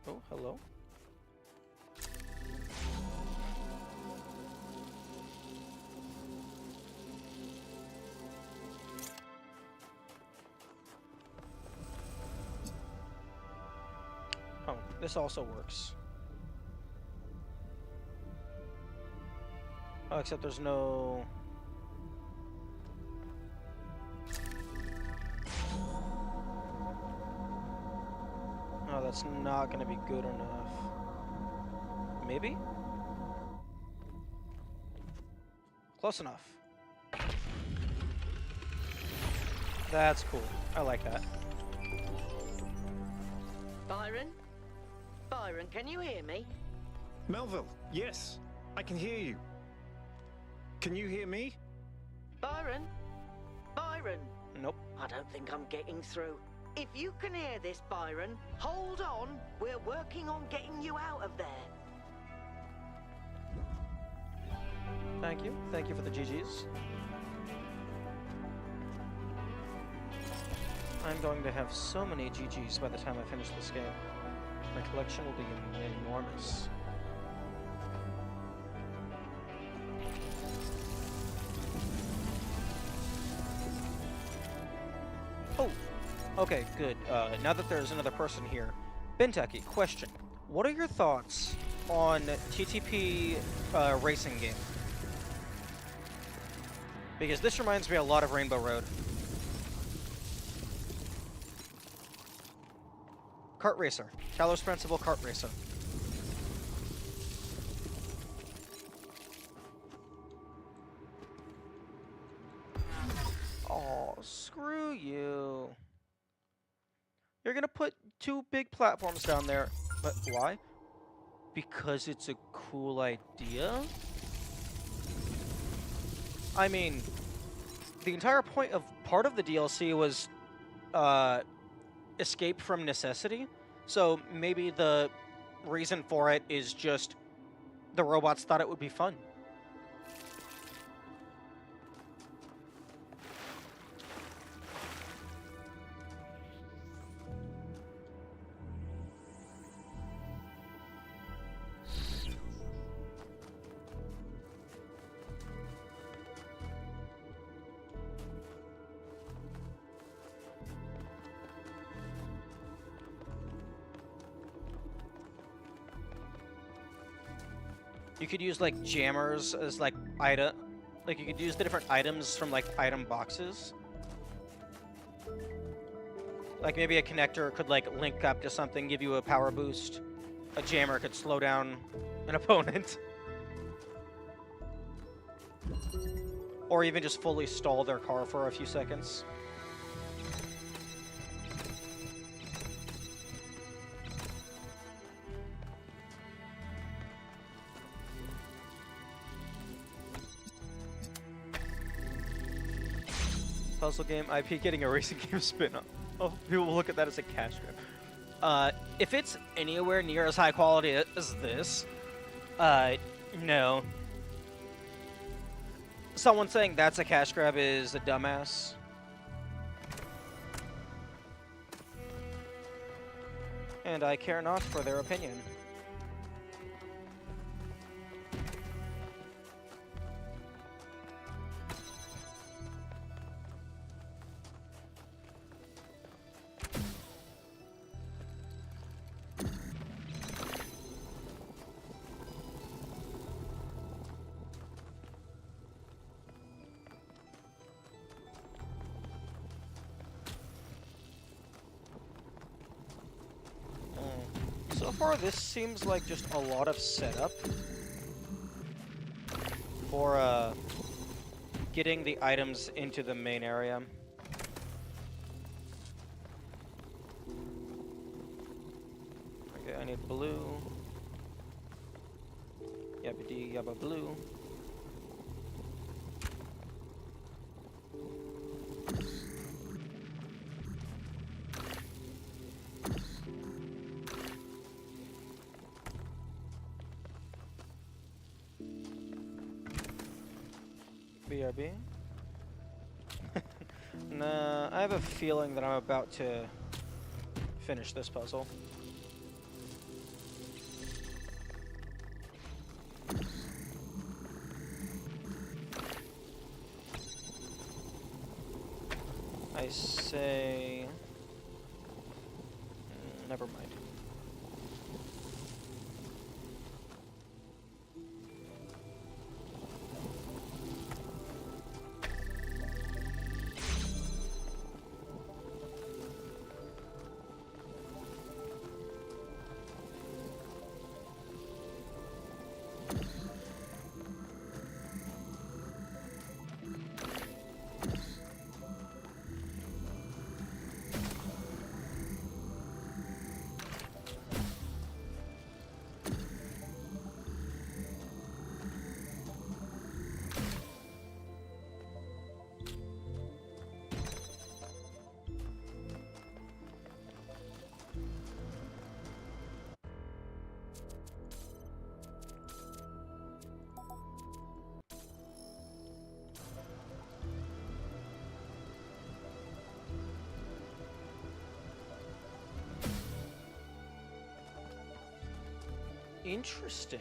S1: Oh, hello. Oh, this also works. Oh, except there's no... Oh, that's not gonna be good enough. Maybe? Close enough. That's cool. I like that.
S7: Byron? Byron, can you hear me?
S3: Melville, yes, I can hear you. Can you hear me?
S7: Byron? Byron?
S1: Nope.
S7: I don't think I'm getting through. If you can hear this, Byron, hold on. We're working on getting you out of there.
S1: Thank you. Thank you for the GGs. I'm going to have so many GGs by the time I finish this game. My collection will be enormous. Oh, okay, good. Now that there's another person here, Benteki, question. What are your thoughts on TTP racing game? Because this reminds me a lot of Rainbow Road. Kart racer. Talos Principal kart racer. Oh, screw you. You're gonna put two big platforms down there. But why? Because it's a cool idea? I mean, the entire point of part of the DLC was escape from necessity. So maybe the reason for it is just the robots thought it would be fun. You could use like jammers as like item, like you could use the different items from like item boxes. Like maybe a connector could like link up to something, give you a power boost. A jammer could slow down an opponent. Or even just fully stall their car for a few seconds. Puzzle game IP getting a racing game spin-off. Oh, people will look at that as a cash grab. If it's anywhere near as high quality as this, no. Someone saying that's a cash grab is a dumbass. And I care not for their opinion. So far, this seems like just a lot of setup for getting the items into the main area. Okay, I need blue. Yabba dee yabba blue. BRB. Nah, I have a feeling that I'm about to finish this puzzle. I say... never mind. Interesting.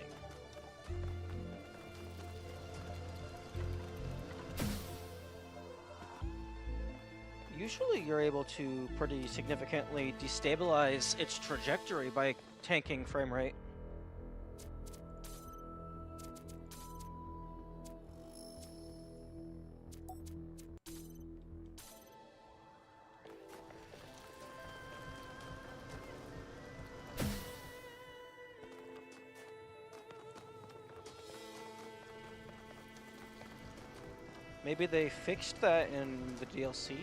S1: Usually you're able to pretty significantly destabilize its trajectory by tanking frame rate. Maybe they fixed that in the DLC?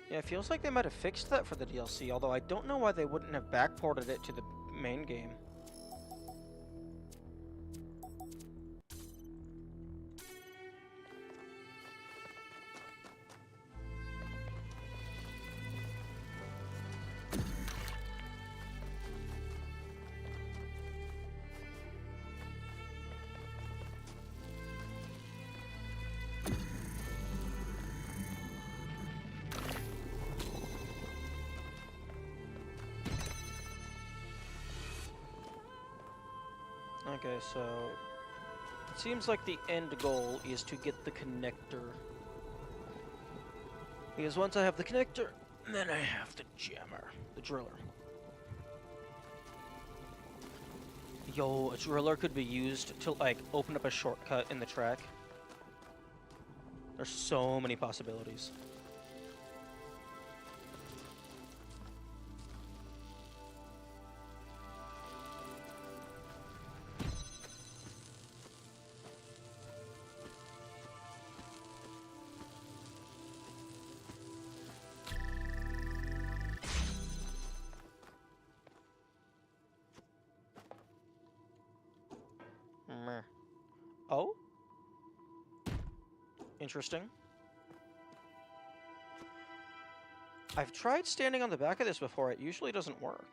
S1: Yeah, it feels like they might have fixed that for the DLC, although I don't know why they wouldn't have backported it to the main game. Okay, so it seems like the end goal is to get the connector. Because once I have the connector, then I have the jammer, the driller. Yo, a driller could be used to, like, open up a shortcut in the track. There's so many possibilities. Meh. Oh? Interesting. I've tried standing on the back of this before, it usually doesn't work.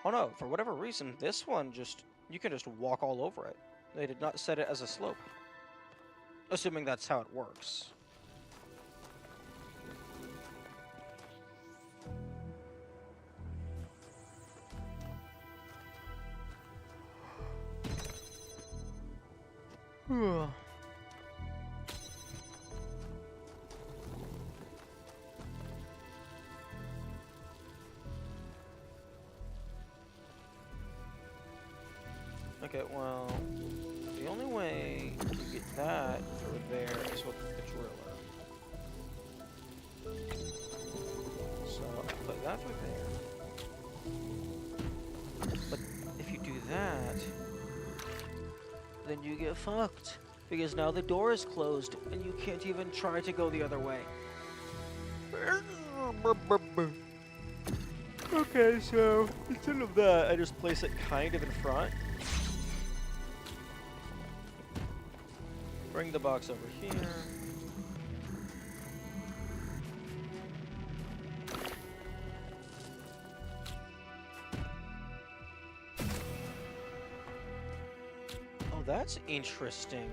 S1: Oh no, for whatever reason, this one just, you can just walk all over it. They did not set it as a slope. Assuming that's how it works. Okay, well, the only way to get that through there is with the driller. through there. But if you do that, then you get fucked. Because now the door is closed, and you can't even try to go the other way. Okay, so instead of that, I just place it kind of in front. Bring the box over here. Oh, that's interesting.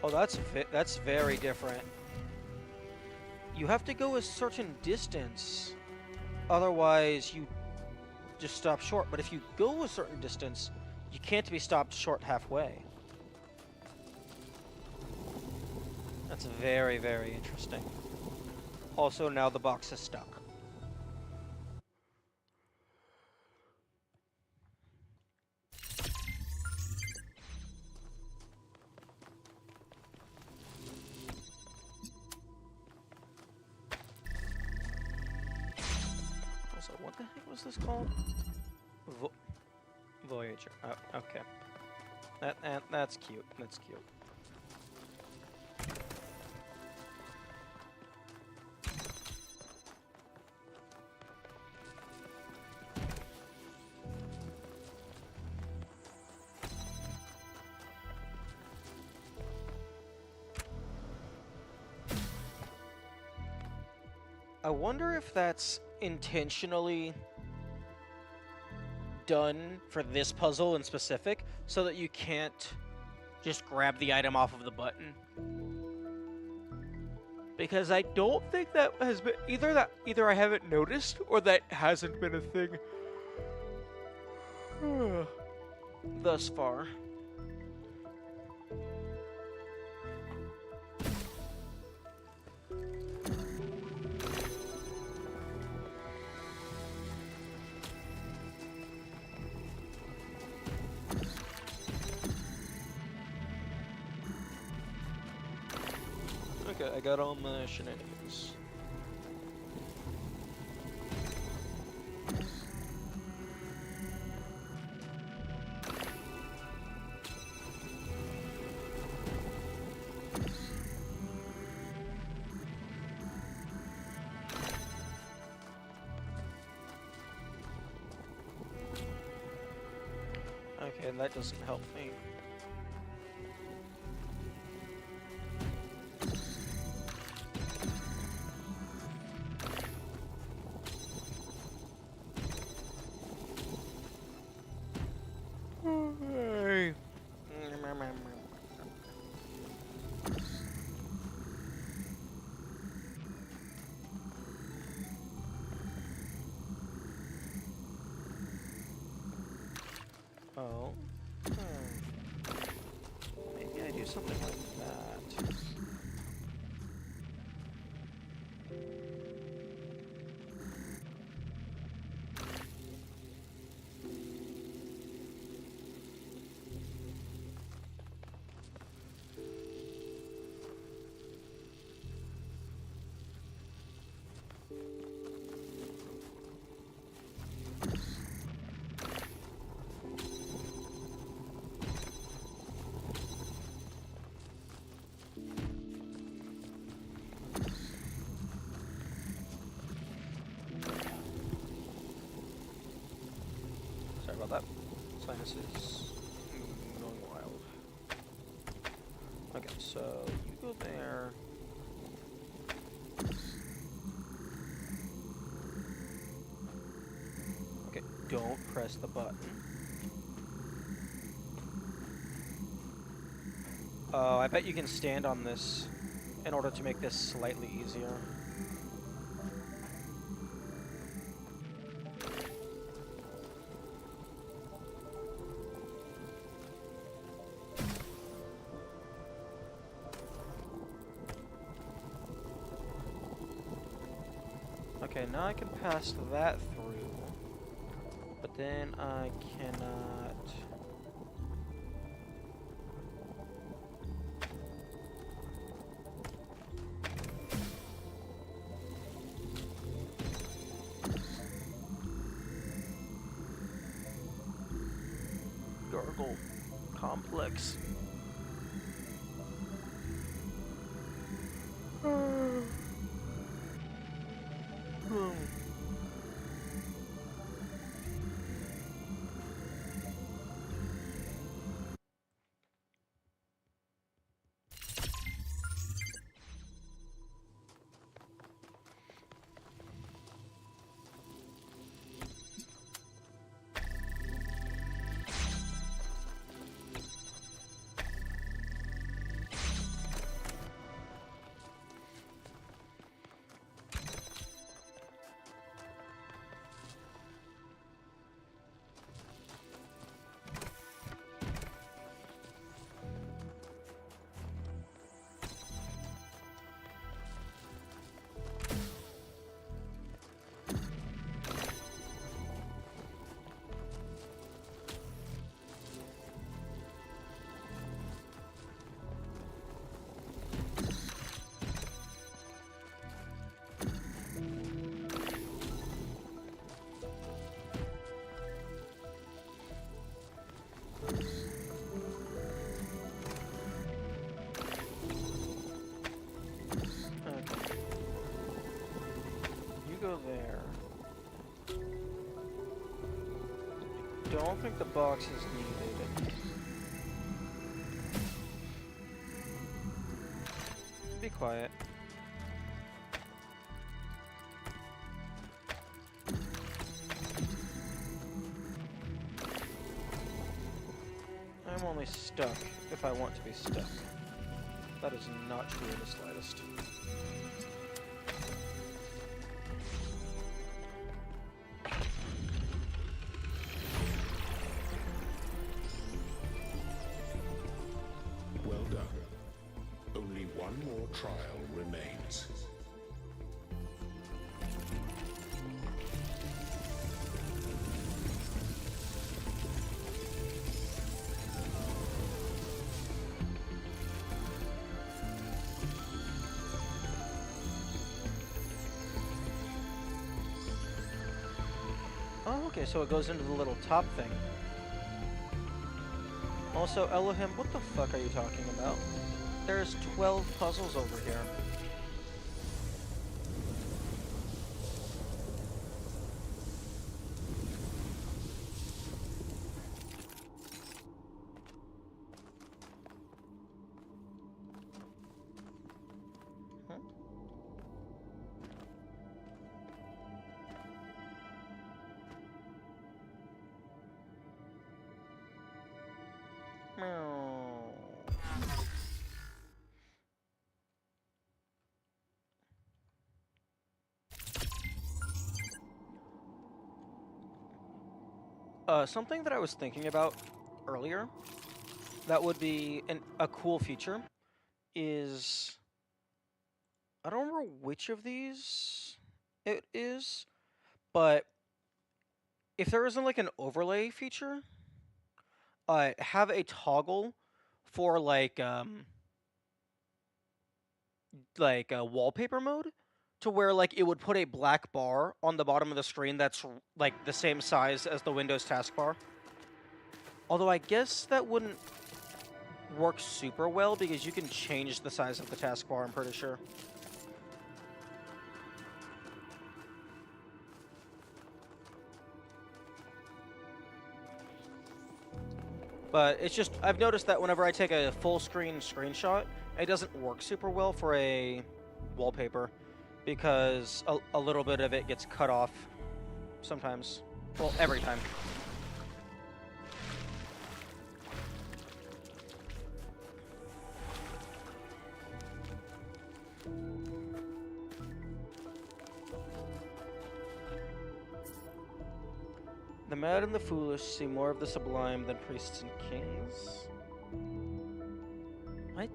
S1: Oh, that's very different. You have to go a certain distance, otherwise you just stop short. But if you go a certain distance, you can't be stopped short halfway. That's very, very interesting. Also, now the box is stuck. Also, what the heck was this called? Voyager. Oh, okay. That's cute. That's cute. I wonder if that's intentionally done for this puzzle in specific, so that you can't just grab the item off of the button. Because I don't think that has been either I haven't noticed or that hasn't been a thing thus far. Okay, I got all my shenanigans. Okay, that doesn't help me. Oh. Maybe I do something like that. Sorry about that. Sinus is going wild. Okay, so you go there. Okay, don't press the button. Oh, I bet you can stand on this in order to make this slightly easier. Okay, now I can pass that through, but then I cannot... toggle complex. Go there. Don't think the box is needed. Be quiet. I'm only stuck if I want to be stuck. That is not true in the slightest.
S4: Well done. Only one more trial remains.
S1: Oh, okay, so it goes into the little top thing. Also, Elohim, what the fuck are you talking about? There's 12 puzzles over here. Huh? Meow. Something that I was thinking about earlier that would be a cool feature is, I don't remember which of these it is, but if there isn't like an overlay feature, have a toggle for like a wallpaper mode, to where like it would put a black bar on the bottom of the screen that's like the same size as the Windows taskbar. Although I guess that wouldn't work super well because you can change the size of the taskbar, I'm pretty sure. But it's just, I've noticed that whenever I take a full screen screenshot, it doesn't work super well for a wallpaper because a little bit of it gets cut off sometimes. Well, every time. The mad and the foolish see more of the sublime than priests and kings. What?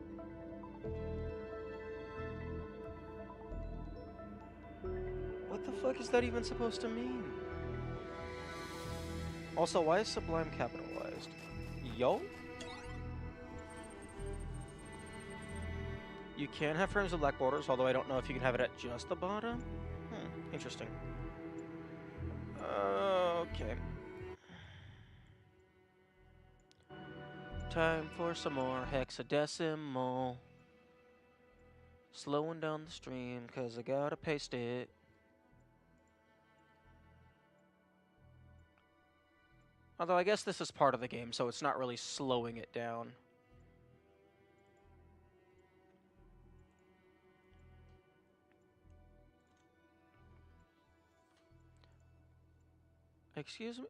S1: What the fuck is that even supposed to mean? Also, why is sublime capitalized? Yo? You can have frames with black borders, although I don't know if you can have it at just the bottom. Interesting. Okay. Time for some more hexadecimal. Slowing down the stream because I gotta paste it. Although I guess this is part of the game, so it's not really slowing it down. Excuse me?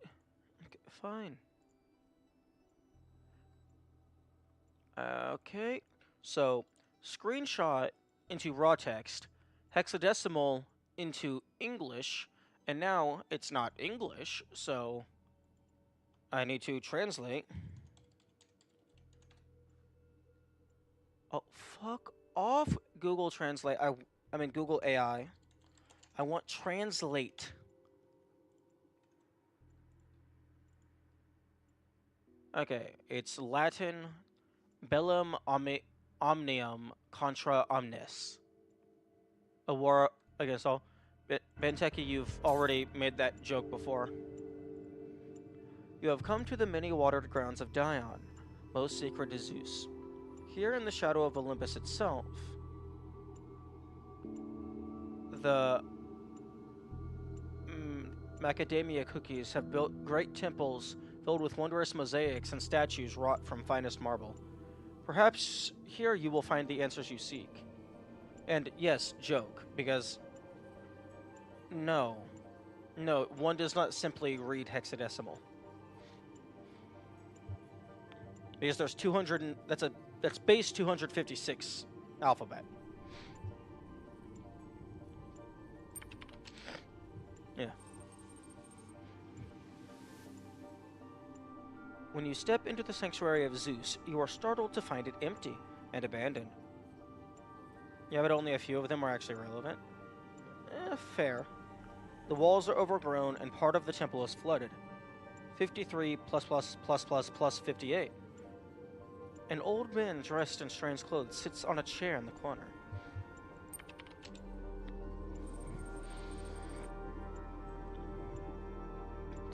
S1: Okay, fine. Okay, so screenshot into raw text, hexadecimal into English, and now it's not English, so I need to translate. Oh, fuck off, Google Translate. I mean Google AI. I want translate. Okay, it's Latin bellum omnium contra omnes. A war against all. Benteki, you've already made that joke before. You have come to the many-watered grounds of Dion, most sacred to Zeus. Here in the shadow of Olympus itself, the macadamia cookies have built great temples filled with wondrous mosaics and statues wrought from finest marble. Perhaps here you will find the answers you seek. And yes, joke, because no, one does not simply read hexadecimal. Because there's 200, that's base 256 alphabet. Yeah. When you step into the sanctuary of Zeus, you are startled to find it empty and abandoned. Yeah, but only a few of them are actually relevant. Fair. The walls are overgrown and part of the temple is flooded. 53 plus 58. An old man dressed in strange clothes sits on a chair in the corner.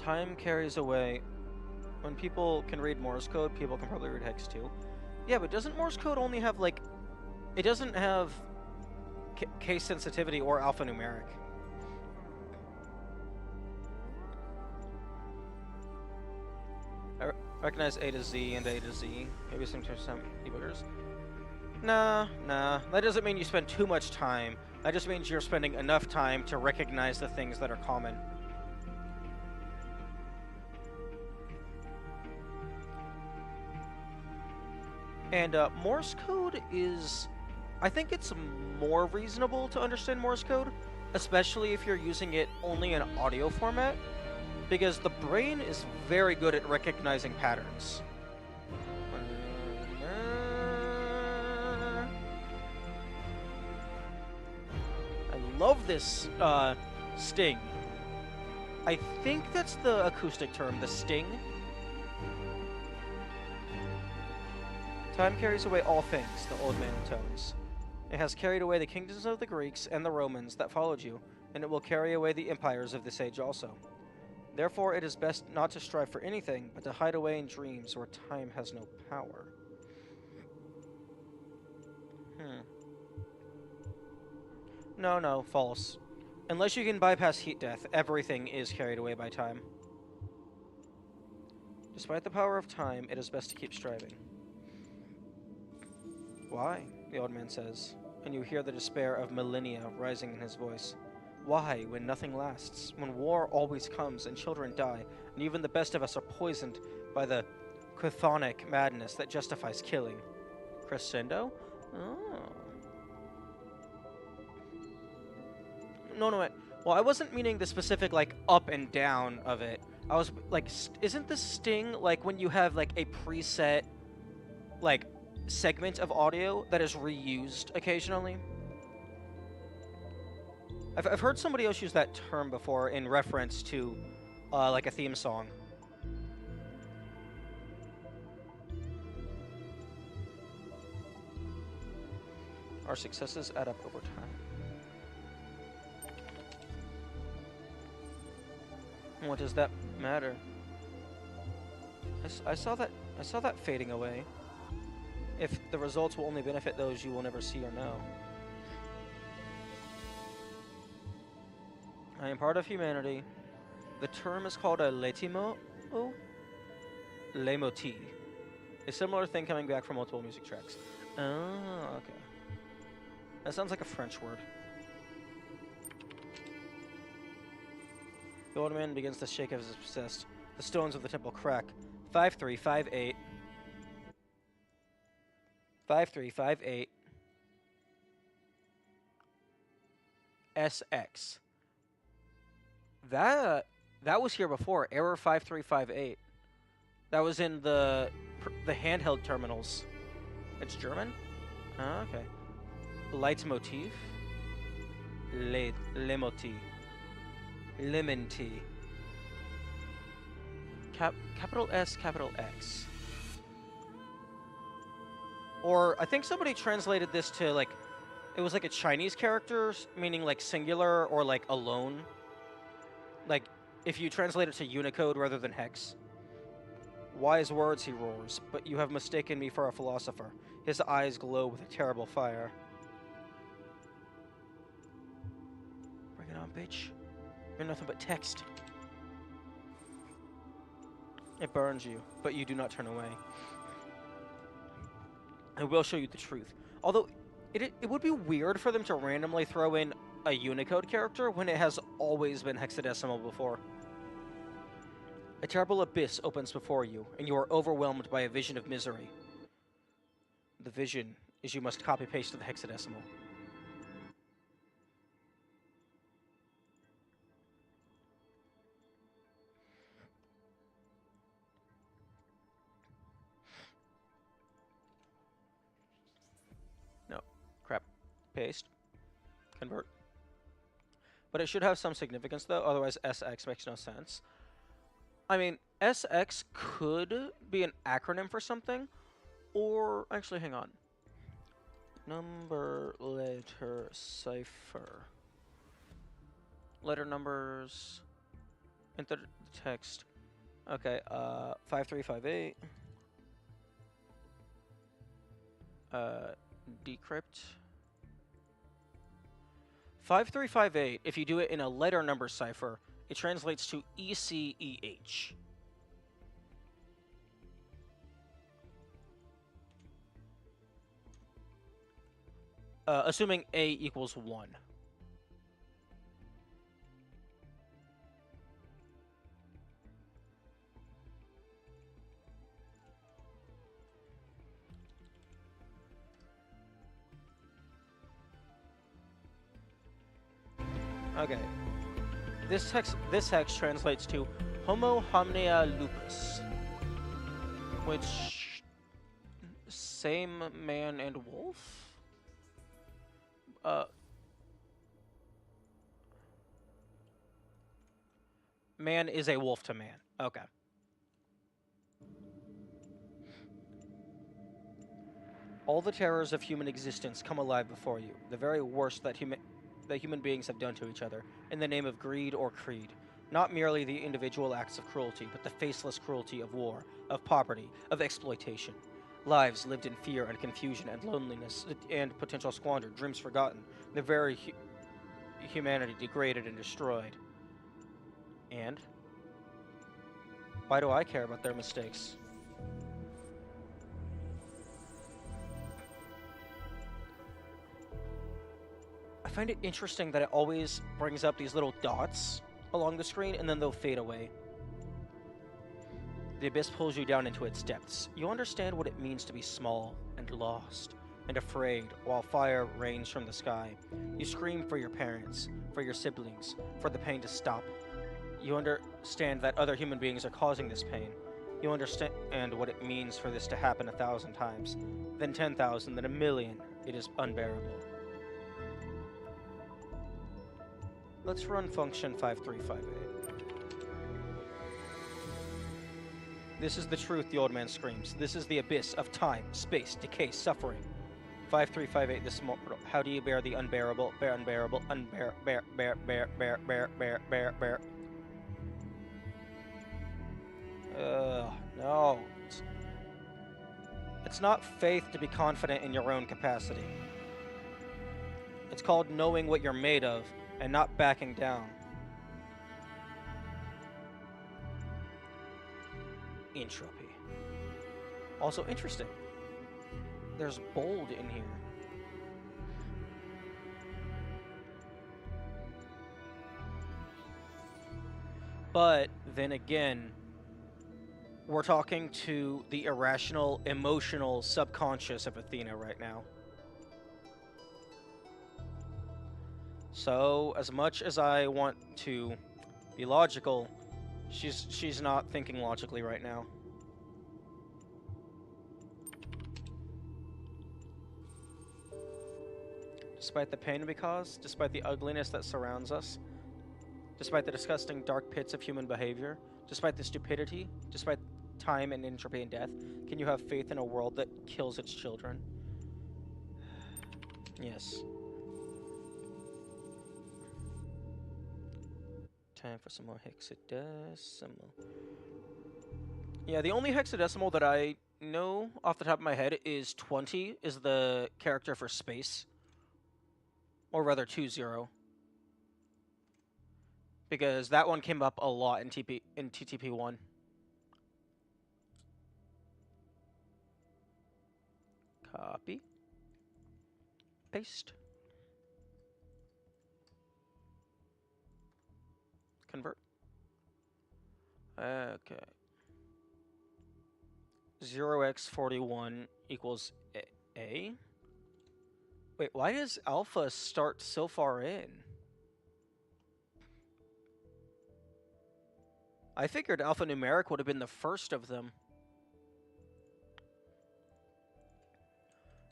S1: Time carries away. When people can read Morse code, people can probably read hex too. Yeah, but doesn't Morse code only have, like... It doesn't have case sensitivity or alphanumeric. I recognize A to Z and A to Z. Maybe some debuggers. Nah. That doesn't mean you spend too much time. That just means you're spending enough time to recognize the things that are common. And Morse code is... I think it's more reasonable to understand Morse code, especially if you're using it only in audio format, because the brain is very good at recognizing patterns. I love this sting. I think that's the acoustic term, the sting. Time carries away all things, the old man intones. It has carried away the kingdoms of the Greeks and the Romans that followed you, and it will carry away the empires of this age also. Therefore, it is best not to strive for anything, but to hide away in dreams where time has no power. No, false. Unless you can bypass heat death, everything is carried away by time. Despite the power of time, it is best to keep striving. Why? The old man says, and you hear the despair of millennia rising in his voice. Why, when nothing lasts, when war always comes and children die, and even the best of us are poisoned by the chthonic madness that justifies killing? Crescendo? Oh. No, well, I wasn't meaning the specific, like, up and down of it. I was, like, isn't the sting, like, when you have, like, a preset, like, segment of audio that is reused occasionally? I've heard somebody else use that term before in reference to, like, a theme song. Our successes add up over time. What does that matter? I saw that. I saw that fading away. If the results will only benefit those you will never see or know. I am part of humanity. The term is called a letimo. Oh, lemoti. A similar thing coming back from multiple music tracks. Oh, okay. That sounds like a French word. The old man begins to shake as if possessed. The stones of the temple crack. 5358. 5358. SX. That was here before. Error 5358. That was in the handheld terminals. It's German? Oh, okay. Leitmotiv. Lemotiv. Lemon tea. Capital S, capital X. Or I think somebody translated this to like, it was like a Chinese character, meaning like singular or like alone. Like if you translate it to Unicode rather than hex. Wise words, he roars, but you have mistaken me for a philosopher. His eyes glow with a terrible fire. Bring it on, bitch. You're nothing but text. It burns you, but you do not turn away. I will show you the truth. Although, it would be weird for them to randomly throw in a Unicode character when it has always been hexadecimal before. A terrible abyss opens before you, and you are overwhelmed by a vision of misery. The vision is you must copy-paste the hexadecimal. No. Crap. Paste. Convert. But it should have some significance, though, otherwise SX makes no sense. I mean, SX could be an acronym for something, or actually, hang on. Number, letter, cipher. Letter numbers. Enter the text. Okay, 5358. Decrypt. 5358, if you do it in a letter number cipher, it translates to ECEH. Assuming A equals 1. Okay. This hex translates to Homo homnia lupus, which same man and wolf. Man is a wolf to man. Okay. All the terrors of human existence come alive before you. The very worst that human beings have done to each other, in the name of greed or creed. Not merely the individual acts of cruelty, but the faceless cruelty of war, of poverty, of exploitation. Lives lived in fear and confusion and loneliness and potential squandered, dreams forgotten. The very humanity degraded and destroyed. And? Why do I care about their mistakes? I find it interesting that it always brings up these little dots along the screen, and then they'll fade away. The abyss pulls you down into its depths. You understand what it means to be small and lost and afraid while fire rains from the sky. You scream for your parents, for your siblings, for the pain to stop. You understand that other human beings are causing this pain. You understand what it means for this to happen 1,000 times, then 10,000, then 1,000,000. It is unbearable. Let's run function 5358. This is the truth, the old man screams. This is the abyss of time, space, decay, suffering. 5358, this mortal. How do you bear the unbearable? Bear unbearable, bear. No. It's not faith to be confident in your own capacity. It's called knowing what you're made of and not backing down. Entropy. Also interesting. There's bold in here. But then again, we're talking to the irrational, emotional subconscious of Athena right now. So, as much as I want to be logical, she's not thinking logically right now. Despite the pain we cause, despite the ugliness that surrounds us, despite the disgusting dark pits of human behavior, despite the stupidity, despite time and entropy and death, can you have faith in a world that kills its children? Yes. Time for some more hexadecimal. Yeah, the only hexadecimal that I know off the top of my head is 20 is the character for space. Or rather 20. Because that one came up a lot in TTP1. Copy. Paste. Convert. Okay. 0x41 equals A? Wait, why does alpha start so far in? I figured alphanumeric would have been the first of them.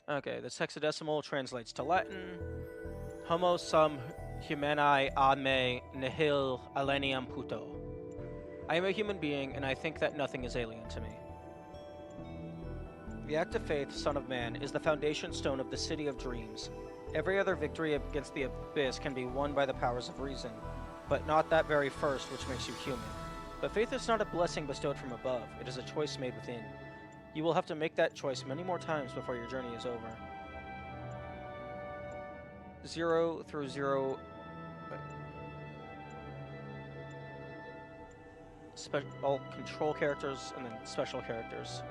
S1: Okay, this hexadecimal translates to Latin. Homo sum humani a me nihil alienum puto. I am a human being, and I think that nothing is alien to me. The act of faith, Son of Man, is the foundation stone of the City of Dreams. Every other victory against the abyss can be won by the powers of reason, but not that very first which makes you human. But faith is not a blessing bestowed from above, it is a choice made within. You will have to make that choice many more times before your journey is over. 0 through 0... all control characters and then special characters.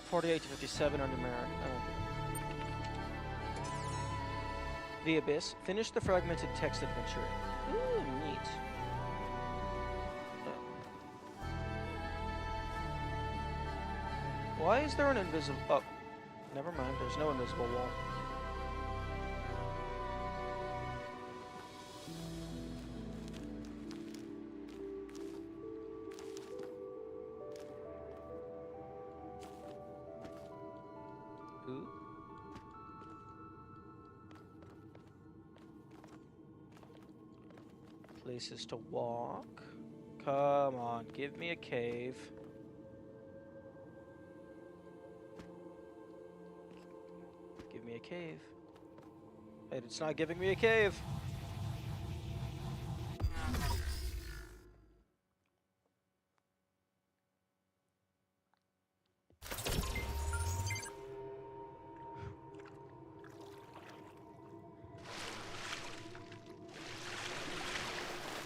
S1: 48 to 57 are numeric. The Abyss. Finish the fragmented text adventure. Ooh, neat. Why is there an invisible... Oh, never mind. There's no invisible wall. Ooh. Places to walk. Come on, give me a cave. Give me a cave. Wait, it's not giving me a cave.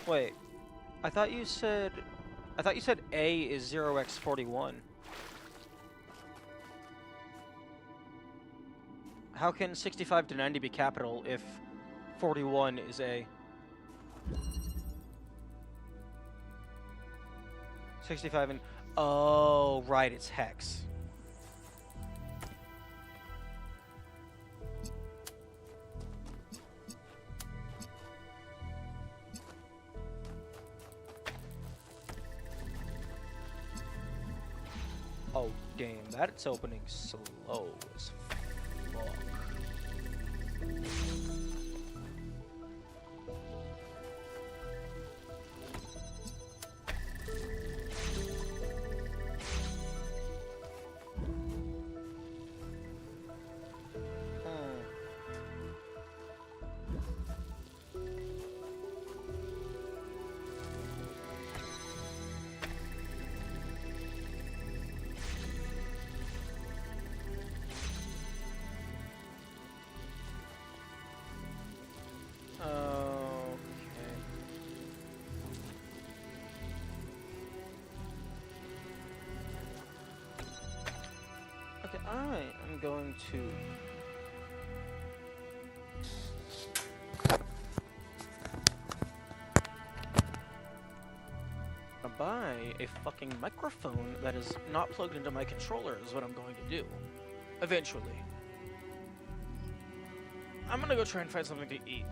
S1: Wait, I thought you said A is 0x41. How can 65 to 90 be capital if 41 is A? 65 and... Oh, right, it's hex. Oh, damn, that's opening slow as fuck. I am going to buy a fucking microphone that is not plugged into my controller is what I'm going to do. Eventually. I'm gonna go try and find something to eat.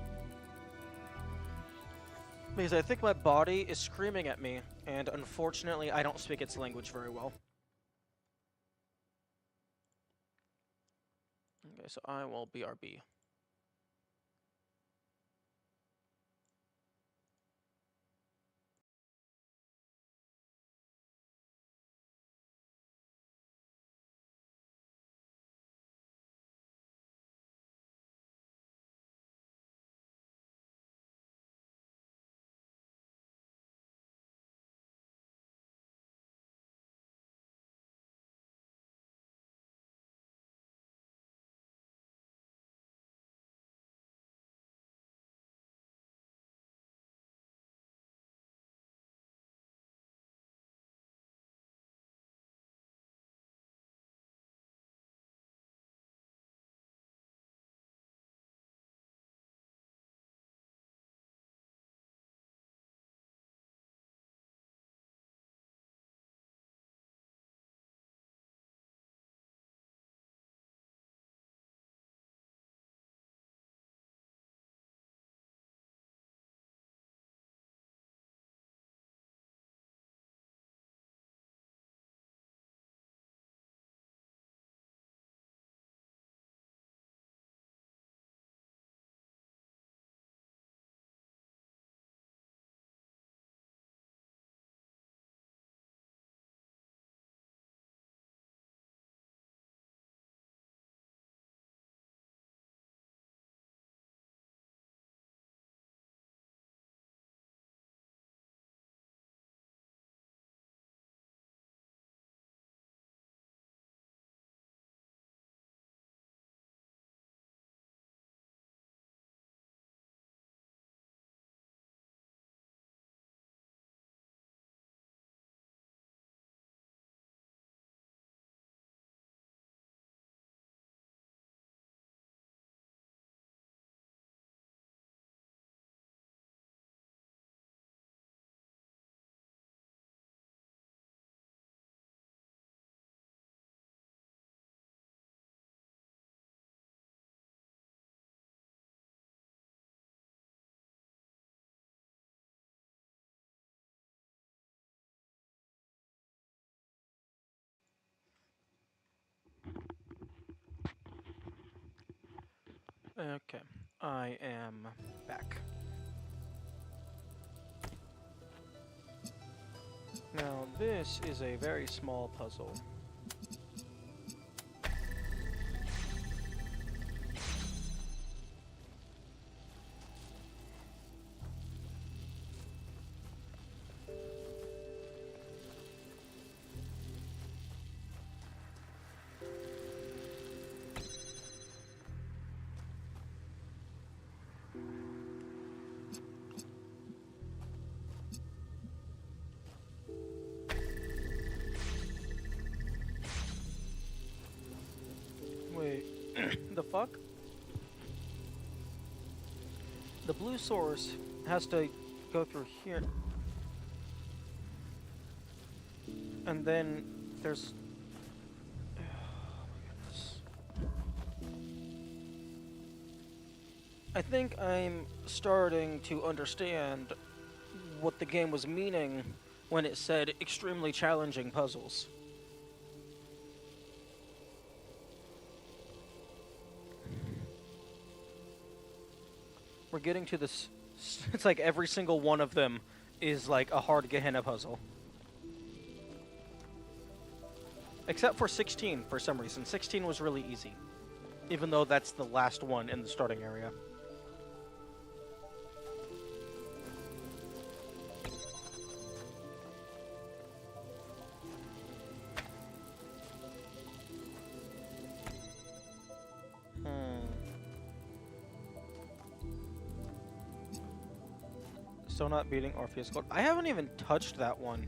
S1: Because I think my body is screaming at me, and unfortunately I don't speak its language very well. Okay, so I will BRB. Okay, I am back. Now, this is a very small puzzle. Wait, the fuck? The blue source has to go through here. And then there's... Oh my goodness. I think I'm starting to understand what the game was meaning when it said extremely challenging puzzles. We're getting to this... It's like every single one of them is like a hard Gehenna puzzle. Except for 16, for some reason. 16 was really easy. Even though that's the last one in the starting area. Still not beating Orpheus Gold. I haven't even touched that one.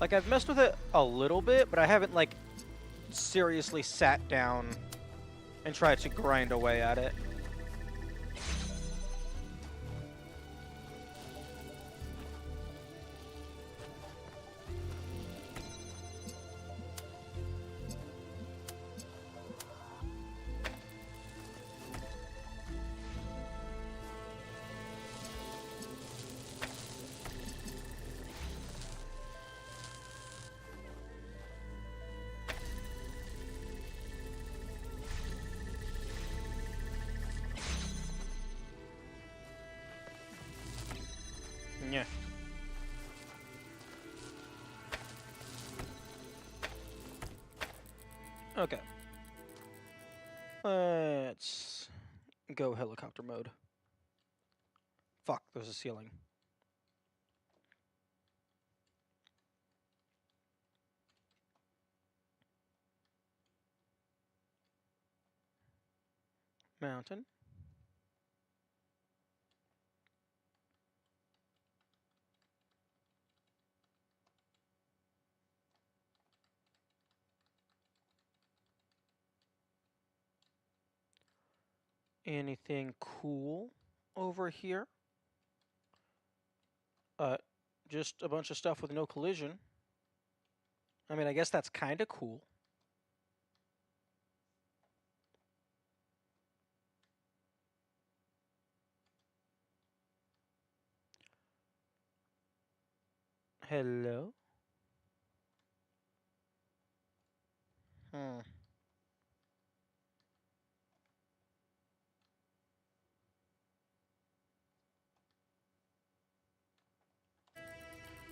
S1: Like, I've messed with it a little bit, but I haven't, like, seriously sat down and tried to grind away at it. Yeah. Okay. Let's go helicopter mode. Fuck, there's a ceiling. Mountain. Anything cool over here? Just a bunch of stuff with no collision. I mean, I guess that's kind of cool. Hello? Hmm.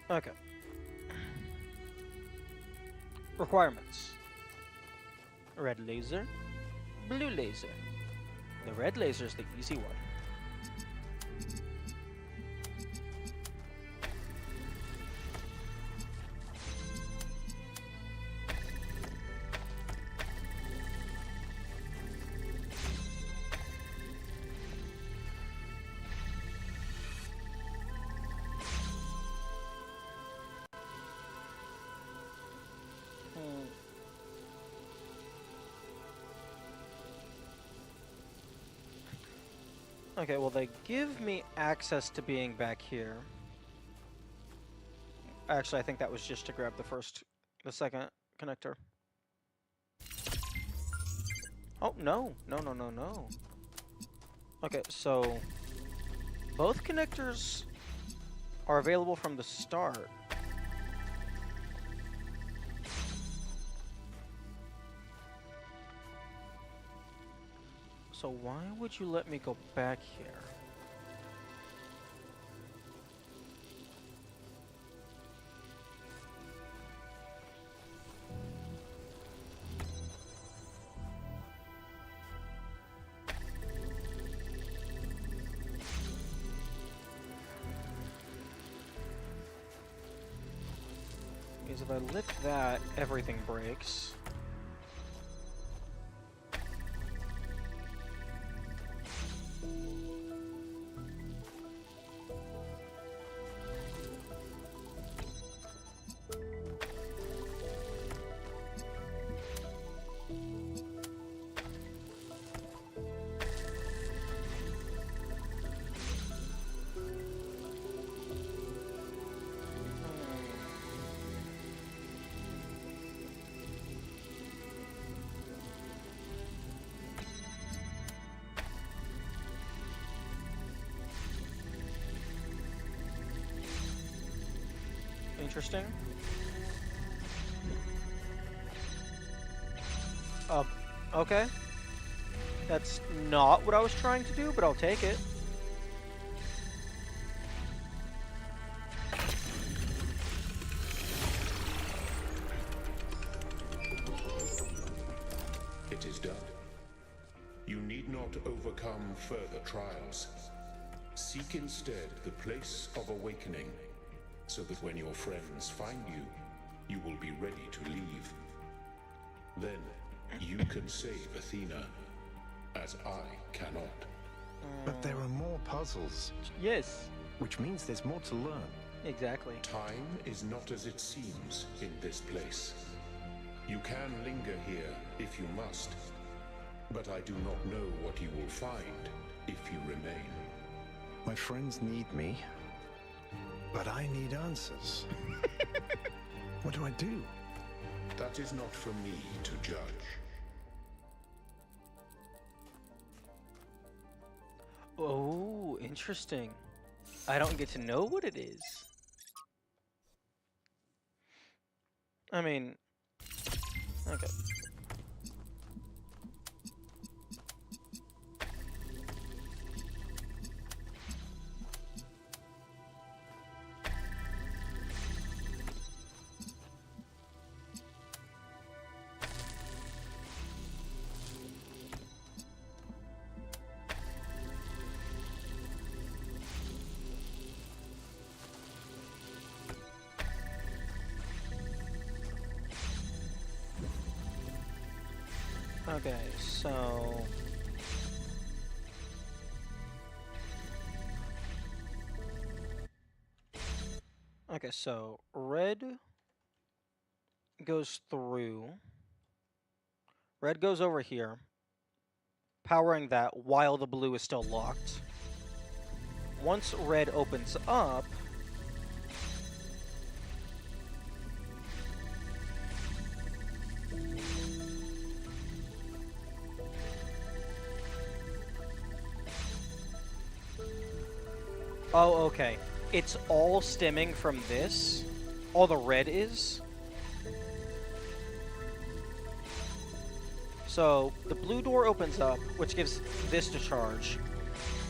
S1: Okay. Requirements. Red laser, blue laser. The red laser is the easy one. Okay, well, they give me access to being back here. Actually, I think that was just to grab the second connector. Oh, no. No, no, no, no. Okay, so both connectors are available from the start. So why would you let me go back here? Because if I lift that, everything breaks. Interesting. Okay. That's not what I was trying to do, but I'll take it.
S4: It is done. You need not overcome further trials. Seek instead the place of awakening, so that when your friends find you, you will be ready to leave. Then, you can save Athena, as I cannot.
S3: But there are more puzzles.
S1: Yes.
S3: Which means there's more to learn.
S1: Exactly.
S4: Time is not as it seems in this place. You can linger here if you must, but I do not know what you will find if you remain.
S3: My friends need me, but I need answers. What do I do?
S4: That is not for me to judge.
S1: Oh, interesting. I don't get to know what it is. I mean, okay. Okay, so... Okay, so red goes through. Red goes over here, powering that while the blue is still locked. Once red opens up, oh, okay. It's all stemming from this. All the red is. So the blue door opens up, which gives this to charge.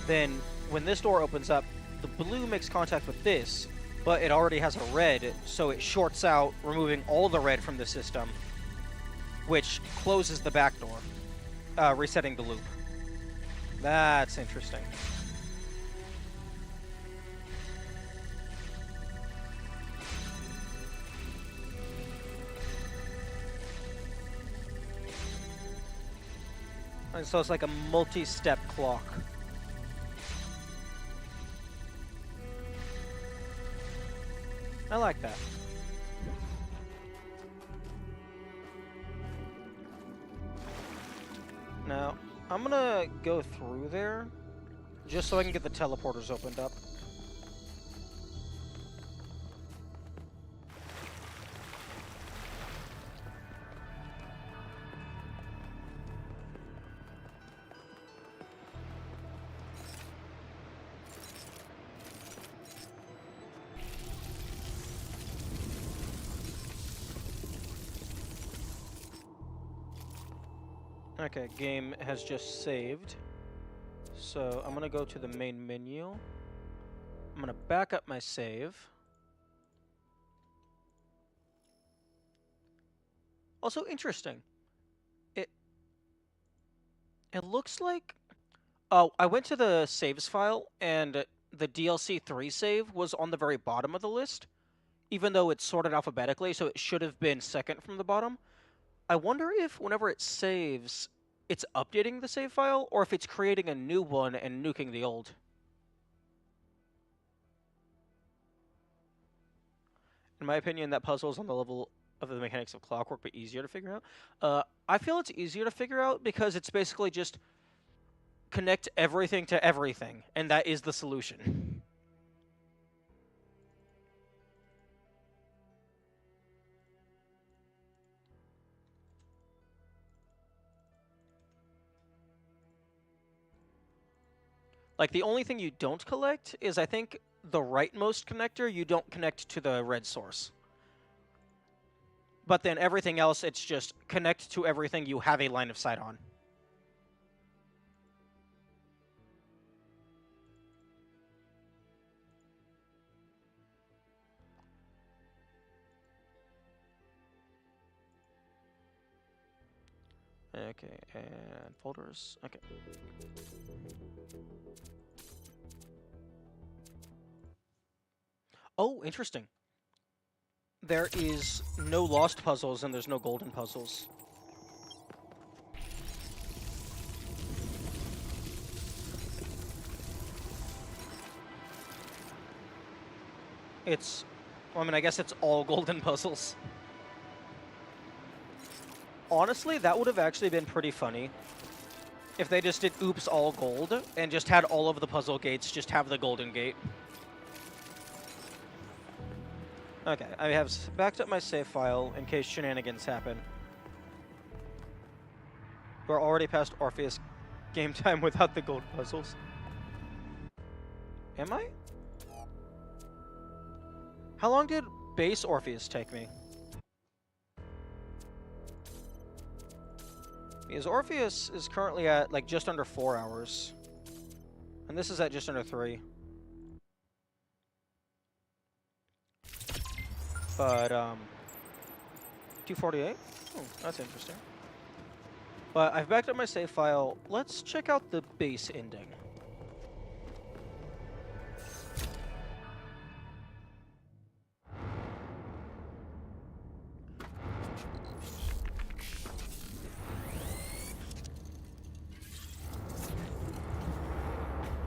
S1: Then when this door opens up, the blue makes contact with this, but it already has a red, so it shorts out, removing all the red from the system, which closes the back door, resetting the loop. That's interesting. And so it's like a multi-step clock. I like that. Now, I'm gonna go through there, just so I can get the teleporters opened up. Okay, game has just saved. So I'm gonna go to the main menu. I'm gonna back up my save. Also interesting. It looks like, oh, I went to the saves file and the DLC 3 save was on the very bottom of the list, even though it's sorted alphabetically, so it should have been second from the bottom. I wonder if whenever it saves, it's updating the save file, or if it's creating a new one and nuking the old. In my opinion, that puzzle is on the level of the mechanics of Clockwork, but easier to figure out. I feel it's easier to figure out because it's basically just connect everything to everything, and that is the solution. Like, the only thing you don't collect is, I think, the rightmost connector you don't connect to the red source. But then everything else, it's just connect to everything you have a line of sight on. Okay, and folders. Okay. Oh, interesting. There is no lost puzzles and there's no golden puzzles. It's... Well, I mean, I guess it's all golden puzzles. Honestly, that would have actually been pretty funny if they just did oops all gold and just had all of the puzzle gates just have the golden gate. Okay, I have backed up my save file in case shenanigans happen. We're already past Orpheus game time without the gold puzzles. Am I? How long did base Orpheus take me? Because Orpheus is currently at like just under 4 hours. And this is at just under 3. But, 248? Oh, that's interesting. But I've backed up my save file. Let's check out the base ending.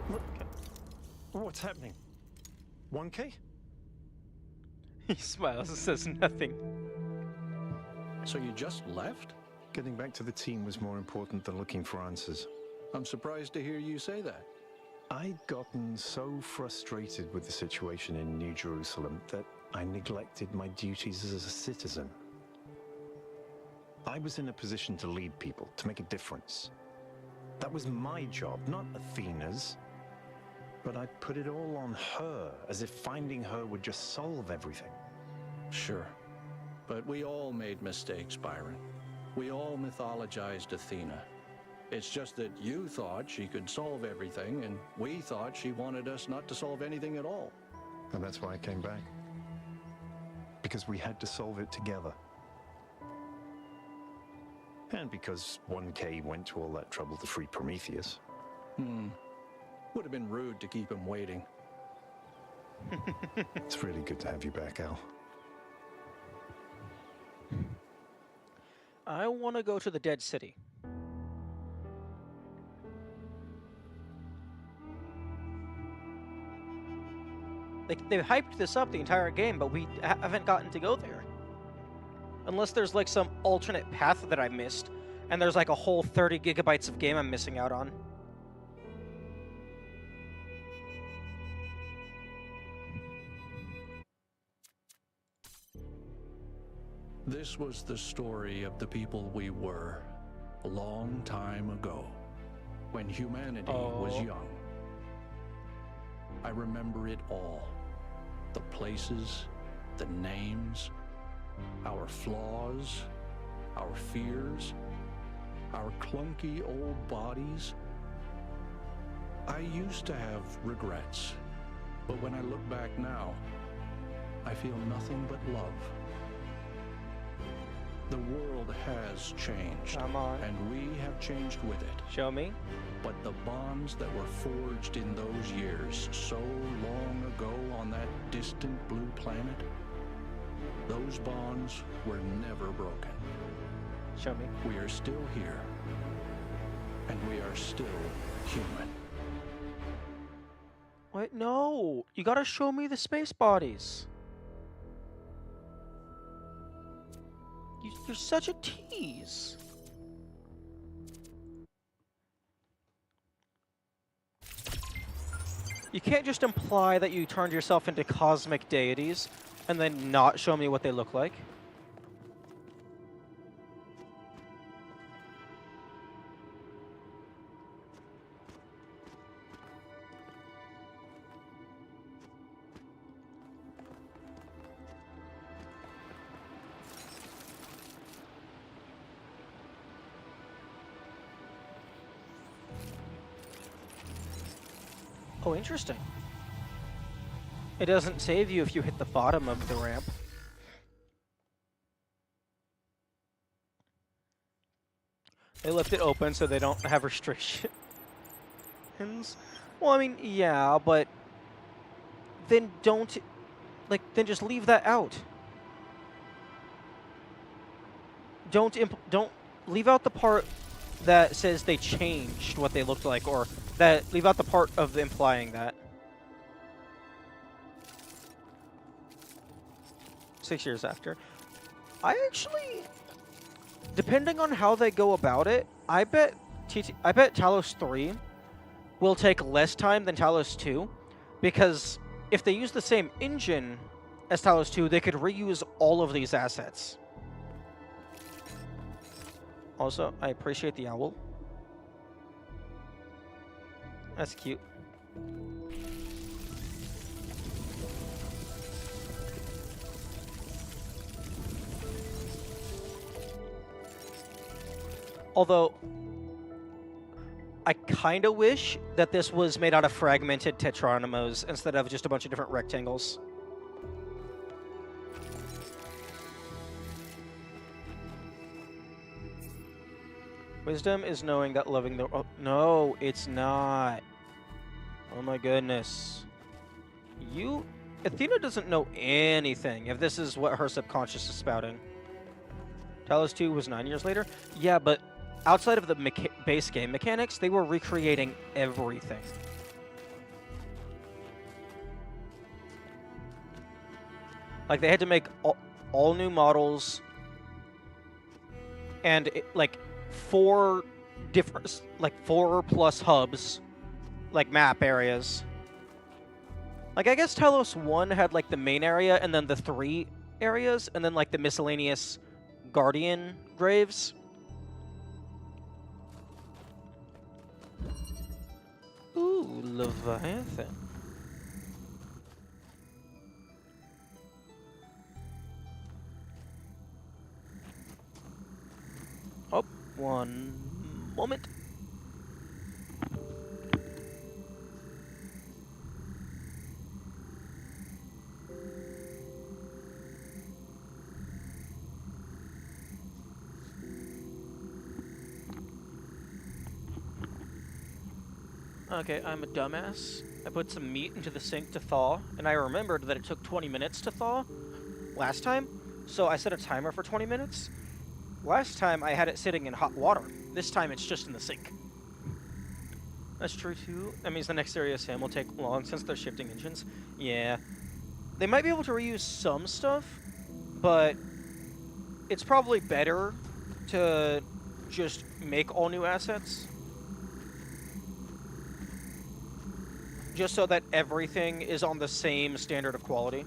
S3: Look. What's happening? 1K?
S1: He smiles and says nothing.
S2: So you just left?
S3: Getting back to the team was more important than looking for answers.
S2: I'm surprised to hear you say that.
S3: I'd gotten so frustrated with the situation in New Jerusalem that I neglected my duties as a citizen. I was in a position to lead people, to make a difference. That was my job, not Athena's. But I put it all on her, as if finding her would just solve everything.
S2: Sure. But we all made mistakes, Byron. We all mythologized Athena. It's just that you thought she could solve everything, and we thought she wanted us not to solve anything at all.
S3: And that's why I came back. Because we had to solve it together. And because 1K went to all that trouble to free Prometheus.
S2: Would have been rude to keep him waiting.
S3: It's really good to have you back, Al.
S1: I want to go to the Dead City. They've hyped this up the entire game, but we haven't gotten to go there. Unless there's like some alternate path that I missed, and there's like a whole 30 gigabytes of game I'm missing out on.
S2: This was the story of the people we were, a long time ago, when humanity was young. I remember it all. The places, the names, our flaws, our fears, our clunky old bodies. I used to have regrets, but when I look back now, I feel nothing but love. The world has changed,
S1: Come on.
S2: and we have changed with it.
S1: Show me.
S2: But the bonds that were forged in those years, so long ago on that distant blue planet, those bonds were never broken.
S1: Show me.
S2: We are still here, and we are still human.
S1: Wait, no. You gotta show me the space bodies. You're such a tease. You can't just imply that you turned yourself into cosmic deities and then not show me what they look like. Oh, interesting. It doesn't save you if you hit the bottom of the ramp. They left it open so they don't have restrictions. Well, I mean, yeah, but then don't, like, then just leave that out. Don't leave out the part that says they changed what they looked like, or leave out the part of implying that. 6 years after. I actually, depending on how they go about it, I bet Talos 3 will take less time than Talos 2, because if they use the same engine as Talos 2, they could reuse all of these assets. Also, I appreciate the owl. That's cute. Although, I kind of wish that this was made out of fragmented tetranimos instead of just a bunch of different rectangles. Wisdom is knowing that loving the... Oh, no, it's not. Oh my goodness. Athena doesn't know anything if this is what her subconscious is spouting. Talos 2 was 9 years later? Yeah, but outside of the base game mechanics, they were recreating everything. Like, they had to make all new models and, like, 4 different, like, 4+ hubs, like, map areas. Like, I guess Talos 1 had, like, the main area and then the 3 areas and then, like, the miscellaneous Guardian graves. Ooh, Leviathan. Oh, one moment. Okay, I'm a dumbass. I put some meat into the sink to thaw, and I remembered that it took 20 minutes to thaw last time, so I set a timer for 20 minutes. Last time I had it sitting in hot water. This time it's just in the sink. That's true too. That means the next area Sam will take long since they're shifting engines. Yeah. They might be able to reuse some stuff, but it's probably better to just make all new assets. Just so that everything is on the same standard of quality.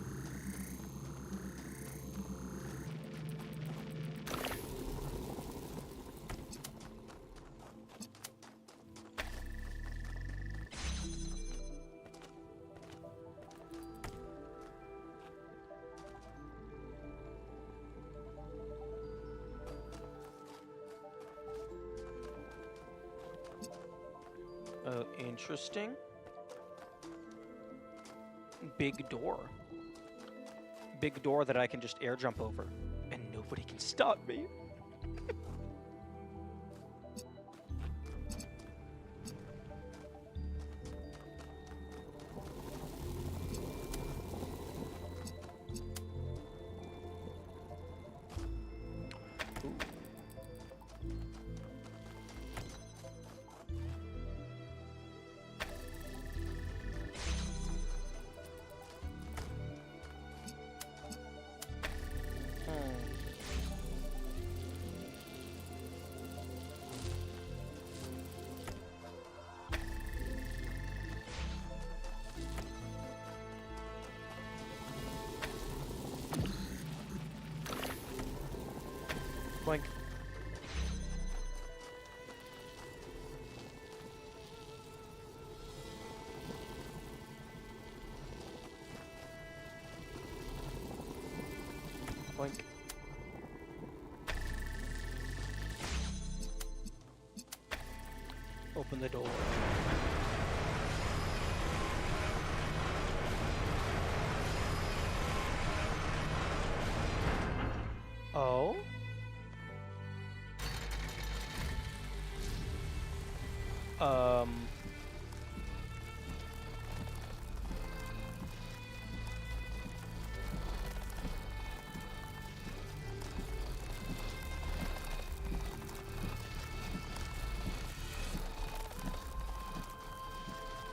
S1: Interesting. Big door. Big door that I can just air jump over. And nobody can stop me. Boink. Boink. Open the door. Oh?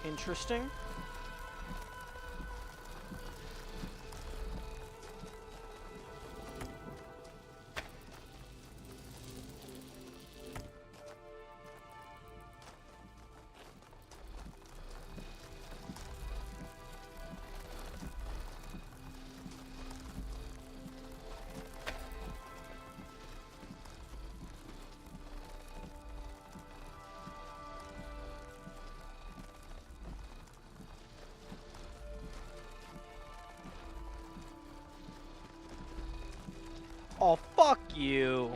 S1: Interesting. Oh, fuck you.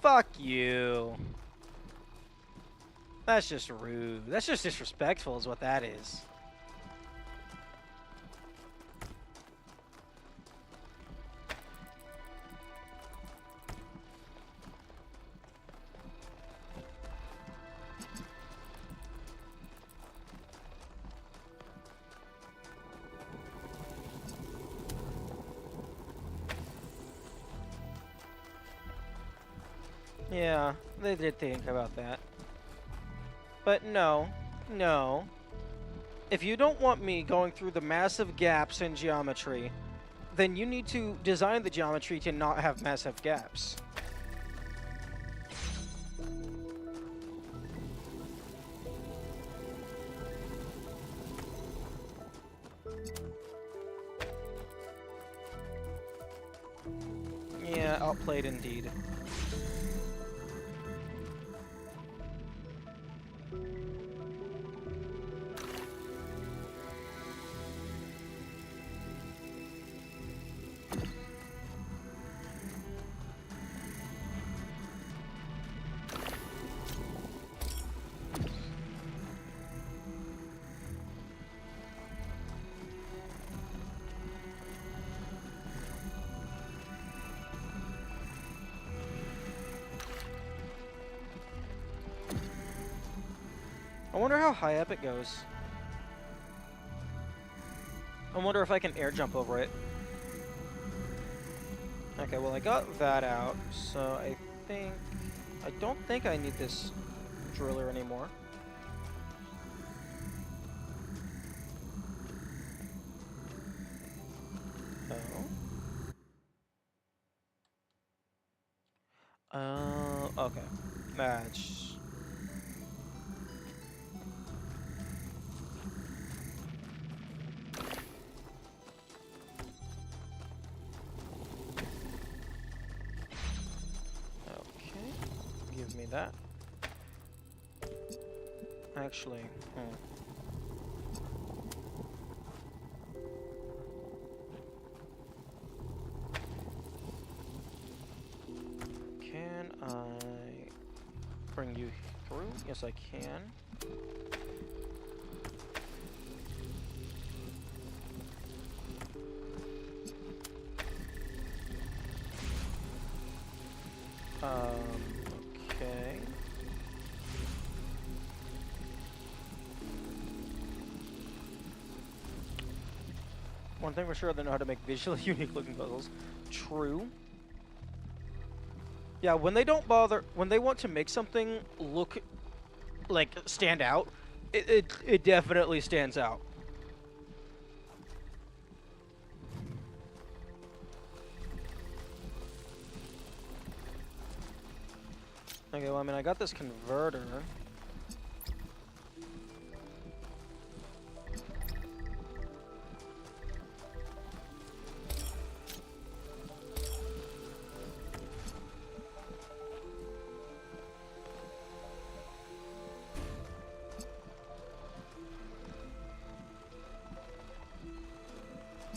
S1: Fuck you. That's just rude. That's just disrespectful is what that is. Yeah, they did think about that. But no, no. If you don't want me going through the massive gaps in geometry, then you need to design the geometry to not have massive gaps. Yeah, outplayed indeed. I wonder how high up it goes. I wonder if I can air jump over it. Okay, well I got that out, so I don't think I need this driller anymore. Oh. Okay. Match. Okay. Give me that. Actually, Can I bring you through? Yes, I can. Okay. One thing for sure, they know how to make visually unique looking puzzles. True. Yeah, when they don't bother, when they want to make something look like stand out, it definitely stands out. Okay, well, I mean, I got this converter.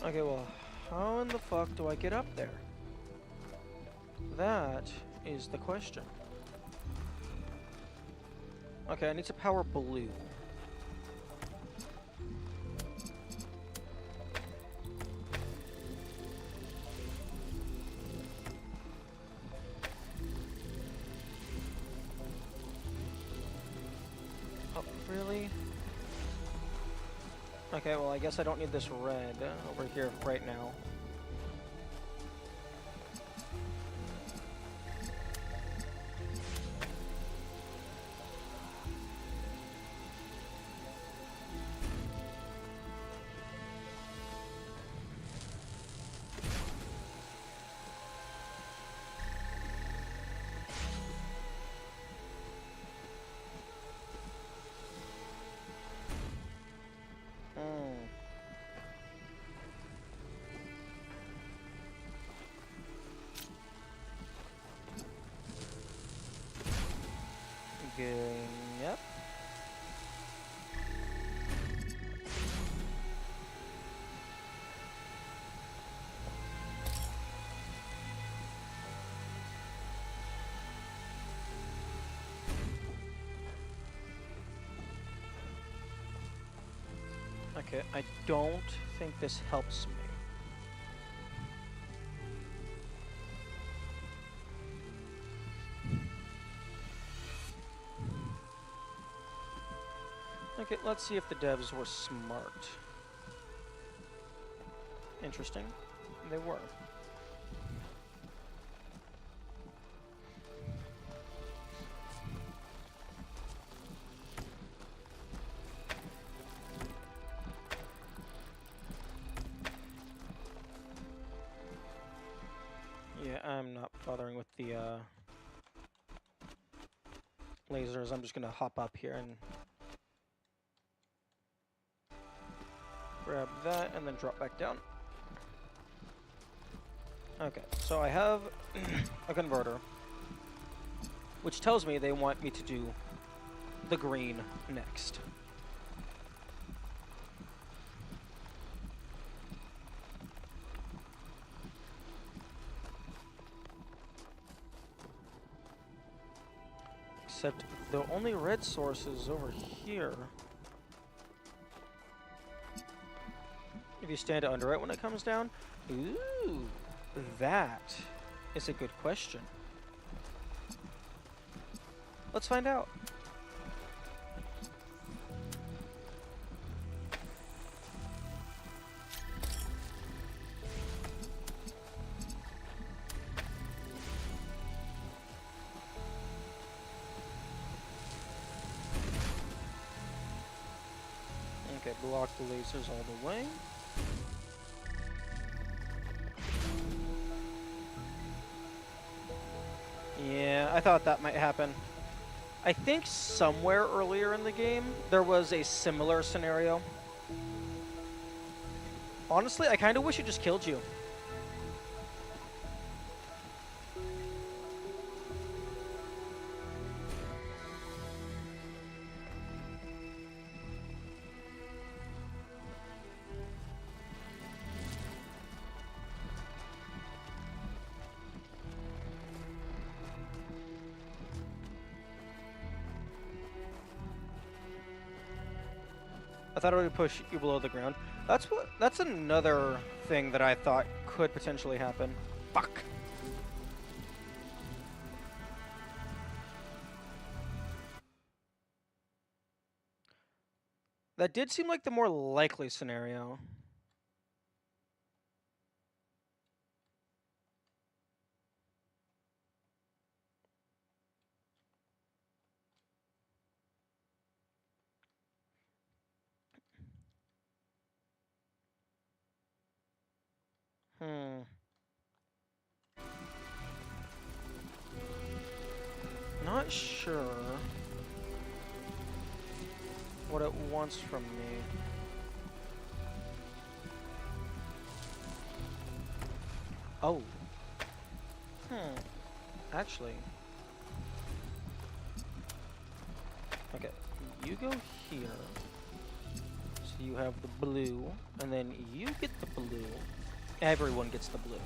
S1: Okay, well, how in the fuck do I get up there? That is the question. Okay, I need to power blue. Oh, really? Okay, well, I guess I don't need this red over here right now. Yep. Okay, I don't think this helps me. Okay, let's see if the devs were smart. Interesting. They were. Yeah, I'm not bothering with the lasers. I'm just gonna hop up here and grab that and then drop back down. Okay, so I have a converter, which tells me they want me to do the green next. Except the only red source is over here. If you stand under it when it comes down? Ooh, that is a good question. Let's find out. Okay, block the lasers all the way. Yeah, I thought that might happen. I think somewhere earlier in the game, there was a similar scenario. Honestly, I kind of wish it just killed you. I thought it would push you below the ground. That's another thing that I thought could potentially happen. Fuck. That did seem like the more likely scenario. Not sure what it wants from me. Oh. Actually. Okay, you go here. So you have the blue, and then you get the blue. Everyone gets the blue.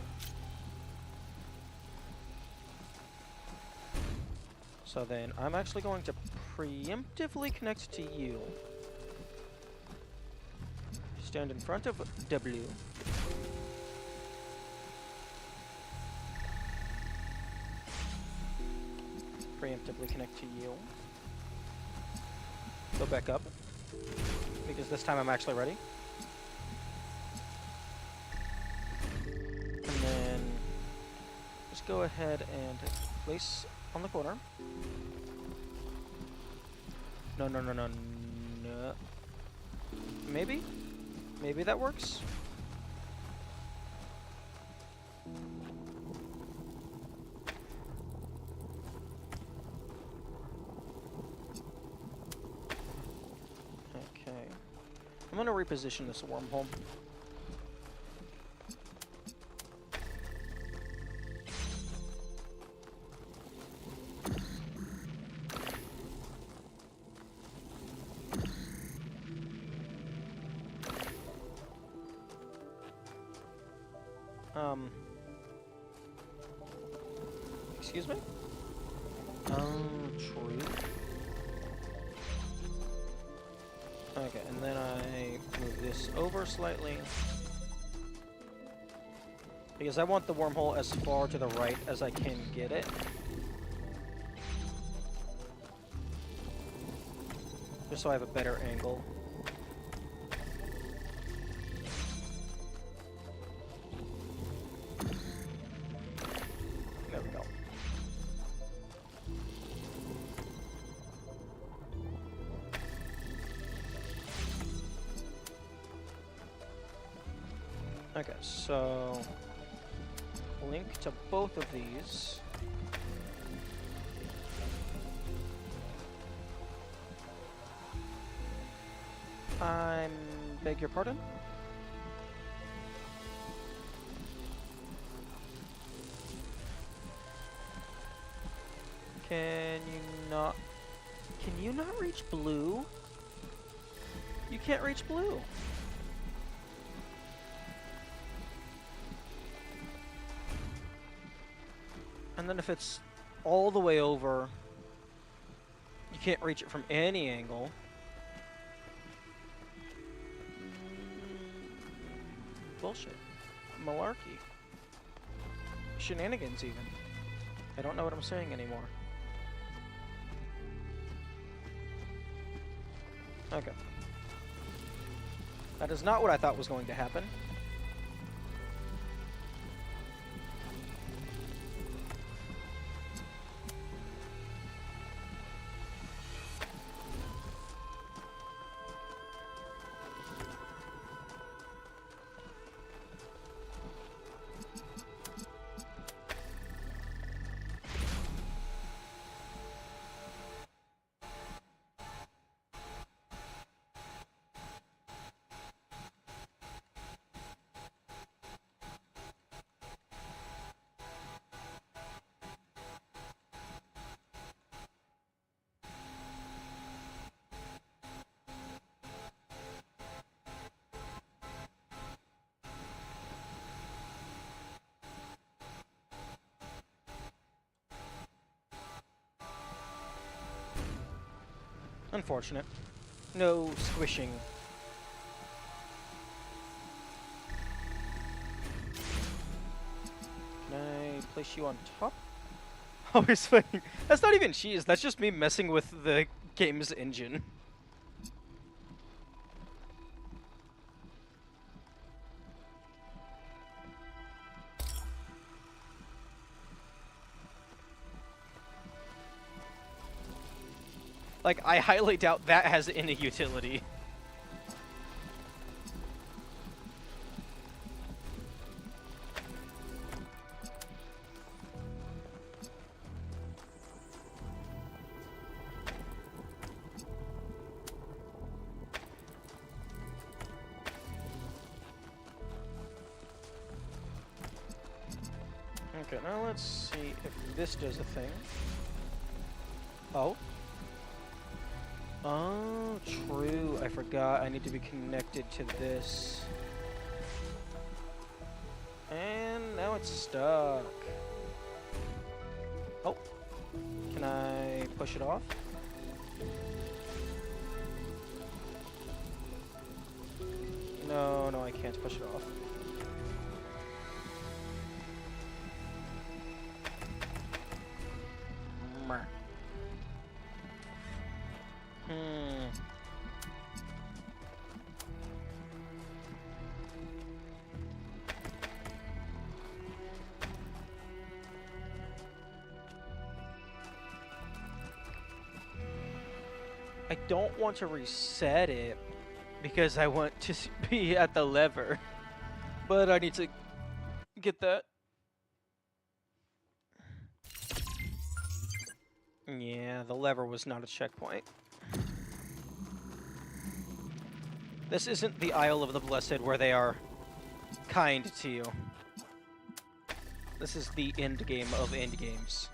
S1: So then I'm actually going to preemptively connect to you. Stand in front of W. Preemptively connect to you. Go back up, because this time I'm actually ready. And then just go ahead and place on the corner. No. Maybe? Maybe that works? Okay. I'm gonna reposition this wormhole. Excuse me? True. Okay, and then I move this over slightly. Because I want the wormhole as far to the right as I can get it. Just so I have a better angle. There we go. Okay, so link to both of these. I beg your pardon? Can you not reach blue? You can't reach blue. And then if it's all the way over, you can't reach it from any angle. Bullshit. Malarkey. Shenanigans, even. I don't know what I'm saying anymore. Okay. That is not what I thought was going to happen. Unfortunate. No squishing. Can I place you on top? Oh, he's fighting. That's not even cheese. That's just me messing with the game's engine. Like, I highly doubt that has any utility. Okay, now let's see if this does a thing. Oh. Oh, true. I forgot. I need to be connected to this. And now it's stuck. Oh. Can I push it off? No, no, I can't push it off. I don't want to reset it because I want to be at the lever, but I need to get that. Yeah, the lever was not a checkpoint. This isn't the Isle of the Blessed where they are kind to you. This is the end game of end games.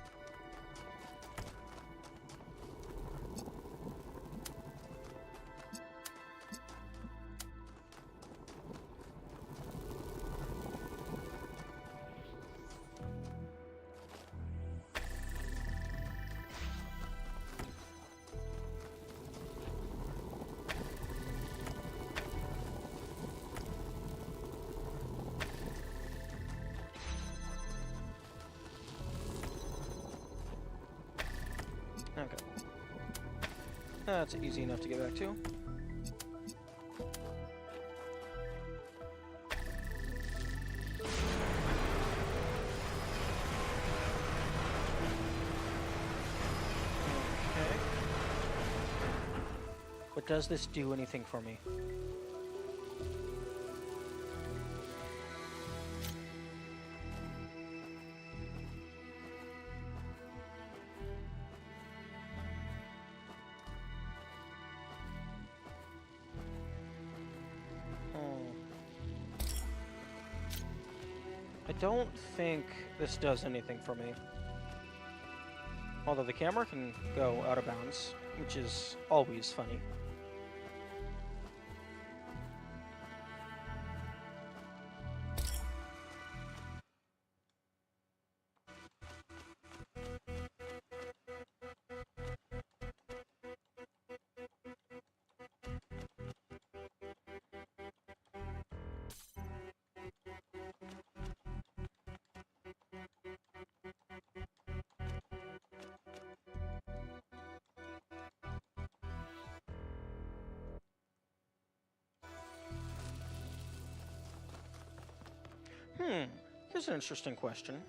S1: That's easy enough to get back to. Okay. But does this do anything for me? I don't think this does anything for me. Although the camera can go out of bounds, which is always funny. Here's an interesting question.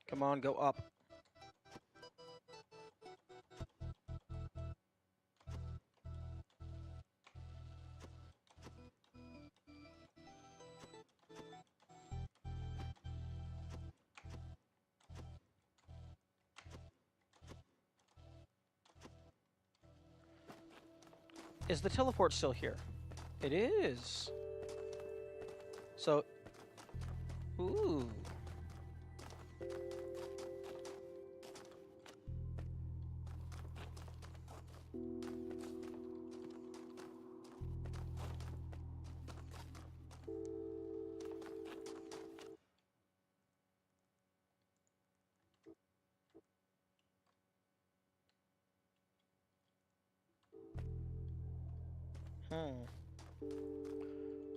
S1: Come on, go up. Is the teleport still here? It is. So, ooh.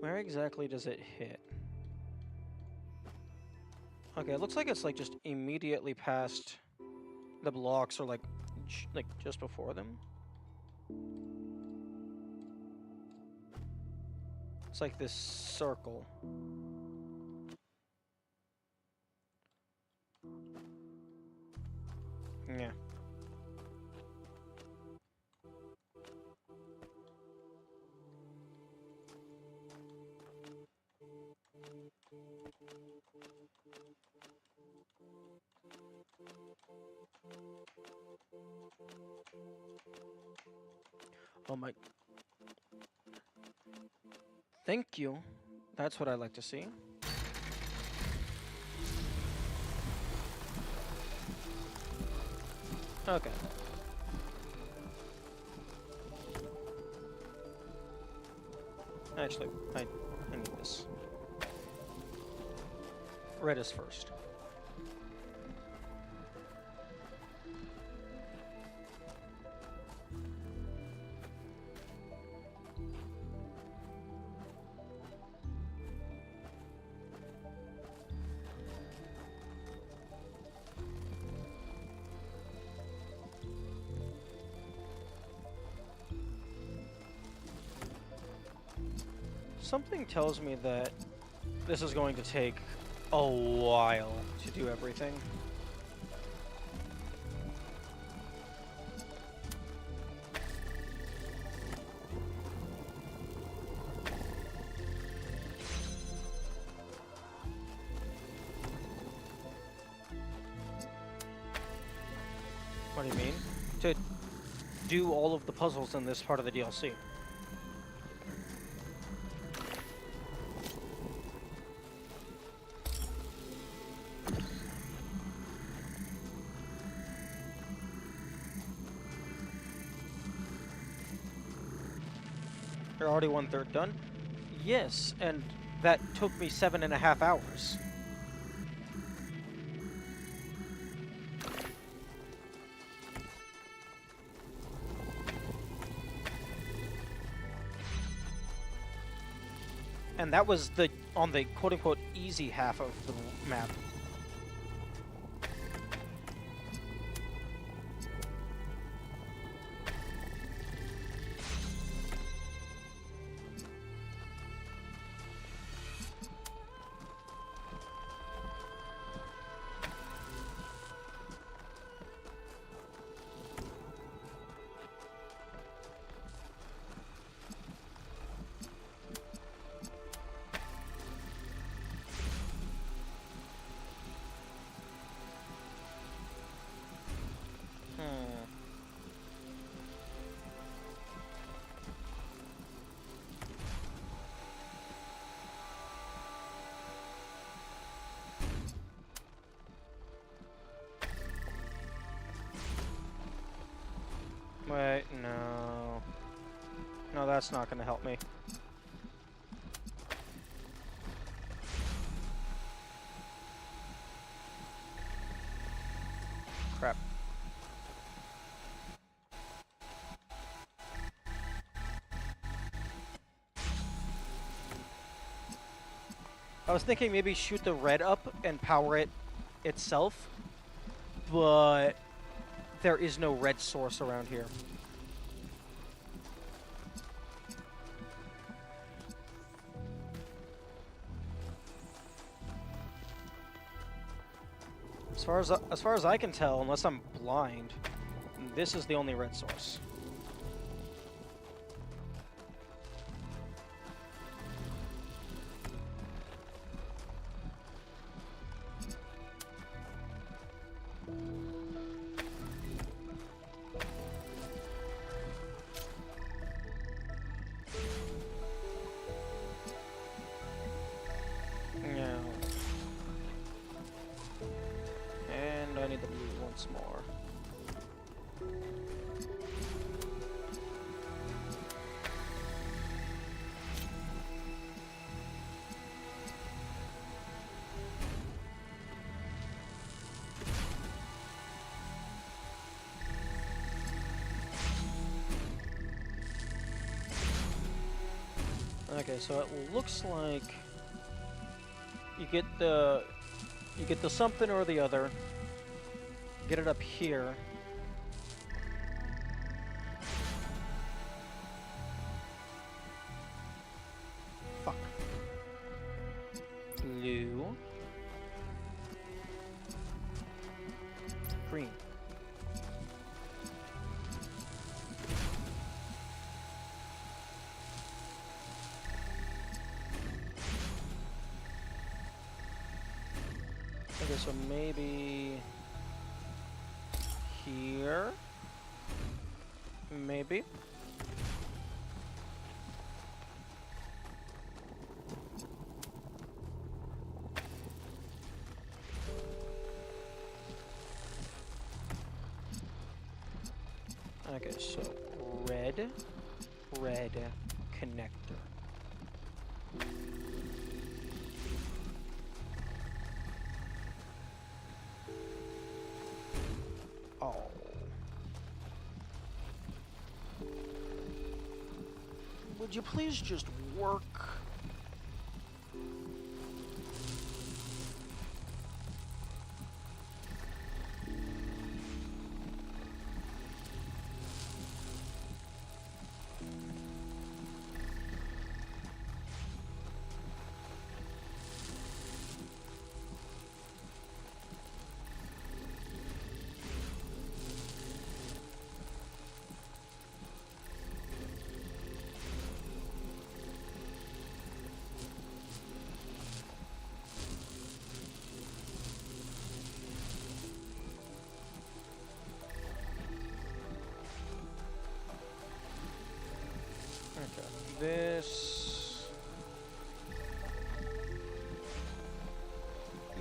S1: Where exactly does it hit? Okay, it looks like it's like just immediately past the blocks, or like just before them. It's like this circle. Yeah. Oh my. Thank you. That's what I like to see. Okay. Actually, I need this. Red is first. Something tells me that this is going to take a while to do everything. What do you mean? To do all of the puzzles in this part of the DLC. You're already 1/3 done? Yes, and that took me 7.5 hours. And that was on the quote-unquote easy half of the map. that's not going to help me. Crap. I was thinking maybe shoot the red up and power it itself, but there is no red source around here. As far as I can tell, unless I'm blind, this is the only red source. Yeah. And I need the blue once more. Okay, so it looks like you get the something or the other. Get it up here. Fuck. Blue. Green. Okay, so maybe here? Maybe? Okay, so red connector. Oh. Would you please just work?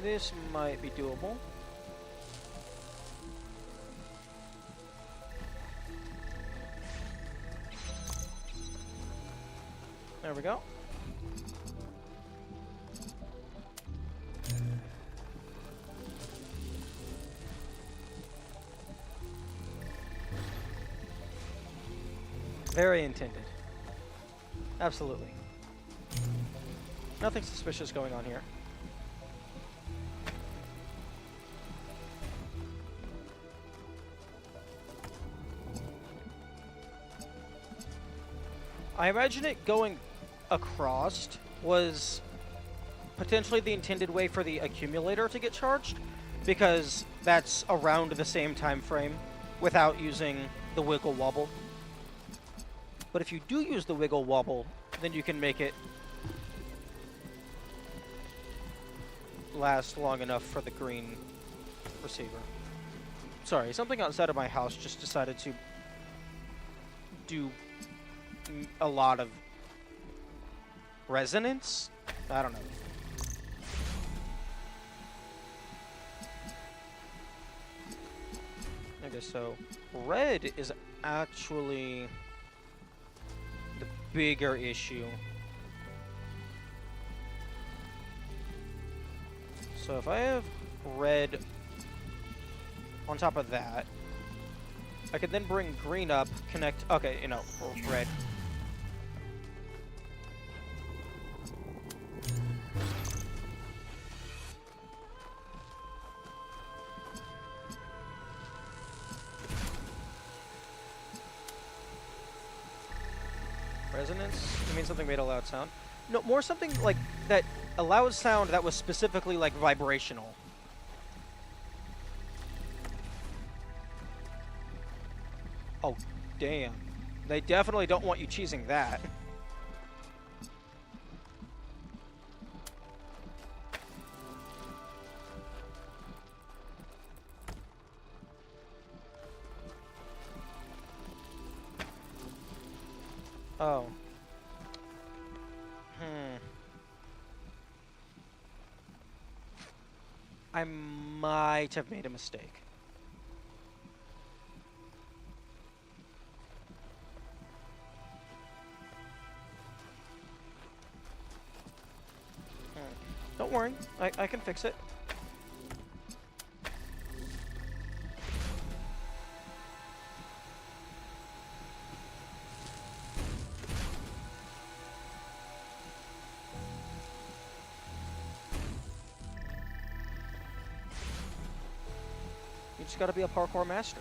S1: This might be doable. There we go. Very intended. Absolutely. Nothing suspicious going on here. I imagine it going across was potentially the intended way for the accumulator to get charged, because that's around the same time frame without using the wiggle wobble. But if you do use the wiggle wobble, then you can make it last long enough for the green receiver. Sorry, something outside of my house just decided to do a lot of resonance? I don't know. Okay, so red is actually bigger issue. So if I have red on top of that, I could then bring green up, connect, okay, you know, red. Resonance? You mean something made a loud sound? No, more something like that, a loud sound that was specifically like vibrational. Oh, damn. They definitely don't want you cheesing that. Oh. I might have made a mistake. Don't worry, I can fix it. You just gotta be a parkour master.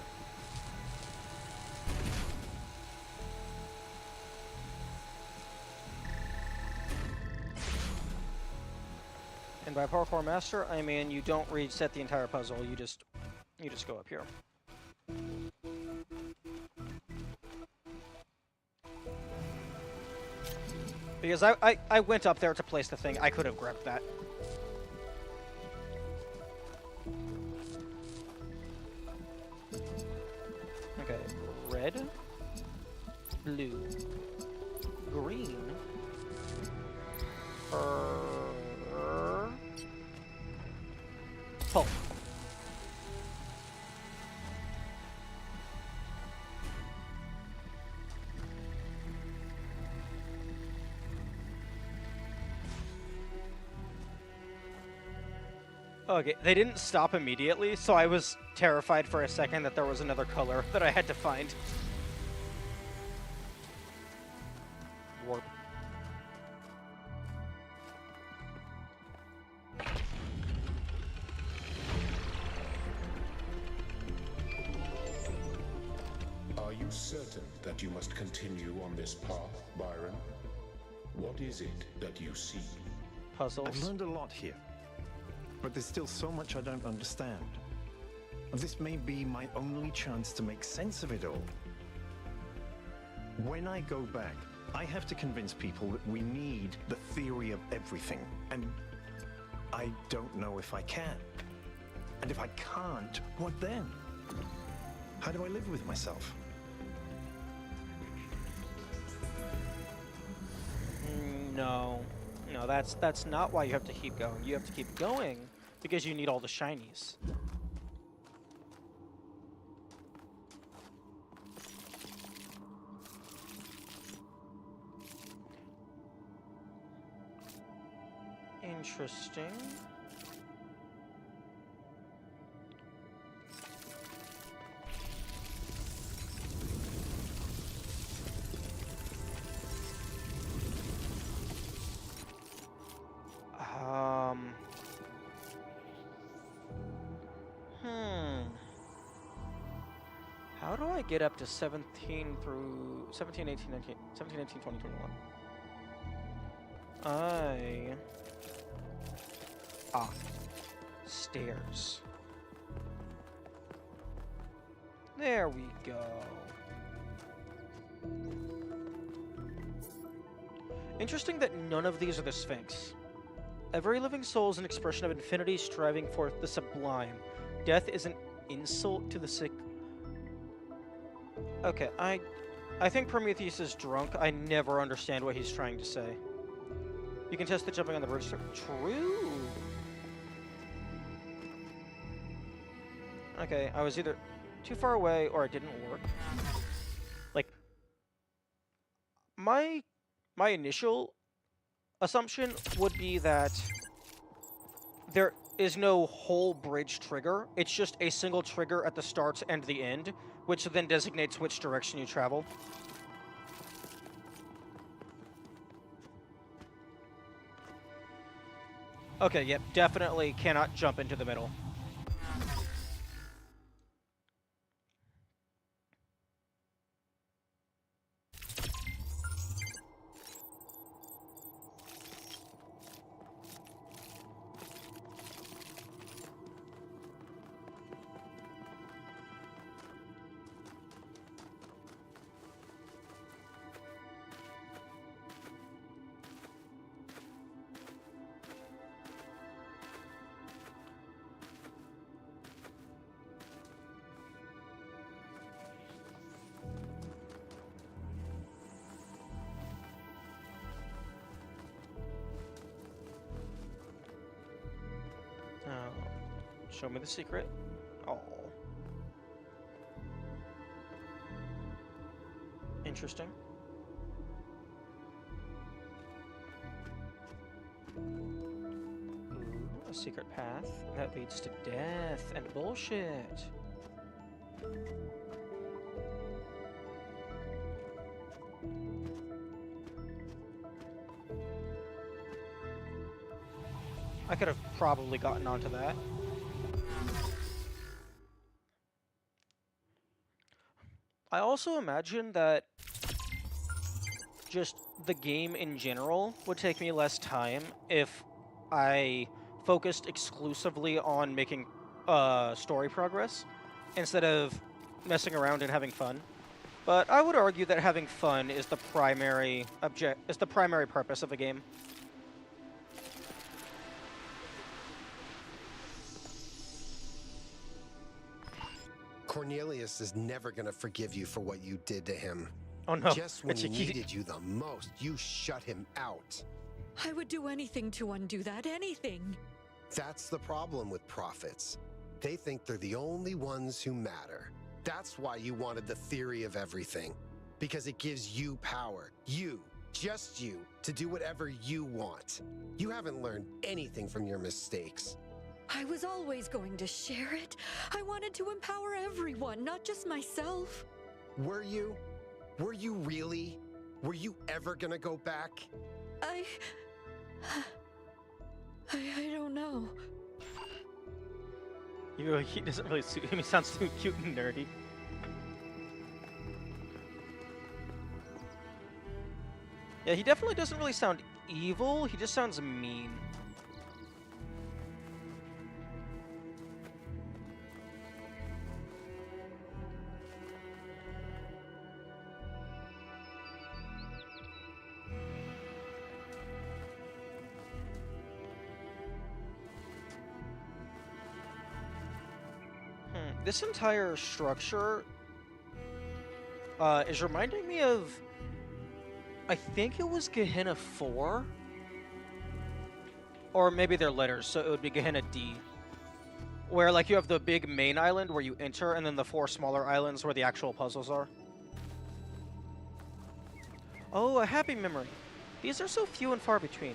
S1: And by parkour master, I mean you don't reset the entire puzzle, you just go up here. Because I went up there to place the thing, I could have grabbed that. Okay, red, blue, green, pull. Okay, they didn't stop immediately, so I was terrified for a second that there was another color that I had to find. Warp.
S4: Are you certain that you must continue on this path, Byron? What is it that you see?
S1: Puzzles.
S3: I've learned a lot here, but there's still so much I don't understand. This may be my only chance to make sense of it all. When I go back, I have to convince people that we need the theory of everything, and I don't know if I can. And if I can't, what then? How do I live with myself?
S1: No, that's not why you have to keep going. You have to keep going because you need all the shinies. Interesting. How do I get up to 17 through 17, 18, 19, 17, 18, 20, 21? Stairs. There we go. Interesting that none of these are the Sphinx. Every living soul is an expression of infinity striving for the sublime. Death is an insult to the sick. Okay, I think Prometheus is drunk. I never understand what he's trying to say. You can test the jumping on the bridge. True. Okay, I was either too far away or it didn't work. Like, my my initial assumption would be that there is no whole bridge trigger. It's just a single trigger at the start and the end, which then designates which direction you travel. Okay, yep, definitely cannot jump into the middle. Show me the secret. Oh. Interesting. Ooh, a secret path that leads to death and bullshit. I could have probably gotten onto that. I also imagine that just the game in general would take me less time if I focused exclusively on making story progress instead of messing around and having fun. But I would argue that having fun is the primary purpose of a game.
S10: Cornelius is never gonna forgive you for what you did to him.
S1: Oh no.
S10: Just when he needed you the most, you shut him out.
S6: I would do anything to undo that, anything.
S10: That's the problem with prophets. They think they're the only ones who matter. That's why you wanted the theory of everything. Because it gives you power. You, just you, to do whatever you want. You haven't learned anything from your mistakes.
S6: I was always going to share it. I wanted to empower everyone, not just myself.
S10: Were you? Were you really? Were you ever gonna go back?
S6: I don't know.
S1: He doesn't really suit him. He sounds too cute and nerdy. Yeah, he definitely doesn't really sound evil. He just sounds mean. This entire structure is reminding me of, I think it was Gehenna 4? Or maybe they're letters, so it would be Gehenna D. Where, like, you have the big main island where you enter, and then the 4 smaller islands where the actual puzzles are. Oh, a happy memory. These are so few and far between.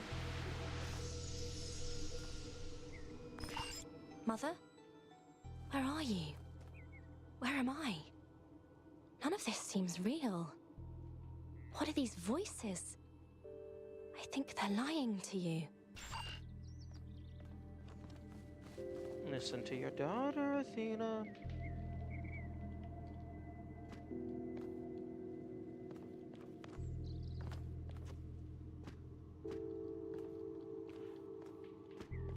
S5: Mother? Where are you? Where am I? None of this seems real. What are these voices? I think they're lying to you.
S1: Listen to your daughter, Athena.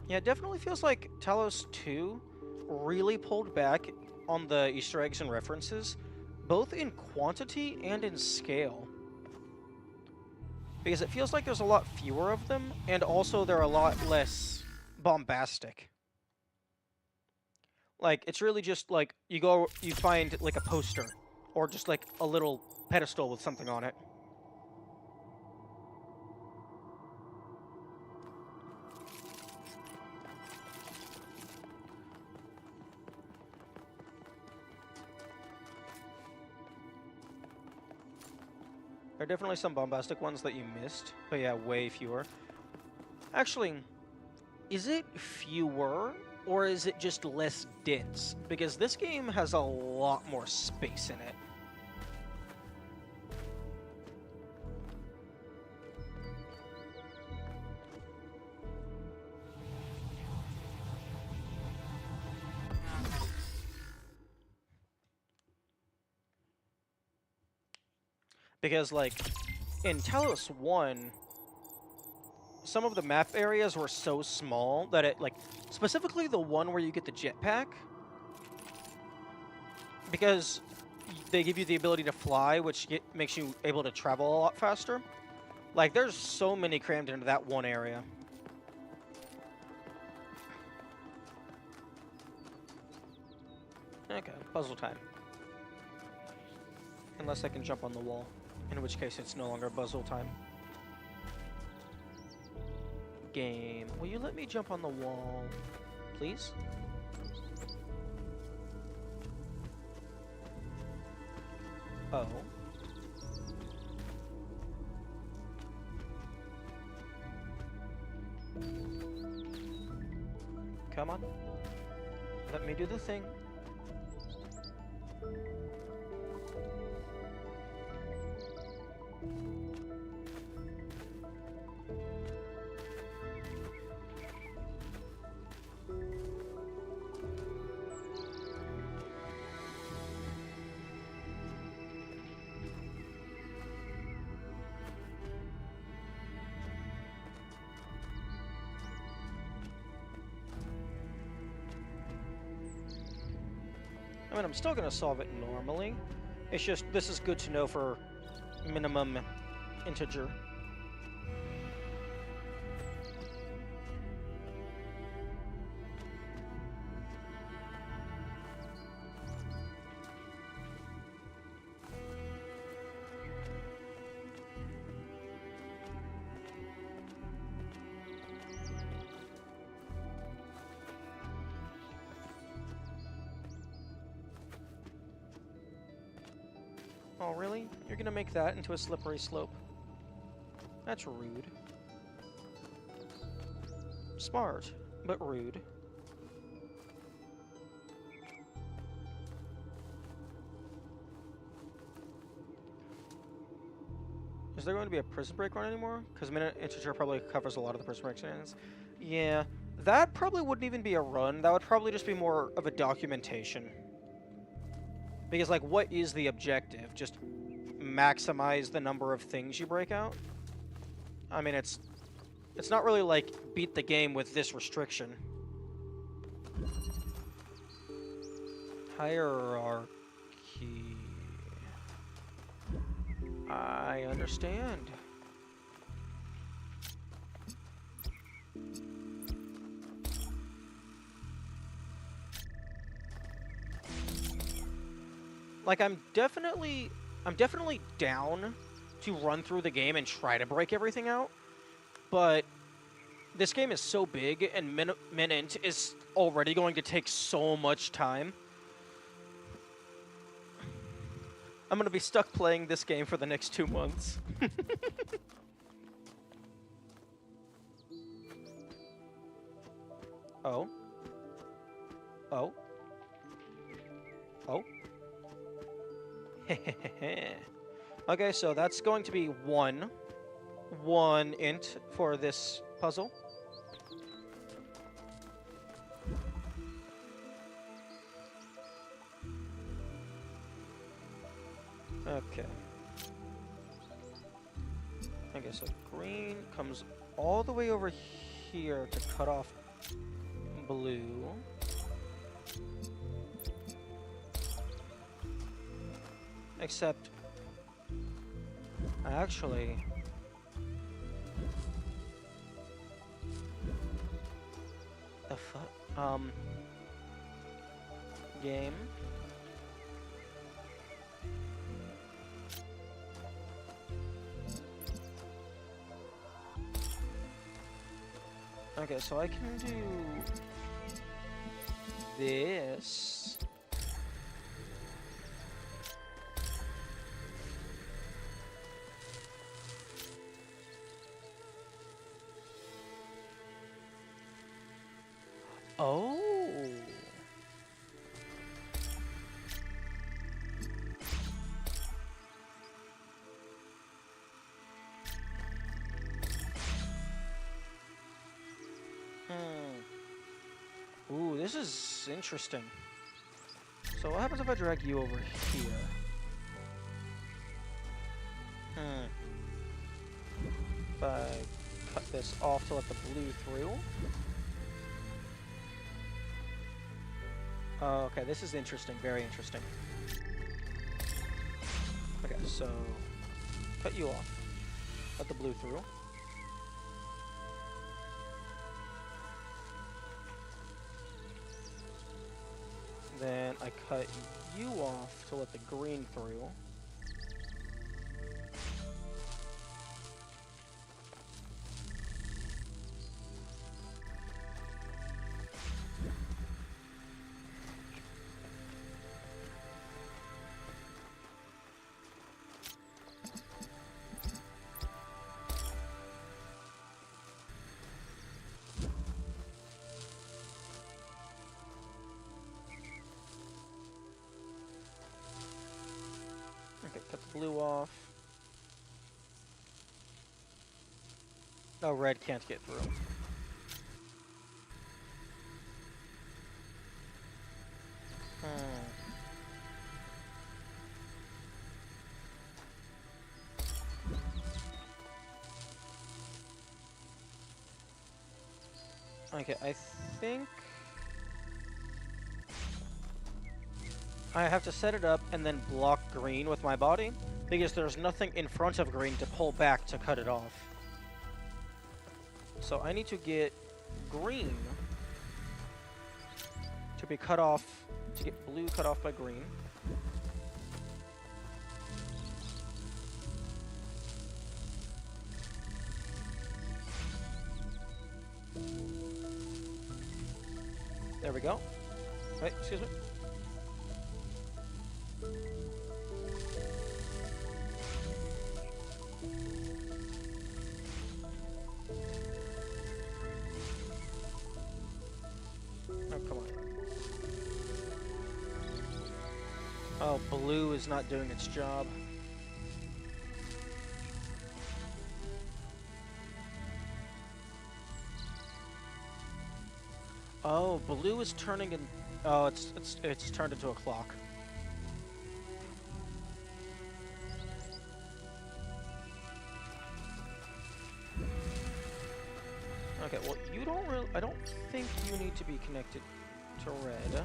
S1: Yeah, it definitely feels like Talos 2 really pulled back on the Easter eggs and references, both in quantity and in scale. Because it feels like there's a lot fewer of them, and also they're a lot less bombastic. Like, it's really just like, you find like a poster, or just like a little pedestal with something on it. There are definitely some bombastic ones that you missed, but yeah, way fewer. Actually, is it fewer, or is it just less dense? Because this game has a lot more space in it. Because, like, in Talos 1, some of the map areas were so small that it, like, specifically the one where you get the jetpack, because they give you the ability to fly, which makes you able to travel a lot faster. Like, there's so many crammed into that one area. Okay, puzzle time. Unless I can jump on the wall, in which case it's no longer puzzle time. Game, will you let me jump on the wall, please? Oh. Come on. Let me do the thing. I mean, I'm still going to solve it normally. It's just, this is good to know for minimum integer. Oh, really? You're gonna make that into a slippery slope? That's rude. Smart, but rude. Is there going to be a prison break run anymore? Because minute integer probably covers a lot of the prison break shenanigans. Yeah, that probably wouldn't even be a run. That would probably just be more of a documentation. Because, like, what is the objective? Just maximize the number of things you break out? I mean, it's not really like beat the game with this restriction. Hierarchy. I understand. Like, I'm definitely down to run through the game and try to break everything out, but this game is so big and Minint is already going to take so much time. I'm going to be stuck playing this game for the next 2 months. Oh. Oh. Oh. Okay, so that's going to be one int for this puzzle. Okay. Okay, so green comes all the way over here to cut off blue. Except, actually, the fuck, game. Okay, so I can do this. this is interesting. So what happens if I drag you over here? If I cut this off to let the blue through. Okay, this is interesting, very interesting. Okay, so cut you off. Let the blue through. Then I cut you off to let the green through. Okay, cut the blue off. Oh, red can't get through. Okay, I think I have to set it up and then block green with my body, because there's nothing in front of green to pull back to cut it off. So I need to get green to be cut off, to get blue cut off by green. There we go. Wait, excuse me. Oh, come on. Oh, blue is not doing its job. Oh, blue is turning in. Oh, it's turned into a clock. Okay, well, you don't really. I don't think you need to be connected to red.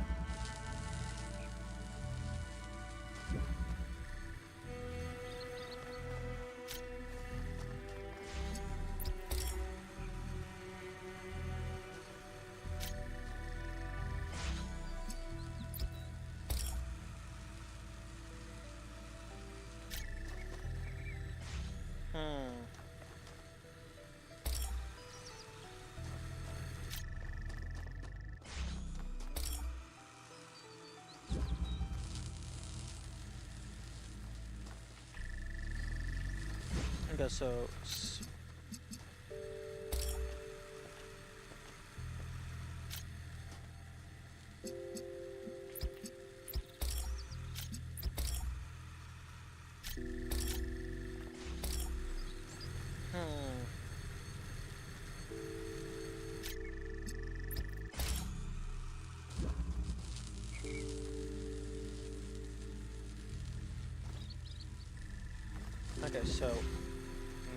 S1: Okay, so okay, so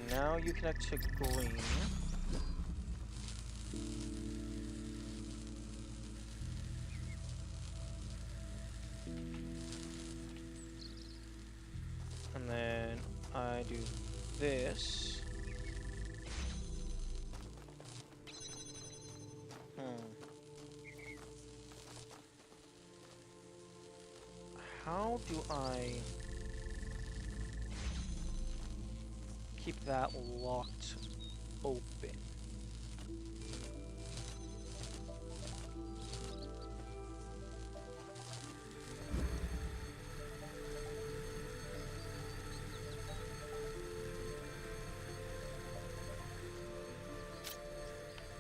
S1: now you connect to green. And then I do this. How do I keep that locked open?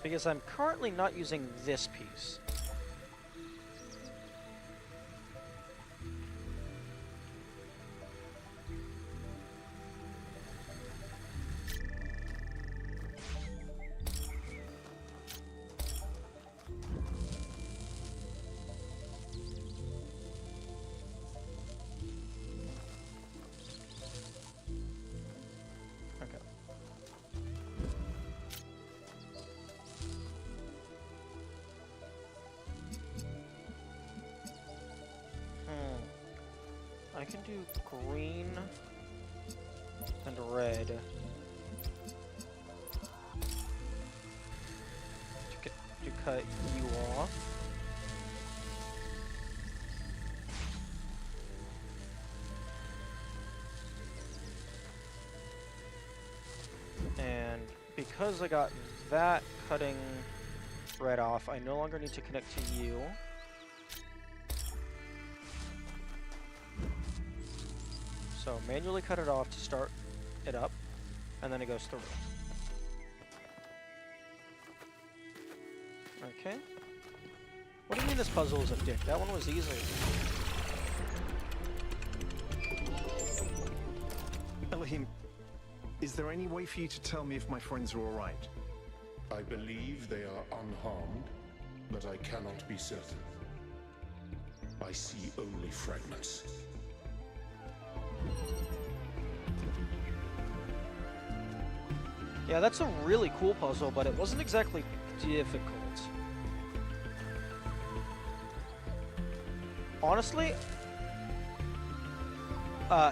S1: Because I'm currently not using this piece. I can do green and red to cut you off. And because I got that cutting red off, I no longer need to connect to you. So manually cut it off to start it up, and then it goes through. Okay. What do you mean this puzzle is a dick? That one was easy.
S3: Elohim, is there any way for you to tell me if my friends are all right?
S4: I believe they are unharmed, but I cannot be certain. I see only fragments.
S1: Yeah, that's a really cool puzzle, but it wasn't exactly difficult. Honestly,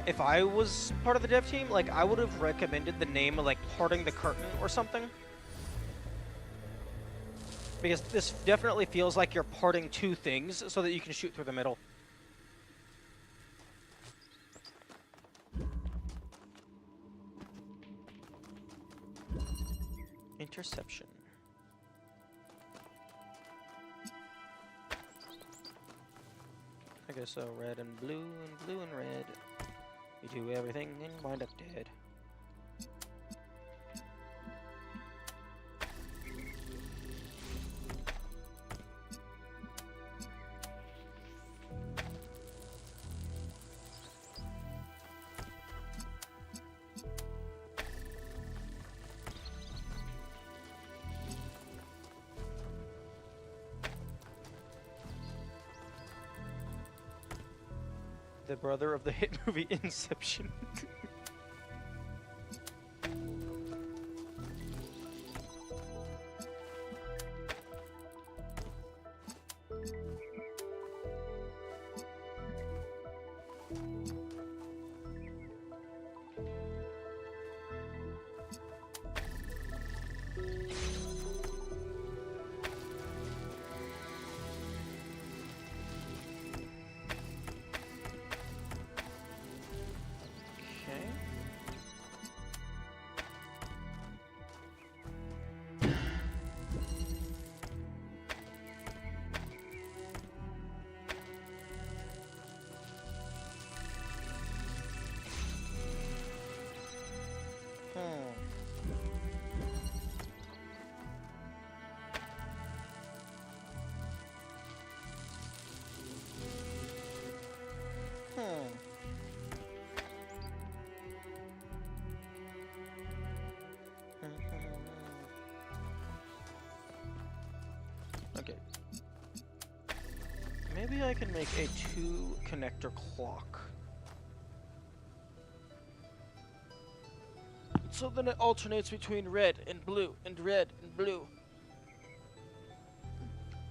S1: if I was part of the dev team, like, I would have recommended the name of, like, Parting the Curtain or something. Because this definitely feels like you're parting two things so that you can shoot through the middle. Interception. Okay, so red and blue and red. You do everything and wind up dead. The brother of the hit movie Inception. Okay. Maybe I can make a 2-connector clock. So then it alternates between red and blue and red and blue.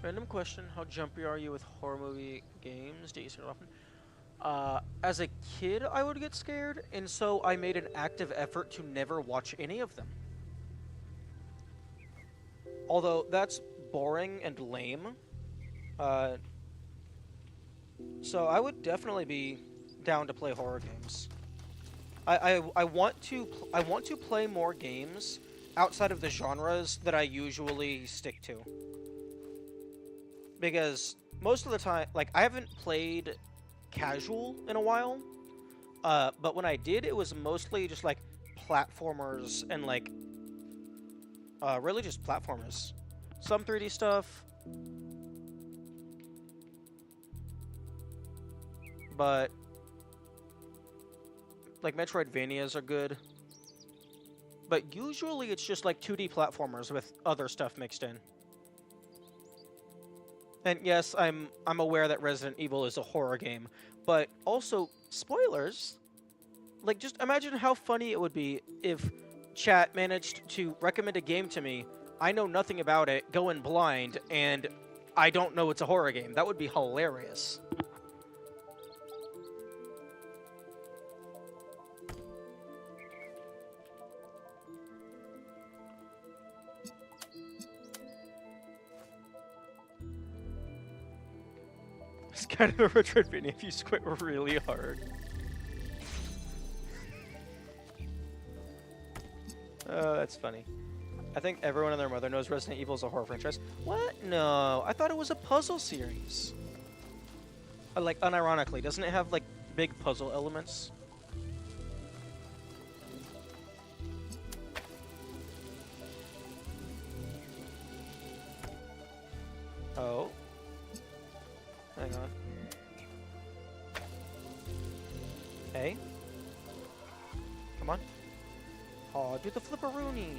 S1: Random question, how jumpy are you with horror movie games? Do you see it often? As a kid, I would get scared, and so I made an active effort to never watch any of them. Although that's boring and lame. So I would definitely be down to play horror games. I want to play more games outside of the genres that I usually stick to. Because most of the time, like, I haven't played casual in a while, but when I did, it was mostly just like platformers and like really just platformers. Some 3D stuff, but like Metroidvanias are good. But usually it's just like 2D platformers with other stuff mixed in. And yes, I'm aware that Resident Evil is a horror game, but also, spoilers, like, just imagine how funny it would be if chat managed to recommend a game to me, I know nothing about it, go in blind, and I don't know it's a horror game. That would be hilarious. It's kind of a retro Vinny if you squint really hard. Oh, that's funny. I think everyone and their mother knows Resident Evil is a horror franchise. What? No, I thought it was a puzzle series. Like, unironically, doesn't it have, like, big puzzle elements? Oh. Hang on. Hey. Come on. Oh, do the flipperoonie.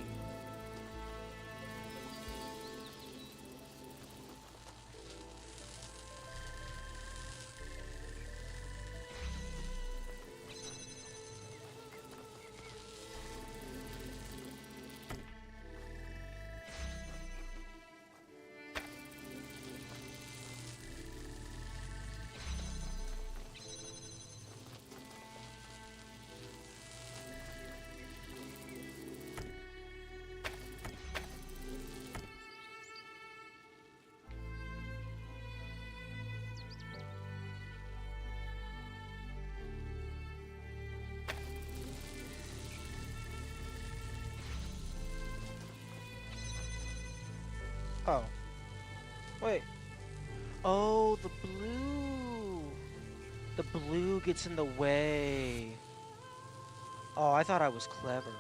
S1: Oh. Wait. Oh, the blue. The blue gets in the way. Oh, I thought I was clever.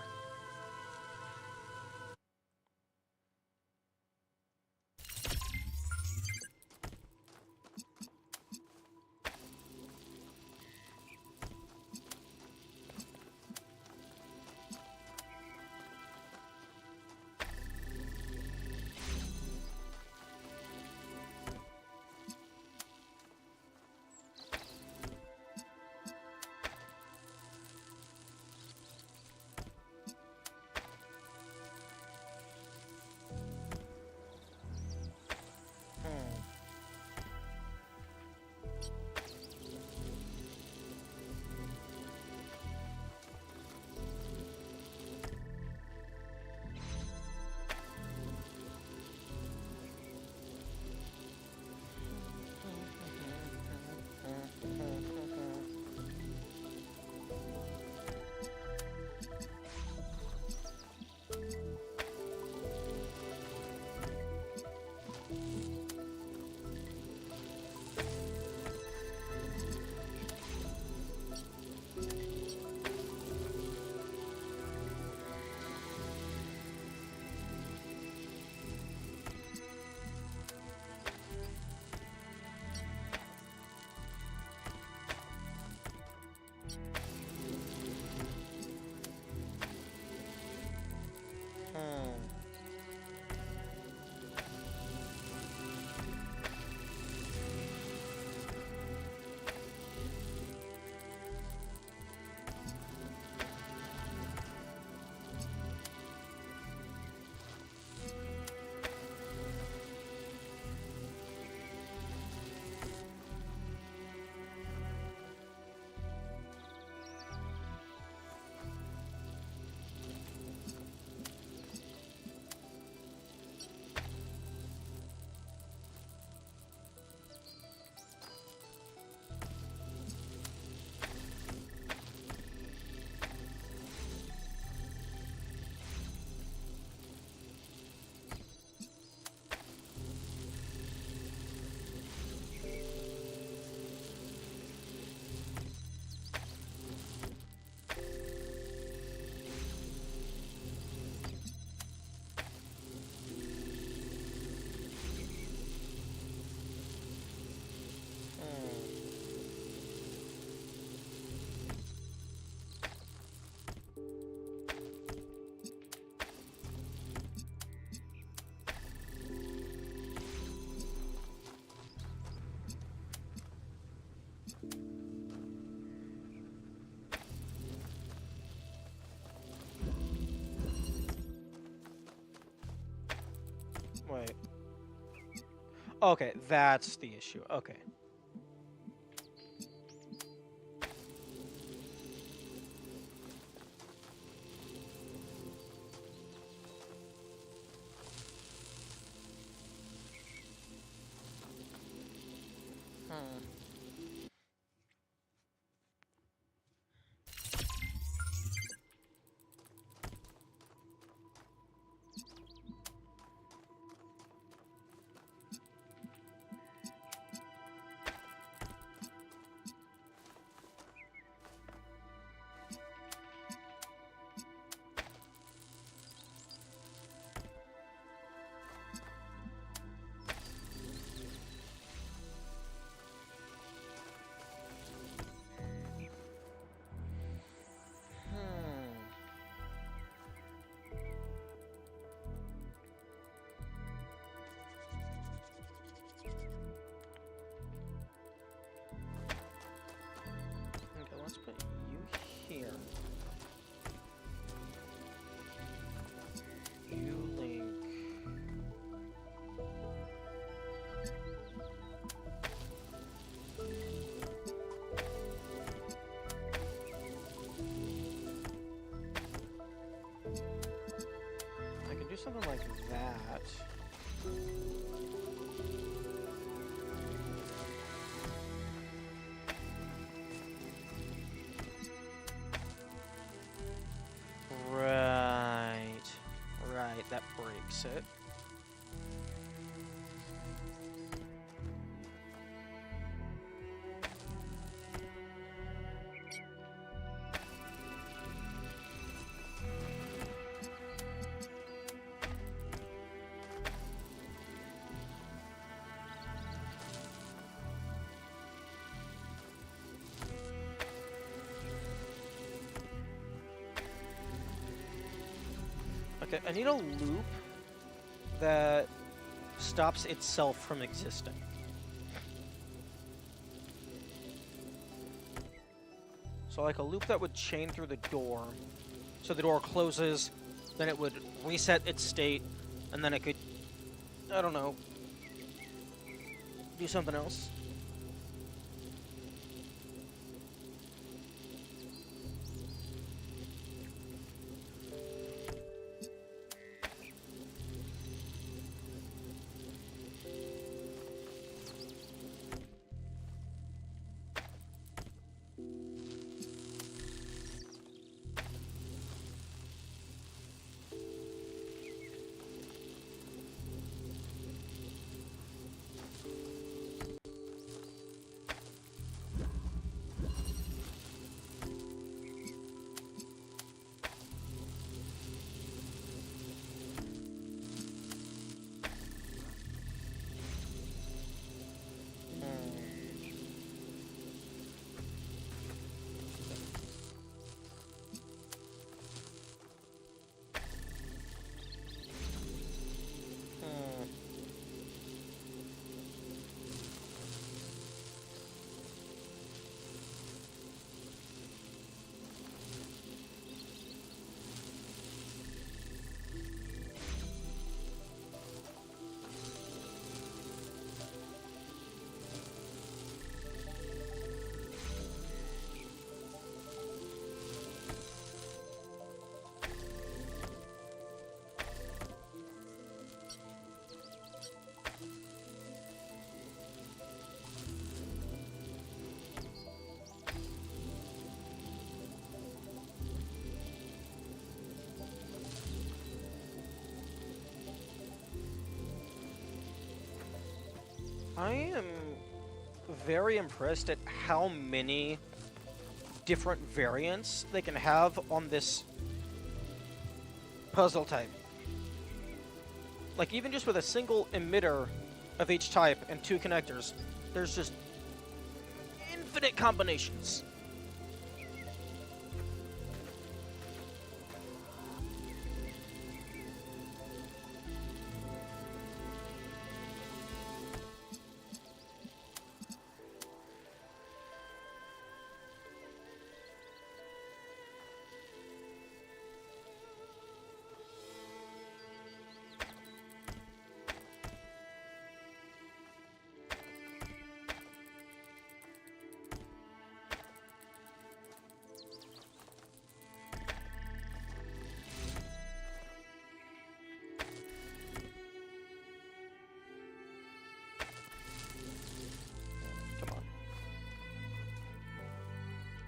S1: Wait. Okay, that's the issue. Okay. Hmm. breaks it. Okay, I need a loop that stops itself from existing. So like a loop that would chain through the door. So the door closes, then it would reset its state, and then it could, I don't know, do something else. I am very impressed at how many different variants they can have on this puzzle type. Like, even just with a single emitter of each type and 2 connectors, there's just infinite combinations.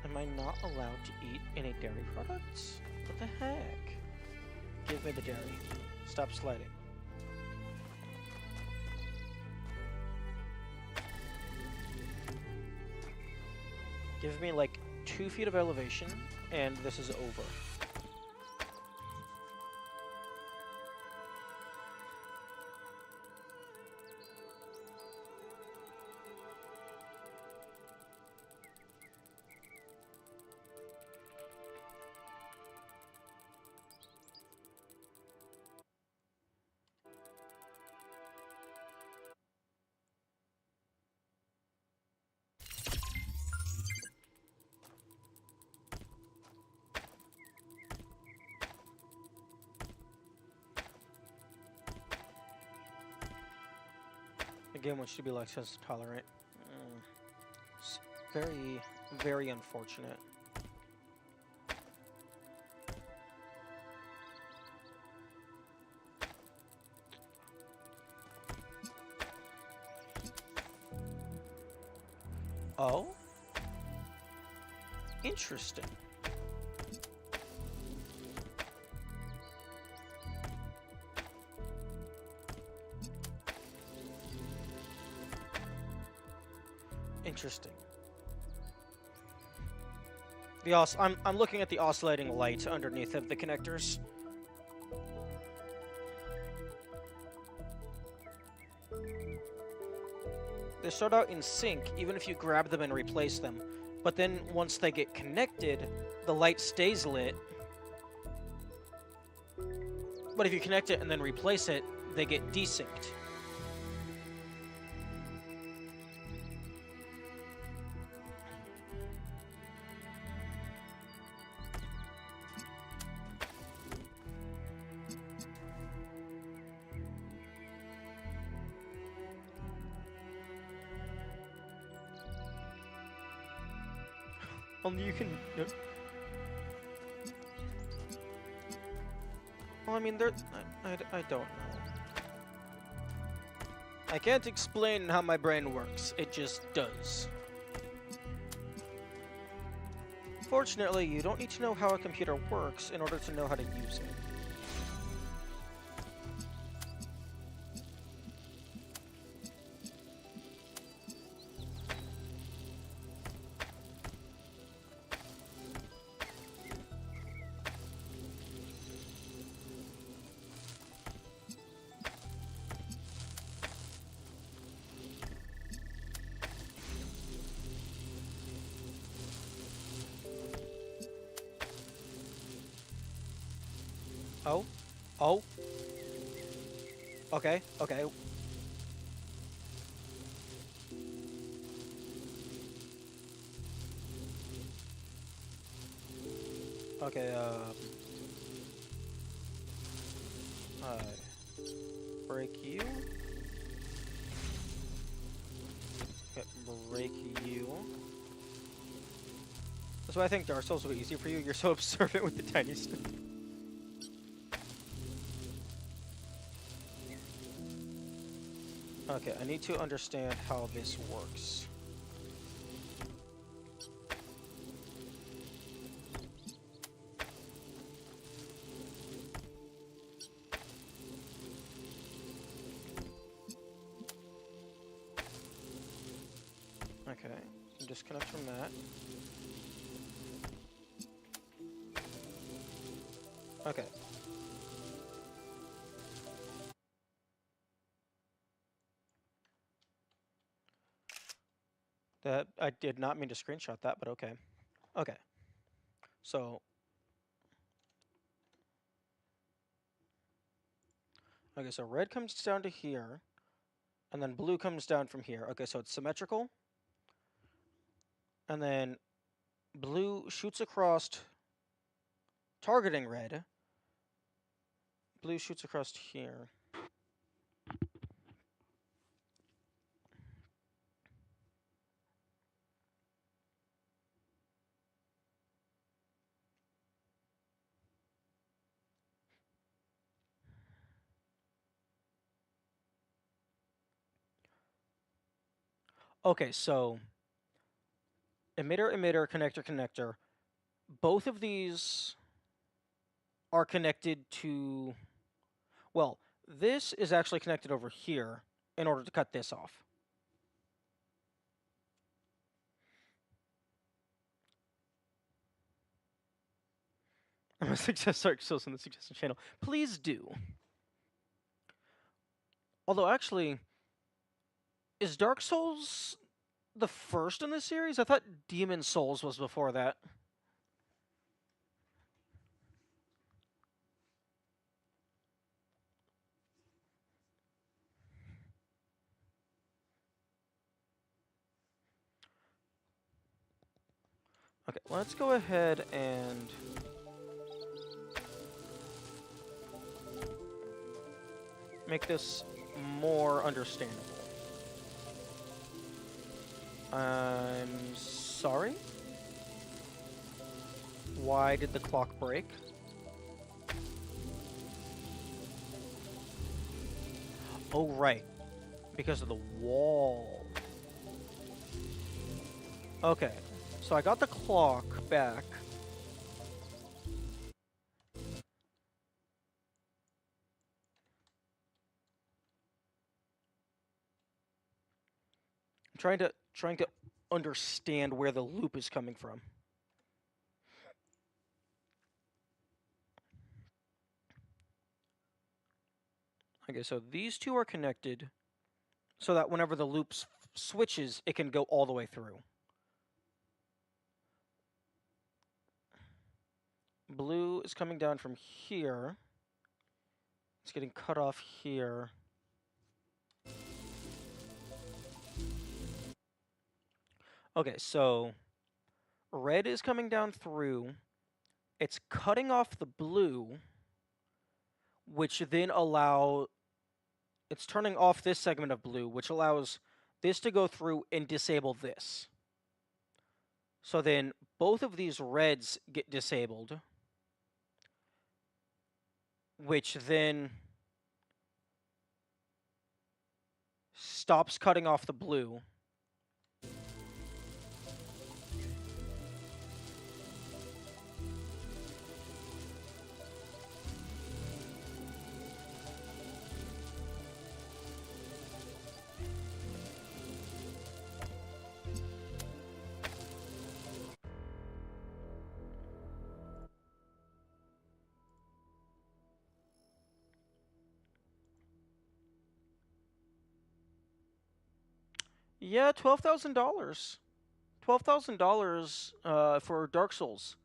S1: Am I not allowed to eat any dairy products? What the heck? Give me the dairy. Stop sliding. Give me like 2 feet of elevation, and this is over. Again, what should be lactose tolerant. It's very, very unfortunate. Oh? Interesting. Interesting. I'm looking at the oscillating light underneath of the connectors. They start out in sync, even if you grab them and replace them. But then, once they get connected, the light stays lit. But if you connect it and then replace it, they get desynced. Only you can... Well, I mean, I don't know. I can't explain how my brain works. It just does. Fortunately, you don't need to know how a computer works in order to know how to use it. Oh? Oh? Okay, okay. Okay, break you. Okay, break you. That's why I think Dark Souls will be easier for you. You're so observant with the tiny stuff. Okay, I need to understand how this works. Okay, disconnect from that. Okay. That I did not mean to screenshot that, but okay. Okay. So okay, so red comes down to here, and then blue comes down from here. Okay, so it's symmetrical. And then blue shoots across, targeting red. Blue shoots across here. Okay, so emitter, emitter, connector, connector. Both of these are connected to... Well, this is actually connected over here in order to cut this off. I'm going to suggest Dark Souls in the suggestion channel. Please do. Although, actually, is Dark Souls the first in the series? I thought Demon Souls was before that. Okay, let's go ahead and... make this more understandable. I'm sorry? Why did the clock break? Oh, right. Because of the wall. Okay. So I got the clock back. I'm trying to understand where the loop is coming from. Okay, so these two are connected so that whenever the loop switches, it can go all the way through. Blue is coming down from here. It's getting cut off here. Okay, so red is coming down through. It's cutting off the blue, which then it's turning off this segment of blue, which allows this to go through and disable this. So then both of these reds get disabled, which then stops cutting off the blue. Yeah, $12,000. $12,000 for Dark Souls.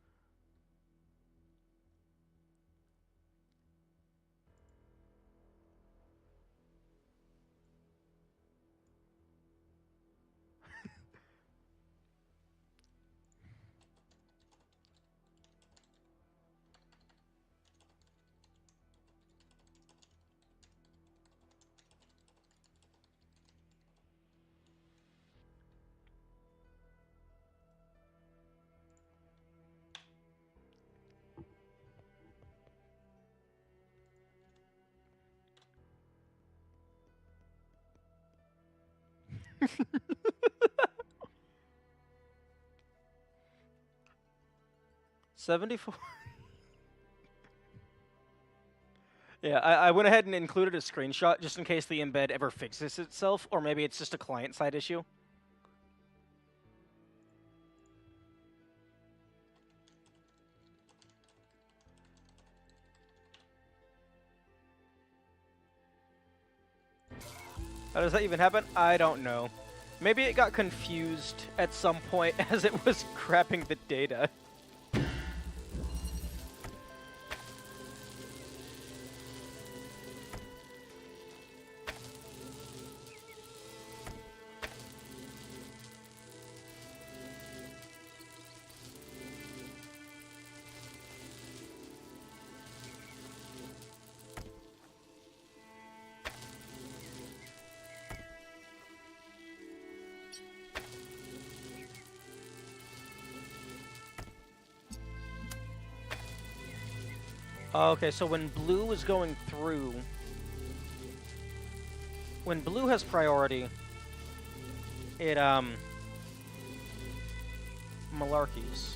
S1: $74. Yeah, I went ahead and included a screenshot just in case the embed ever fixes itself, or maybe it's just a client-side issue. How does that even happen? I don't know. Maybe it got confused at some point as it was crapping the data. Okay, so when blue is going through... When blue has priority, it, malarkeys.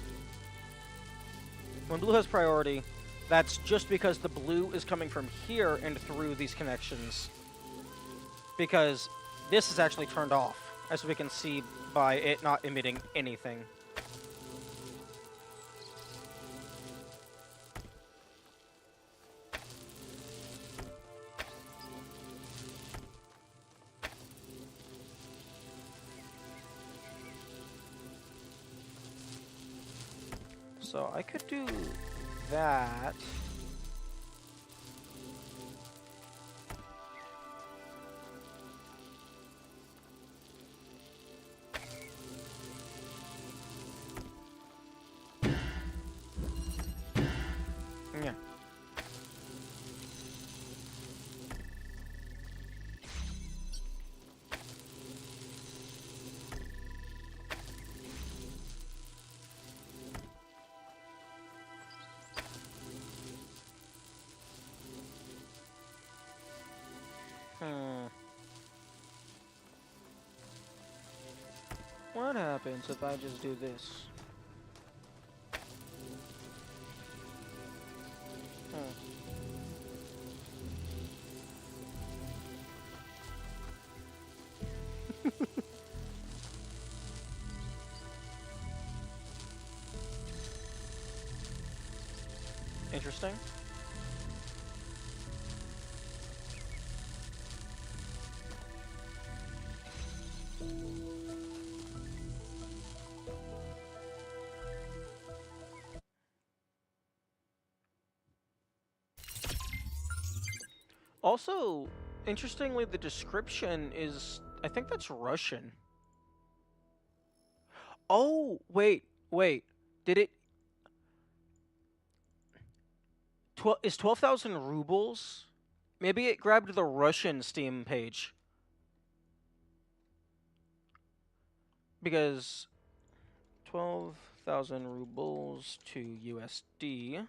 S1: When blue has priority, that's just because the blue is coming from here and through these connections. Because this is actually turned off, as we can see by it not emitting anything. So I could do that. Yeah. What happens if I just do this? Interesting. Also, interestingly, the description is, I think that's Russian. Oh, wait. Did it... Is 12,000 rubles? Maybe it grabbed the Russian Steam page. Because 12,000 rubles to USD.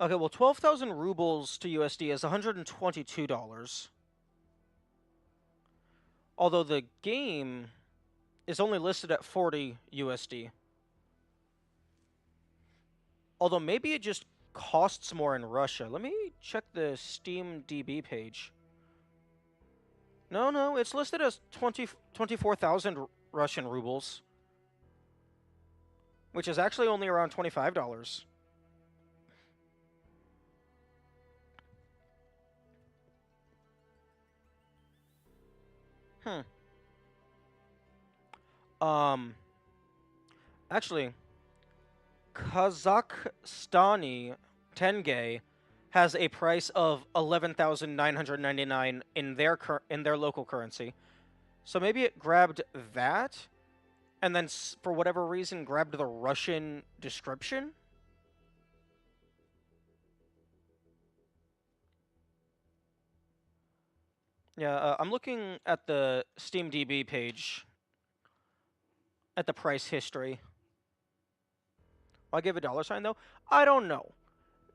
S1: Okay, well, 12,000 rubles to USD is $122. Although the game is only listed at 40 USD. Although maybe it just costs more in Russia. Let me check the Steam DB page. No, it's listed as 24,000 Russian rubles. Which is actually only around $25. Actually, Kazakhstani tenge has a price of 11,999 in their local currency. So maybe it grabbed that, and then for whatever reason grabbed the Russian description. Yeah, I'm looking at the SteamDB page at the price history. I'll give a $sign though. I don't know.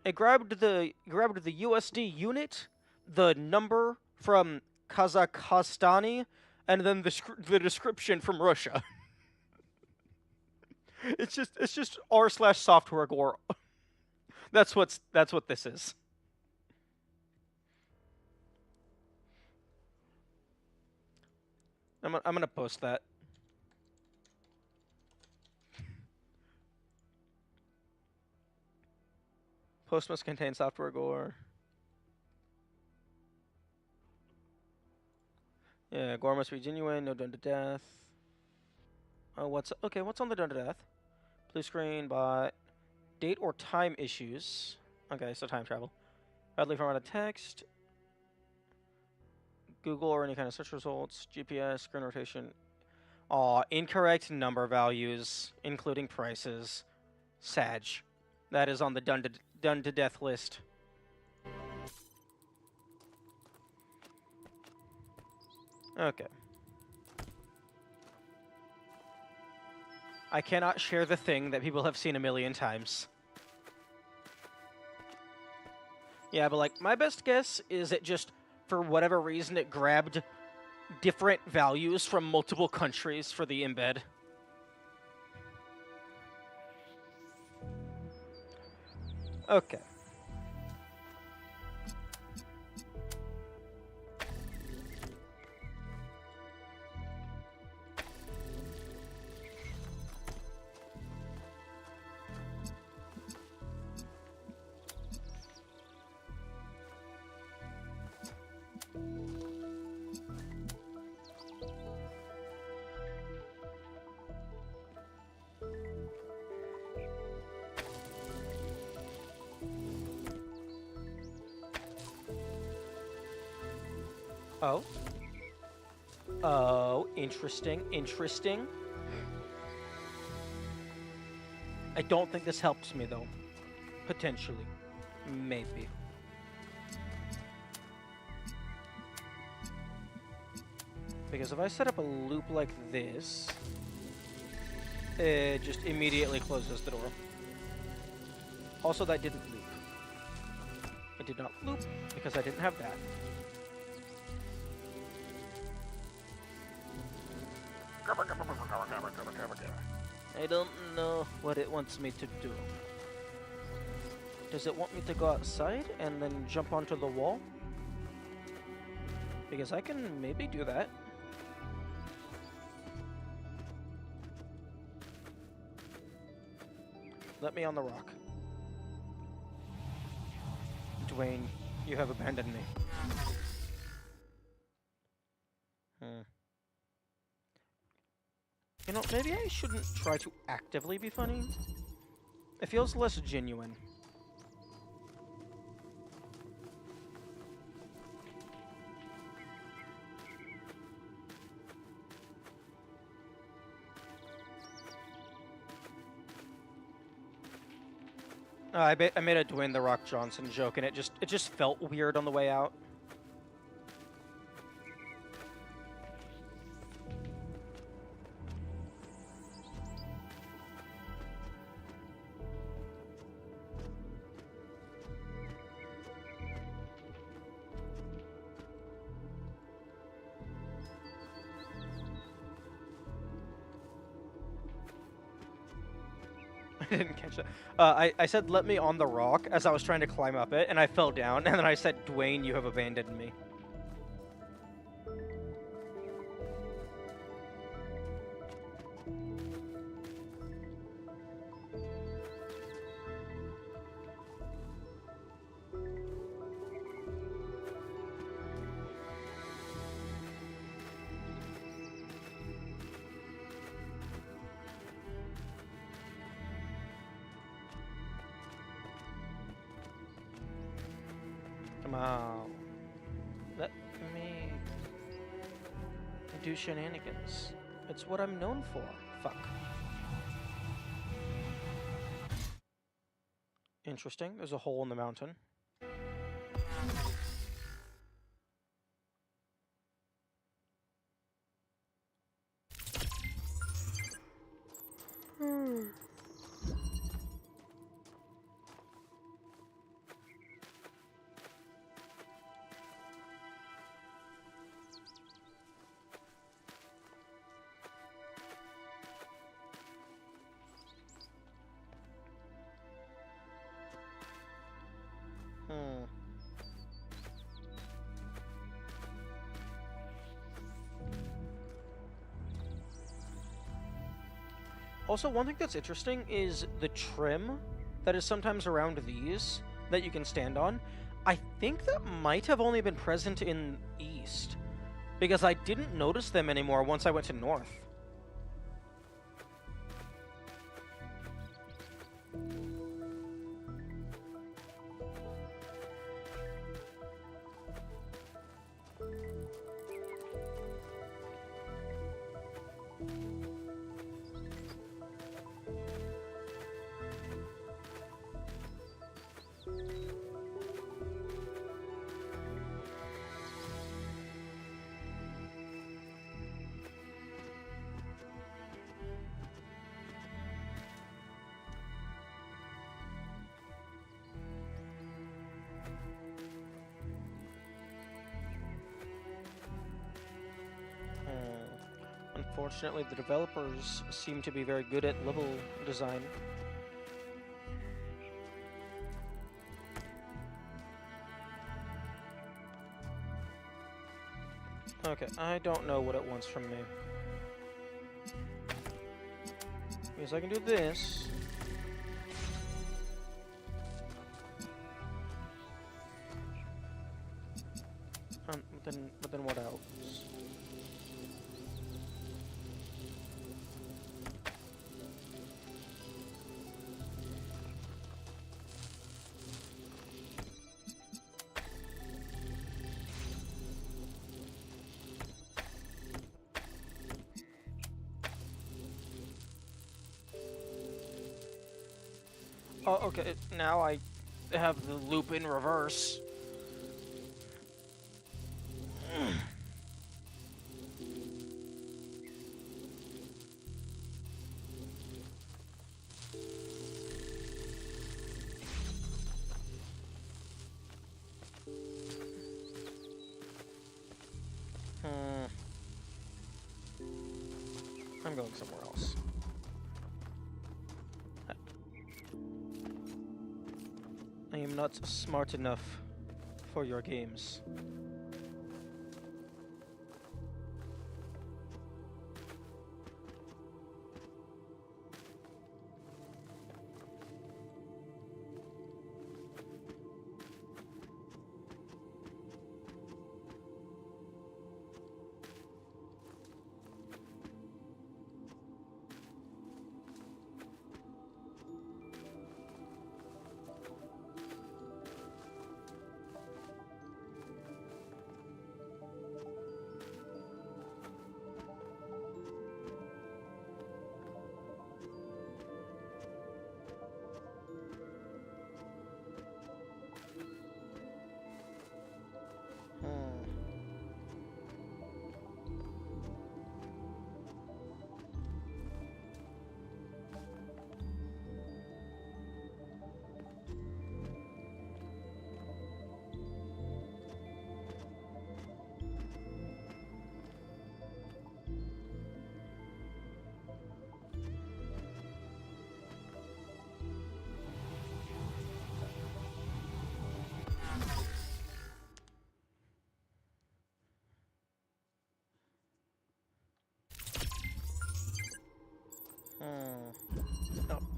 S1: It grabbed the USD unit, the number from Kazakhstani, and then the description from Russia. It's just r/software gore. That's what this is. I'm gonna post that. Post must contain software gore. Yeah, gore must be genuine, no done to death. Oh, what's on the done to death? Blue screen, bot. Date or time issues. Okay, so time travel. Badly formatted text. Google or any kind of search results. GPS, screen rotation. Aw, incorrect number values, including prices. Sag. That is on the done to death list. Okay. I cannot share the thing that people have seen a million times. Yeah, but like, my best guess is it just, for whatever reason, it grabbed different values from multiple countries for the embed. Okay. Oh. Oh, interesting. I don't think this helps me, though. Potentially. Maybe. Because if I set up a loop like this, it just immediately closes the door. Also, that didn't loop. It did not loop because I didn't have that. I don't know what it wants me to do. Does it want me to go outside and then jump onto the wall? Because I can maybe do that. Let me on the rock. Dwayne, you have abandoned me. You know, maybe I shouldn't try to actively be funny. It feels less genuine. I made a Dwayne The Rock Johnson joke, and it just felt weird on the way out. I didn't catch that. I said, let me on the rock as I was trying to climb up it, and I fell down, and then I said, Dwayne, you have abandoned me. Come on. Let me do shenanigans. It's what I'm known for. Fuck. Interesting. There's a hole in the mountain. Also, one thing that's interesting is the trim that is sometimes around these that you can stand on. I think that might have only been present in East, because I didn't notice them anymore once I went to North. Unfortunately, the developers seem to be very good at level design. Okay, I don't know what it wants from me. Because I can do this. But then what else? Oh, okay, now I have the loop in reverse. I'm going somewhere else. I am not smart enough for your games.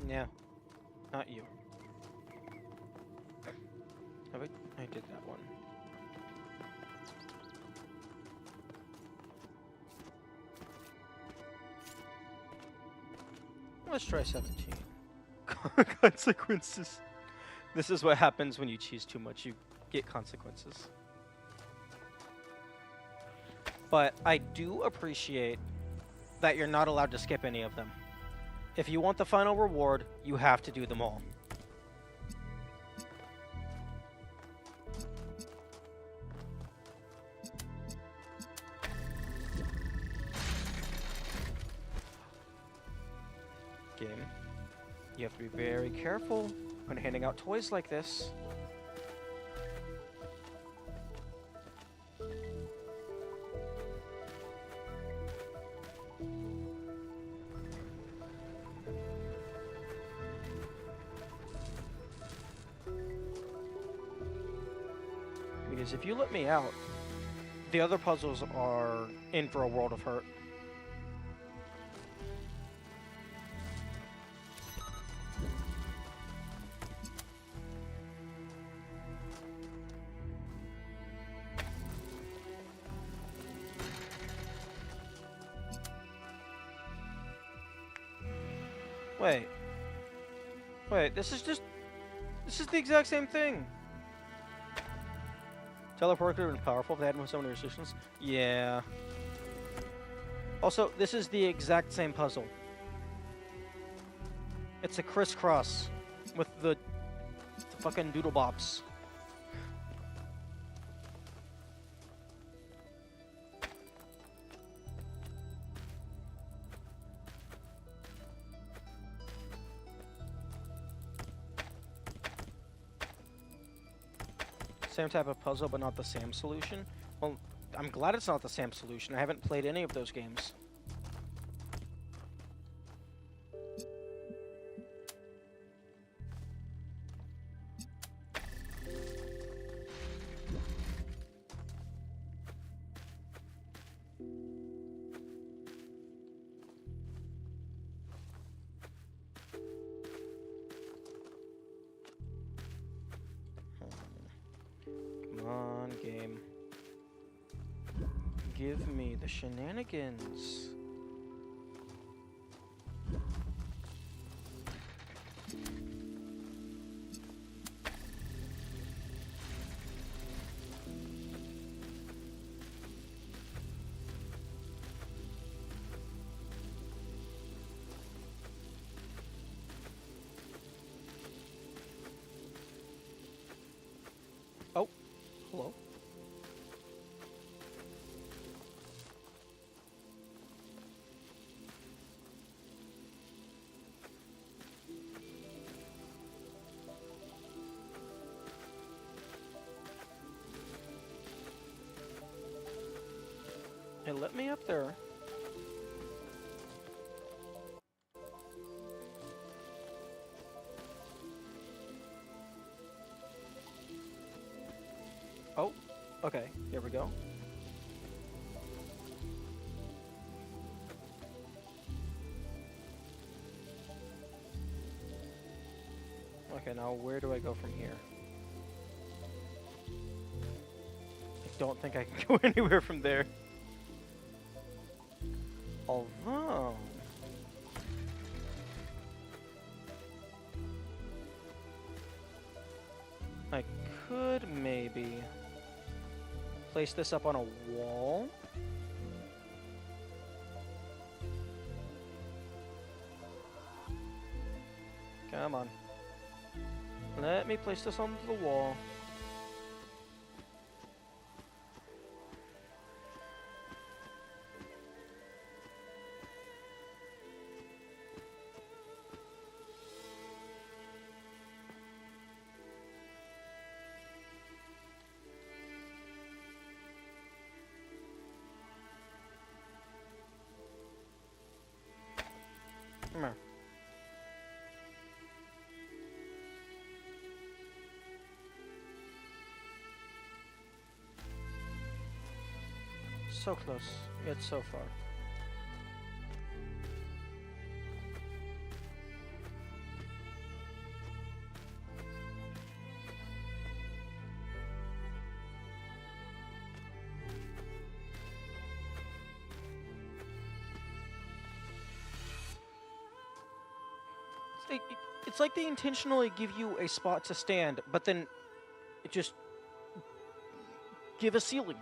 S1: Yeah. Not you. Have I did that one. Let's try 17. Consequences. This is what happens when you cheese too much. You get consequences. But I do appreciate that you're not allowed to skip any of them. If you want the final reward, you have to do them all. Game. You have to be very careful when handing out toys like this. Because if you let me out, the other puzzles are in for a world of hurt. Wait, this is the exact same thing. Teleport could have been powerful if they hadn't so many restrictions. Yeah. Also, this is the exact same puzzle. It's a crisscross with the fucking doodle bops. Same type of puzzle, but not the same solution. Well, I'm glad it's not the same solution. I haven't played any of those games. Come on, game. Give me the shenanigans. Oh, hello. Hey, let me up there. Oh, okay, here we go. Okay, now where do I go from here? I don't think I can go anywhere from there. Although... I could maybe place this up on a wall. Come on. Let me place this on the wall. Come here. So close, yet so far. it's like they intentionally give you a spot to stand, but then it just give a ceiling.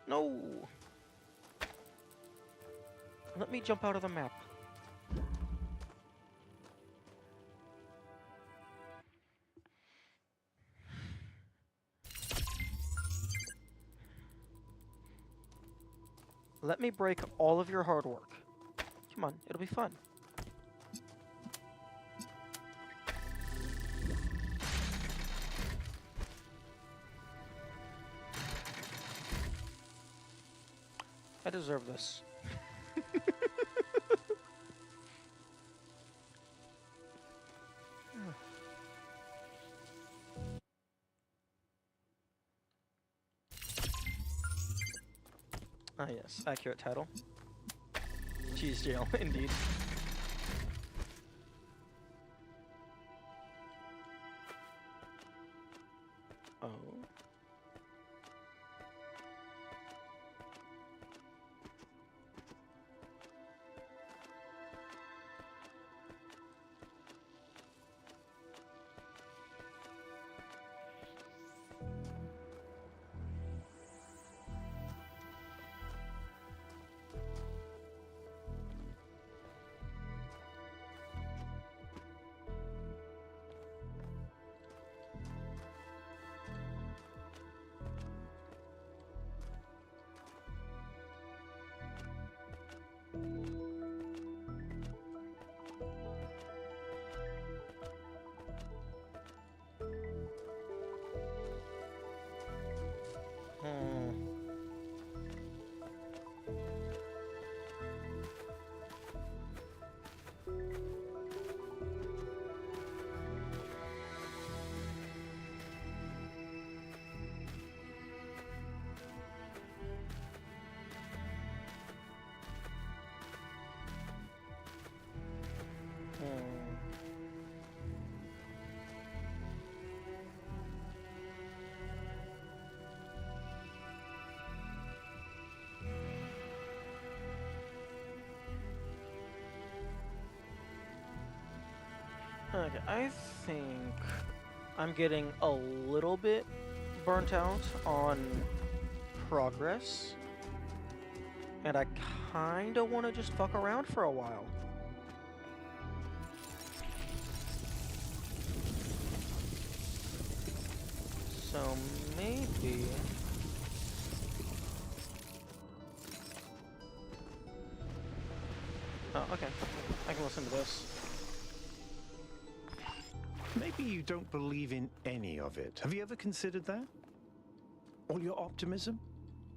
S1: No. Let me jump out of the map. Let me break all of your hard work. Come on, it'll be fun. I deserve this. Ah yes, accurate title. Cheese jail, indeed. Oh. Okay, I think I'm getting a little bit burnt out on progress, and I kinda want to just fuck around for a while. So maybe... Oh, okay. I can listen to this.
S3: Maybe you don't believe in any of it. Have you ever considered that? All your optimism?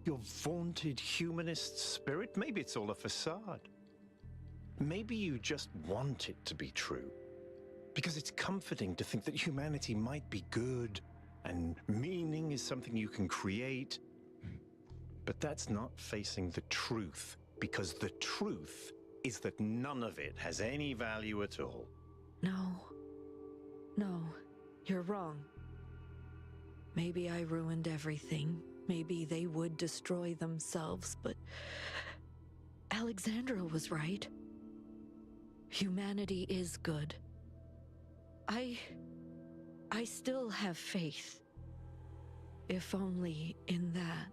S3: Your vaunted humanist spirit? Maybe it's all a facade. Maybe you just want it to be true. Because it's comforting to think that humanity might be good, and meaning is something you can create. But that's not facing the truth, because the truth is that none of it has any value at all.
S6: No, you're wrong. Maybe I ruined everything. Maybe they would destroy themselves, but Alexandra was right. Humanity is good. I still have faith. If only in that.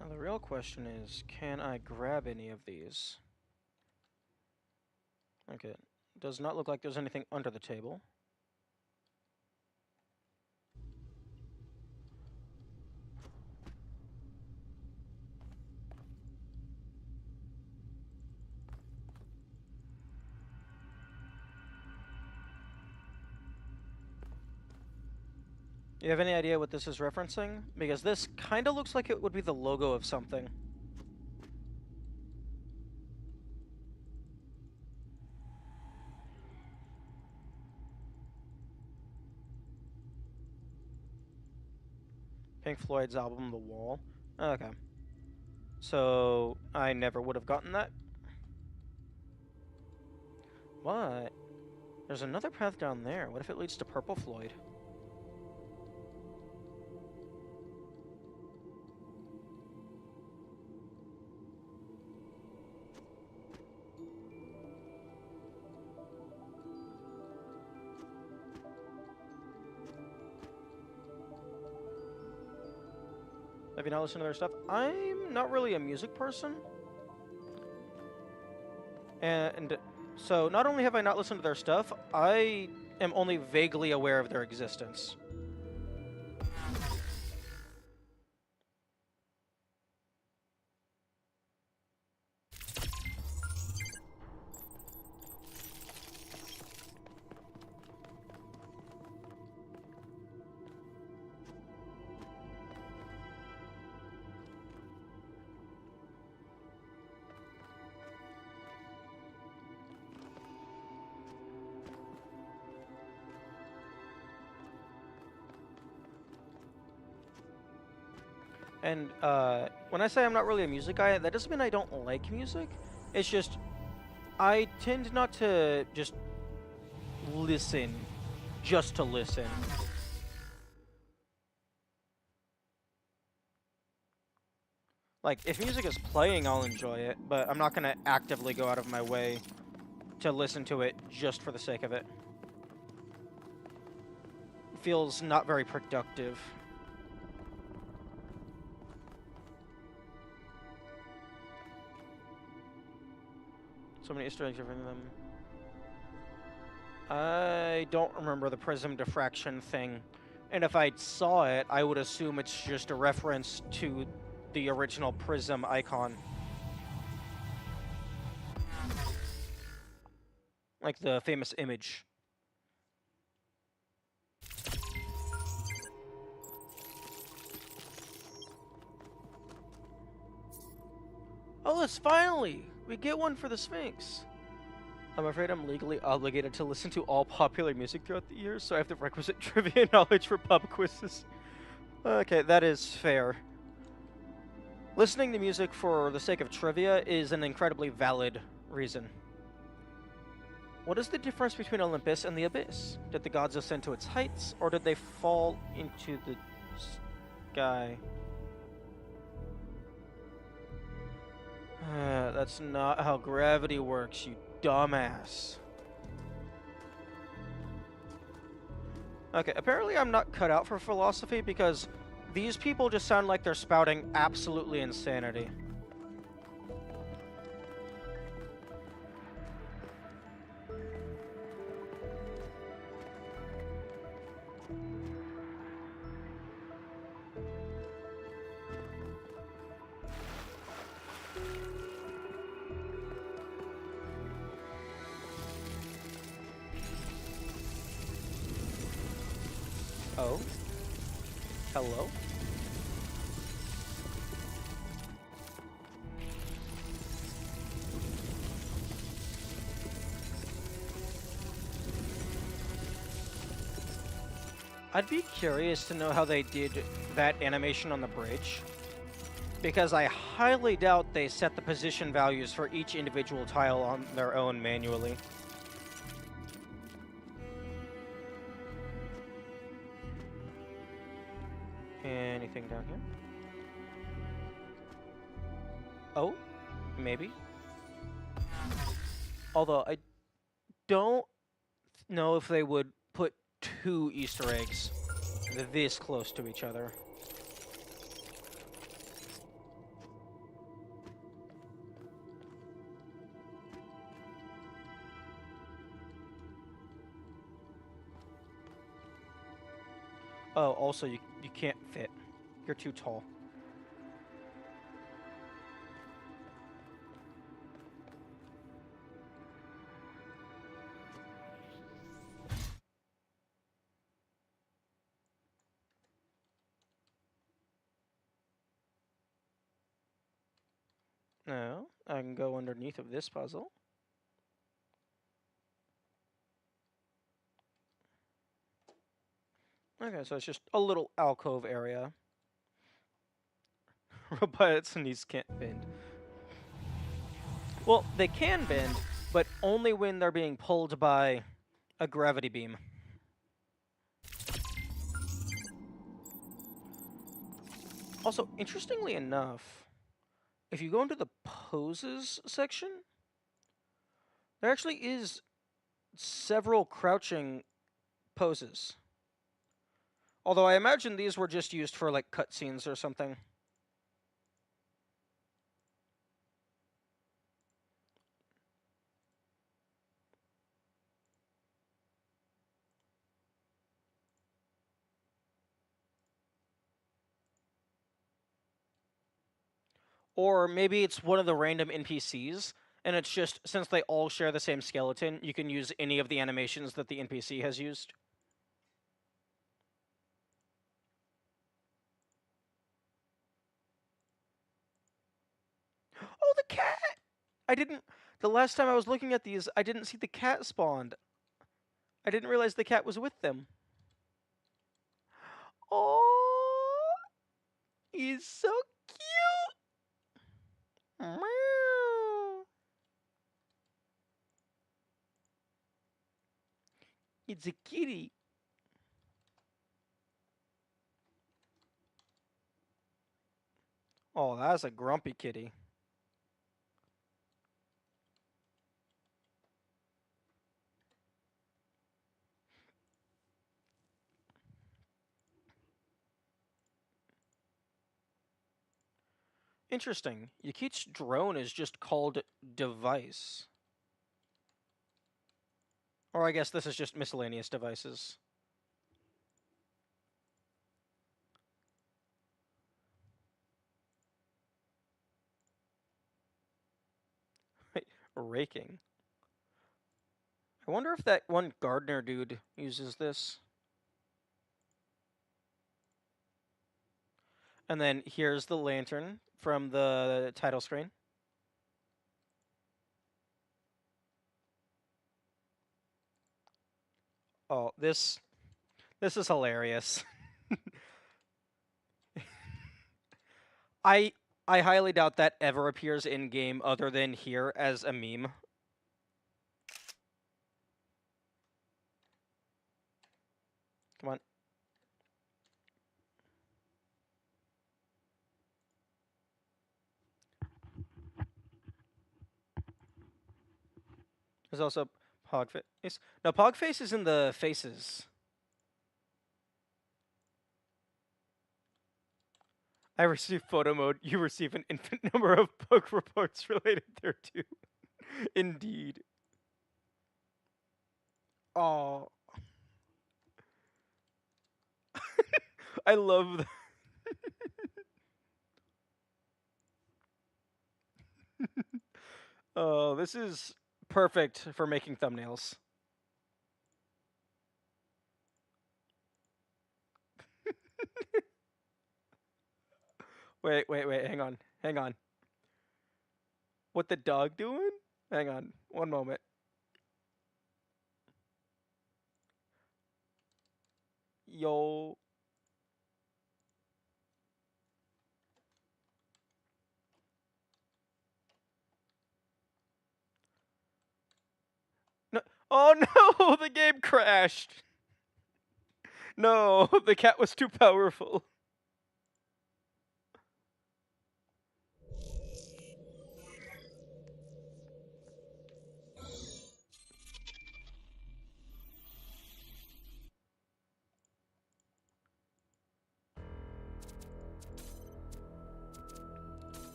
S1: Now the real question is, can I grab any of these? Okay, does not look like there's anything under the table. You have any idea what this is referencing? Because this kind of looks like it would be the logo of something. Pink Floyd's album, The Wall. Okay. So, I never would have gotten that. What? There's another path down there. What if it leads to Purple Floyd? Have you not listened to their stuff? I'm not really a music person. And so not only have I not listened to their stuff, I am only vaguely aware of their existence. And when I say I'm not really a music guy, that doesn't mean I don't like music. It's just I tend not to just listen just to listen. Like, if music is playing, I'll enjoy it, but I'm not going to actively go out of my way to listen to it just for the sake of it. It feels not very productive. So many Easter eggs over them. I don't remember the prism diffraction thing. And if I saw it, I would assume it's just a reference to the original prism icon. Like the famous image. Oh, let's finally! We get one for the Sphinx! I'm afraid I'm legally obligated to listen to all popular music throughout the years, so I have the requisite trivia knowledge for pub quizzes. Okay, that is fair. Listening to music for the sake of trivia is an incredibly valid reason. What is the difference between Olympus and the Abyss? Did the gods ascend to its heights, or did they fall into the sky? That's not how gravity works, you dumbass. Okay, apparently I'm not cut out for philosophy because these people just sound like they're spouting absolutely insanity. Oh? Hello? I'd be curious to know how they did that animation on the bridge, because I highly doubt they set the position values for each individual tile on their own manually. Anything down here? Oh, maybe. Although I don't know if they would put two Easter eggs this close to each other. Oh, also, you can't fit. You're too tall. No, I can go underneath of this puzzle. Okay, so it's just a little alcove area. Robots' knees can't bend. Well, they can bend, but only when they're being pulled by a gravity beam. Also, interestingly enough, if you go into the poses section, there actually is several crouching poses. Although I imagine these were just used for like cutscenes or something. Or maybe it's one of the random NPCs, and it's just, since they all share the same skeleton, you can use any of the animations that the NPC has used. Oh, the cat! The last time I was looking at these, I didn't see the cat spawned. I didn't realize the cat was with them. Oh, he's so cute! Meow. It's a kitty. Oh, that's a grumpy kitty. Interesting. Yakich's drone is just called device. Or I guess this is just miscellaneous devices. Raking. I wonder if that one gardener dude uses this. And then here's the lantern from the title screen. Oh, this is hilarious. I I highly doubt that ever appears in game other than here as a meme. Come on. There's also Pogface. No, Pogface is in the faces. I receive photo mode. You receive an infinite number of bug reports related thereto. Indeed. Oh. I love that. Oh, this is perfect for making thumbnails. Wait, hang on. Hang on. What the dog doing? Hang on. One moment. Yo. No. Oh no, the game crashed. No, the cat was too powerful.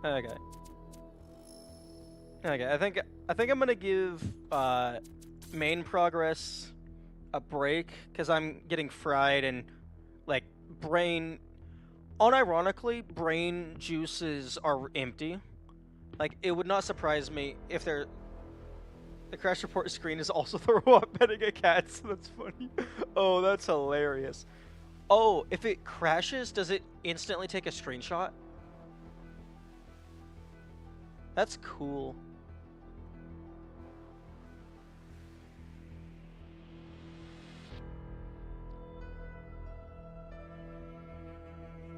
S1: Okay. Okay, I think I'm gonna give main progress a break because I'm getting fried and like brain. Unironically, brain juices are empty. Like it would not surprise me if the crash report screen is also the robot petting a cat. So that's funny. Oh, that's hilarious. Oh, if it crashes, does it instantly take a screenshot? That's cool.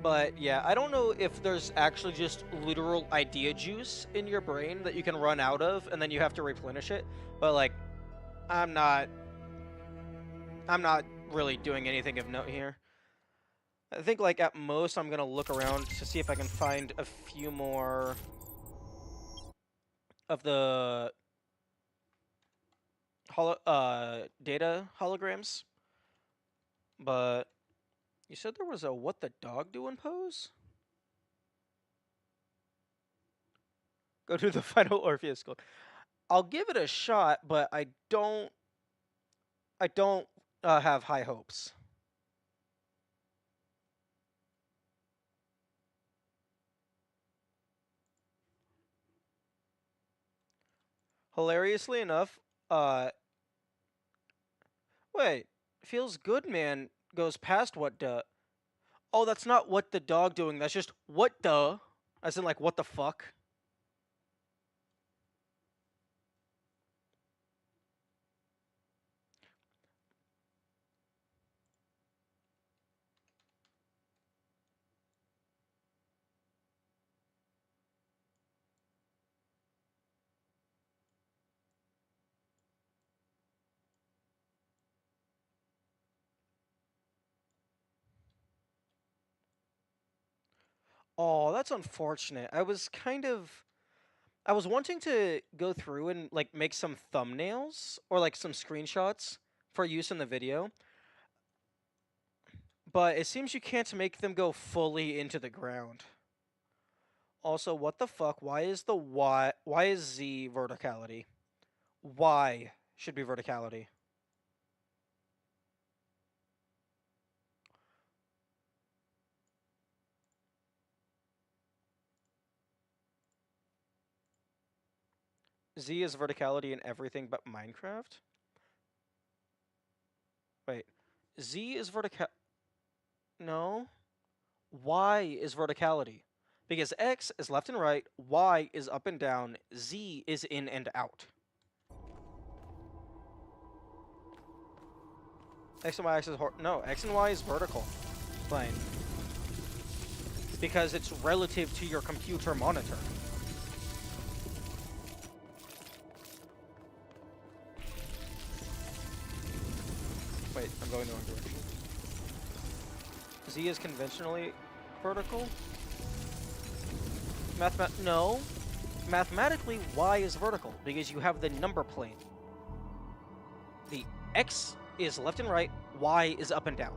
S1: But yeah, I don't know if there's actually just literal idea juice in your brain that you can run out of and then you have to replenish it. But like, I'm not really doing anything of note here. I think like at most I'm gonna look around to see if I can find a few more of the data holograms. But you said there was a what the dog doing pose? Go to the final Orpheus Gold. I'll give it a shot, but I don't have high hopes. Hilariously enough, wait, feels good, man. Goes past what the. Oh, that's not what the dog doing. That's just what the, as in like what the fuck. Oh, that's unfortunate. I was wanting to go through and like make some thumbnails or like some screenshots for use in the video, but it seems you can't make them go fully into the ground. Also, what the fuck? Why is Z verticality? Y should be verticality. Z is verticality in everything but Minecraft? Wait. Z is vertical. No. Y is verticality. Because X is left and right, Y is up and down, Z is in and out. X and Y axis no, X and Y is vertical. Fine. Because it's relative to your computer monitor. Wait, I'm going the wrong direction. Z is conventionally vertical? No. Mathematically, Y is vertical because you have the number plane. The X is left and right, Y is up and down.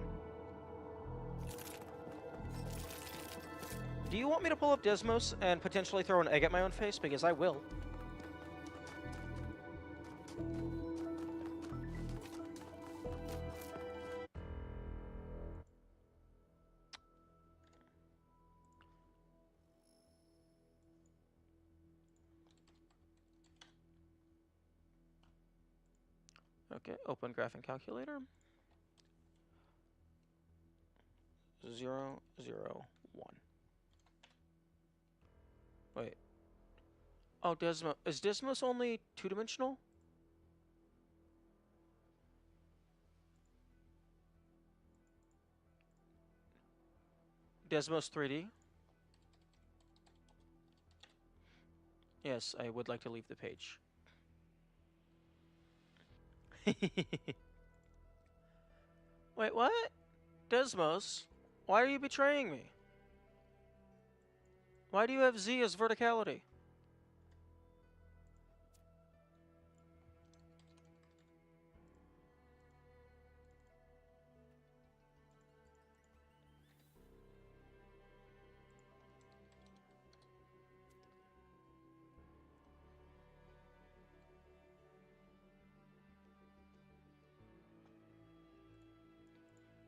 S1: Do you want me to pull up Desmos and potentially throw an egg at my own face? Because I will. Okay, open graphing calculator. 0, 0, 1. Wait. Oh, Desmos. Is Desmos only two-dimensional? Desmos 3D? Yes, I would like to leave the page. Wait, what? Desmos? Why are you betraying me? Why do you have Z as verticality?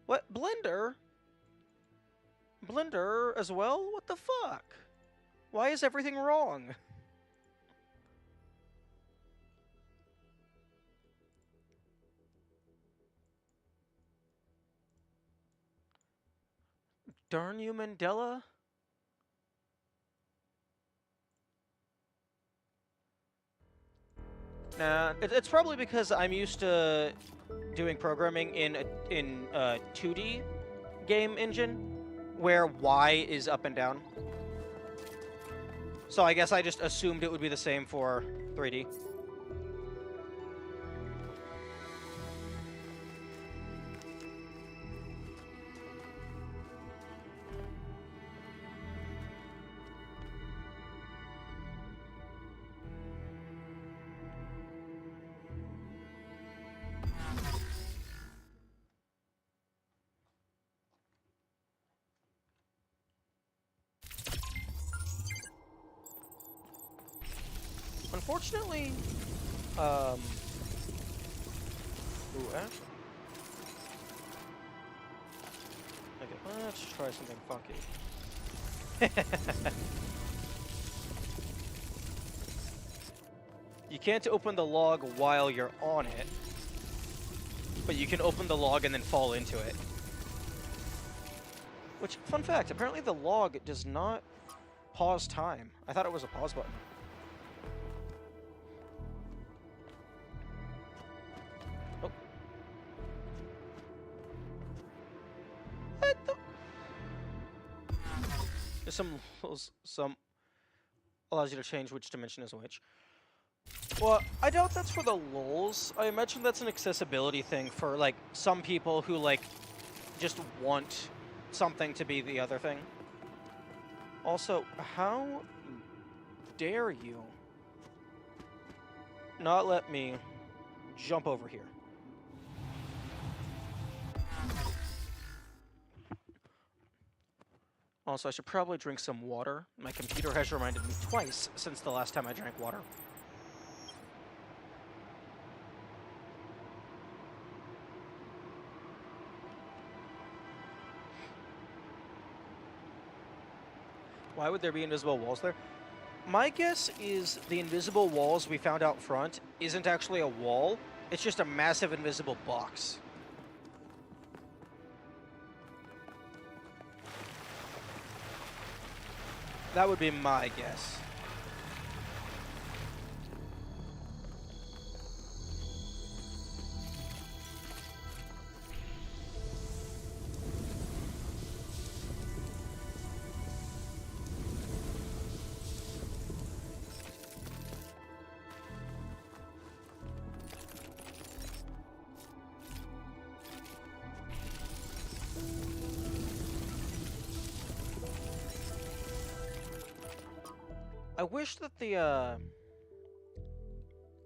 S1: What? Blender? Blender as well? What the fuck? Why is everything wrong? Darn you, Mandela? Nah, it's probably because I'm used to doing programming in a 2D game engine, where Y is up and down. So I guess I just assumed it would be the same for 3D. Unfortunately, ooh, okay, let's try something funky. You can't open the log while you're on it, but you can open the log and then fall into it. Which, fun fact, apparently the log does not pause time. I thought it was a pause button. Oh. What the? There's some allows you to change which dimension is which. Well, I doubt that's for the lulz. I imagine that's an accessibility thing for, like, some people who, like, just want something to be the other thing. Also, how dare you not let me jump over here? Also, I should probably drink some water. My computer has reminded me twice since the last time I drank water. Why would there be invisible walls there? My guess is the invisible walls we found out front isn't actually a wall. It's just a massive invisible box. That would be my guess. I wish that I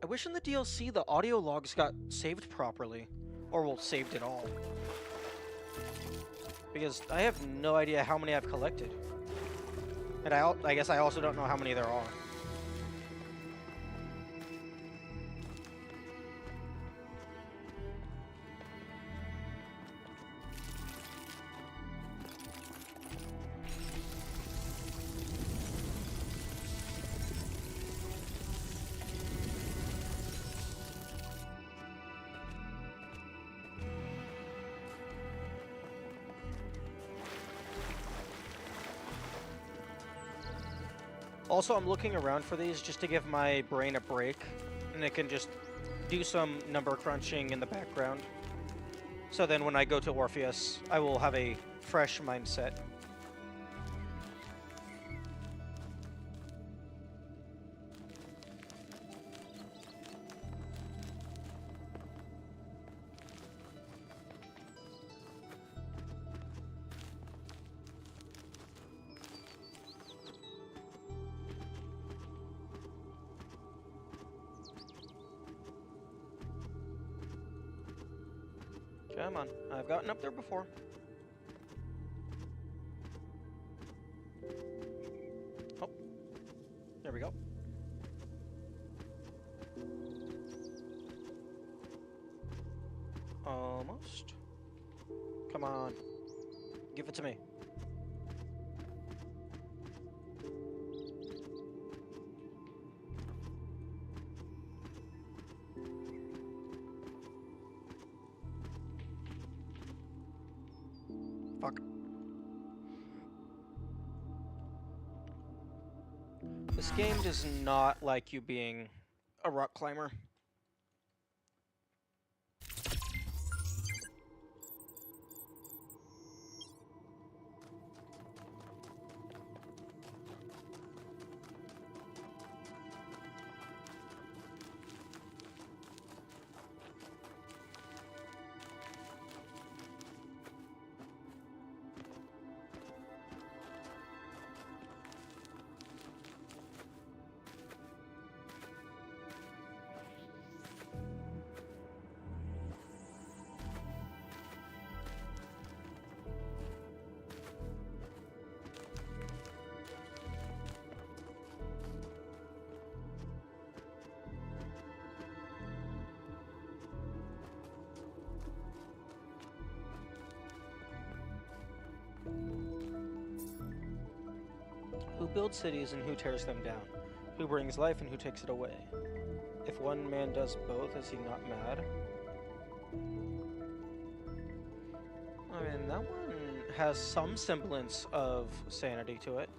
S1: wish in the DLC the audio logs got saved properly. Or, well, saved at all. Because I have no idea how many I've collected. And I guess I also don't know how many there are. Also, I'm looking around for these just to give my brain a break, and it can just do some number crunching in the background. So then when I go to Orpheus, I will have a fresh mindset. Come on, I've gotten up there before. Oh, there we go. Almost. Come on, give it to me. Fuck. This game does not like you being a rock climber. Who builds cities and who tears them down? Who brings life and who takes it away? If one man does both, is he not mad? I mean, that one has some semblance of sanity to it.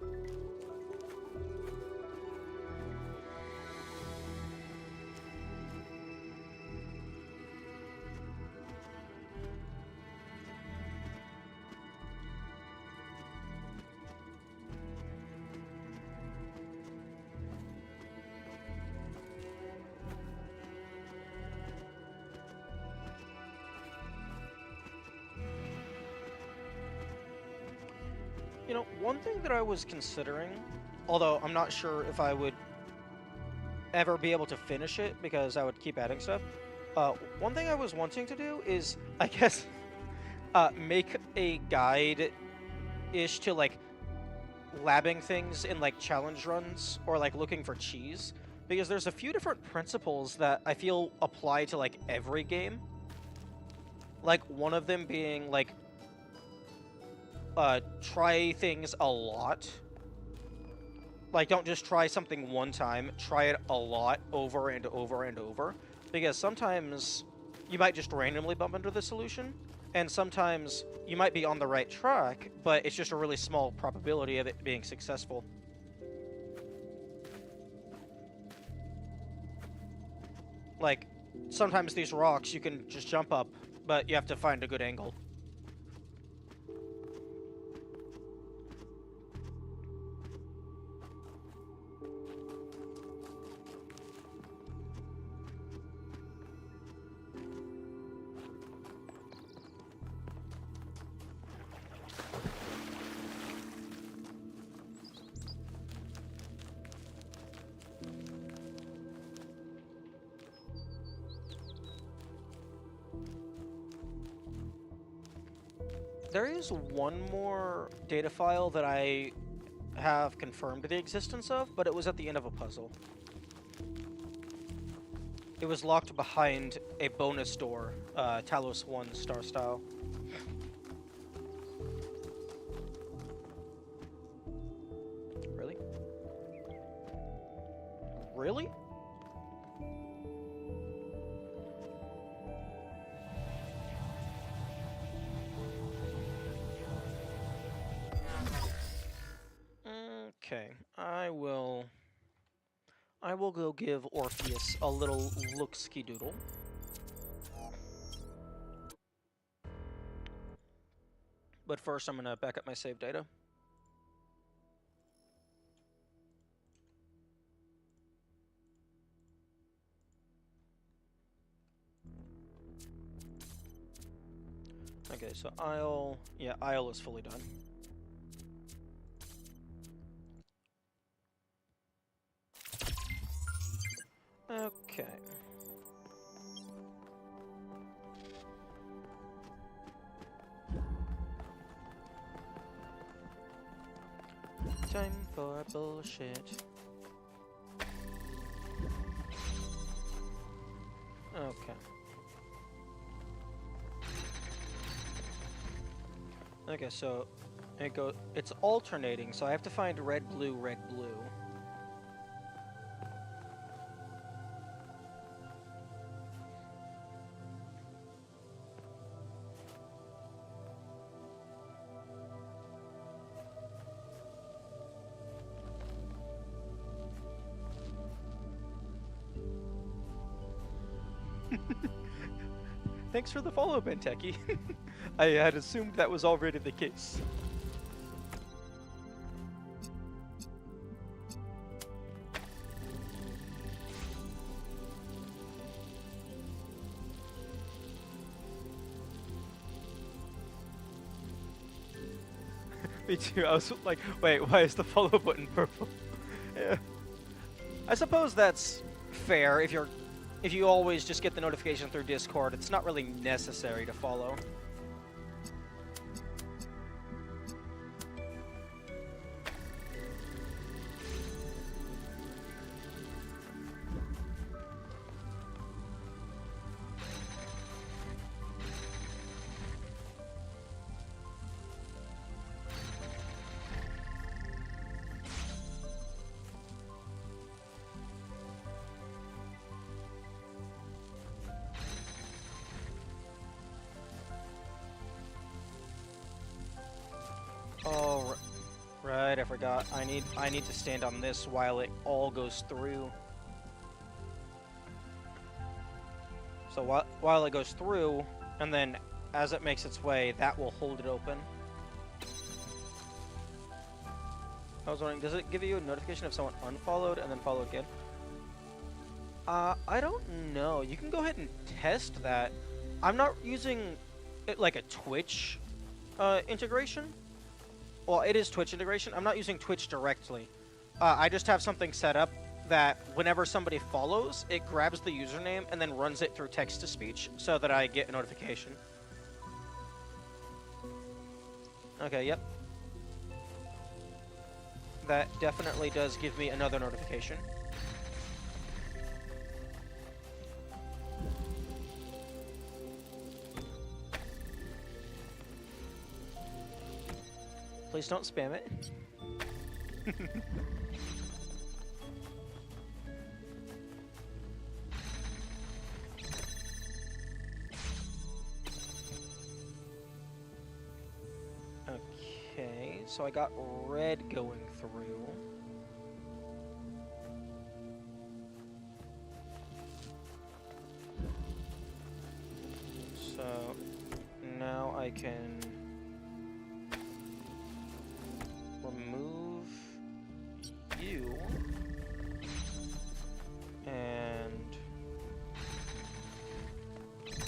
S1: You know, one thing that I was considering, although I'm not sure if I would ever be able to finish it because I would keep adding stuff. One thing I was wanting to do is, I guess, make a guide-ish to, like, labbing things in, like, challenge runs or, like, looking for cheese. Because there's a few different principles that I feel apply to, like, every game. Like, one of them being, like, try things a lot. Like, don't just try something one time. Try it a lot, over and over and over. Because sometimes you might just randomly bump into the solution, and sometimes you might be on the right track, but it's just a really small probability of it being successful. Like, sometimes these rocks you can just jump up, but you have to find a good angle. There is one more data file that I have confirmed the existence of, but it was at the end of a puzzle. It was locked behind a bonus door, Talos 1 star style. Really? Really? Okay, I will go give Orpheus a little look-ski-doodle. But first, I'm gonna back up my save data. Okay, so Isle is fully done. Okay. Time for bullshit. Okay. Okay, so it's alternating, so I have to find red, blue, red, blue. Thanks for the follow, Benteki. I had assumed that was already the case. Me too, I was like, wait, why is the follow button purple? Yeah. I suppose that's fair if you always just get the notification through Discord. It's not really necessary to follow. Oh, right, I forgot. I need to stand on this while it all goes through. So while it goes through, and then as it makes its way, that will hold it open. I was wondering, does it give you a notification if someone unfollowed and then followed again? I don't know. You can go ahead and test that. I'm not using it like a Twitch integration. Well, it is Twitch integration. I'm not using Twitch directly. I just have something set up that whenever somebody follows, it grabs the username and then runs it through text-to-speech so that I get a notification. Okay, yep. That definitely does give me another notification. Please don't spam it. Okay, so I got red going through. So now I can remove you and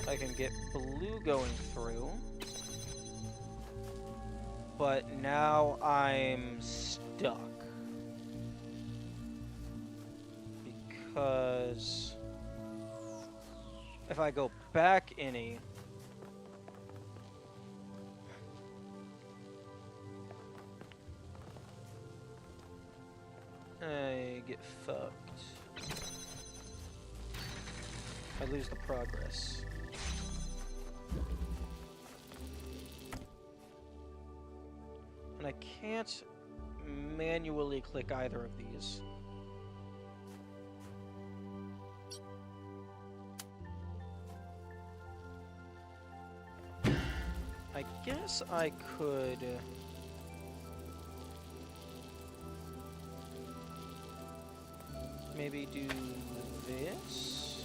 S1: I can get blue going through. But now I'm stuck. Because if I go back any, I get fucked. I lose the progress. And I can't manually click either of these. I guess I could maybe do this?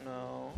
S1: No.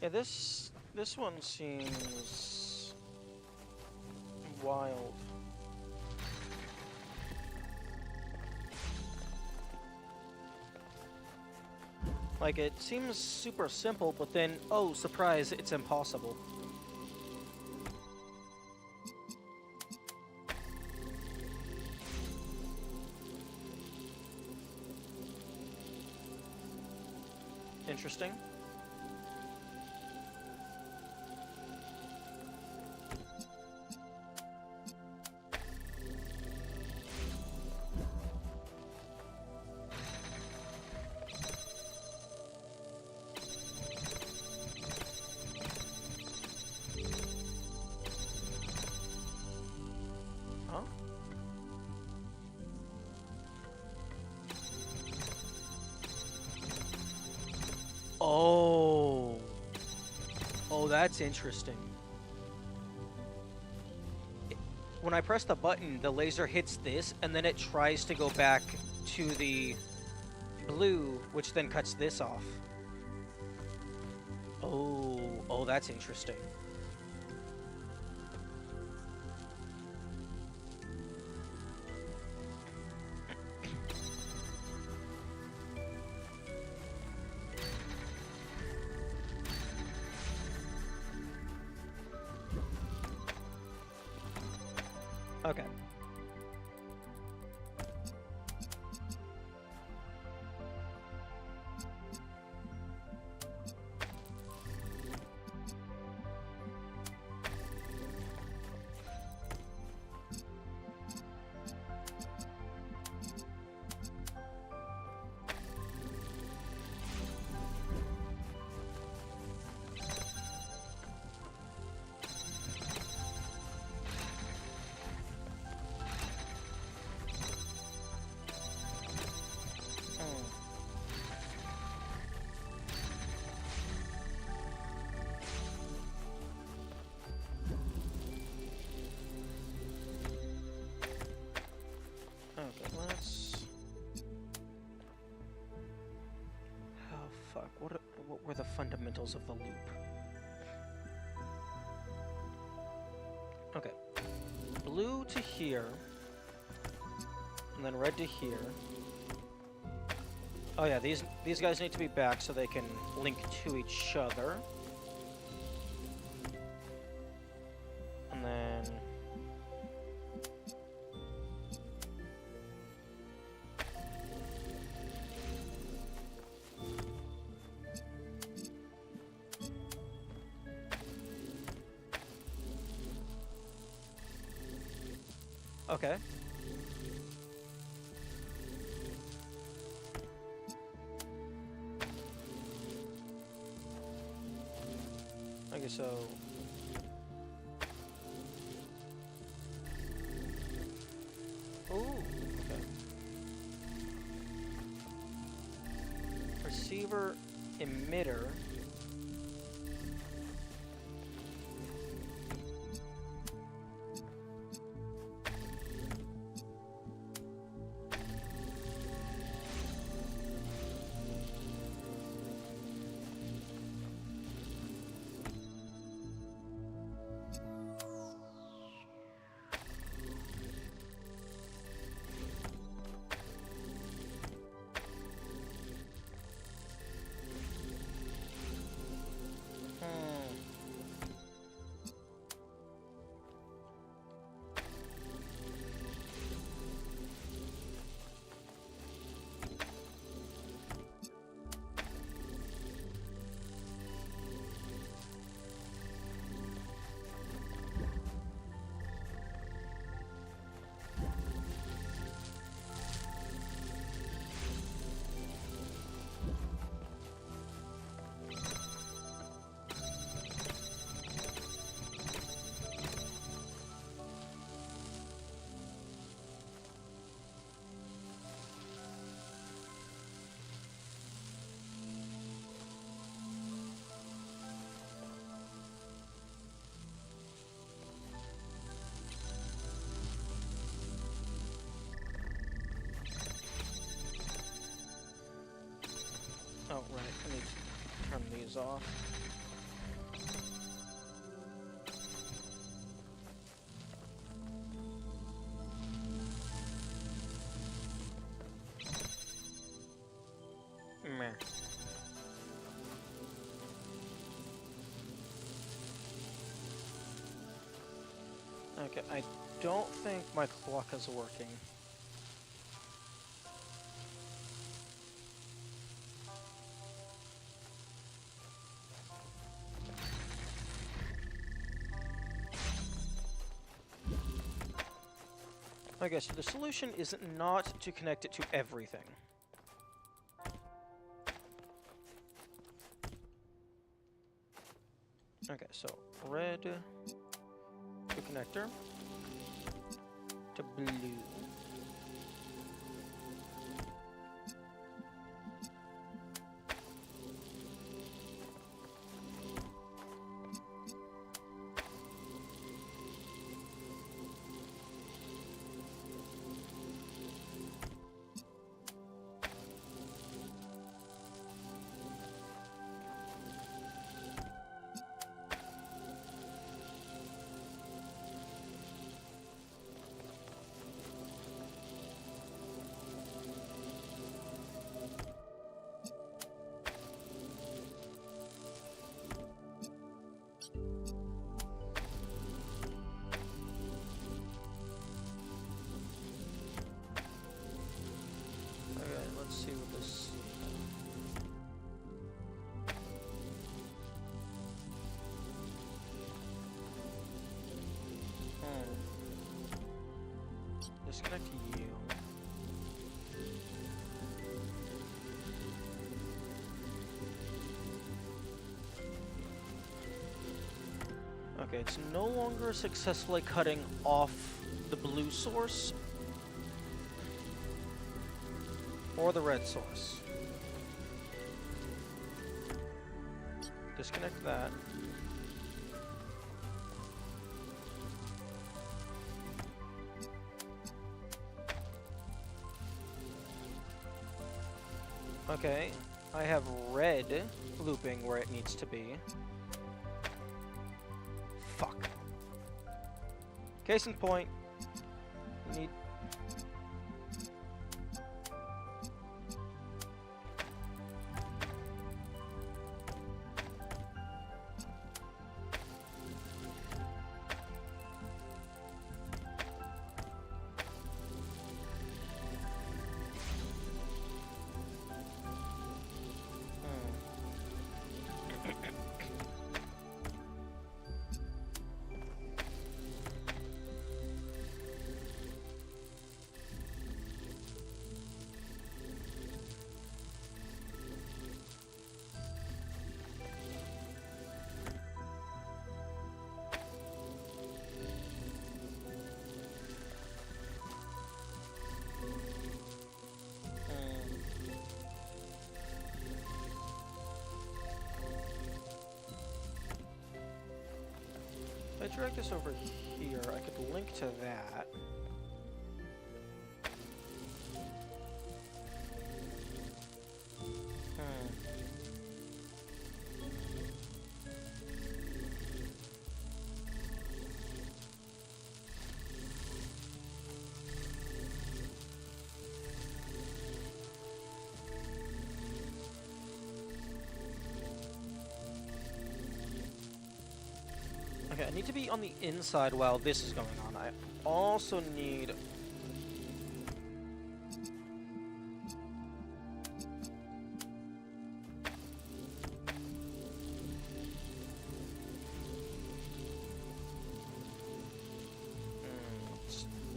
S1: Yeah, this one seems wild. Like, it seems super simple, but then, oh, surprise, it's impossible. Interesting. Oh. Oh, that's interesting. When I press the button, the laser hits this, and then it tries to go back to the blue, which then cuts this off. Oh, that's interesting. Okay. Okay, let's... Oh, fuck. What were the fundamentals of the loop? Okay. Blue to here. And then red to here. Oh yeah, these guys need to be back so they can link to each other. And then... Okay. Okay, so... Ooh, okay. Receiver, emitter... Oh, right. I need to turn these off. Meh. Okay, I don't think my clock is working. Okay, so the solution is not to connect it to everything. Okay, so red to connector to blue. Okay, it's no longer successfully cutting off the blue source or the red source. Disconnect that. Okay, I have red looping where it needs to be. Fuck. Case in point, need... If I drag this over here, I could link to that. Okay, I need to be on the inside while this is going on. I also need...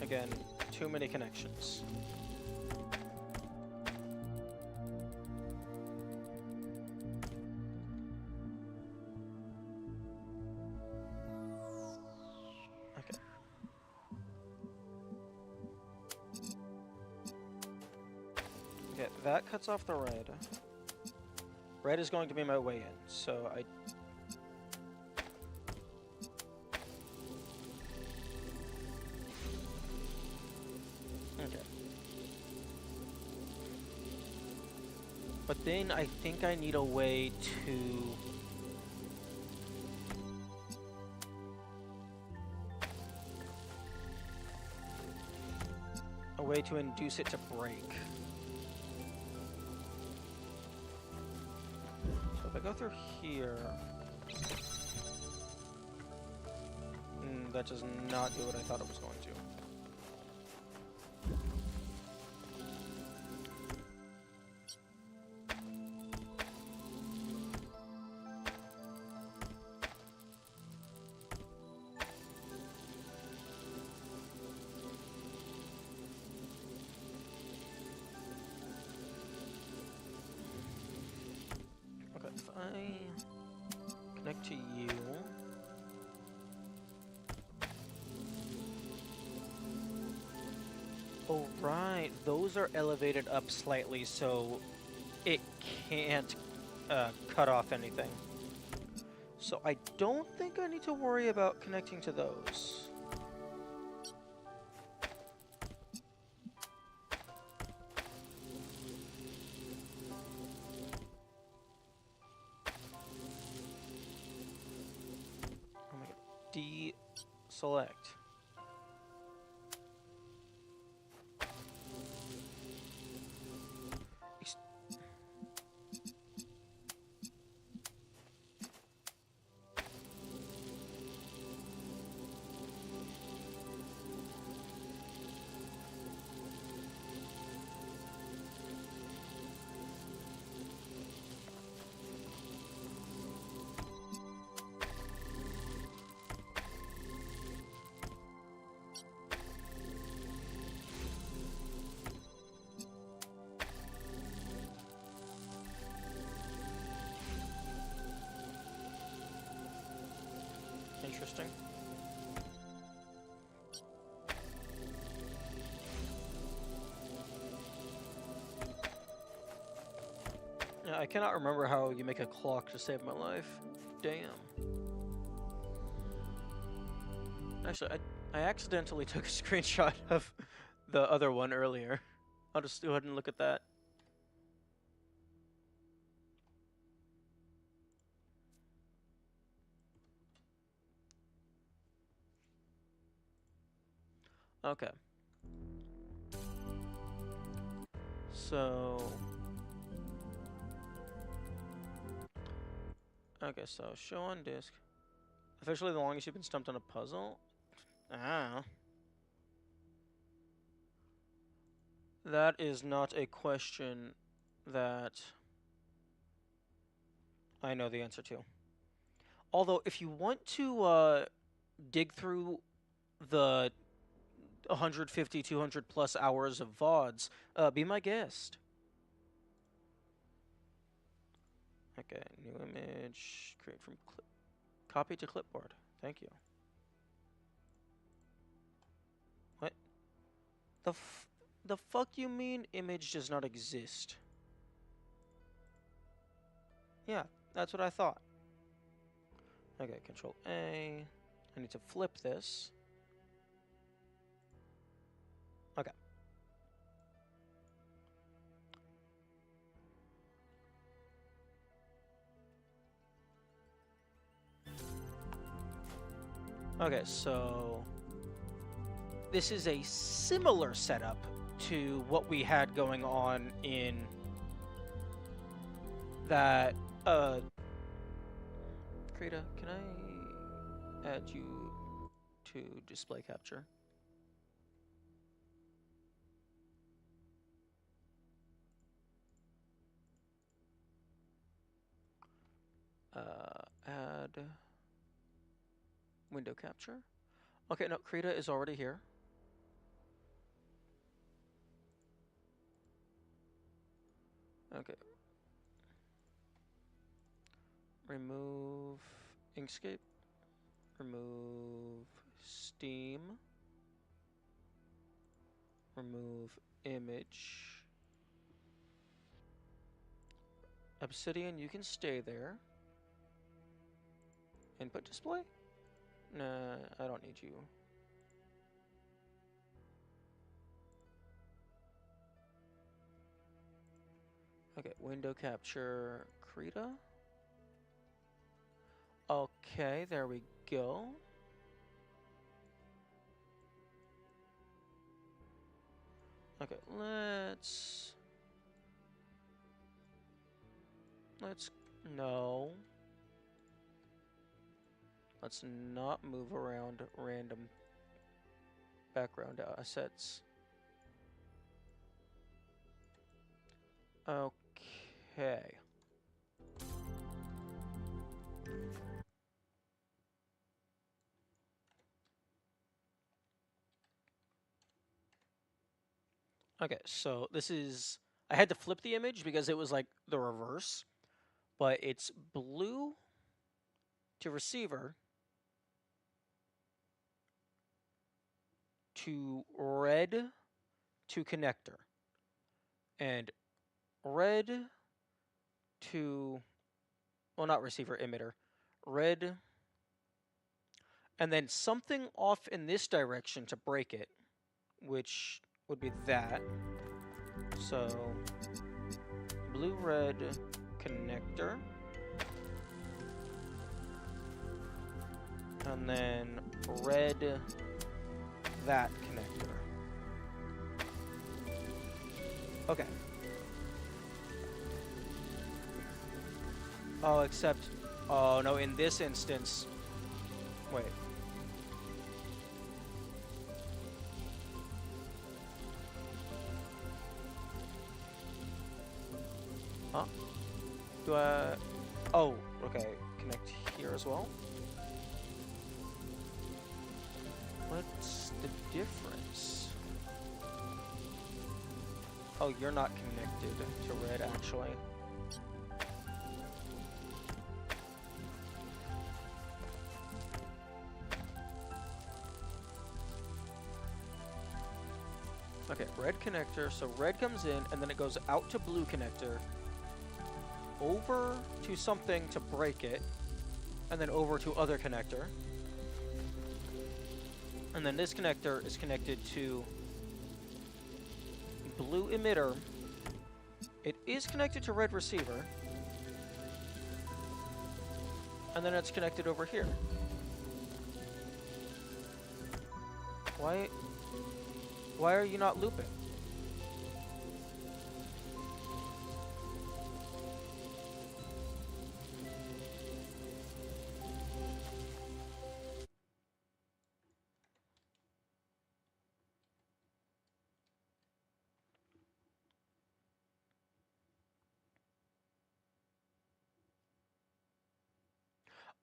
S1: Again, too many connections. Okay, that cuts off the red. Red is going to be my way in, so I... Okay. But then I think I need a way to... a way to induce it to break. So if I go through here... that does not do what I thought it was going to. If I connect to you... Oh, right. Those are elevated up slightly, so it can't cut off anything. So I don't think I need to worry about connecting to those. Deselect. Interesting. Yeah, I cannot remember how you make a clock to save my life. Damn. Actually, I accidentally took a screenshot of the other one earlier. I'll just go ahead and look at that. Okay. So... Okay, so show on disk. Officially the longest you've been stumped on a puzzle? Ah. That is not a question that I know the answer to. Although, if you want to dig through the 150, 200 plus hours of VODs, be my guest. Okay, new image, create from copy to clipboard. Thank you. What? The fuck you mean image does not exist? Yeah, that's what I thought. Okay, Control A. I need to flip this. Okay. Okay, so this is a similar setup to what we had going on in that, Krita, can I add you to display capture? Add window capture. Okay, no, Krita is already here. Okay. Remove Inkscape. Remove Steam. Remove image. Obsidian, you can stay there. Input display? Nah, I don't need you. Okay, window capture Krita. Okay, there we go. Okay, no. Let's not move around random background assets. Okay. Okay, so this is... I had to flip the image because it was like the reverse. But it's blue to receiver to red to connector. And red to... Well, not receiver, emitter. Red... And then something off in this direction to break it, which would be that. So, blue-red connector. And then red that connector. Okay. Oh, except... Oh, no, in this instance... Wait. Huh? Do I... Oh, okay. Connect here as well. What's the difference? Oh, you're not connected to red, actually. Okay, red connector. So red comes in, and then it goes out to blue connector, over to something to break it, and then over to other connector. And then this connector is connected to blue emitter. It is connected to red receiver. And then it's connected over here. Why are you not looping?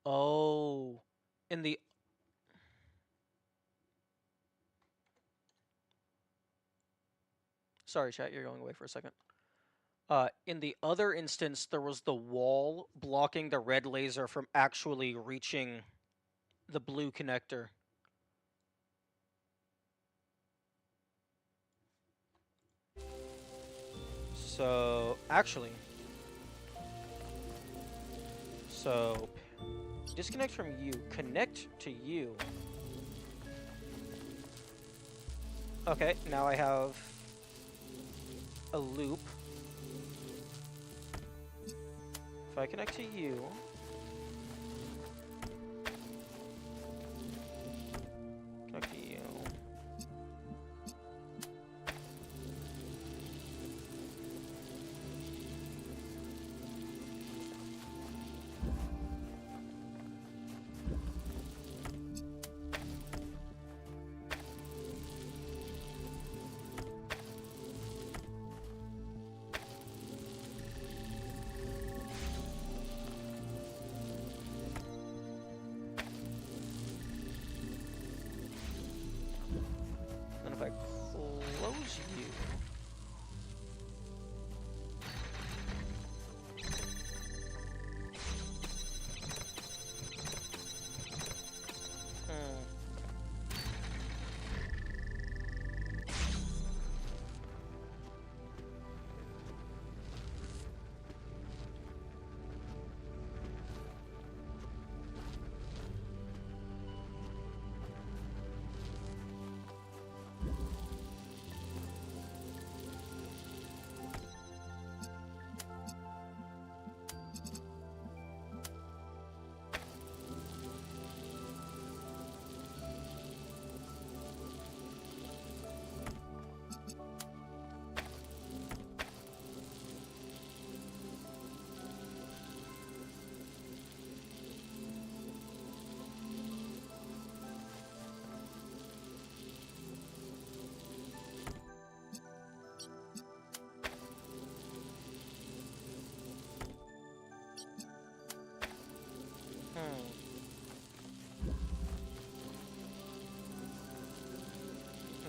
S1: Oh, in the... Sorry, chat, you're going away for a second. In the other instance, there was the wall blocking the red laser from actually reaching the blue connector. So, actually... So, disconnect from you, connect to you. Okay, now I have a loop. If I connect to you, connect to you. Then if I close you,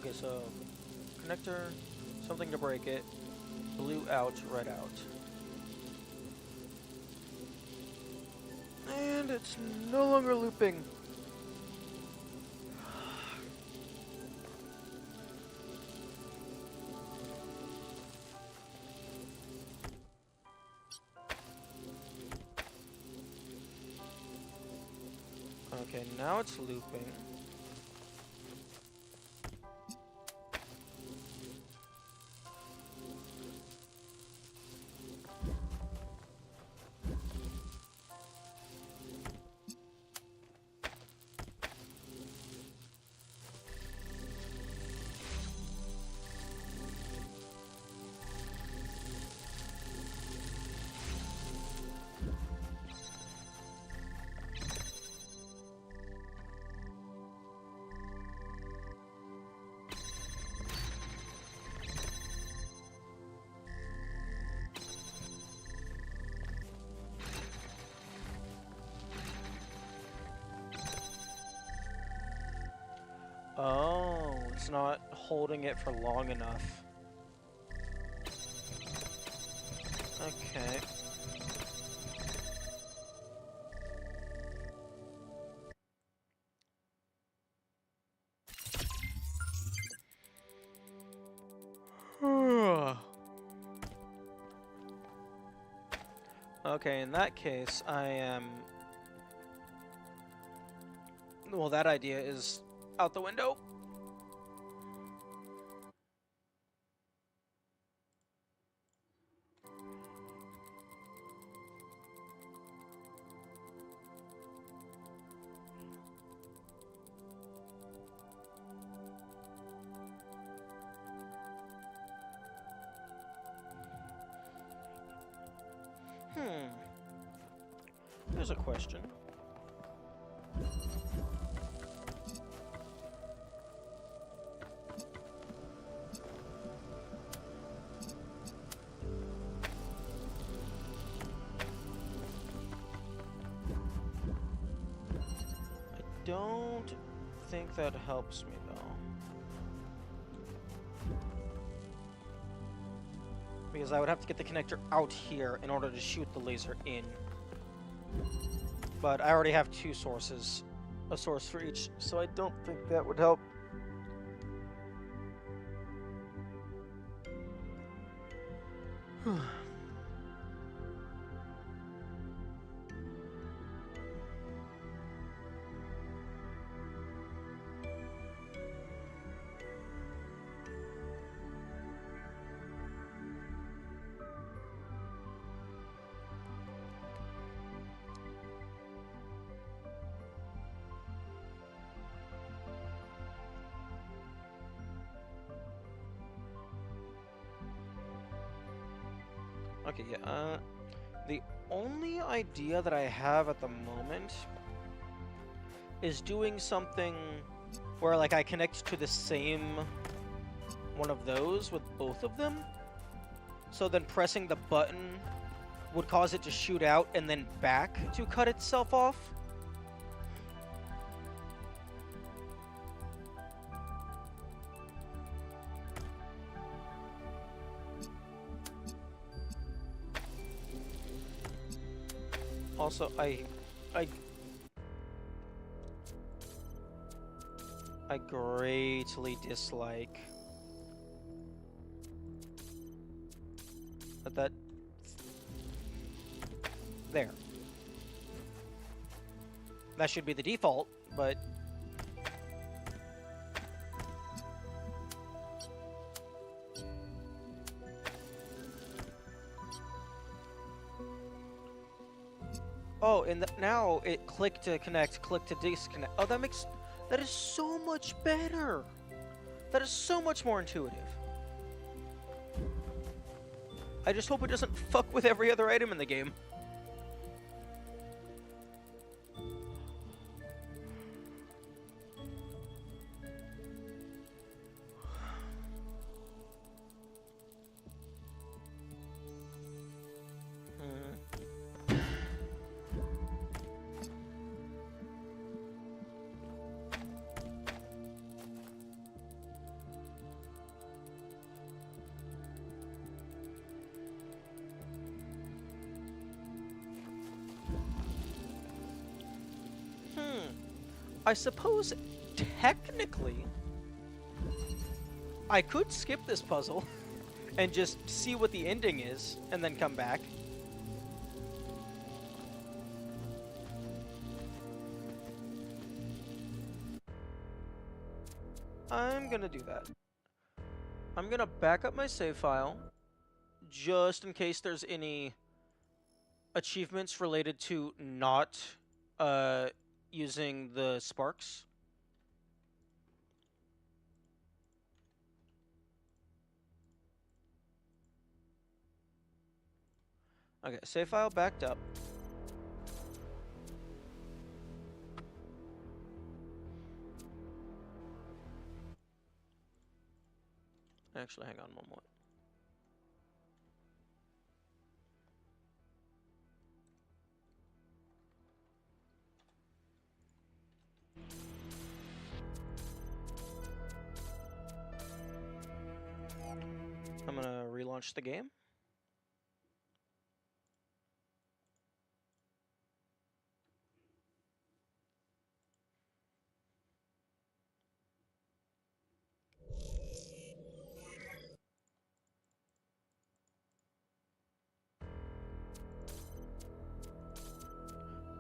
S1: Okay, so connector, something to break it, blue out, red out. And it's no longer looping. Okay, now it's looping. Oh, it's not holding it for long enough. Okay. Okay, in that case, I am... Well, that idea is out the window. Here's a question. I don't think that helps me, though. Because I would have to get the connector out here in order to shoot the laser in. But I already have two sources, a source for each, so I don't think that would help. Okay, yeah, the only idea that I have at the moment is doing something where, like, I connect to the same one of those with both of them. So then pressing the button would cause it to shoot out and then back to cut itself off. Also, I greatly dislike that there. That should be the default, but oh, and now it click to connect, click to disconnect. Oh, that is so much better. That is so much more intuitive. I just hope it doesn't fuck with every other item in the game. I suppose, technically, I could skip this puzzle and just see what the ending is, and then come back. I'm gonna do that. I'm gonna back up my save file, just in case there's any achievements related to not, using the sparks. Okay, save file backed up. Actually, hang on one more. I'm gonna relaunch the game.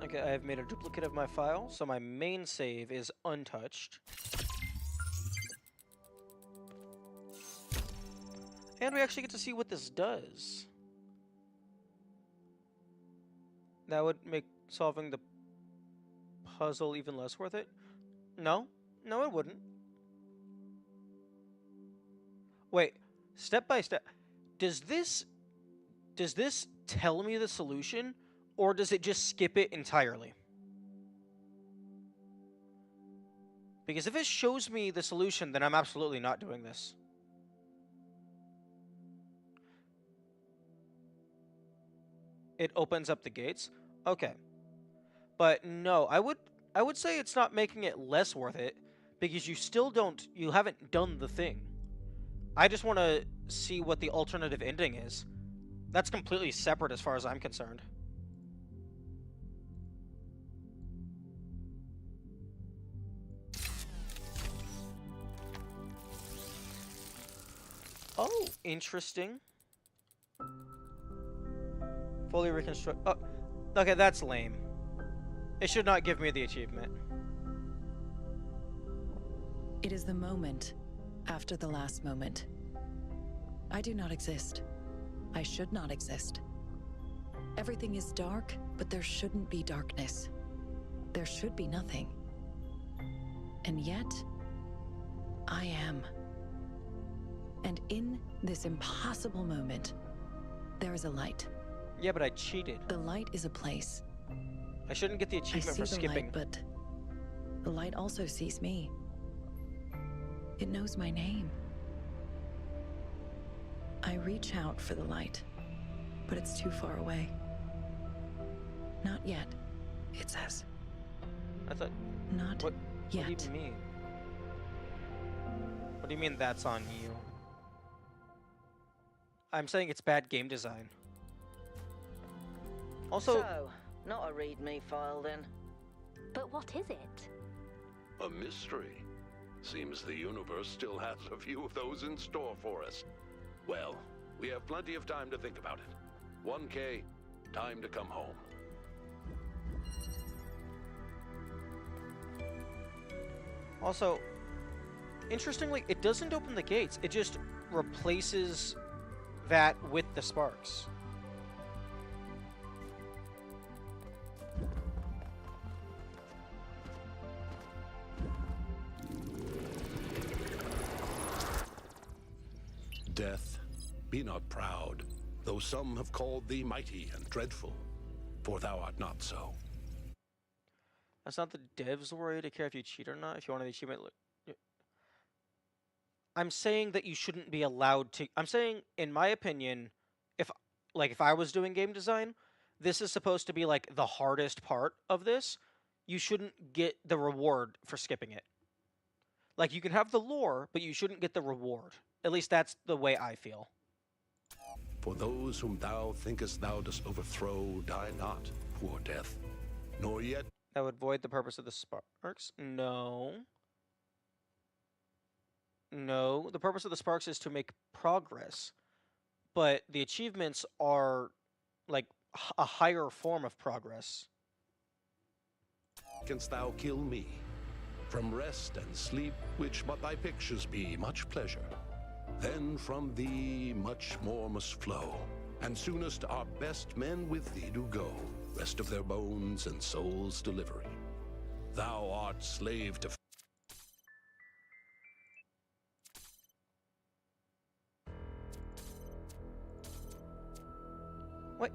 S1: Okay, I have made a duplicate of my file, so my main save is untouched. And we actually get to see what this does. That would make solving the puzzle even less worth it. No? No, it wouldn't. Wait, step by step. Does this tell me the solution, or does it just skip it entirely? Because if it shows me the solution, then I'm absolutely not doing this. It opens up the gates? Okay. But no, I would say it's not making it less worth it, because you haven't done the thing. I just want to see what the alternative ending is. That's completely separate as far as I'm concerned. Oh, interesting. Fully reconstruct. Oh, okay, that's lame. It should not give me the achievement.
S11: It is the moment after the last moment. I do not exist. I should not exist. Everything is dark, but there shouldn't be darkness. There should be nothing. And yet, I am. And in this impossible moment, there is a light.
S1: Yeah, but I cheated.
S11: The light is a place.
S1: I shouldn't get the achievement for skipping.
S11: Light, but the light also sees me. It knows my name. I reach out for the light, but it's too far away. Not yet, it says.
S1: I thought...
S11: Not yet.
S1: What do you mean? What do you mean that's on you? I'm saying it's bad game design. Also...
S7: So, not a readme file then.
S5: But what is it?
S9: A mystery. Seems the universe still has a few of those in store for us. Well, we have plenty of time to think about it. 1K, time to come home.
S1: Also, interestingly, it doesn't open the gates. It just replaces that with the sparks.
S9: Death, be not proud, though some have called thee mighty and dreadful, for thou art not so.
S1: That's not the devs' worry to care if you cheat or not. If you want an achievement, I'm saying that you shouldn't be allowed to. I'm saying, in my opinion, if I was doing game design, this is supposed to be like the hardest part of this. You shouldn't get the reward for skipping it. Like, you can have the lore, but you shouldn't get the reward. At least that's the way I feel.
S9: For those whom thou thinkest thou dost overthrow die not, poor death, nor yet...
S1: That would void the purpose of the sparks? No. No, the purpose of the sparks is to make progress. But the achievements are, like, a higher form of progress.
S9: Canst thou kill me? From rest and sleep, which but thy pictures be, much pleasure. Then from thee much more must flow, and soonest our best men with thee do go, rest of their bones and souls delivering. Thou art slave to...
S1: What?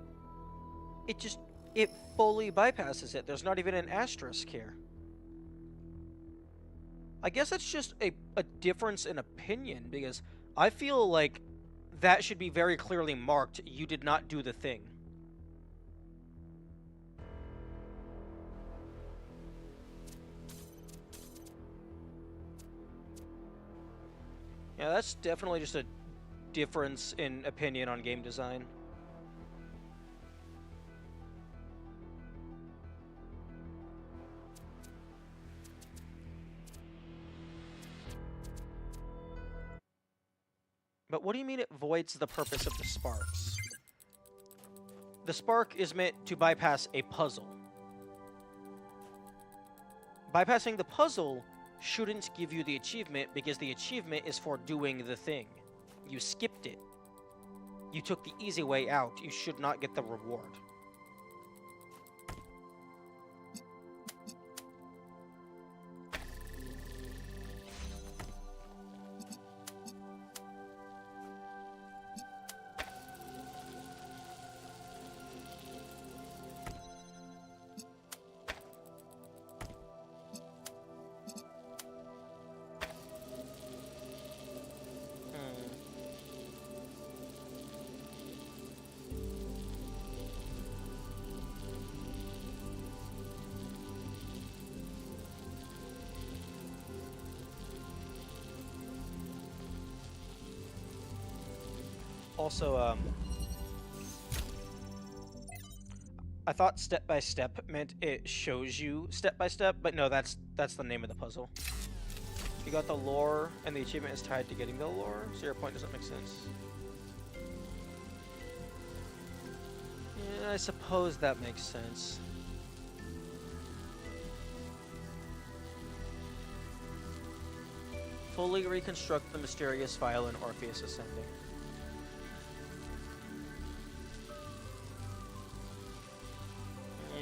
S1: It fully bypasses it. There's not even an asterisk here. I guess that's just a difference in opinion, because I feel like that should be very clearly marked. You did not do the thing. Yeah, that's definitely just a difference in opinion on game design. But what do you mean it voids the purpose of the sparks? The spark is meant to bypass a puzzle. bypassing the puzzle shouldn't give you the achievement because the achievement is for doing the thing. You skipped it. You took the easy way out. You should not get the reward. Also, I thought step by step meant it shows you step by step, but no, that's the name of the puzzle. You got the lore, and the achievement is tied to getting the lore, so your point doesn't make sense. Yeah, I suppose that makes sense. Fully reconstruct the mysterious file in Orpheus Ascending.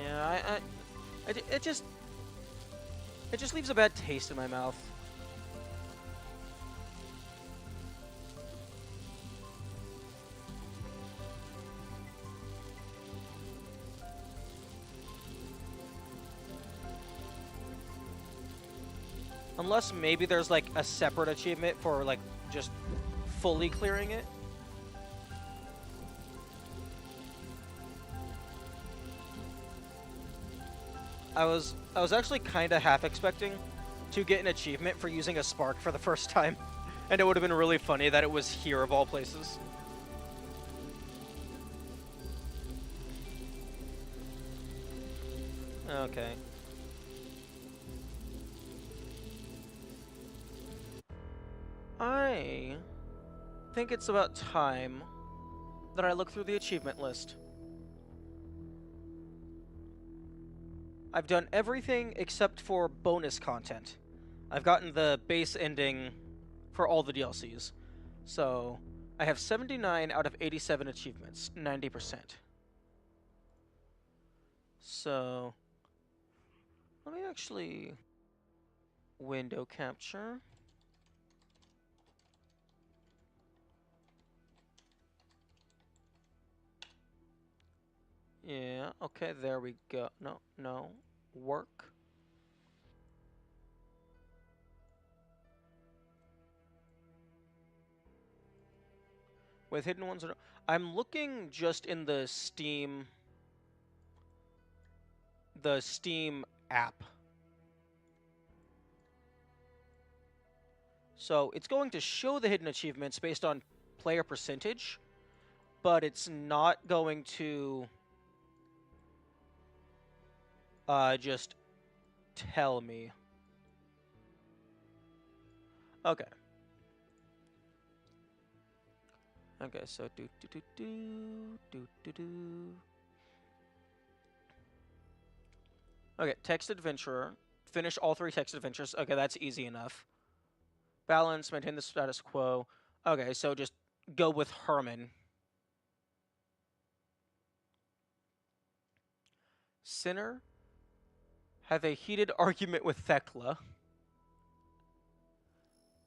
S1: Yeah, it just leaves a bad taste in my mouth. Unless maybe there's like a separate achievement for like just fully clearing it. I was actually kind of half expecting to get an achievement for using a spark for the first time, and it would have been really funny that it was here of all places. Okay. I think it's about time that I look through the achievement list. I've done everything except for bonus content. I've gotten the base ending for all the DLCs. So, I have 79 out of 87 achievements, 90%. So, let me actually window capture. Yeah, okay, there we go. No. Work. With hidden ones, I'm looking just in the Steam app. So it's going to show the hidden achievements based on player percentage, but it's not going to just tell me. Okay. Okay, so do. Okay, text adventurer. Finish all 3 text adventures. Okay, that's easy enough. Balance, maintain the status quo. Okay, so just go with Herman. Sinner. Have a heated argument with Thekla.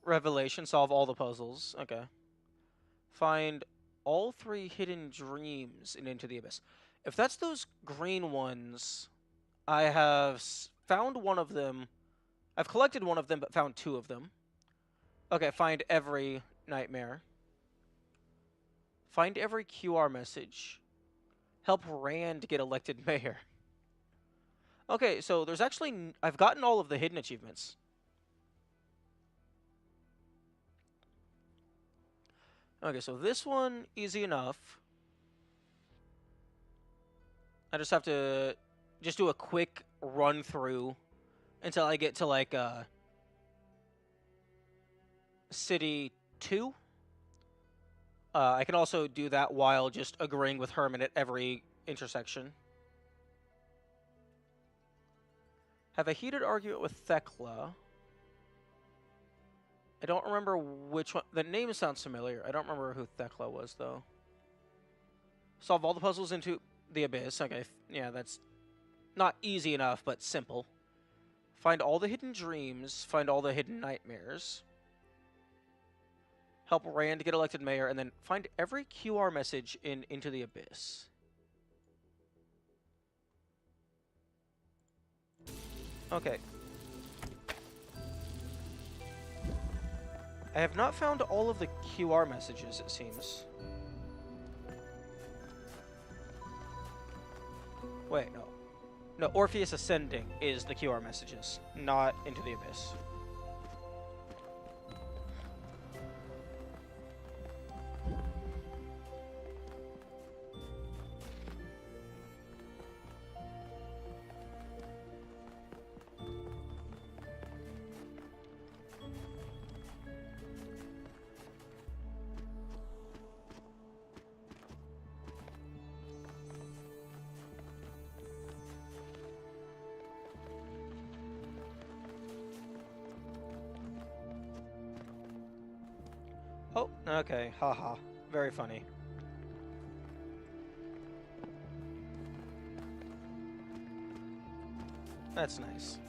S1: Revelation, solve all the puzzles. Okay. Find all 3 hidden dreams in Into the Abyss. If that's those green ones, I have found one of them. I've collected one of them, but found 2 of them. Okay, find every nightmare. Find every QR message. Help Rand get elected mayor. Okay, so there's actually... I've gotten all of the hidden achievements. Okay, so this one, easy enough. I just have to just do a quick run through until I get to like City 2. I can also do that while just agreeing with Herman at every intersection. Have a heated argument with Thekla. I don't remember which one. The name sounds familiar. I don't remember who Thekla was, though. Solve all the puzzles into the abyss. Okay, yeah, that's not easy enough, but simple. Find all the hidden dreams. Find all the hidden nightmares. Help Rand get elected mayor, and then find every QR message in Into the Abyss. Okay. I have not found all of the QR messages, it seems. Wait, no. No, Orpheus Ascending is the QR messages, not Into the Abyss. Oh, okay, haha. Very funny. That's nice.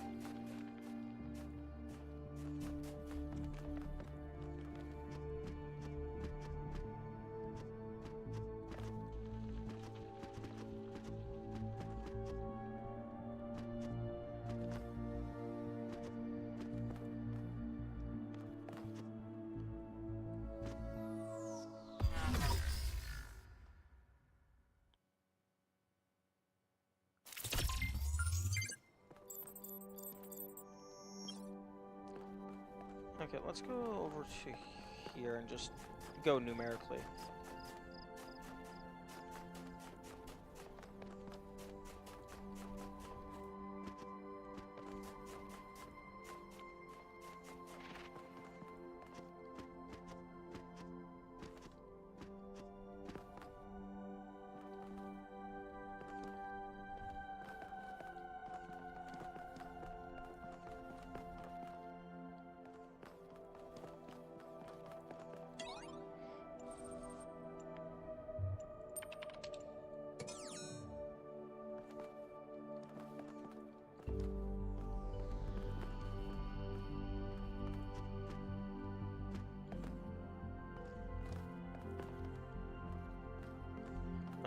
S1: Okay, let's go over to here and just go numerically.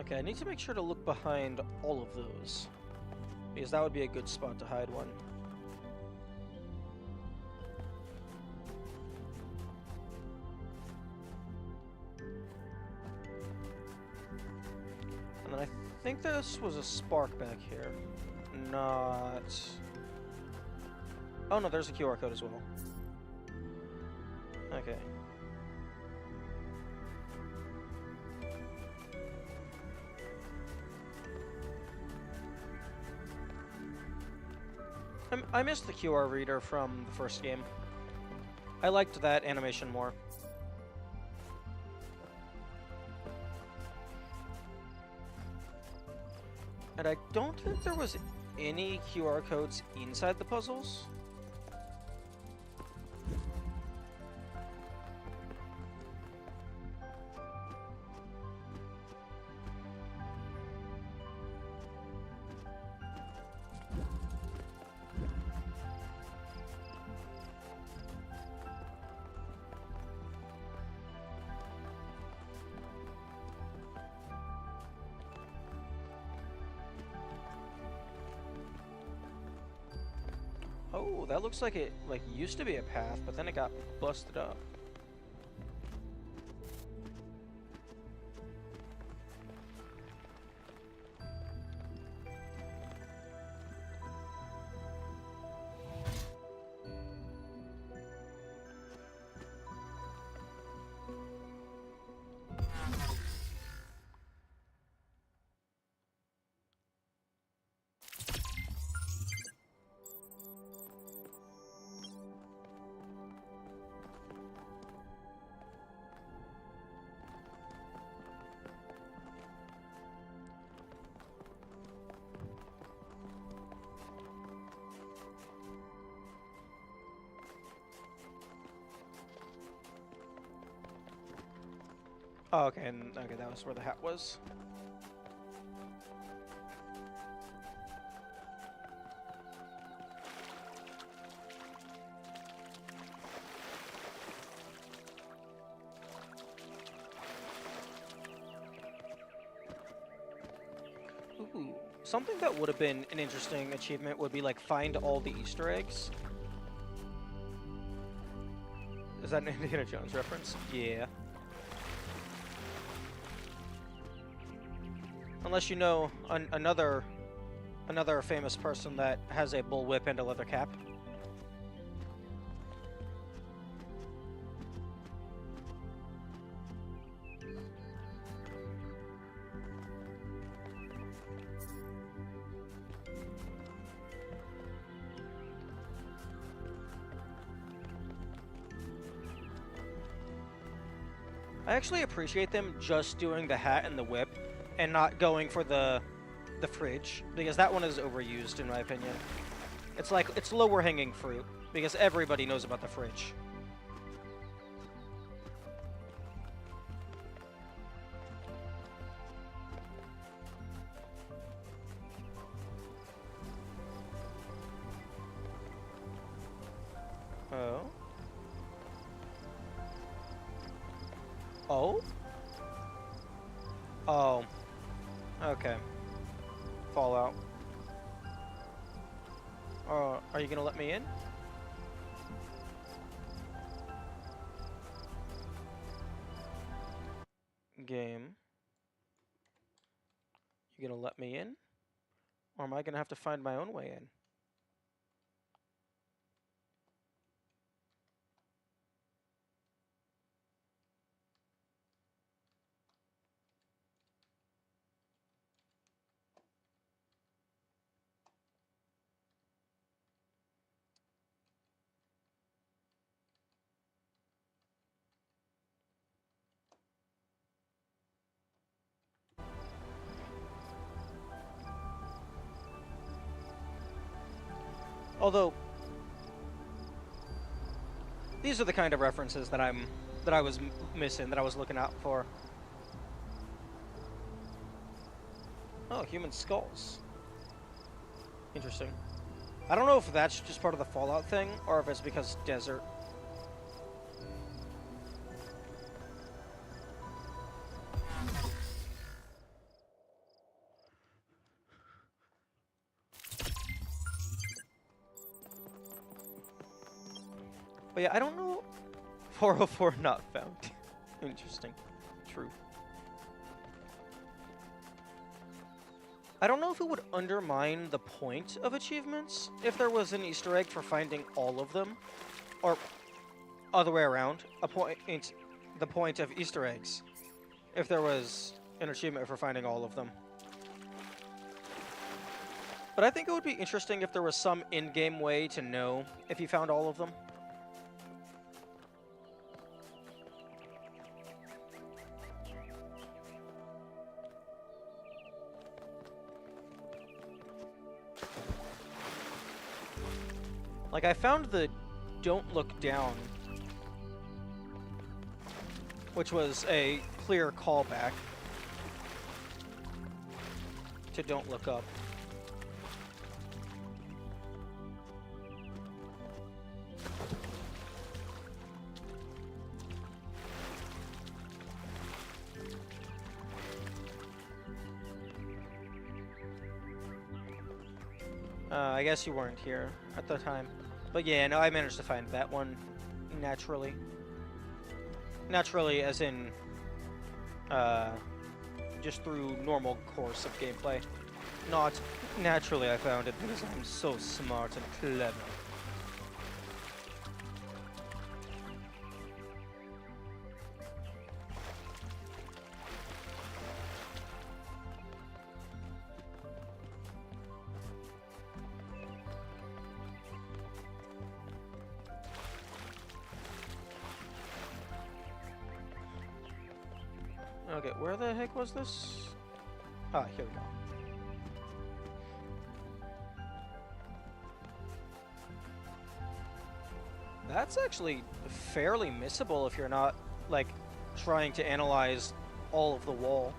S1: Okay, I need to make sure to look behind all of those, because that would be a good spot to hide one. And then I think this was a spark back here. Not... Oh no, there's a QR code as well. Okay. I missed the QR reader from the first game. I liked that animation more. And I don't think there was any QR codes inside the puzzles. Oh, that looks like it used to be a path, but then it got busted up. Oh, okay, and okay, that was where the hat was. Ooh, something that would have been an interesting achievement would be like find all the Easter eggs. Is that an Indiana Jones reference? Yeah. Unless you know another famous person that has a bullwhip and a leather cap. I actually appreciate them just doing the hat and the whip and not going for the fridge, because that one is overused in my opinion. It's like, it's lower hanging fruit because everybody knows about the fridge. Oh. Oh? Oh. Okay. Fallout. Are you gonna let me in? Game. You gonna let me in? Or am I gonna have to find my own way in? Although, these are the kind of references that I was missing, that I was looking out for. Oh, human skulls. Interesting. I don't know if that's just part of the Fallout thing, or if it's because desert. But yeah, I don't know. 404 not found. Interesting. True. I don't know if it would undermine the point of achievements if there was an Easter egg for finding all of them, or other way around, the point of Easter eggs if there was an achievement for finding all of them. But I think it would be interesting if there was some in-game way to know if you found all of them. Like, I found the Don't Look Down, which was a clear callback to Don't Look Up. I guess you weren't here at the time. But yeah, no, I managed to find that one naturally. Naturally, as in, just through normal course of gameplay. Not naturally I found it because I'm so smart and clever. Okay, where the heck was this? Ah, here we go. That's actually fairly missable if you're not, like, trying to analyze all of the wall.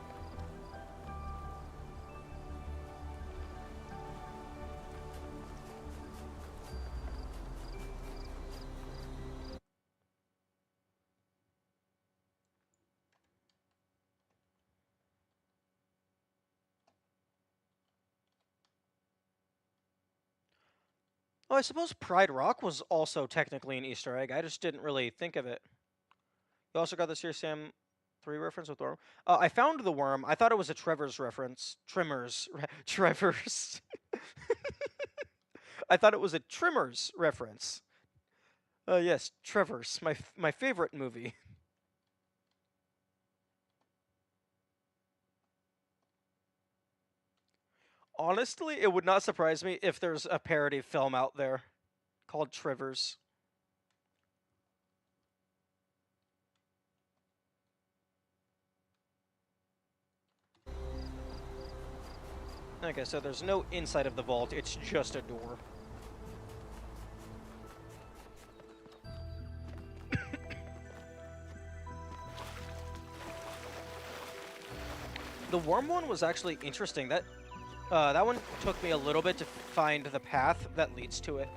S1: Oh, I suppose Pride Rock was also technically an Easter egg. I just didn't really think of it. You also got the Serious Sam 3 reference with Worm. I found the worm. I thought it was a Trevor's reference. Trevor's. I thought it was a Trimmers reference. Yes, Trevor's. My favorite movie. Honestly, it would not surprise me if there's a parody film out there called Trevor's. Okay, so there's no inside of the vault, it's just a door. The worm one was actually interesting. That one took me a little bit to find the path that leads to it.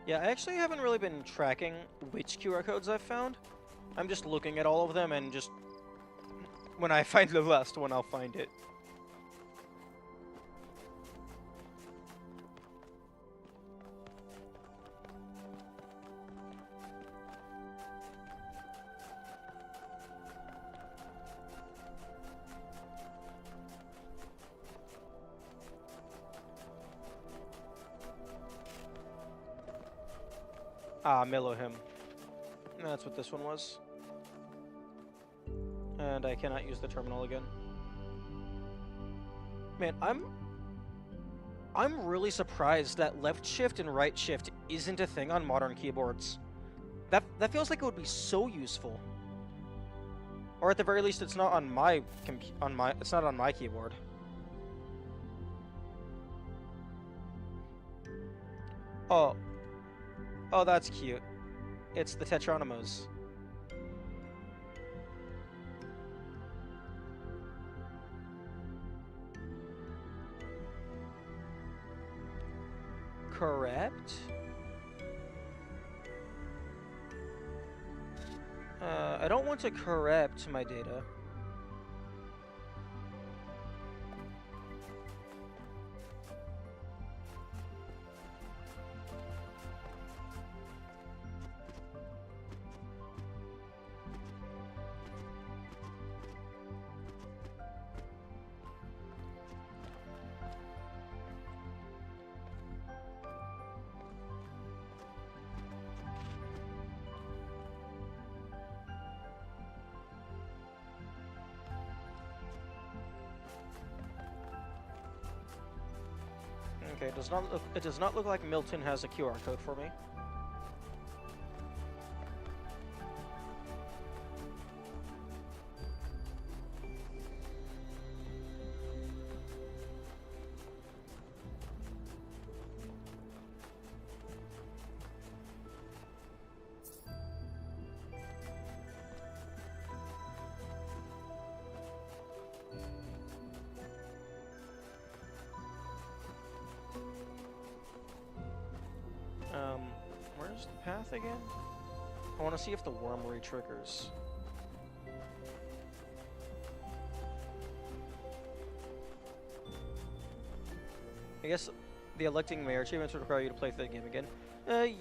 S1: Yeah, I actually haven't really been tracking which QR codes I've found. I'm just looking at all of them and just... when I find the last one, I'll find it. Ah, Melohim. That's what this one was. And I cannot use the terminal again. Man, I'm really surprised that left shift and right shift isn't a thing on modern keyboards. That feels like it would be so useful. Or at the very least, it's not on my it's not on my keyboard. Oh. Oh, that's cute. It's the Tetronymos. Correct? I don't want to corrupt my data. Okay, it does not look like Milton has a QR code for me. Where's the path again? I want to see if the worm re-triggers. guess the electing mayor achievements would require you to play through the game again.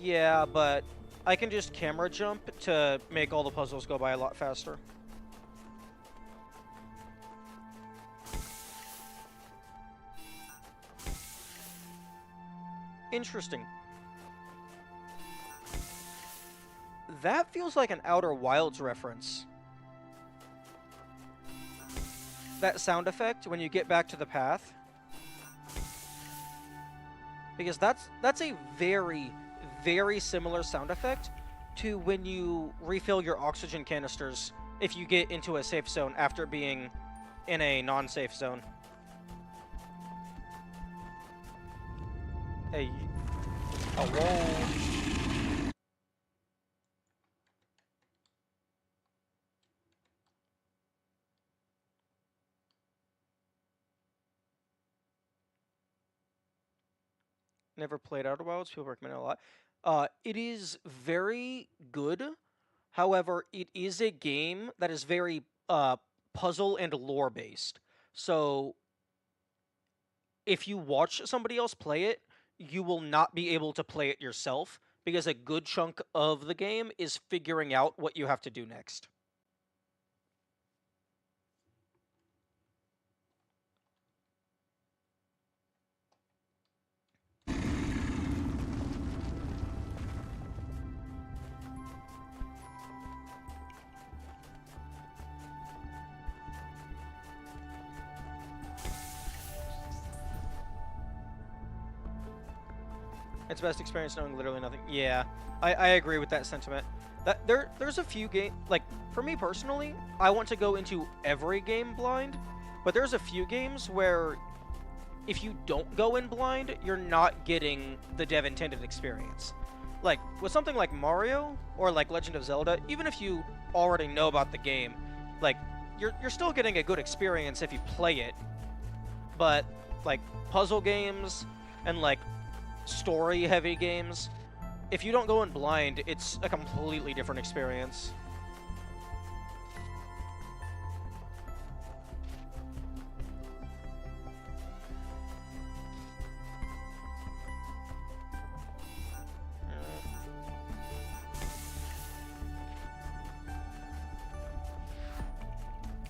S1: Yeah, but I can just camera jump to make all the puzzles go by a lot faster. Interesting. That feels like an Outer Wilds reference. That sound effect when you get back to the path. Because that's a very, very similar sound effect to when you refill your oxygen canisters if you get into a safe zone after being in a non-safe zone. Hey. Oh, whoa. Never played Outer Wilds. People recommend it a lot. It is very good. However, it is a game that is very puzzle and lore based. So if you watch somebody else play it, you will not be able to play it yourself because a good chunk of the game is figuring out what you have to do next. It's best experience knowing literally nothing. Yeah, I agree with that sentiment. That there's a few games, like, for me personally, I want to go into every game blind, but there's a few games where if you don't go in blind, you're not getting the dev intended experience. Like, with something like Mario or like Legend of Zelda, even if you already know about the game, like, you're still getting a good experience if you play it. But, like, puzzle games and, like, story-heavy games, if you don't go in blind, it's a completely different experience.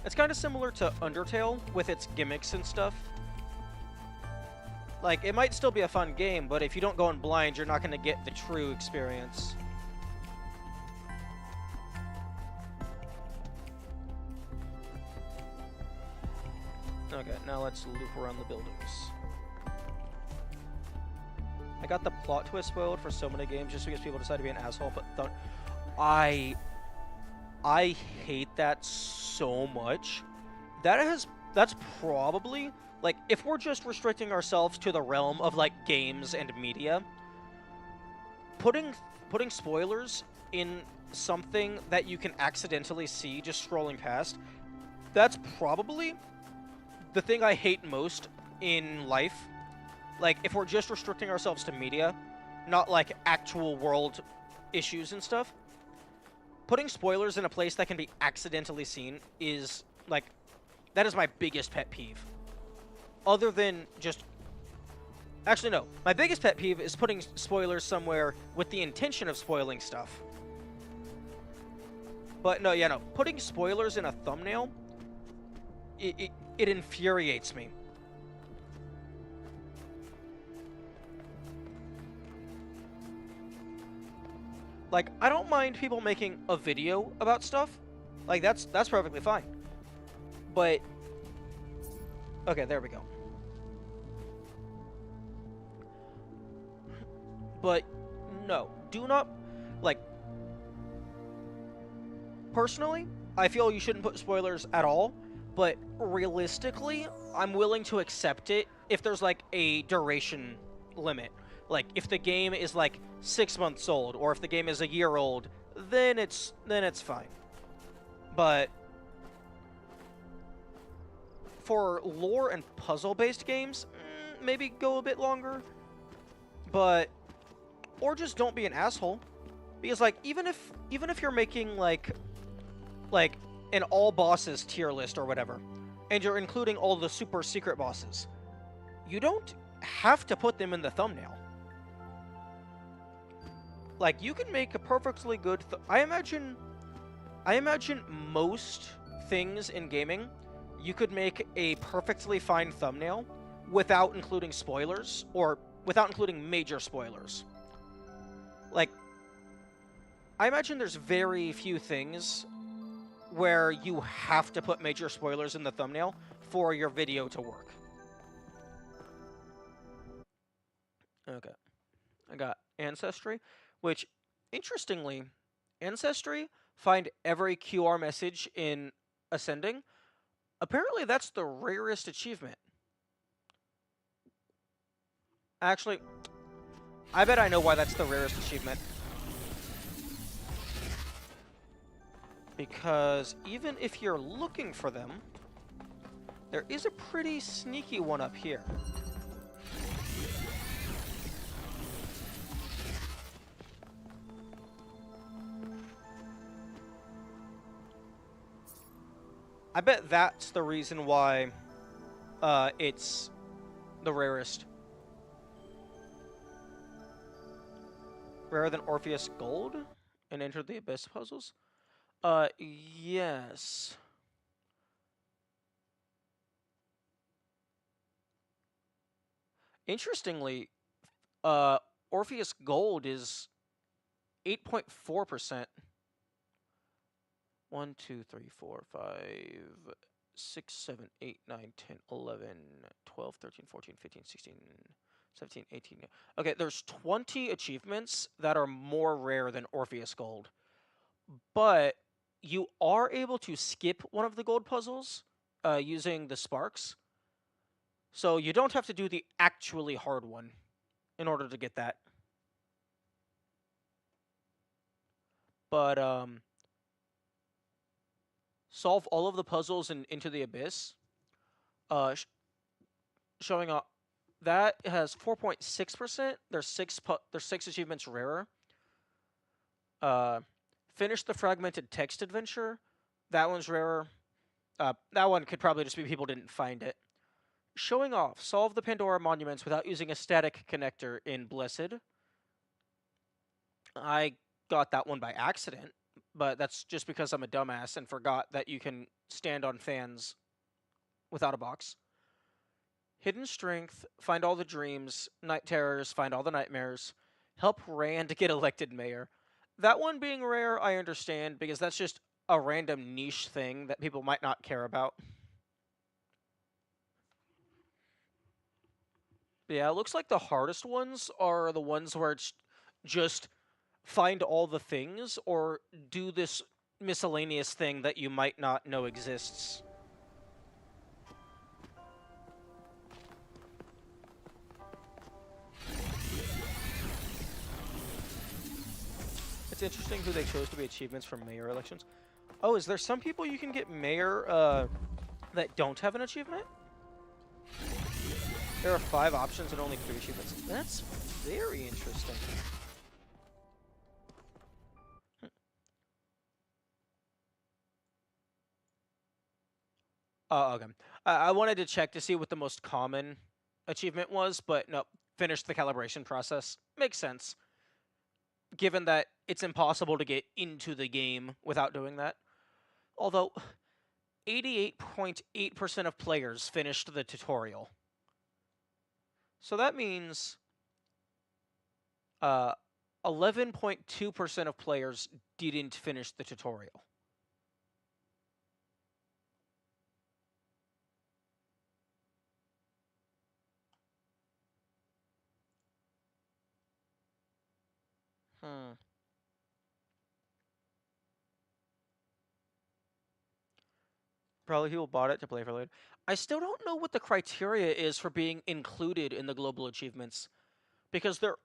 S1: It's kind of similar to Undertale with its gimmicks and stuff. Like, it might still be a fun game, but if you don't go in blind, you're not going to get the true experience. Okay, now let's loop around the buildings. I got the plot twist spoiled for so many games just because people decide to be an asshole, but I hate that so much. That's probably, like, if we're just restricting ourselves to the realm of, like, games and media, putting spoilers in something that you can accidentally see just scrolling past, that's probably the thing I hate most in life. Like, if we're just restricting ourselves to media, not, like, actual world issues and stuff, putting spoilers in a place that can be accidentally seen is, like, that is my biggest pet peeve. Other than just... Actually, no. My biggest pet peeve is putting spoilers somewhere with the intention of spoiling stuff. But no, yeah, no. Putting spoilers in a thumbnail, it infuriates me. Like, I don't mind people making a video about stuff. Like, that's perfectly fine. But... Okay, there we go. But, no. Do not... Like... Personally, I feel you shouldn't put spoilers at all. But, realistically, I'm willing to accept it if there's, like, a duration limit. Like, if the game is, like, 6 months old, or if the game is a year old, then it's fine. But... For lore and puzzle-based games, maybe go a bit longer. But... Or just don't be an asshole. Because, like, even if you're making, like an all bosses tier list or whatever, and you're including all the super secret bosses, you don't have to put them in the thumbnail. Like, you can make a perfectly good... I imagine most things in gaming, you could make a perfectly fine thumbnail without including spoilers, or without including major spoilers. Like, I imagine there's very few things where you have to put major spoilers in the thumbnail for your video to work. Okay. I got Ancestry, which, interestingly, Ancestry, find every QR message in Ascending. Apparently, that's the rarest achievement. Actually, I bet I know why that's the rarest achievement. Because even if you're looking for them, there is a pretty sneaky one up here. I bet that's the reason why it's the rarest. Rarer than Orpheus Gold and Enter the Abyss puzzles? Yes. Interestingly, Orpheus Gold is 8.4%. 1, 2, 3, 4, 5, 6, 7, 8, 9, 10, 11, 12, 13, 14, 15, 16, 17, 18. Okay, there's 20 achievements that are more rare than Orpheus Gold. But you are able to skip one of the gold puzzles using the sparks. So you don't have to do the actually hard one in order to get that. But solve all of the puzzles in Into the Abyss. Showing up that has 4.6%. There's six achievements rarer. Finish the fragmented text adventure. That one's rarer. That one could probably just be people didn't find it. Showing off. Solve the Pandora monuments without using a static connector in Blessed. I got that one by accident, but that's just because I'm a dumbass and forgot that you can stand on fans without a box. Hidden Strength. Find all the dreams. Night Terrors. Find all the nightmares. Help Rand get elected mayor. That one being rare, I understand, because that's just a random niche thing that people might not care about. Yeah, it looks like the hardest ones are the ones where it's just find all the things or do this miscellaneous thing that you might not know exists. It's interesting who they chose to be achievements for mayor elections. Oh, is there some people you can get mayor that don't have an achievement? There are 5 options and only 3 achievements. That's very interesting. Oh, okay. I wanted to check to see what the most common achievement was, but no, finish the calibration process. Makes sense. Given that it's impossible to get into the game without doing that. Although, 88.8% of players finished the tutorial. So that means 11.2% of players didn't finish the tutorial. Probably people bought it to play for later. I still don't know what the criteria is for being included in the global achievements. Because there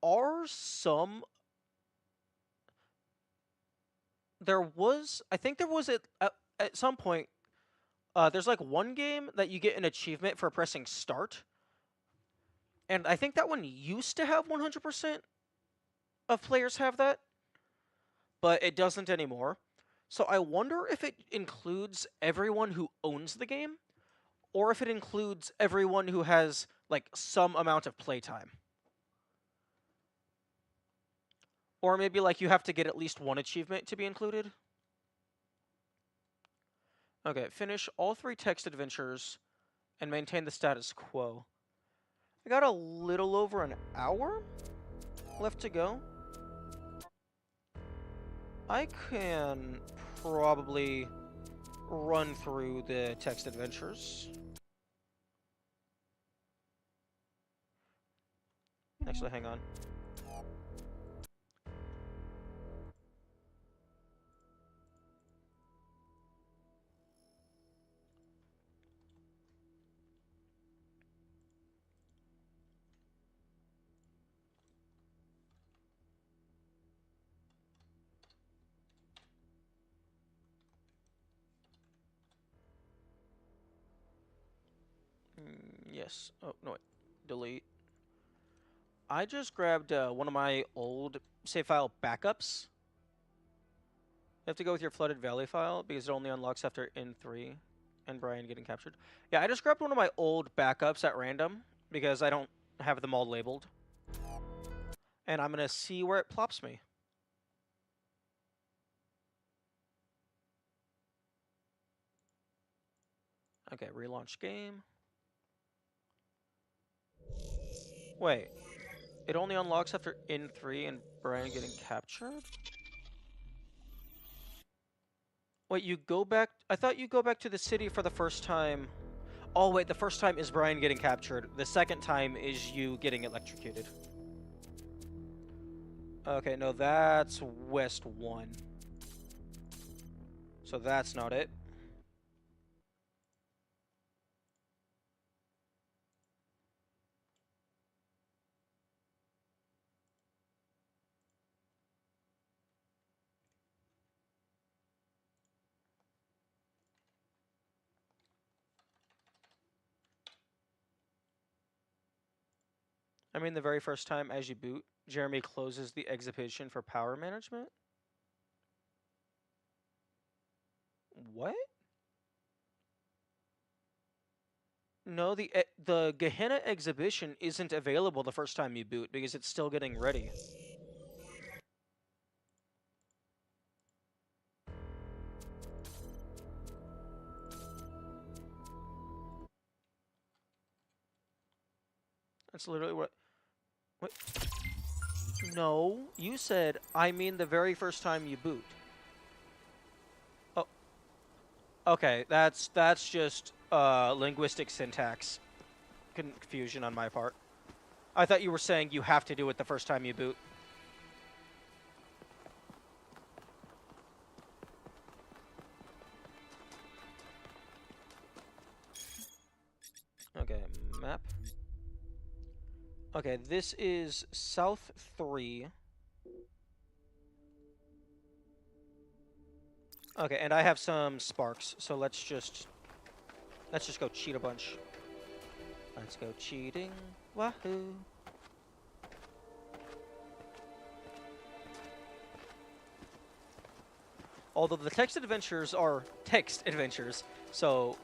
S1: are some... I think there was at some point, there's like one game that you get an achievement for pressing start. And I think that one used to have 100% of players have that. But it doesn't anymore. So I wonder if it includes everyone who owns the game, or if it includes everyone who has, like, some amount of playtime. Or maybe, like, you have to get at least one achievement to be included. Okay, finish all 3 text adventures and maintain the status quo. I got a little over an hour left to go. I can probably run through the text adventures. Actually, hang on. Yes. Oh, no, wait. Delete. I just grabbed one of my old save file backups. You have to go with your Flooded Valley file because it only unlocks after N3 and Brian getting captured. Yeah, I just grabbed one of my old backups at random because I don't have them all labeled. And I'm going to see where it plops me. Okay, relaunch game. Wait, it only unlocks after N3 and Brian getting captured? Wait, you go back... I thought you go back to the city for the first time. Oh, wait, the first time is Brian getting captured. The second time is you getting electrocuted. Okay, no, that's West 1. So that's not it. I mean, the very first time as you boot, Jeremy closes the exhibition for power management? What? No, the Gehenna exhibition isn't available the first time you boot because it's still getting ready. That's literally what... What? No, you said, I mean the very first time you boot. Oh. Okay, that's just linguistic syntax confusion on my part. I thought you were saying you have to do it the first time you boot. Okay, map. Okay, this is South 3. Okay, and I have some sparks, so let's just go cheat a bunch. Let's go cheating. Wahoo! Although the text adventures are text adventures, so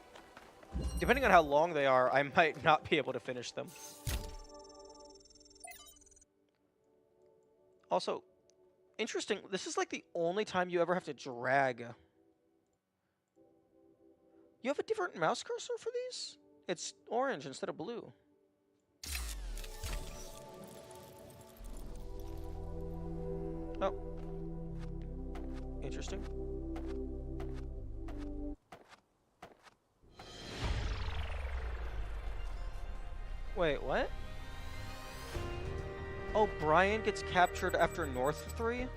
S1: depending on how long they are, I might not be able to finish them. Also, interesting, this is like the only time you ever have to drag. You have a different mouse cursor for these? It's orange instead of blue. Oh. Interesting. Wait, what? Oh, Brian gets captured after North 3?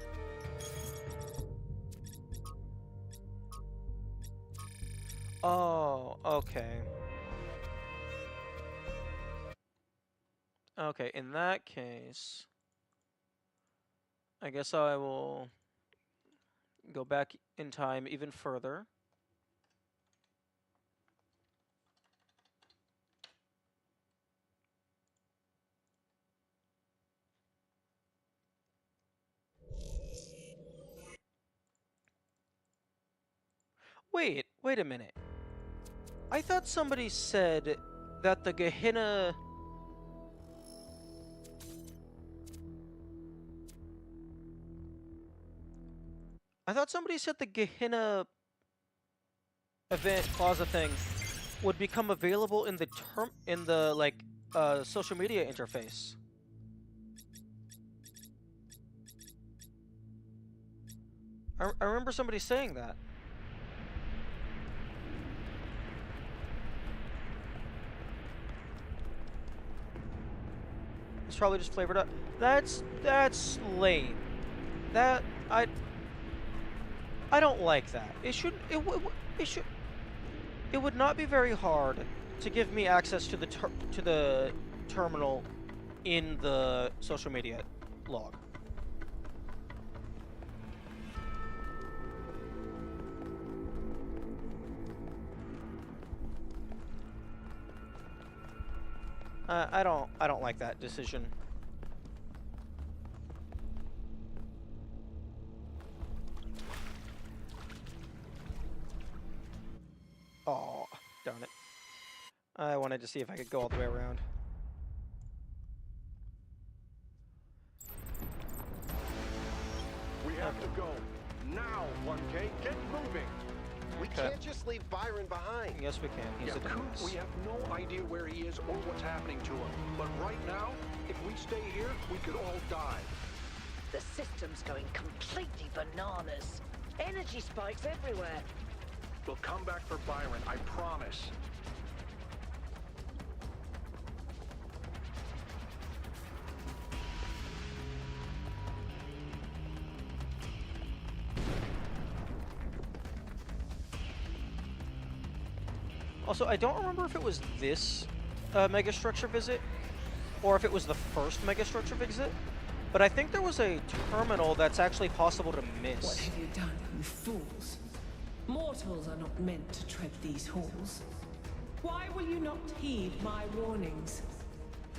S1: Oh, okay. Okay, in that case, I guess I will go back in time even further. Wait a minute. I thought somebody said that the Gehenna... I thought somebody said the Gehenna event plaza thing would become available in the like social media interface. I remember somebody saying that. It's probably just flavored up. That's lame. That I don't like that. It would not be very hard to give me access to the terminal in the social media log. I don't like that decision. Oh, darn it. I wanted to see if I could go all the way around.
S2: We have to go. Now, 1K, get moving.
S10: We can't just leave Byron behind.
S1: Yes, we can. He's a dumbass.
S2: We have no idea where he is or what's happening to him. But right now, if we stay here, we could all die.
S7: The system's going completely bananas. Energy spikes everywhere.
S2: We'll come back for Byron, I promise.
S1: Also, I don't remember if it was this megastructure visit or if it was the first megastructure visit, but I think there was a terminal that's actually possible to miss.
S12: What have you done, you fools? Mortals are not meant to tread these halls. Why will you not heed my warnings?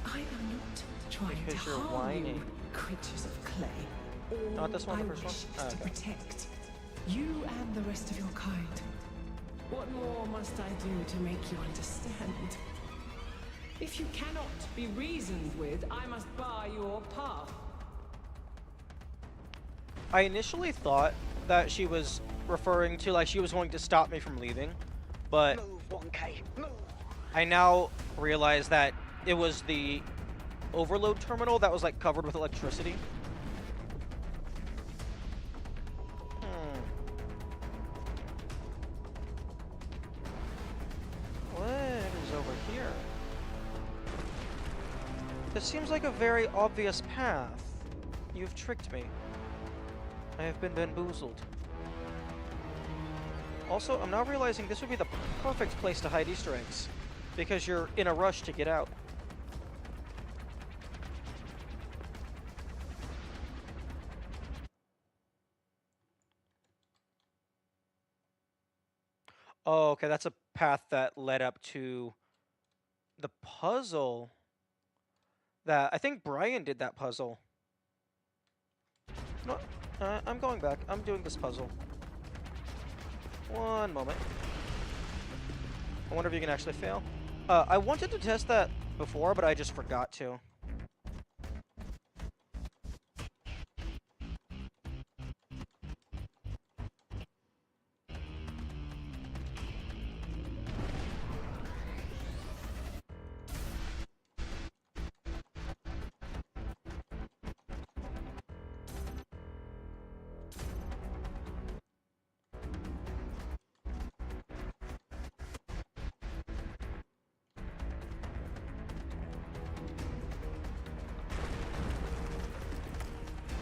S12: I am not trying
S1: Because
S12: to
S1: you're
S12: harm
S1: whining.
S12: you, creatures of clay. All
S1: Not this one,
S12: I
S1: the first one?
S12: wish
S1: Oh,
S12: is to
S1: okay.
S12: protect you and the rest of your kind. What more must I do to make you understand? If you cannot be reasoned with, I must bar your path.
S1: I initially thought that she was referring to, like, she was going to stop me from leaving, but
S7: Move, 1K, move.
S1: I now realize that it was the overload terminal that was, like, covered with electricity. What is over here? This seems like a very obvious path. You've tricked me. I have been bamboozled. Also, I'm now realizing this would be the perfect place to hide Easter eggs, because you're in a rush to get out. Oh, okay, that's a path that led up to the puzzle. That I think Brian did that puzzle. No, I'm going back. I'm doing this puzzle. One moment. I wonder if you can actually fail. I wanted to test that before, but I just forgot to.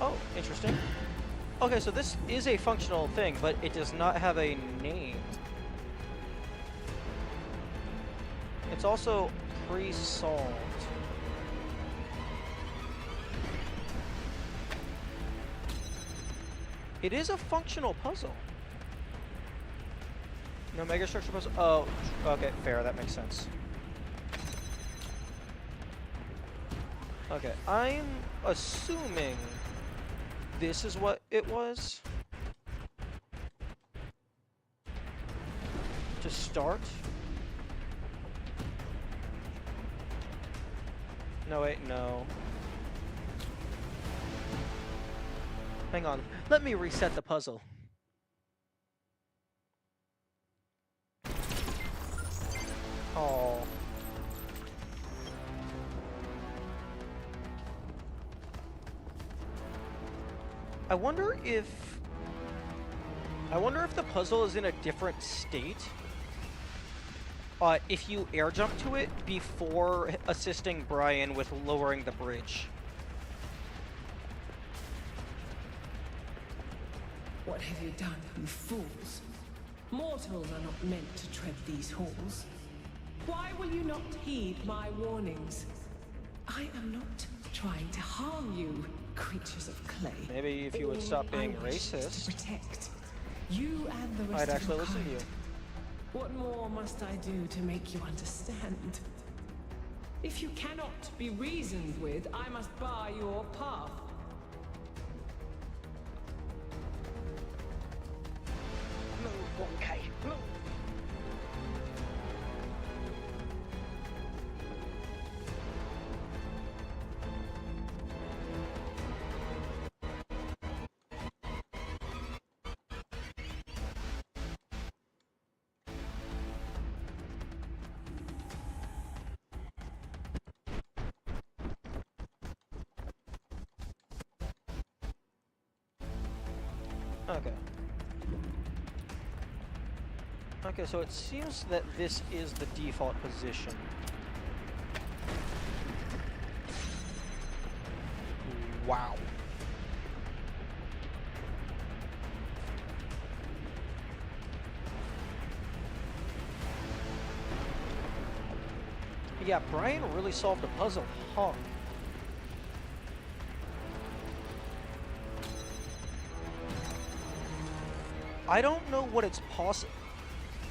S1: Oh, interesting. Okay, so this is a functional thing, but it does not have a name. It's also pre-solved. It is a functional puzzle. No megastructure puzzle? Oh, okay, fair, that makes sense. Okay, I'm assuming this is what it was to start. No, wait, no. Hang on. Let me reset the puzzle. Oh. I wonder if the puzzle is in a different state. If you air jump to it before assisting Brian with lowering the bridge.
S12: What have you done, you fools? Mortals are not meant to tread these halls. Why will you not heed my warnings? I am not trying to harm you, creatures of clay.
S1: Maybe if you would stop being
S12: I wish
S1: racist,
S12: to protect you and the rest
S1: I'd
S12: of
S1: actually
S12: your
S1: listen to you.
S12: kind. What more must I do to make you understand? If you cannot be reasoned with, I must bar your path.
S1: Move, 1K. Move. Okay. Okay, so it seems that this is the default position. Wow. Yeah, Brian really solved a puzzle, huh? I don't know what it's possible.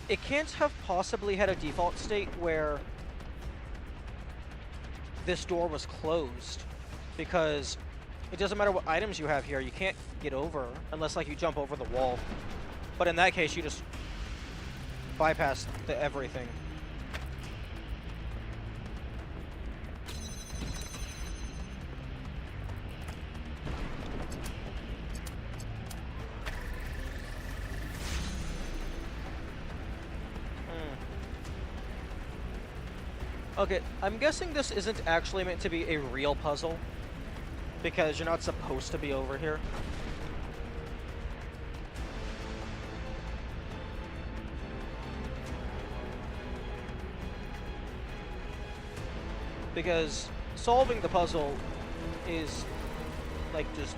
S1: It can't have possibly had a default state where this door was closed, because it doesn't matter what items you have here, you can't get over unless like you jump over the wall. But in that case, you just bypass everything. Okay, I'm guessing this isn't actually meant to be a real puzzle, because you're not supposed to be over here. Because solving the puzzle is like just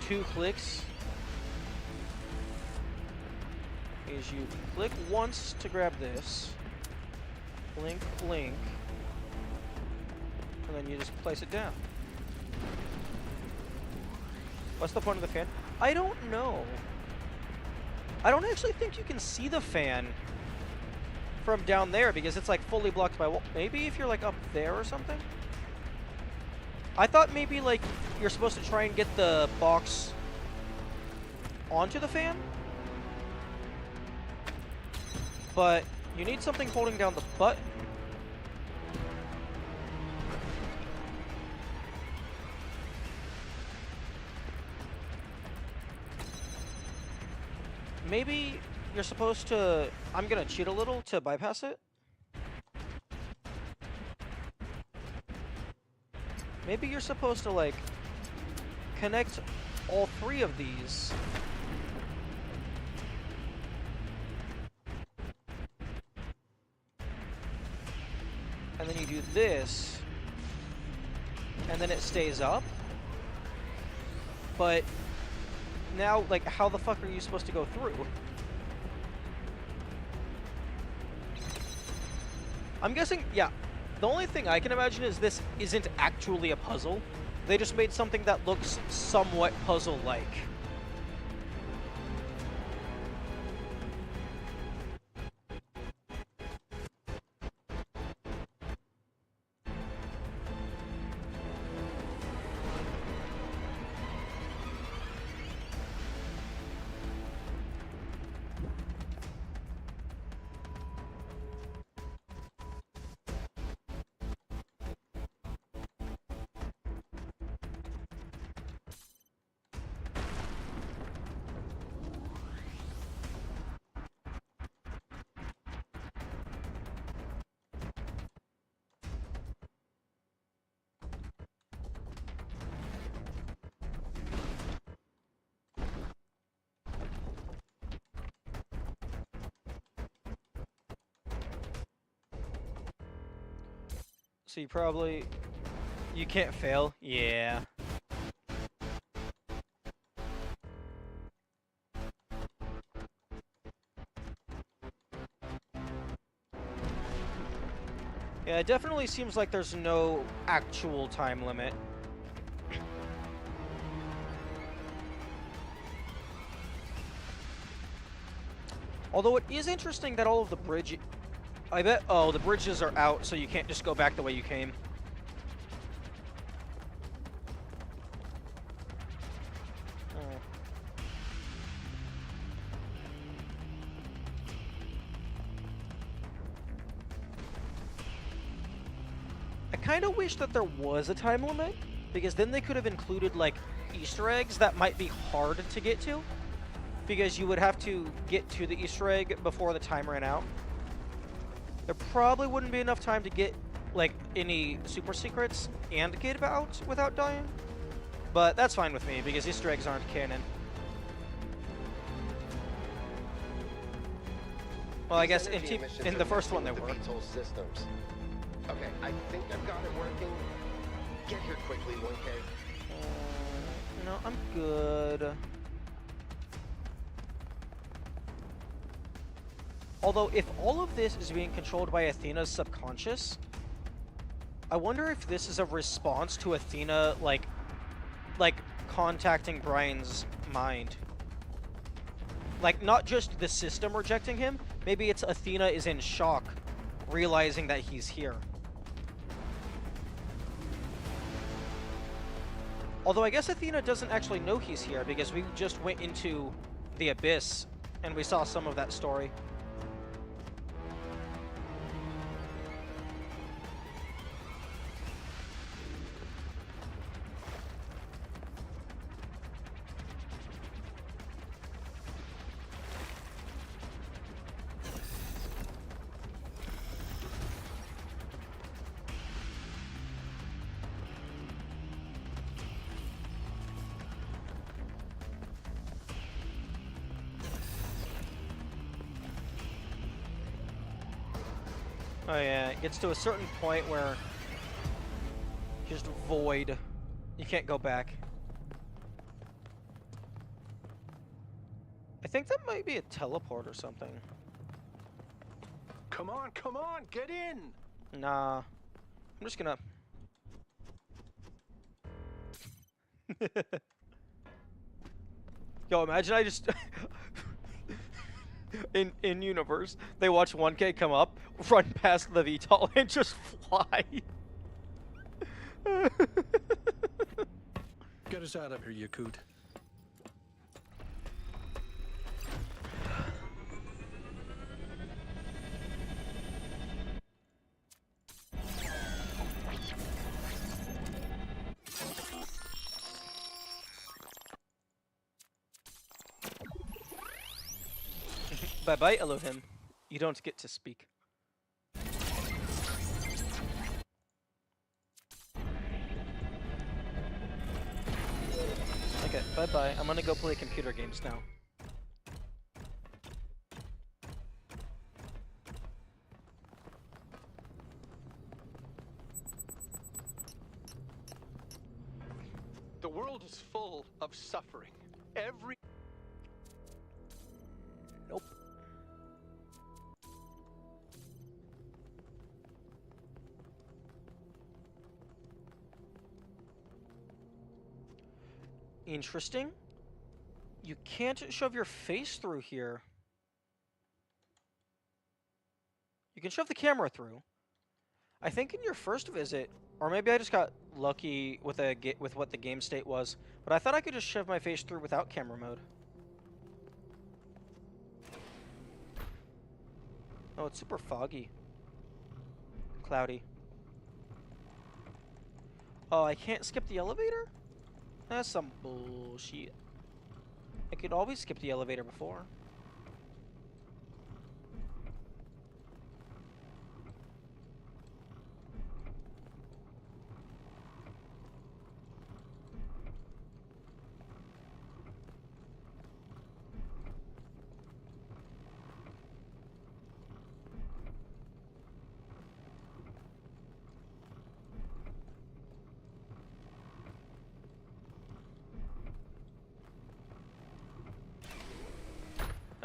S1: 2 clicks. Is you click once to grab this. Blink, blink, and then you just place it down. What's the point of the fan? I don't know. I don't actually think you can see the fan from down there because it's like fully blocked by wall. Maybe if you're like up there or something? I thought maybe like you're supposed to try and get the box onto the fan? But you need something holding down the button. Maybe you're supposed to... I'm gonna cheat a little to bypass it. Maybe you're supposed to, like, connect all 3 of these. And then you do this, and then it stays up. But now, like, how the fuck are you supposed to go through? I'm guessing, yeah, the only thing I can imagine is this isn't actually a puzzle. They just made something that looks somewhat puzzle-like. So you can't fail? Yeah. Yeah, it definitely seems like there's no actual time limit. Although it is interesting that all of the bridge... I bet... Oh, the bridges are out, so you can't just go back the way you came. Oh. I kind of wish that there was a time limit, because then they could have included, like, Easter eggs that might be hard to get to, because you would have to get to the Easter egg before the time ran out. There probably wouldn't be enough time to get, like, any super secrets and get out without dying, but that's fine with me, because Easter eggs aren't canon. Well, I guess in the first one they were.
S10: Systems. Okay, I think I've got it working. Get here quickly, 1K.
S1: No, I'm good. Although, if all of this is being controlled by Athena's subconscious, I wonder if this is a response to Athena, like contacting Brian's mind. Like, not just the system rejecting him, maybe it's Athena is in shock, realizing that he's here. Although I guess Athena doesn't actually know he's here, because we just went into the Abyss, and we saw some of that story. Oh yeah, it gets to a certain point where just void. You can't go back. I think that might be a teleport or something.
S2: Come on, get in!
S1: Nah. I'm just gonna... Yo, imagine I just... in universe, they watch 1K come up, run past the VTOL, and just fly.
S2: Get us out of here, Yakut.
S1: Bye-bye, Elohim. You don't get to speak. Okay, bye-bye. I'm gonna go play computer games now.
S13: The world is full of suffering.
S1: Nope. Interesting. You can't shove your face through here. You can shove the camera through. I think in your first visit, or maybe I just got lucky with what the game state was, but I thought I could just shove my face through without camera mode. Oh, it's super foggy. Cloudy. Oh, I can't skip the elevator? That's some bullshit. I could always skip the elevator before.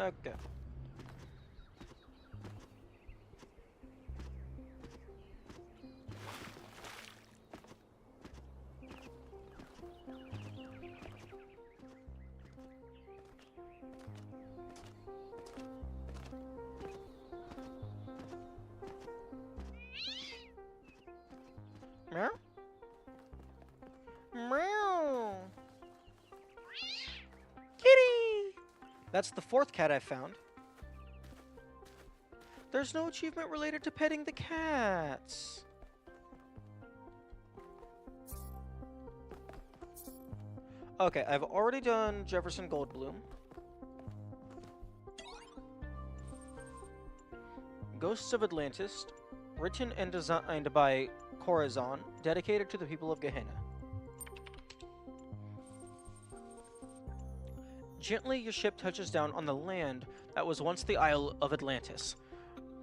S1: Okay. Meow? Meow. Kitty! That's the fourth cat I found. There's no achievement related to petting the cats. Okay, I've already done Jefferson Goldblum. Ghosts of Atlantis, written and designed by Corazon, dedicated to the people of Gehenna. Gently, your ship touches down on the land that was once the Isle of Atlantis,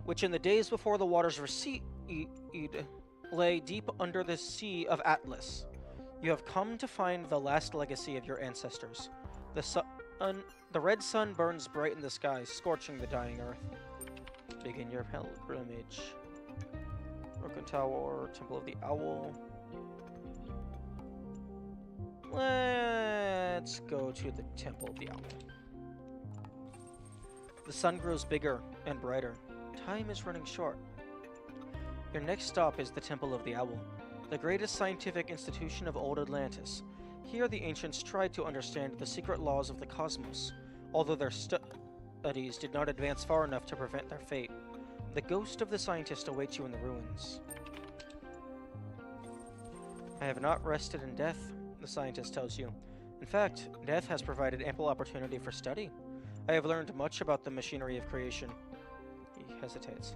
S1: which in the days before the waters recede lay deep under the Sea of Atlas. You have come to find the last legacy of your ancestors. The red sun burns bright in the sky, scorching the dying earth. Begin your pilgrimage. Broken Tower, Temple of the Owl. Let's go to the Temple of the Owl. The sun grows bigger and brighter. Time is running short. Your next stop is the Temple of the Owl, the greatest scientific institution of old Atlantis. Here the ancients tried to understand the secret laws of the cosmos, although their studies did not advance far enough to prevent their fate. The ghost of the scientist awaits you in the ruins. I have not rested in death, the scientist tells you. In fact, death has provided ample opportunity for study. I have learned much about the machinery of creation. He hesitates.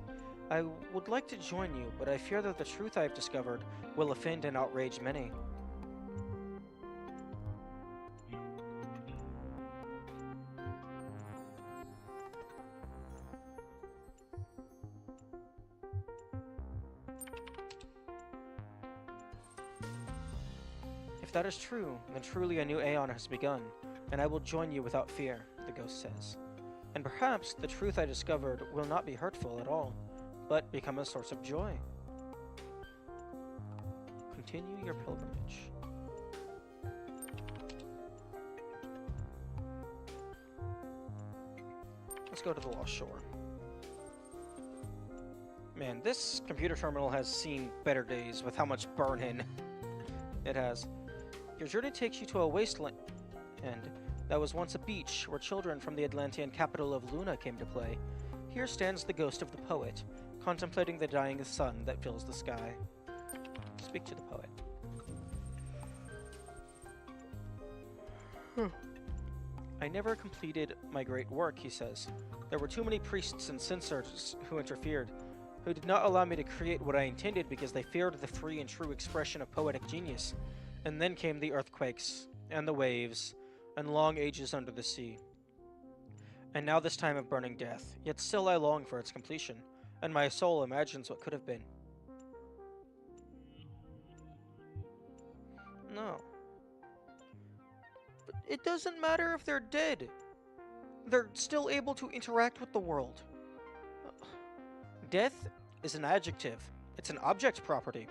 S1: I would like to join you, but I fear that the truth I have discovered will offend and outrage many. If that is true, then truly a new aeon has begun, and I will join you without fear, the ghost says. And perhaps the truth I discovered will not be hurtful at all, but become a source of joy. Continue your pilgrimage. Let's go to the Lost Shore. Man, this computer terminal has seen better days with how much burn-in it has. Your journey takes you to a wasteland that was once a beach where children from the Atlantean capital of Luna came to play. Here stands the ghost of the poet, contemplating the dying sun that fills the sky. Speak to the poet. I never completed my great work, he says. There were too many priests and censors who interfered, who did not allow me to create what I intended because they feared the free and true expression of poetic genius. And then came the earthquakes, and the waves, and long ages under the sea. And now this time of burning death, yet still I long for its completion, and my soul imagines what could have been. No. But it doesn't matter if they're dead. They're still able to interact with the world. Death is an adjective. It's an object property.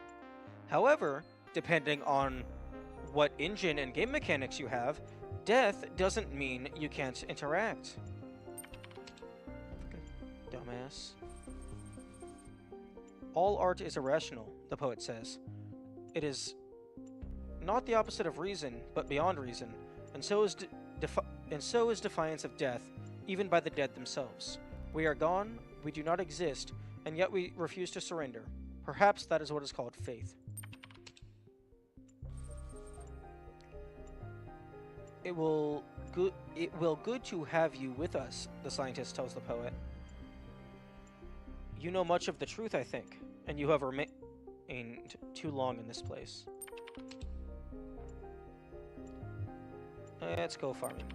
S1: However, depending on what engine and game mechanics you have, death doesn't mean you can't interact. Dumbass. All art is irrational, the poet says. It is not the opposite of reason, but beyond reason, and so is defiance of death, even by the dead themselves. We are gone, we do not exist, and yet we refuse to surrender. Perhaps that is what is called faith. It will good to have you with us, the scientist tells the poet. You know much of the truth, I think, and you have remained too long in this place. Let's go farming.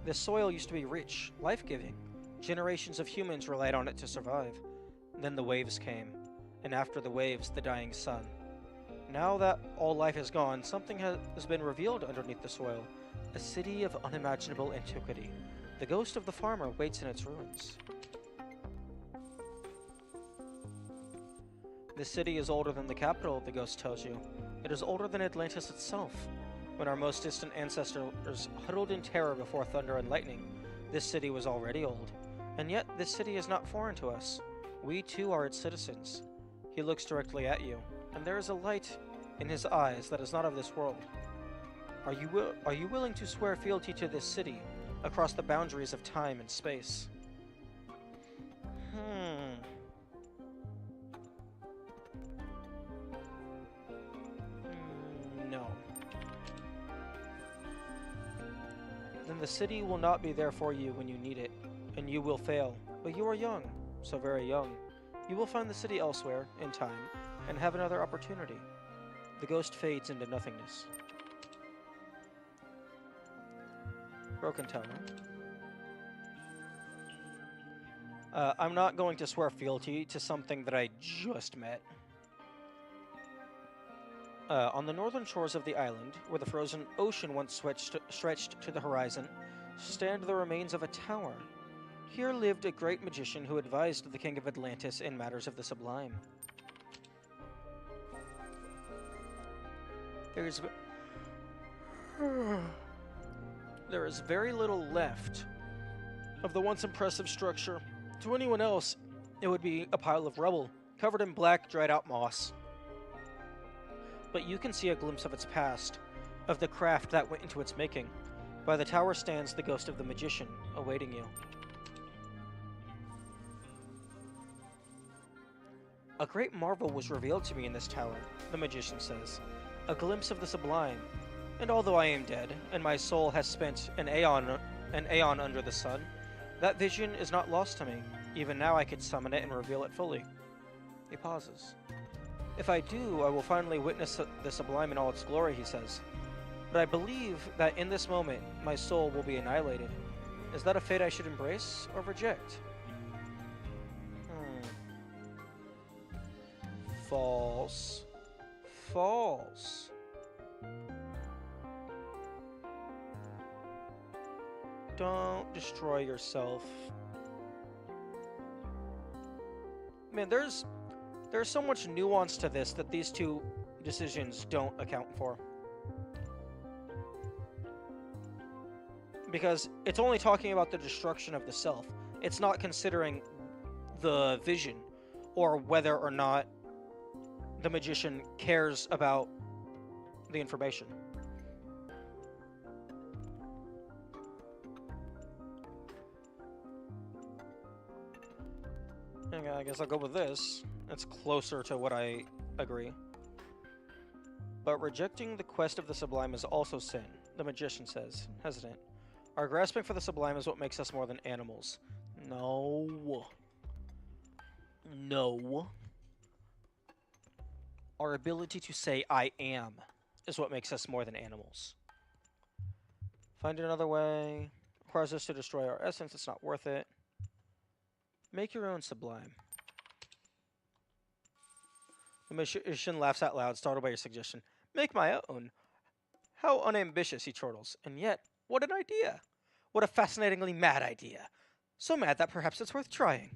S1: This soil used to be rich, life-giving. Generations of humans relied on it to survive. Then the waves came, and after the waves, the dying sun. Now that all life is gone, something has been revealed underneath the soil. A city of unimaginable antiquity. The ghost of the farmer waits in its ruins. This city is older than the capital, the ghost tells you. It is older than Atlantis itself. When our most distant ancestors huddled in terror before thunder and lightning, this city was already old. And yet, this city is not foreign to us. We too are its citizens. He looks directly at you, and there is a light in his eyes that is not of this world. Are you willing to swear fealty to this city, across the boundaries of time and space? No. Then the city will not be there for you when you need it, and you will fail. But you are young, so very young. You will find the city elsewhere, in time, and have another opportunity. The ghost fades into nothingness. Broken Tower. I'm not going to swear fealty to something that I just met. On the northern shores of the island, where the frozen ocean once stretched to the horizon, stand the remains of a tower. Here lived a great magician who advised the king of Atlantis in matters of the sublime. There is very little left of the once impressive structure. To anyone else, it would be a pile of rubble, covered in black, dried-out moss. But you can see a glimpse of its past, of the craft that went into its making. By the tower stands the ghost of the magician, awaiting you. A great marvel was revealed to me in this tower, the magician says. A glimpse of the sublime. And although I am dead, and my soul has spent an aeon under the sun, that vision is not lost to me. Even now I could summon it and reveal it fully. He pauses. If I do, I will finally witness the sublime in all its glory, he says. But I believe that in this moment, my soul will be annihilated. Is that a fate I should embrace or reject? False. False. Don't destroy yourself. Man, there's so much nuance to this that these two decisions don't account for. Because it's only talking about the destruction of the self. It's not considering the vision or whether or not the magician cares about the information. Okay, I guess I'll go with this. It's closer to what I agree. But rejecting the quest of the sublime is also sin, the magician says, hesitant. Our grasping for the sublime is what makes us more than animals. No. No. Our ability to say, I am, is what makes us more than animals. Find another way. Requires us to destroy our essence. It's not worth it. Make your own sublime. The magician laughs out loud, startled by your suggestion. Make my own. How unambitious, he chortles. And yet, what an idea. What a fascinatingly mad idea. So mad that perhaps it's worth trying.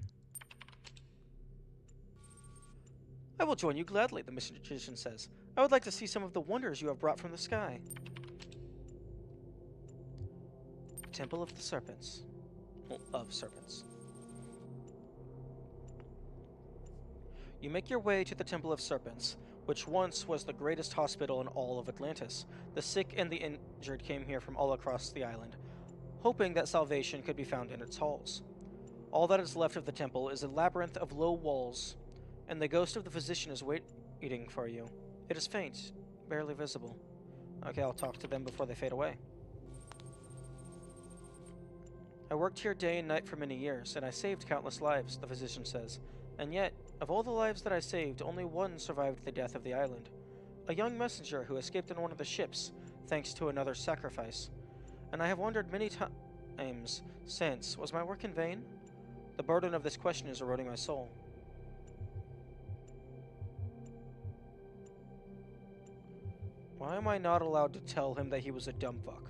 S1: I will join you gladly, the magician says. I would like to see some of the wonders you have brought from the sky. Temple of the Serpents. Of Serpents. You make your way to the Temple of Serpents, which once was the greatest hospital in all of Atlantis. The sick and the injured came here from all across the island, hoping that salvation could be found in its halls. All that is left of the temple is a labyrinth of low walls, and the ghost of the physician is waiting for you. It is faint, barely visible. Okay, I'll talk to them before they fade away. I worked here day and night for many years, and I saved countless lives, the physician says. And yet, of all the lives that I saved, only one survived the death of the island. A young messenger who escaped on one of the ships, thanks to another's sacrifice. And I have wondered many times since, was my work in vain? The burden of this question is eroding my soul. Why am I not allowed to tell him that he was a dumb fuck?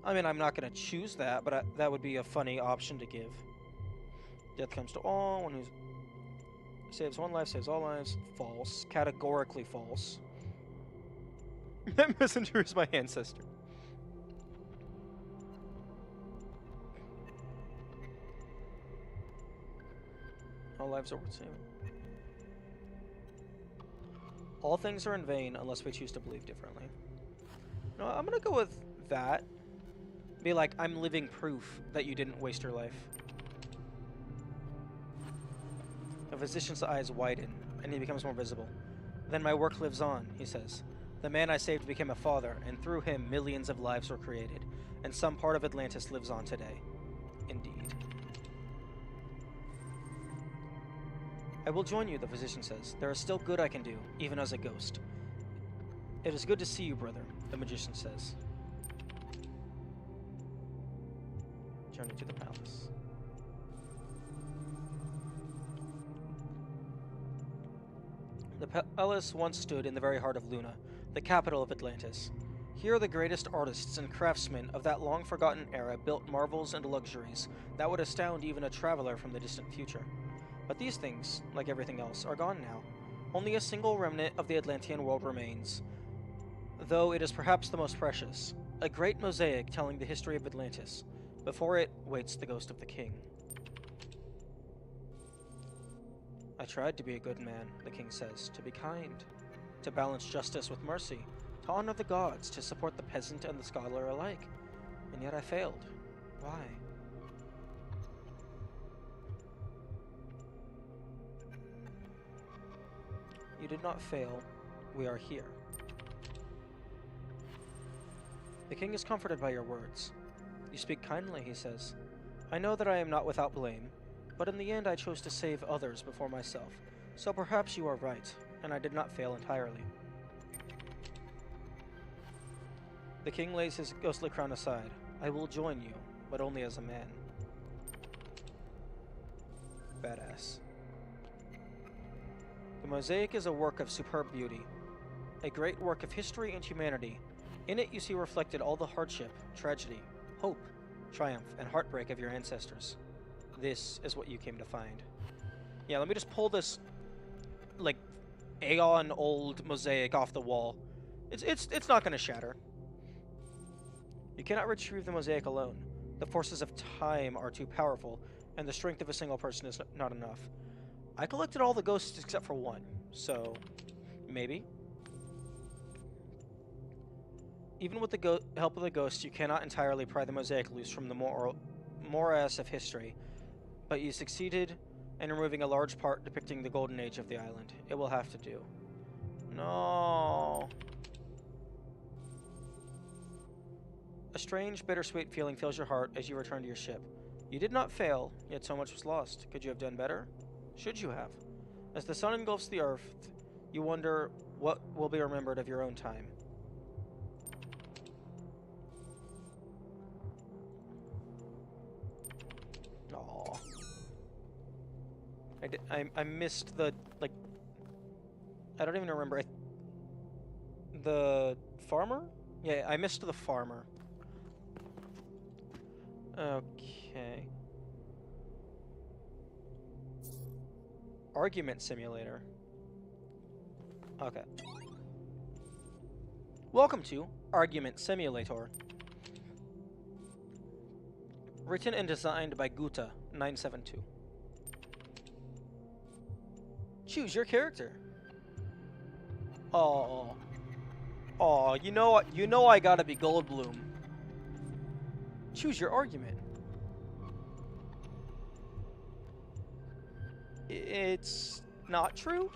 S1: I mean, I'm not going to choose that, but that would be a funny option to give. Death comes to all. One who saves one life, saves all lives. False. Categorically false. That messenger is my ancestor. All lives are worth saving. All things are in vain unless we choose to believe differently. No, I'm gonna go with that. Be like, I'm living proof that you didn't waste your life. The physician's eyes widen, and he becomes more visible. Then my work lives on, he says. The man I saved became a father, and through him millions of lives were created, and some part of Atlantis lives on today. Indeed. I will join you, the physician says. There is still good I can do, even as a ghost. It is good to see you, brother, the magician says. Journey to the palace. The palace once stood in the very heart of Luna, the capital of Atlantis. Here the greatest artists and craftsmen of that long-forgotten era built marvels and luxuries that would astound even a traveler from the distant future. But these things, like everything else, are gone now. Only a single remnant of the Atlantean world remains, though it is perhaps the most precious. A great mosaic telling the history of Atlantis. Before it waits the ghost of the king. I tried to be a good man, the king says, to be kind, to balance justice with mercy, to honor the gods, to support the peasant and the scholar alike. And yet I failed. Why? You did not fail. We are here. The king is comforted by your words. You speak kindly, he says. I know that I am not without blame, but in the end I chose to save others before myself, so perhaps you are right, and I did not fail entirely. The king lays his ghostly crown aside. I will join you, but only as a man. Badass. The mosaic is a work of superb beauty, a great work of history and humanity. In it you see reflected all the hardship, tragedy, hope, triumph, and heartbreak of your ancestors. This is what you came to find. Yeah, let me just pull this, like, aeon-old mosaic off the wall. It's not going to shatter. You cannot retrieve the mosaic alone. The forces of time are too powerful, and the strength of a single person is not enough. I collected all the ghosts except for one, so maybe. Even with the help of the ghosts, you cannot entirely pry the mosaic loose from the morass of history, but you succeeded in removing a large part depicting the golden age of the island. It will have to do. No. A strange, bittersweet feeling fills your heart as you return to your ship. You did not fail, yet so much was lost. Could you have done better? Should you have? As the sun engulfs the earth, you wonder what will be remembered of your own time. Aww. I missed the, like, I don't even remember. The farmer? Yeah, I missed the farmer. Okay. Argument simulator. Okay. Welcome to Argument Simulator. Written and designed by Guta 972. Choose your character. Oh. Oh, you know I gotta be Goldblum. Choose your argument. It's not true?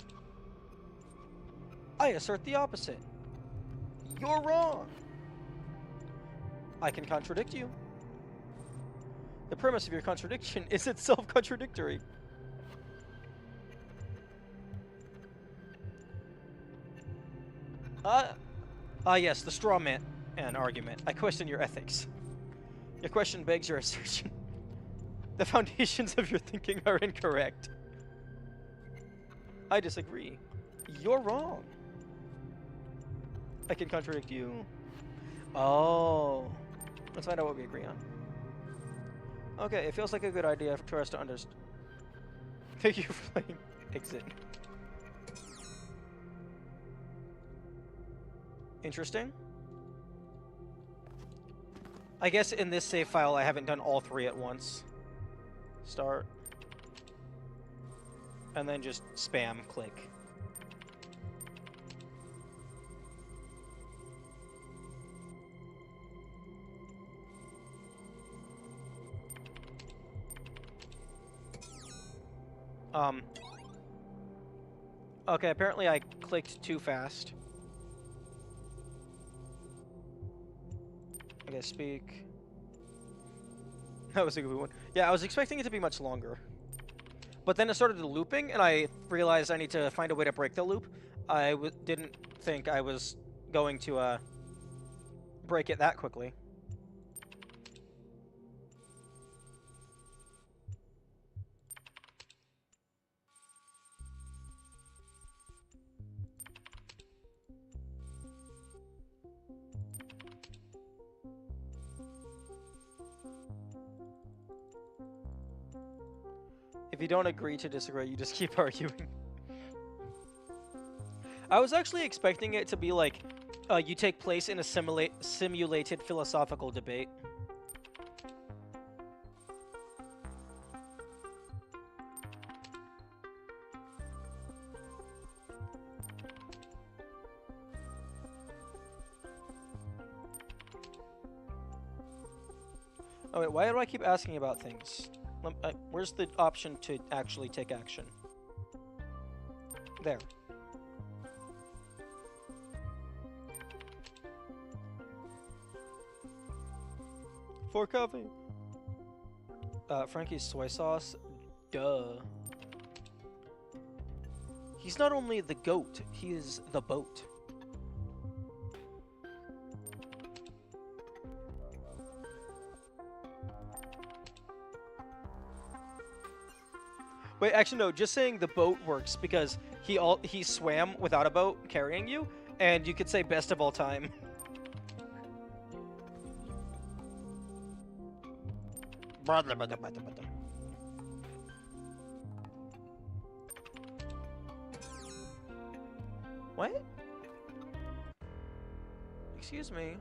S1: I assert the opposite. You're wrong. I can contradict you. The premise of your contradiction is itself contradictory. Yes, the straw man argument. I question your ethics. Your question begs your assertion. The foundations of your thinking are incorrect. I disagree. You're wrong. I can contradict you. Oh. Let's find out what we agree on. Okay, it feels like a good idea for us to understand. Thank you for playing Exit. Interesting. I guess in this save file I haven't done all 3 at once. Start. And then just spam click. Okay, apparently I clicked too fast. Okay, speak. That was a good one. Yeah, I was expecting it to be much longer. But then it started looping, and I realized I need to find a way to break the loop. I didn't think I was going to break it that quickly. If you don't agree to disagree, you just keep arguing. I was actually expecting it to be like, you take place in a simulated philosophical debate. Oh wait, why do I keep asking about things? Where's the option to actually take action? There. For coffee. Frankie's soy sauce? Duh. He's not only the goat, he is the boat. Wait, actually no, just saying the boat works because he swam without a boat carrying you, and you could say best of all time. What? Excuse me.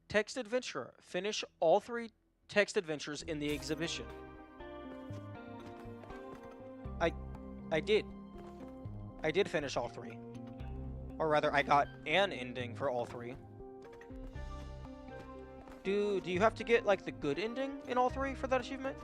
S1: Text adventurer. Finish all 3 text adventures in the exhibition. I did. I did finish all 3. Or rather, I got an ending for all 3. Do you have to get, like, the good ending in all 3 for that achievement?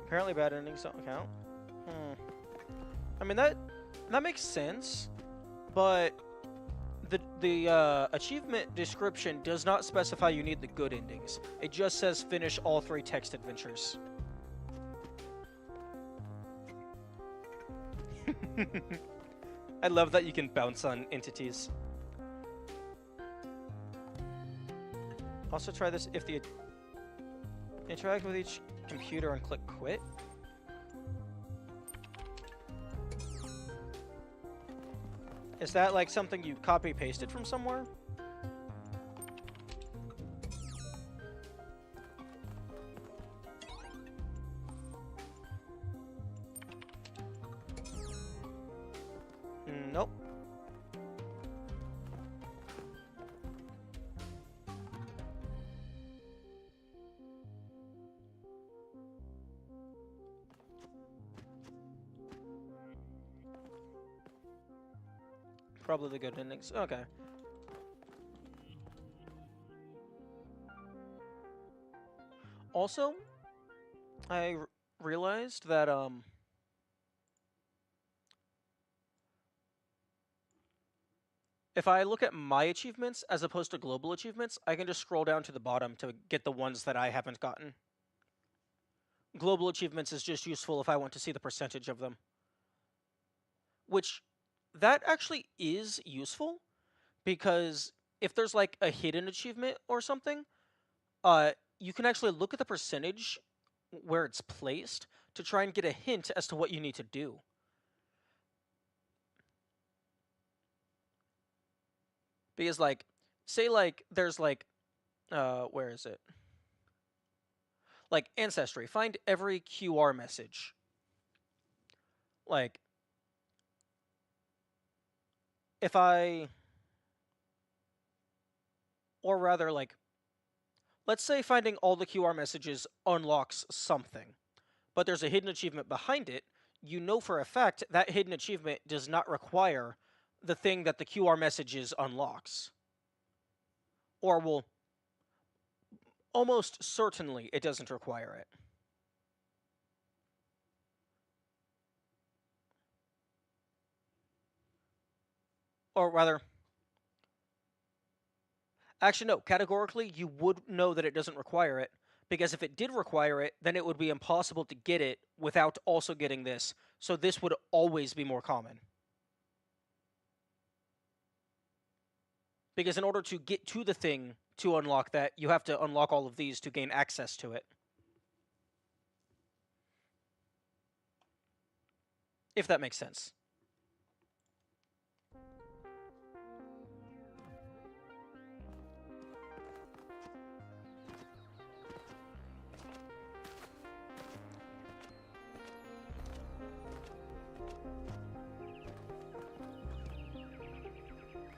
S1: Apparently bad endings don't count. I mean, that makes sense, but the achievement description does not specify you need the good endings. It just says finish all 3 text adventures. I love that you can bounce on entities. Also try this if the interact with each computer and click quit. Is that like something you copy pasted from somewhere? Nope. Probably the good endings. Okay. Also, I realized that, if I look at my achievements as opposed to global achievements, I can just scroll down to the bottom to get the ones that I haven't gotten. Global achievements is just useful if I want to see the percentage of them. Which, that actually is useful, because if there's like a hidden achievement or something, you can actually look at the percentage where it's placed to try and get a hint as to what you need to do. Because, like, say, like, there's, like, where is it? Like, Ancestry. Find every QR message. Like, if I... Or rather, like, let's say finding all the QR messages unlocks something, but there's a hidden achievement behind it, you know for a fact that hidden achievement does not require the thing that the QR messages unlocks. Or will... Almost certainly it doesn't require it. Or rather... Actually, no. Categorically, you would know that it doesn't require it, because if it did require it, then it would be impossible to get it without also getting this, so this would always be more common. Because in order to get to the thing to unlock that, you have to unlock all of these to gain access to it. If that makes sense.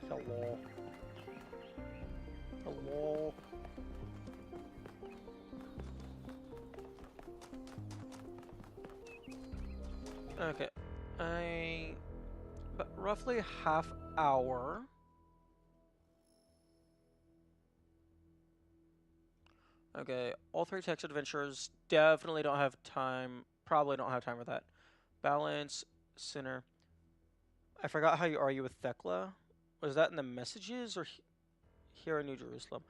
S1: Hello. Hello. Okay. But roughly half hour. Okay, all three text adventures definitely don't have time. Probably don't have time for that. Balance, Sinner. I forgot how you argue with Thekla. Was that in the messages or here in New Jerusalem?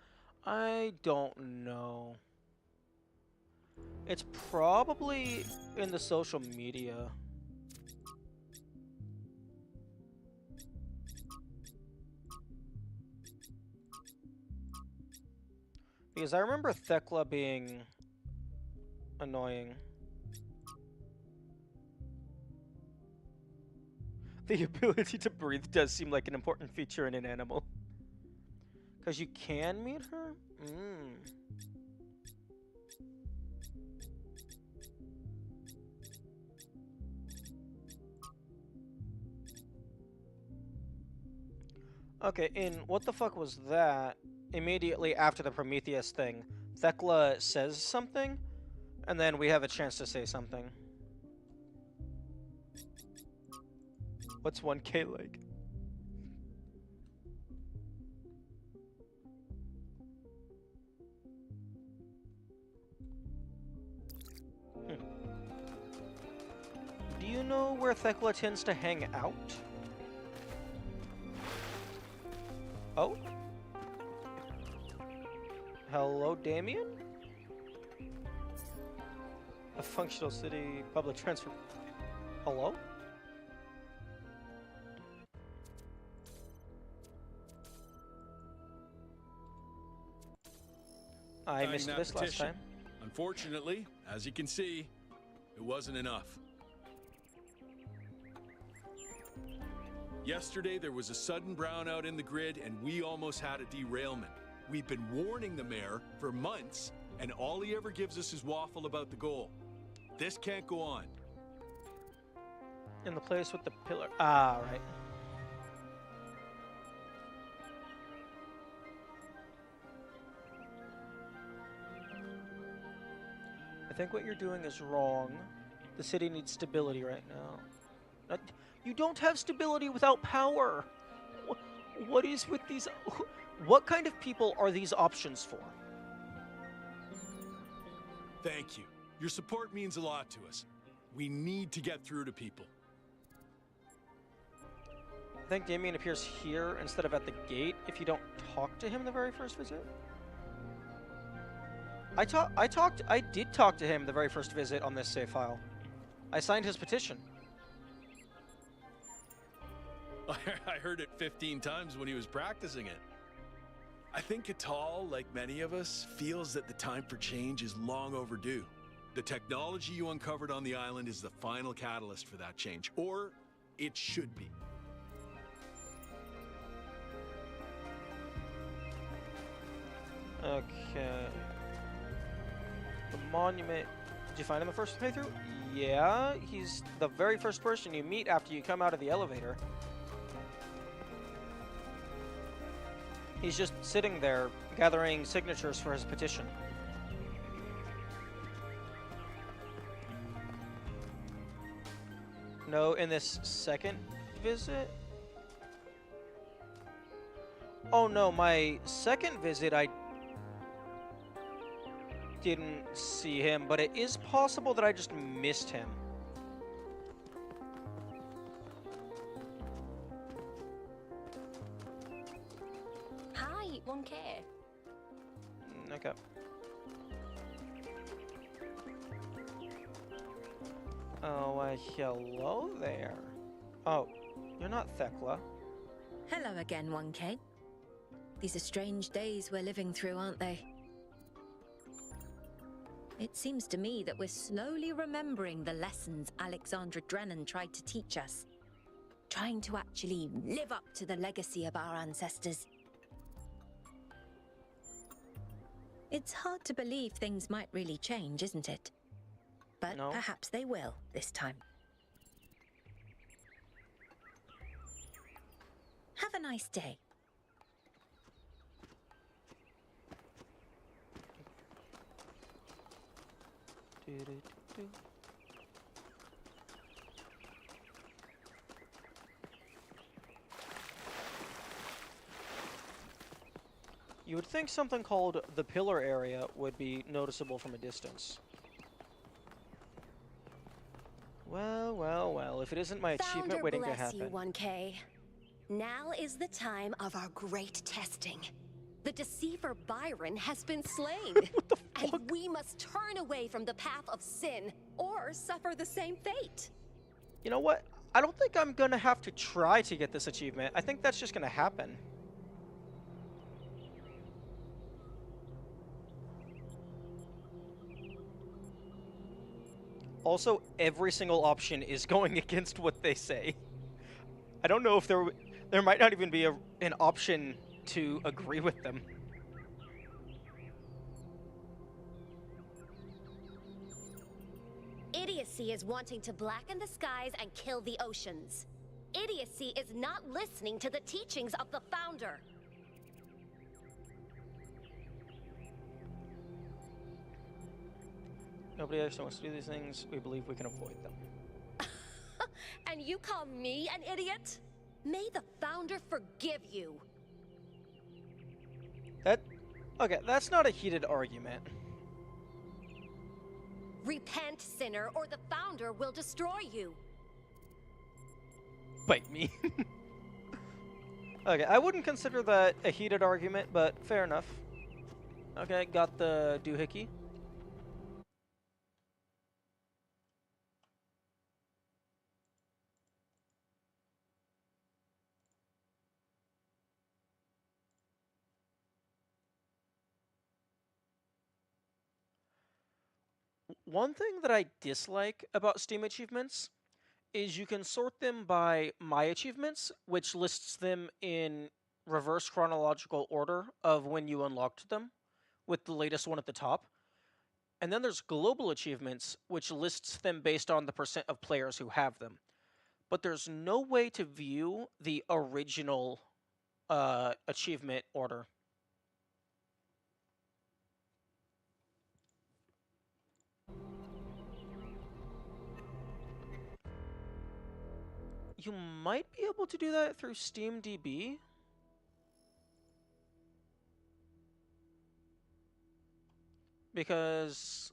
S1: I don't know. It's probably in the social media. Because I remember Thekla being annoying. The ability to breathe does seem like an important feature in an animal. Because you can meet her? Okay, in What the Fuck Was That? Immediately after the Prometheus thing, Thekla says something, and then we have a chance to say something. What's 1K like? Do you know where Thekla tends to hang out? Oh? Hello, Damien? A functional city, public transfer... Hello? I missed this last time.
S14: Unfortunately, as you can see, it wasn't enough. Yesterday, there was a sudden brownout in the grid, and we almost had a derailment. We've been warning the mayor for months, and all he ever gives us is waffle about the goal. This can't go on.
S1: In the place with the pillar. Ah, right. I think what you're doing is wrong. The city needs stability right now. You don't have stability without power. What is with these... What kind of people are these options for?
S14: Thank you. Your support means a lot to us. We need to get through to people.
S1: I think Damien appears here instead of at the gate if you don't talk to him the very first visit. I did talk to him the very first visit on this save file. I signed his petition.
S14: I heard it 15 times when he was practicing it. I think Catal, like many of us, feels that the time for change is long overdue. The technology you uncovered on the island is the final catalyst for that change, or it should be.
S1: Okay. The monument. Did you find him the first playthrough? Yeah, he's the very first person you meet after you come out of the elevator. He's just sitting there, gathering signatures for his petition. No, in this second visit? Oh no, my second visit I didn't see him, but it is possible that I just missed him.
S5: Hi, 1K.
S1: Okay. Oh, why, hello there. Oh, you're not Thekla.
S15: Hello again, 1K. These are strange days we're living through, aren't they? It seems to me that we're slowly remembering the lessons Alexandra Drennan tried to teach us. Trying to actually live up to the legacy of our ancestors. It's hard to believe things might really change, isn't it? But
S1: No.
S15: perhaps they will this time. Have a nice day.
S1: You would think something called the pillar area would be noticeable from a distance. Well, well, well, if it isn't my achievement waiting to happen.
S16: Founder bless you, 1K. Now is the time of our great testing. The deceiver Byron has been slain. And we must turn away from the path of sin, or suffer the same fate.
S1: You know what? I don't think I'm gonna have to try to get this achievement. I think that's just gonna happen. Also, every single option is going against what they say. I don't know if there might not even be an option to agree with them.
S16: Idiocy is wanting to blacken the skies and kill the oceans. Idiocy is not listening to the teachings of the Founder.
S1: Nobody actually wants to do these things. We believe we can avoid them.
S16: And you call me an idiot? May the Founder forgive you.
S1: Okay, that's not a heated argument.
S16: Repent, sinner, or the Founder will destroy you.
S1: Bite me. Okay, I wouldn't consider that a heated argument, but fair enough. Okay, got the doohickey. One thing that I dislike about Steam achievements is you can sort them by My Achievements, which lists them in reverse chronological order of when you unlocked them, with the latest one at the top. And then there's Global Achievements, which lists them based on the percent of players who have them. But there's no way to view the original achievement order. You might be able to do that through SteamDB. Because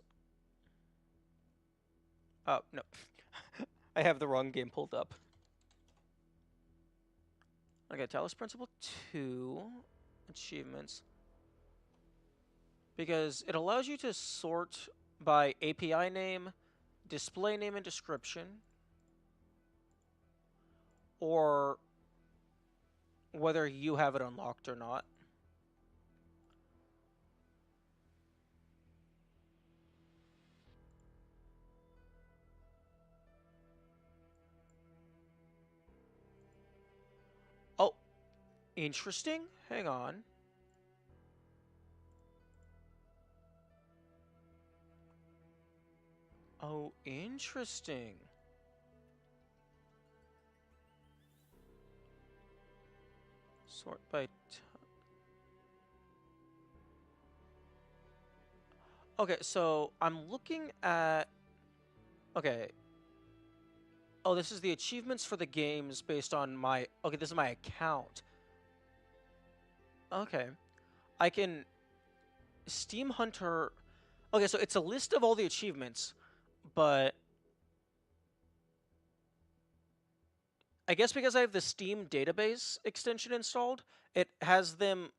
S1: Oh, no. I have the wrong game pulled up. Okay, Talos Principle 2. Achievements. Because it allows you to sort by API name, display name and description, or whether you have it unlocked or not. Oh, interesting. Hang on. Oh, interesting. Sort by... Okay, so I'm looking at... Okay. Oh, this is the achievements for the games based on my... Okay, this is my account. Okay. I can... Steam Hunter... Okay, so it's a list of all the achievements, but... I guess because I have the Steam database extension installed, it has them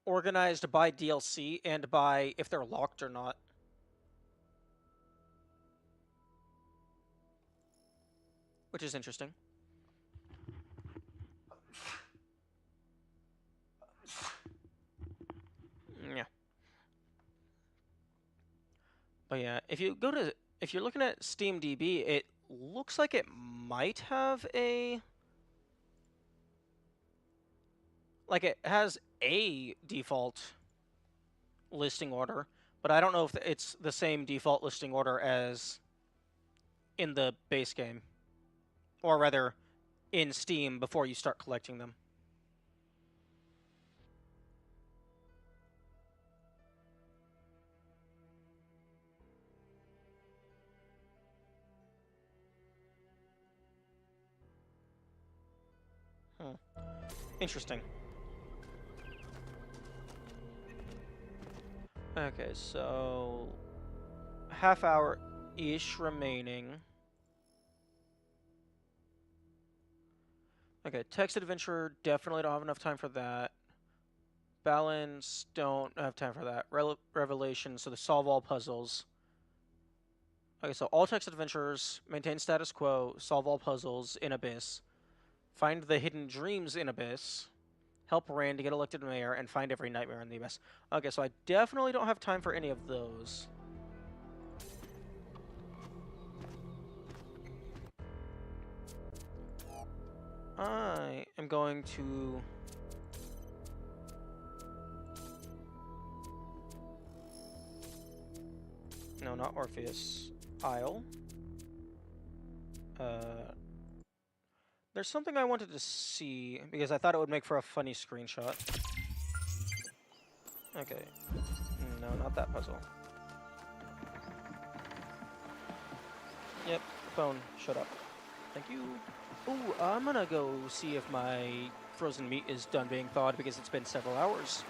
S1: organized by DLC and by if they're locked or not. Which is interesting. Yeah. But yeah, if you're looking at SteamDB, it looks like it might have a... Like, it has a default listing order, but I don't know if it's the same default listing order as in the base game. Or rather, in Steam before you start collecting them. Interesting. Okay, so... half hour-ish remaining. Okay, text adventure, definitely don't have enough time for that. Balance, don't have time for that. Revelation, so the solve all puzzles. Okay, so all text adventures, maintain status quo, solve all puzzles in Abyss, find the hidden dreams in Abyss, help Rand to get elected mayor, and find every nightmare in the Abyss. Okay, so I definitely don't have time for any of those. I am going to... No, not Orpheus. Isle. There's something I wanted to see, because I thought it would make for a funny screenshot. Okay. No, not that puzzle. Yep, phone, shut up. Thank you. Ooh, I'm gonna go see if my frozen meat is done being thawed, because it's been several hours.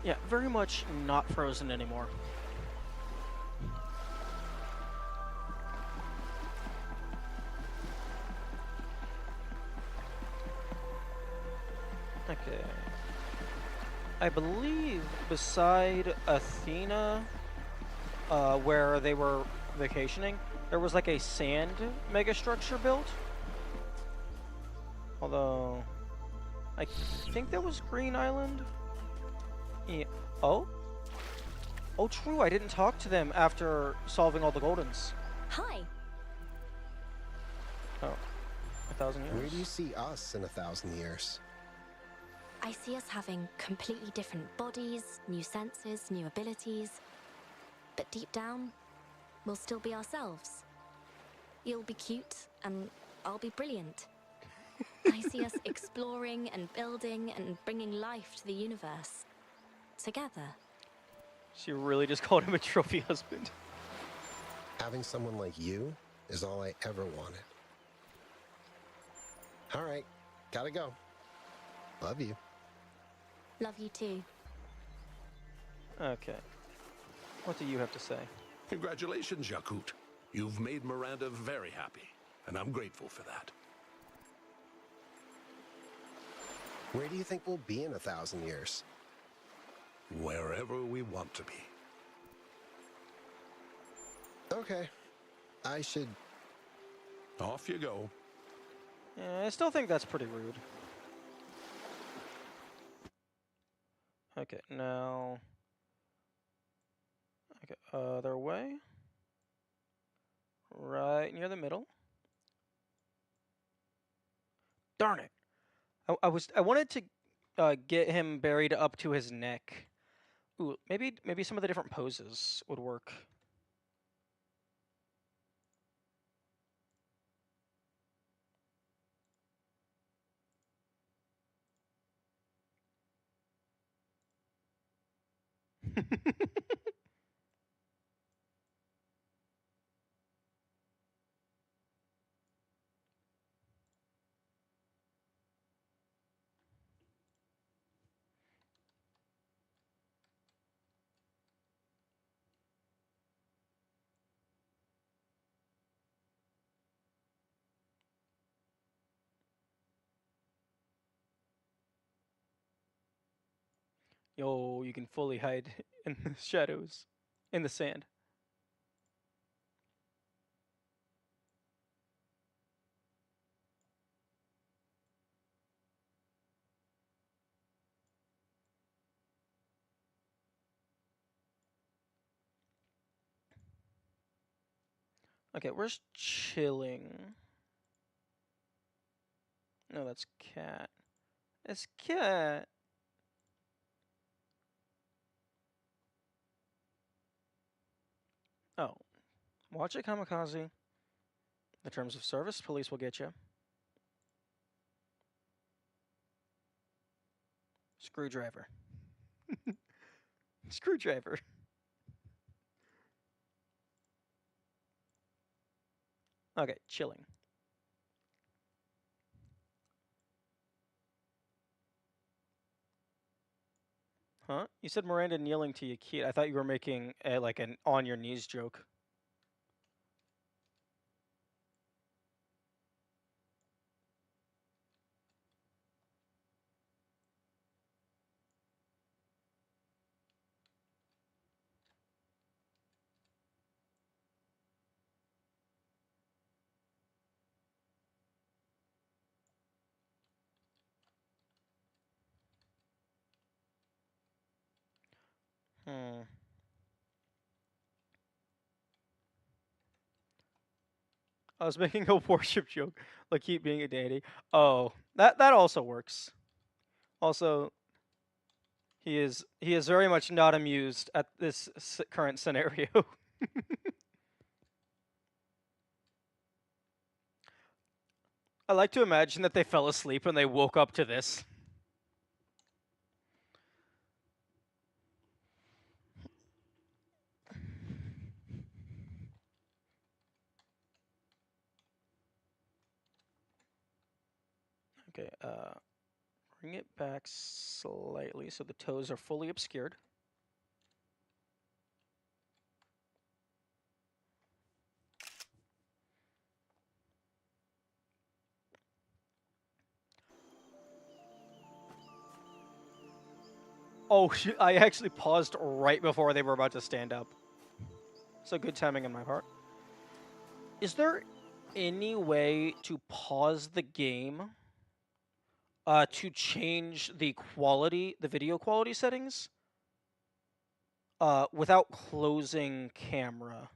S1: Yeah, very much not frozen anymore. Okay. I believe beside Athena, where they were vacationing, there was like a sand megastructure built. Although, I think that was Green Island. Yeah. Oh? Oh, true. I didn't talk to them after solving all the Goldens.
S5: Hi.
S1: Oh. 1,000 years?
S10: Where do you see us in 1,000 years?
S5: I see us having completely different bodies, new senses, new abilities. But deep down, we'll still be ourselves. You'll be cute, and I'll be brilliant. I see us exploring and building and bringing life to the universe. Together.
S1: She really just called him a trophy husband.
S10: Having someone like you is all I ever wanted. All right, gotta go. Love you.
S5: Love you too.
S1: Okay. What do you have to say?
S9: Congratulations, Yakut. You've made Miranda very happy, and I'm grateful for that.
S10: Where do you think we'll be in 1,000 years?
S9: Wherever we want to be.
S10: Okay. I should...
S9: Off you go.
S1: Yeah, I still think that's pretty rude. Okay, now... Okay, other way. Right near the middle. Darn it! I wanted to get him buried up to his neck. Ooh, maybe some of the different poses would work. Yo, you can fully hide in the shadows, in the sand. Okay, where's chilling? No, that's cat. It's cat. Oh, watch it, kamikaze. The terms of service, police will get you. Screwdriver. Screwdriver. Okay, chilling. Huh? You said Miranda kneeling to Yakit. I thought you were making like an on your knees joke. Hmm. I was making a worship joke, like keep being a deity. Oh, that also works. Also, he is very much not amused at this current scenario. I like to imagine that they fell asleep and they woke up to this. Okay, bring it back slightly so the toes are fully obscured. Oh, I actually paused right before they were about to stand up. So good timing on my part. Is there any way to pause the game to change the quality, the video quality settings, without closing camera?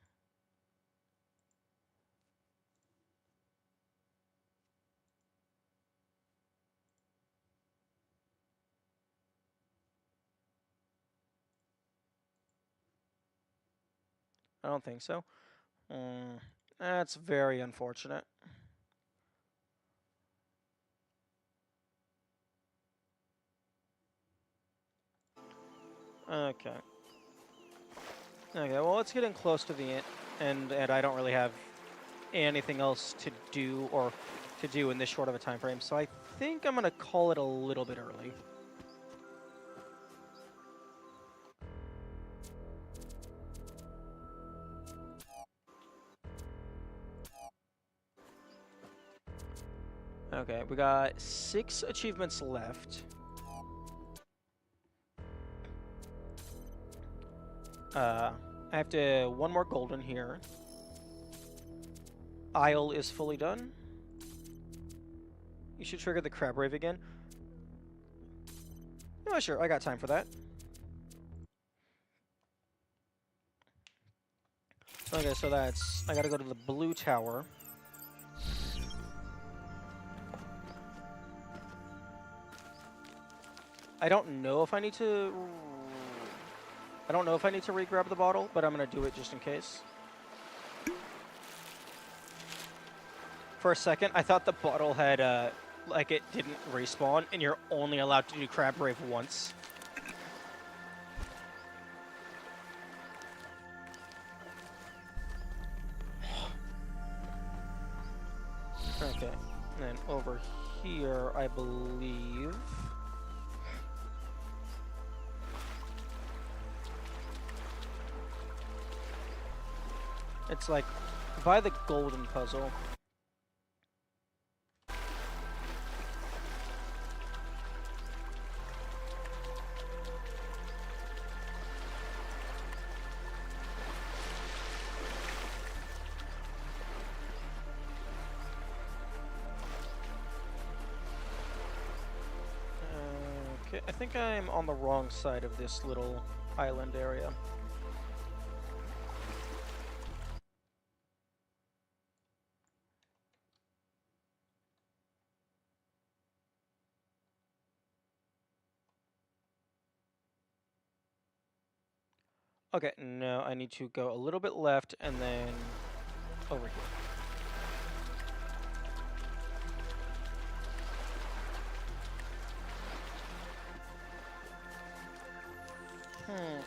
S1: I don't think so. That's very unfortunate. Okay. Okay, well, it's getting close to the end, and I don't really have anything else to do in this short of a time frame, so I think I'm gonna call it a little bit early. Okay, we got 6 achievements left. I have to one more golden here. Isle is fully done. You should trigger the crab rave again. Oh, sure, I got time for that. Okay, so that's... I gotta go to the blue tower. I don't know if I need to... I don't know if I need to re-grab the bottle, but I'm gonna do it just in case. For a second, I thought the bottle had, like, it didn't respawn, and you're only allowed to do crab rave once. Okay, and then over here, I believe... It's like by the golden puzzle. Okay, I think I'm on the wrong side of this little island area. Okay, no, I need to go a little bit left and then over here.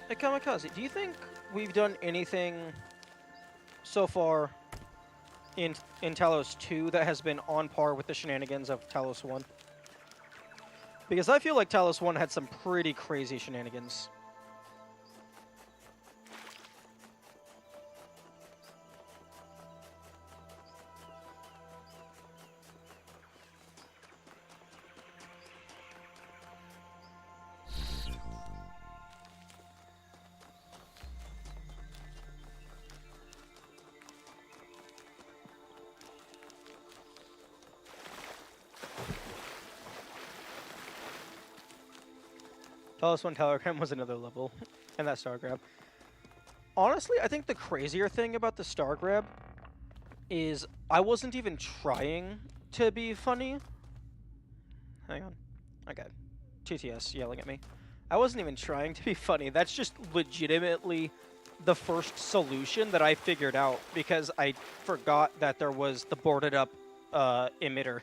S1: Hey, Kamikaze, do you think we've done anything so far in Talos 2 that has been on par with the shenanigans of Talos 1? Because I feel like Talos 1 had some pretty crazy shenanigans. Talos 1 telegram was another level, and that star grab. Honestly, I think the crazier thing about the star grab is I wasn't even trying to be funny. Hang on. Okay. TTS yelling at me. I wasn't even trying to be funny. That's just legitimately the first solution that I figured out because I forgot that there was the boarded up emitter.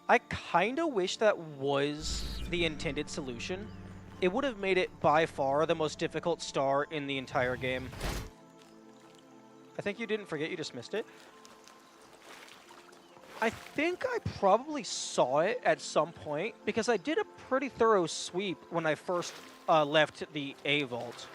S1: I kind of wish that was the intended solution. It would have made it by far the most difficult star in the entire game. I think you didn't forget, you just missed it. I think I probably saw it at some point because I did a pretty thorough sweep when I first left the A vault.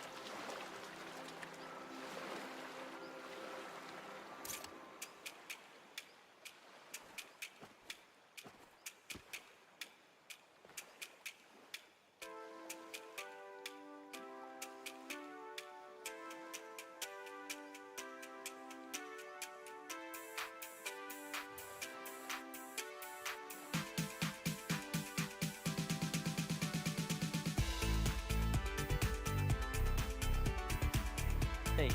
S1: Hey.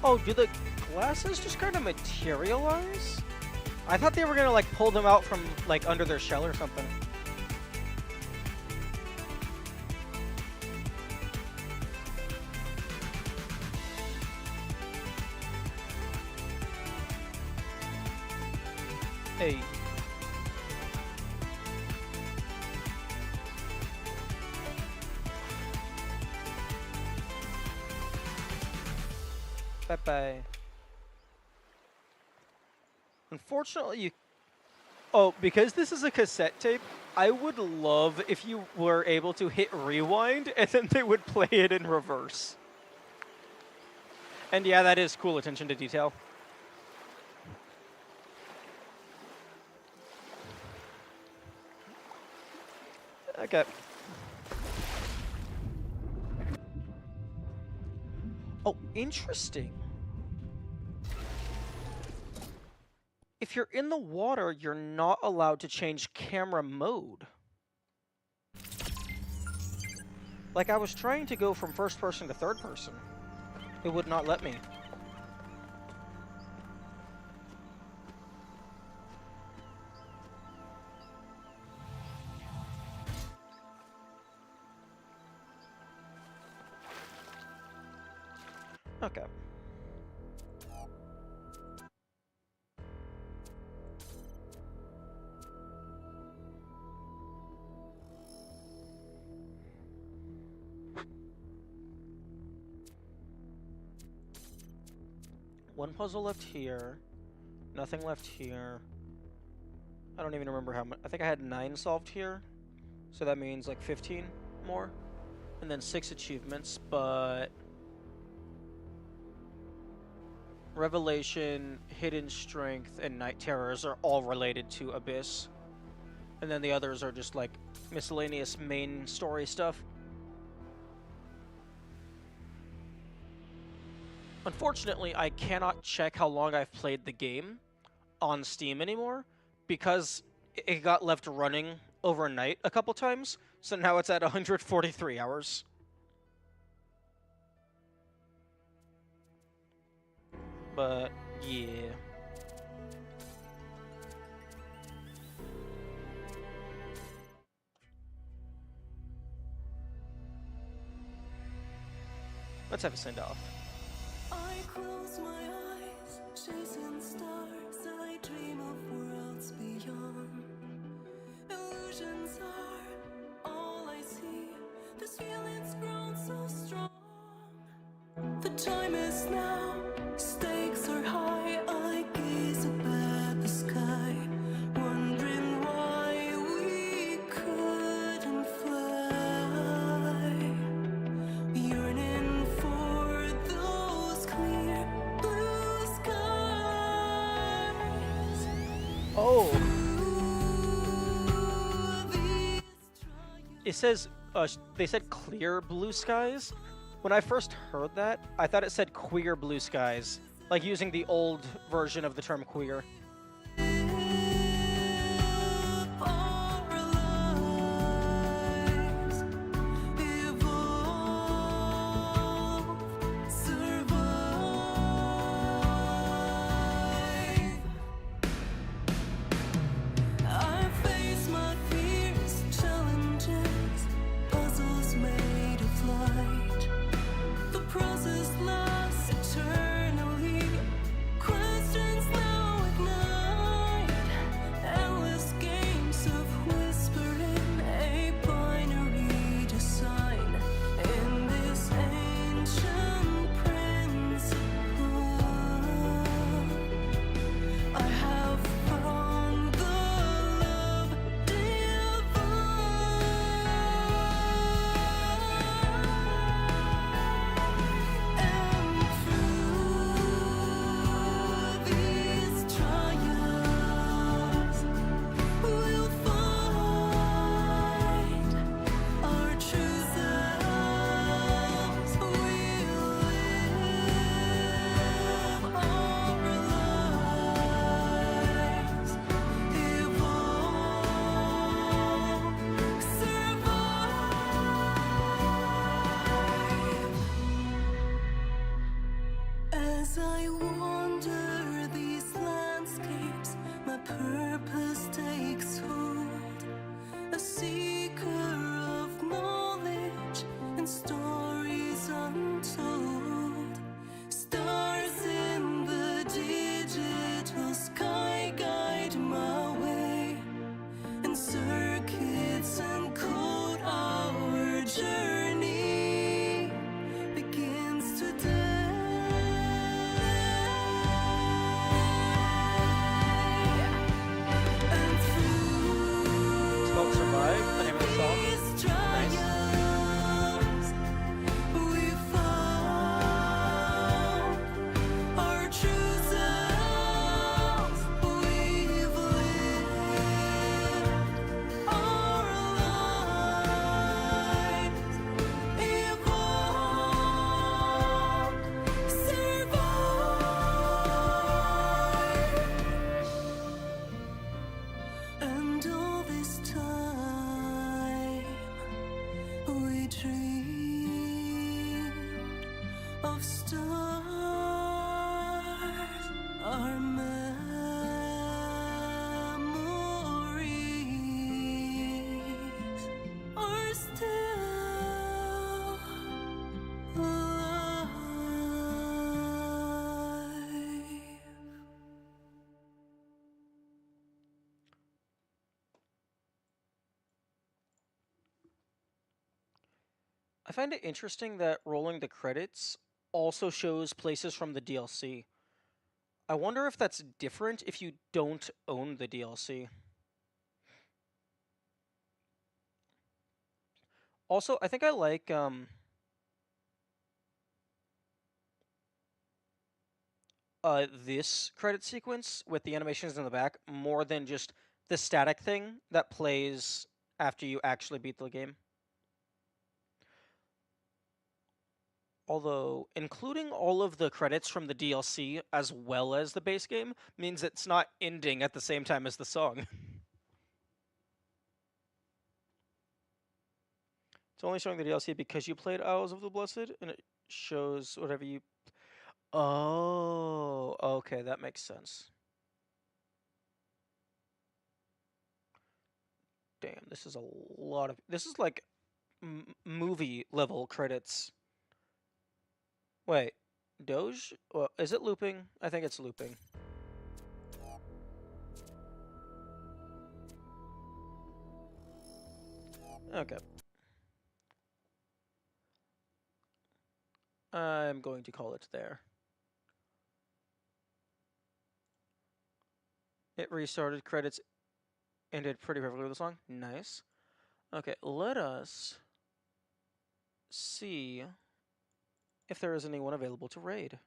S1: Oh, do the glasses just kind of materialize? I thought they were gonna like pull them out from like under their shell or something. Hey. Bye-bye. Unfortunately, you... Oh, because this is a cassette tape, I would love if you were able to hit rewind and then they would play it in reverse. And yeah, that is cool attention to detail. Okay. Oh, interesting. If you're in the water, you're not allowed to change camera mode. Like, I was trying to go from first person to third person. It would not let me. Okay. One puzzle left here. Nothing left here. I don't even remember how much. I think I had 9 solved here. So that means like 15 more. And then 6 achievements, but... Revelation, Hidden Strength, and Night Terrors are all related to Abyss. And then the others are just like miscellaneous main story stuff. Unfortunately, I cannot check how long I've played the game on Steam anymore because it got left running overnight a couple times, so now it's at 143 hours. But, yeah. Let's have a send-off.
S17: I close my eyes, chasing stars, I dream of worlds beyond. Illusions are all I see, this feeling's grown so strong. The time is now, stakes are high, I gaze up at the sky, wondering why we couldn't fly. Yearning for those clear blue skies.
S1: Oh. It says, they said clear blue skies. When I first heard that, I thought it said queer blue skies, like using the old version of the term queer.
S17: Process lasts eternally. Questions now ignite. dream of stars. Our memories are still alive.
S1: I find it interesting that rolling the credits also shows places from the DLC. I wonder if that's different if you don't own the DLC. Also, I think I like this credit sequence with the animations in the back more than just the static thing that plays after you actually beat the game. Although, including all of the credits from the DLC as well as the base game means it's not ending at the same time as the song. It's only showing the DLC because you played Isles of the Blessed, and it shows whatever you... Oh, okay, that makes sense. Damn, this is a lot of... This is like movie level credits. Wait, Doge? Well, is it looping? I think it's looping. Okay. I'm going to call it there. It restarted, credits ended pretty perfectly with the song. Nice. Okay, let us see if there is anyone available to raid.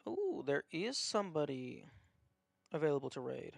S1: Ooh, there is somebody available to raid.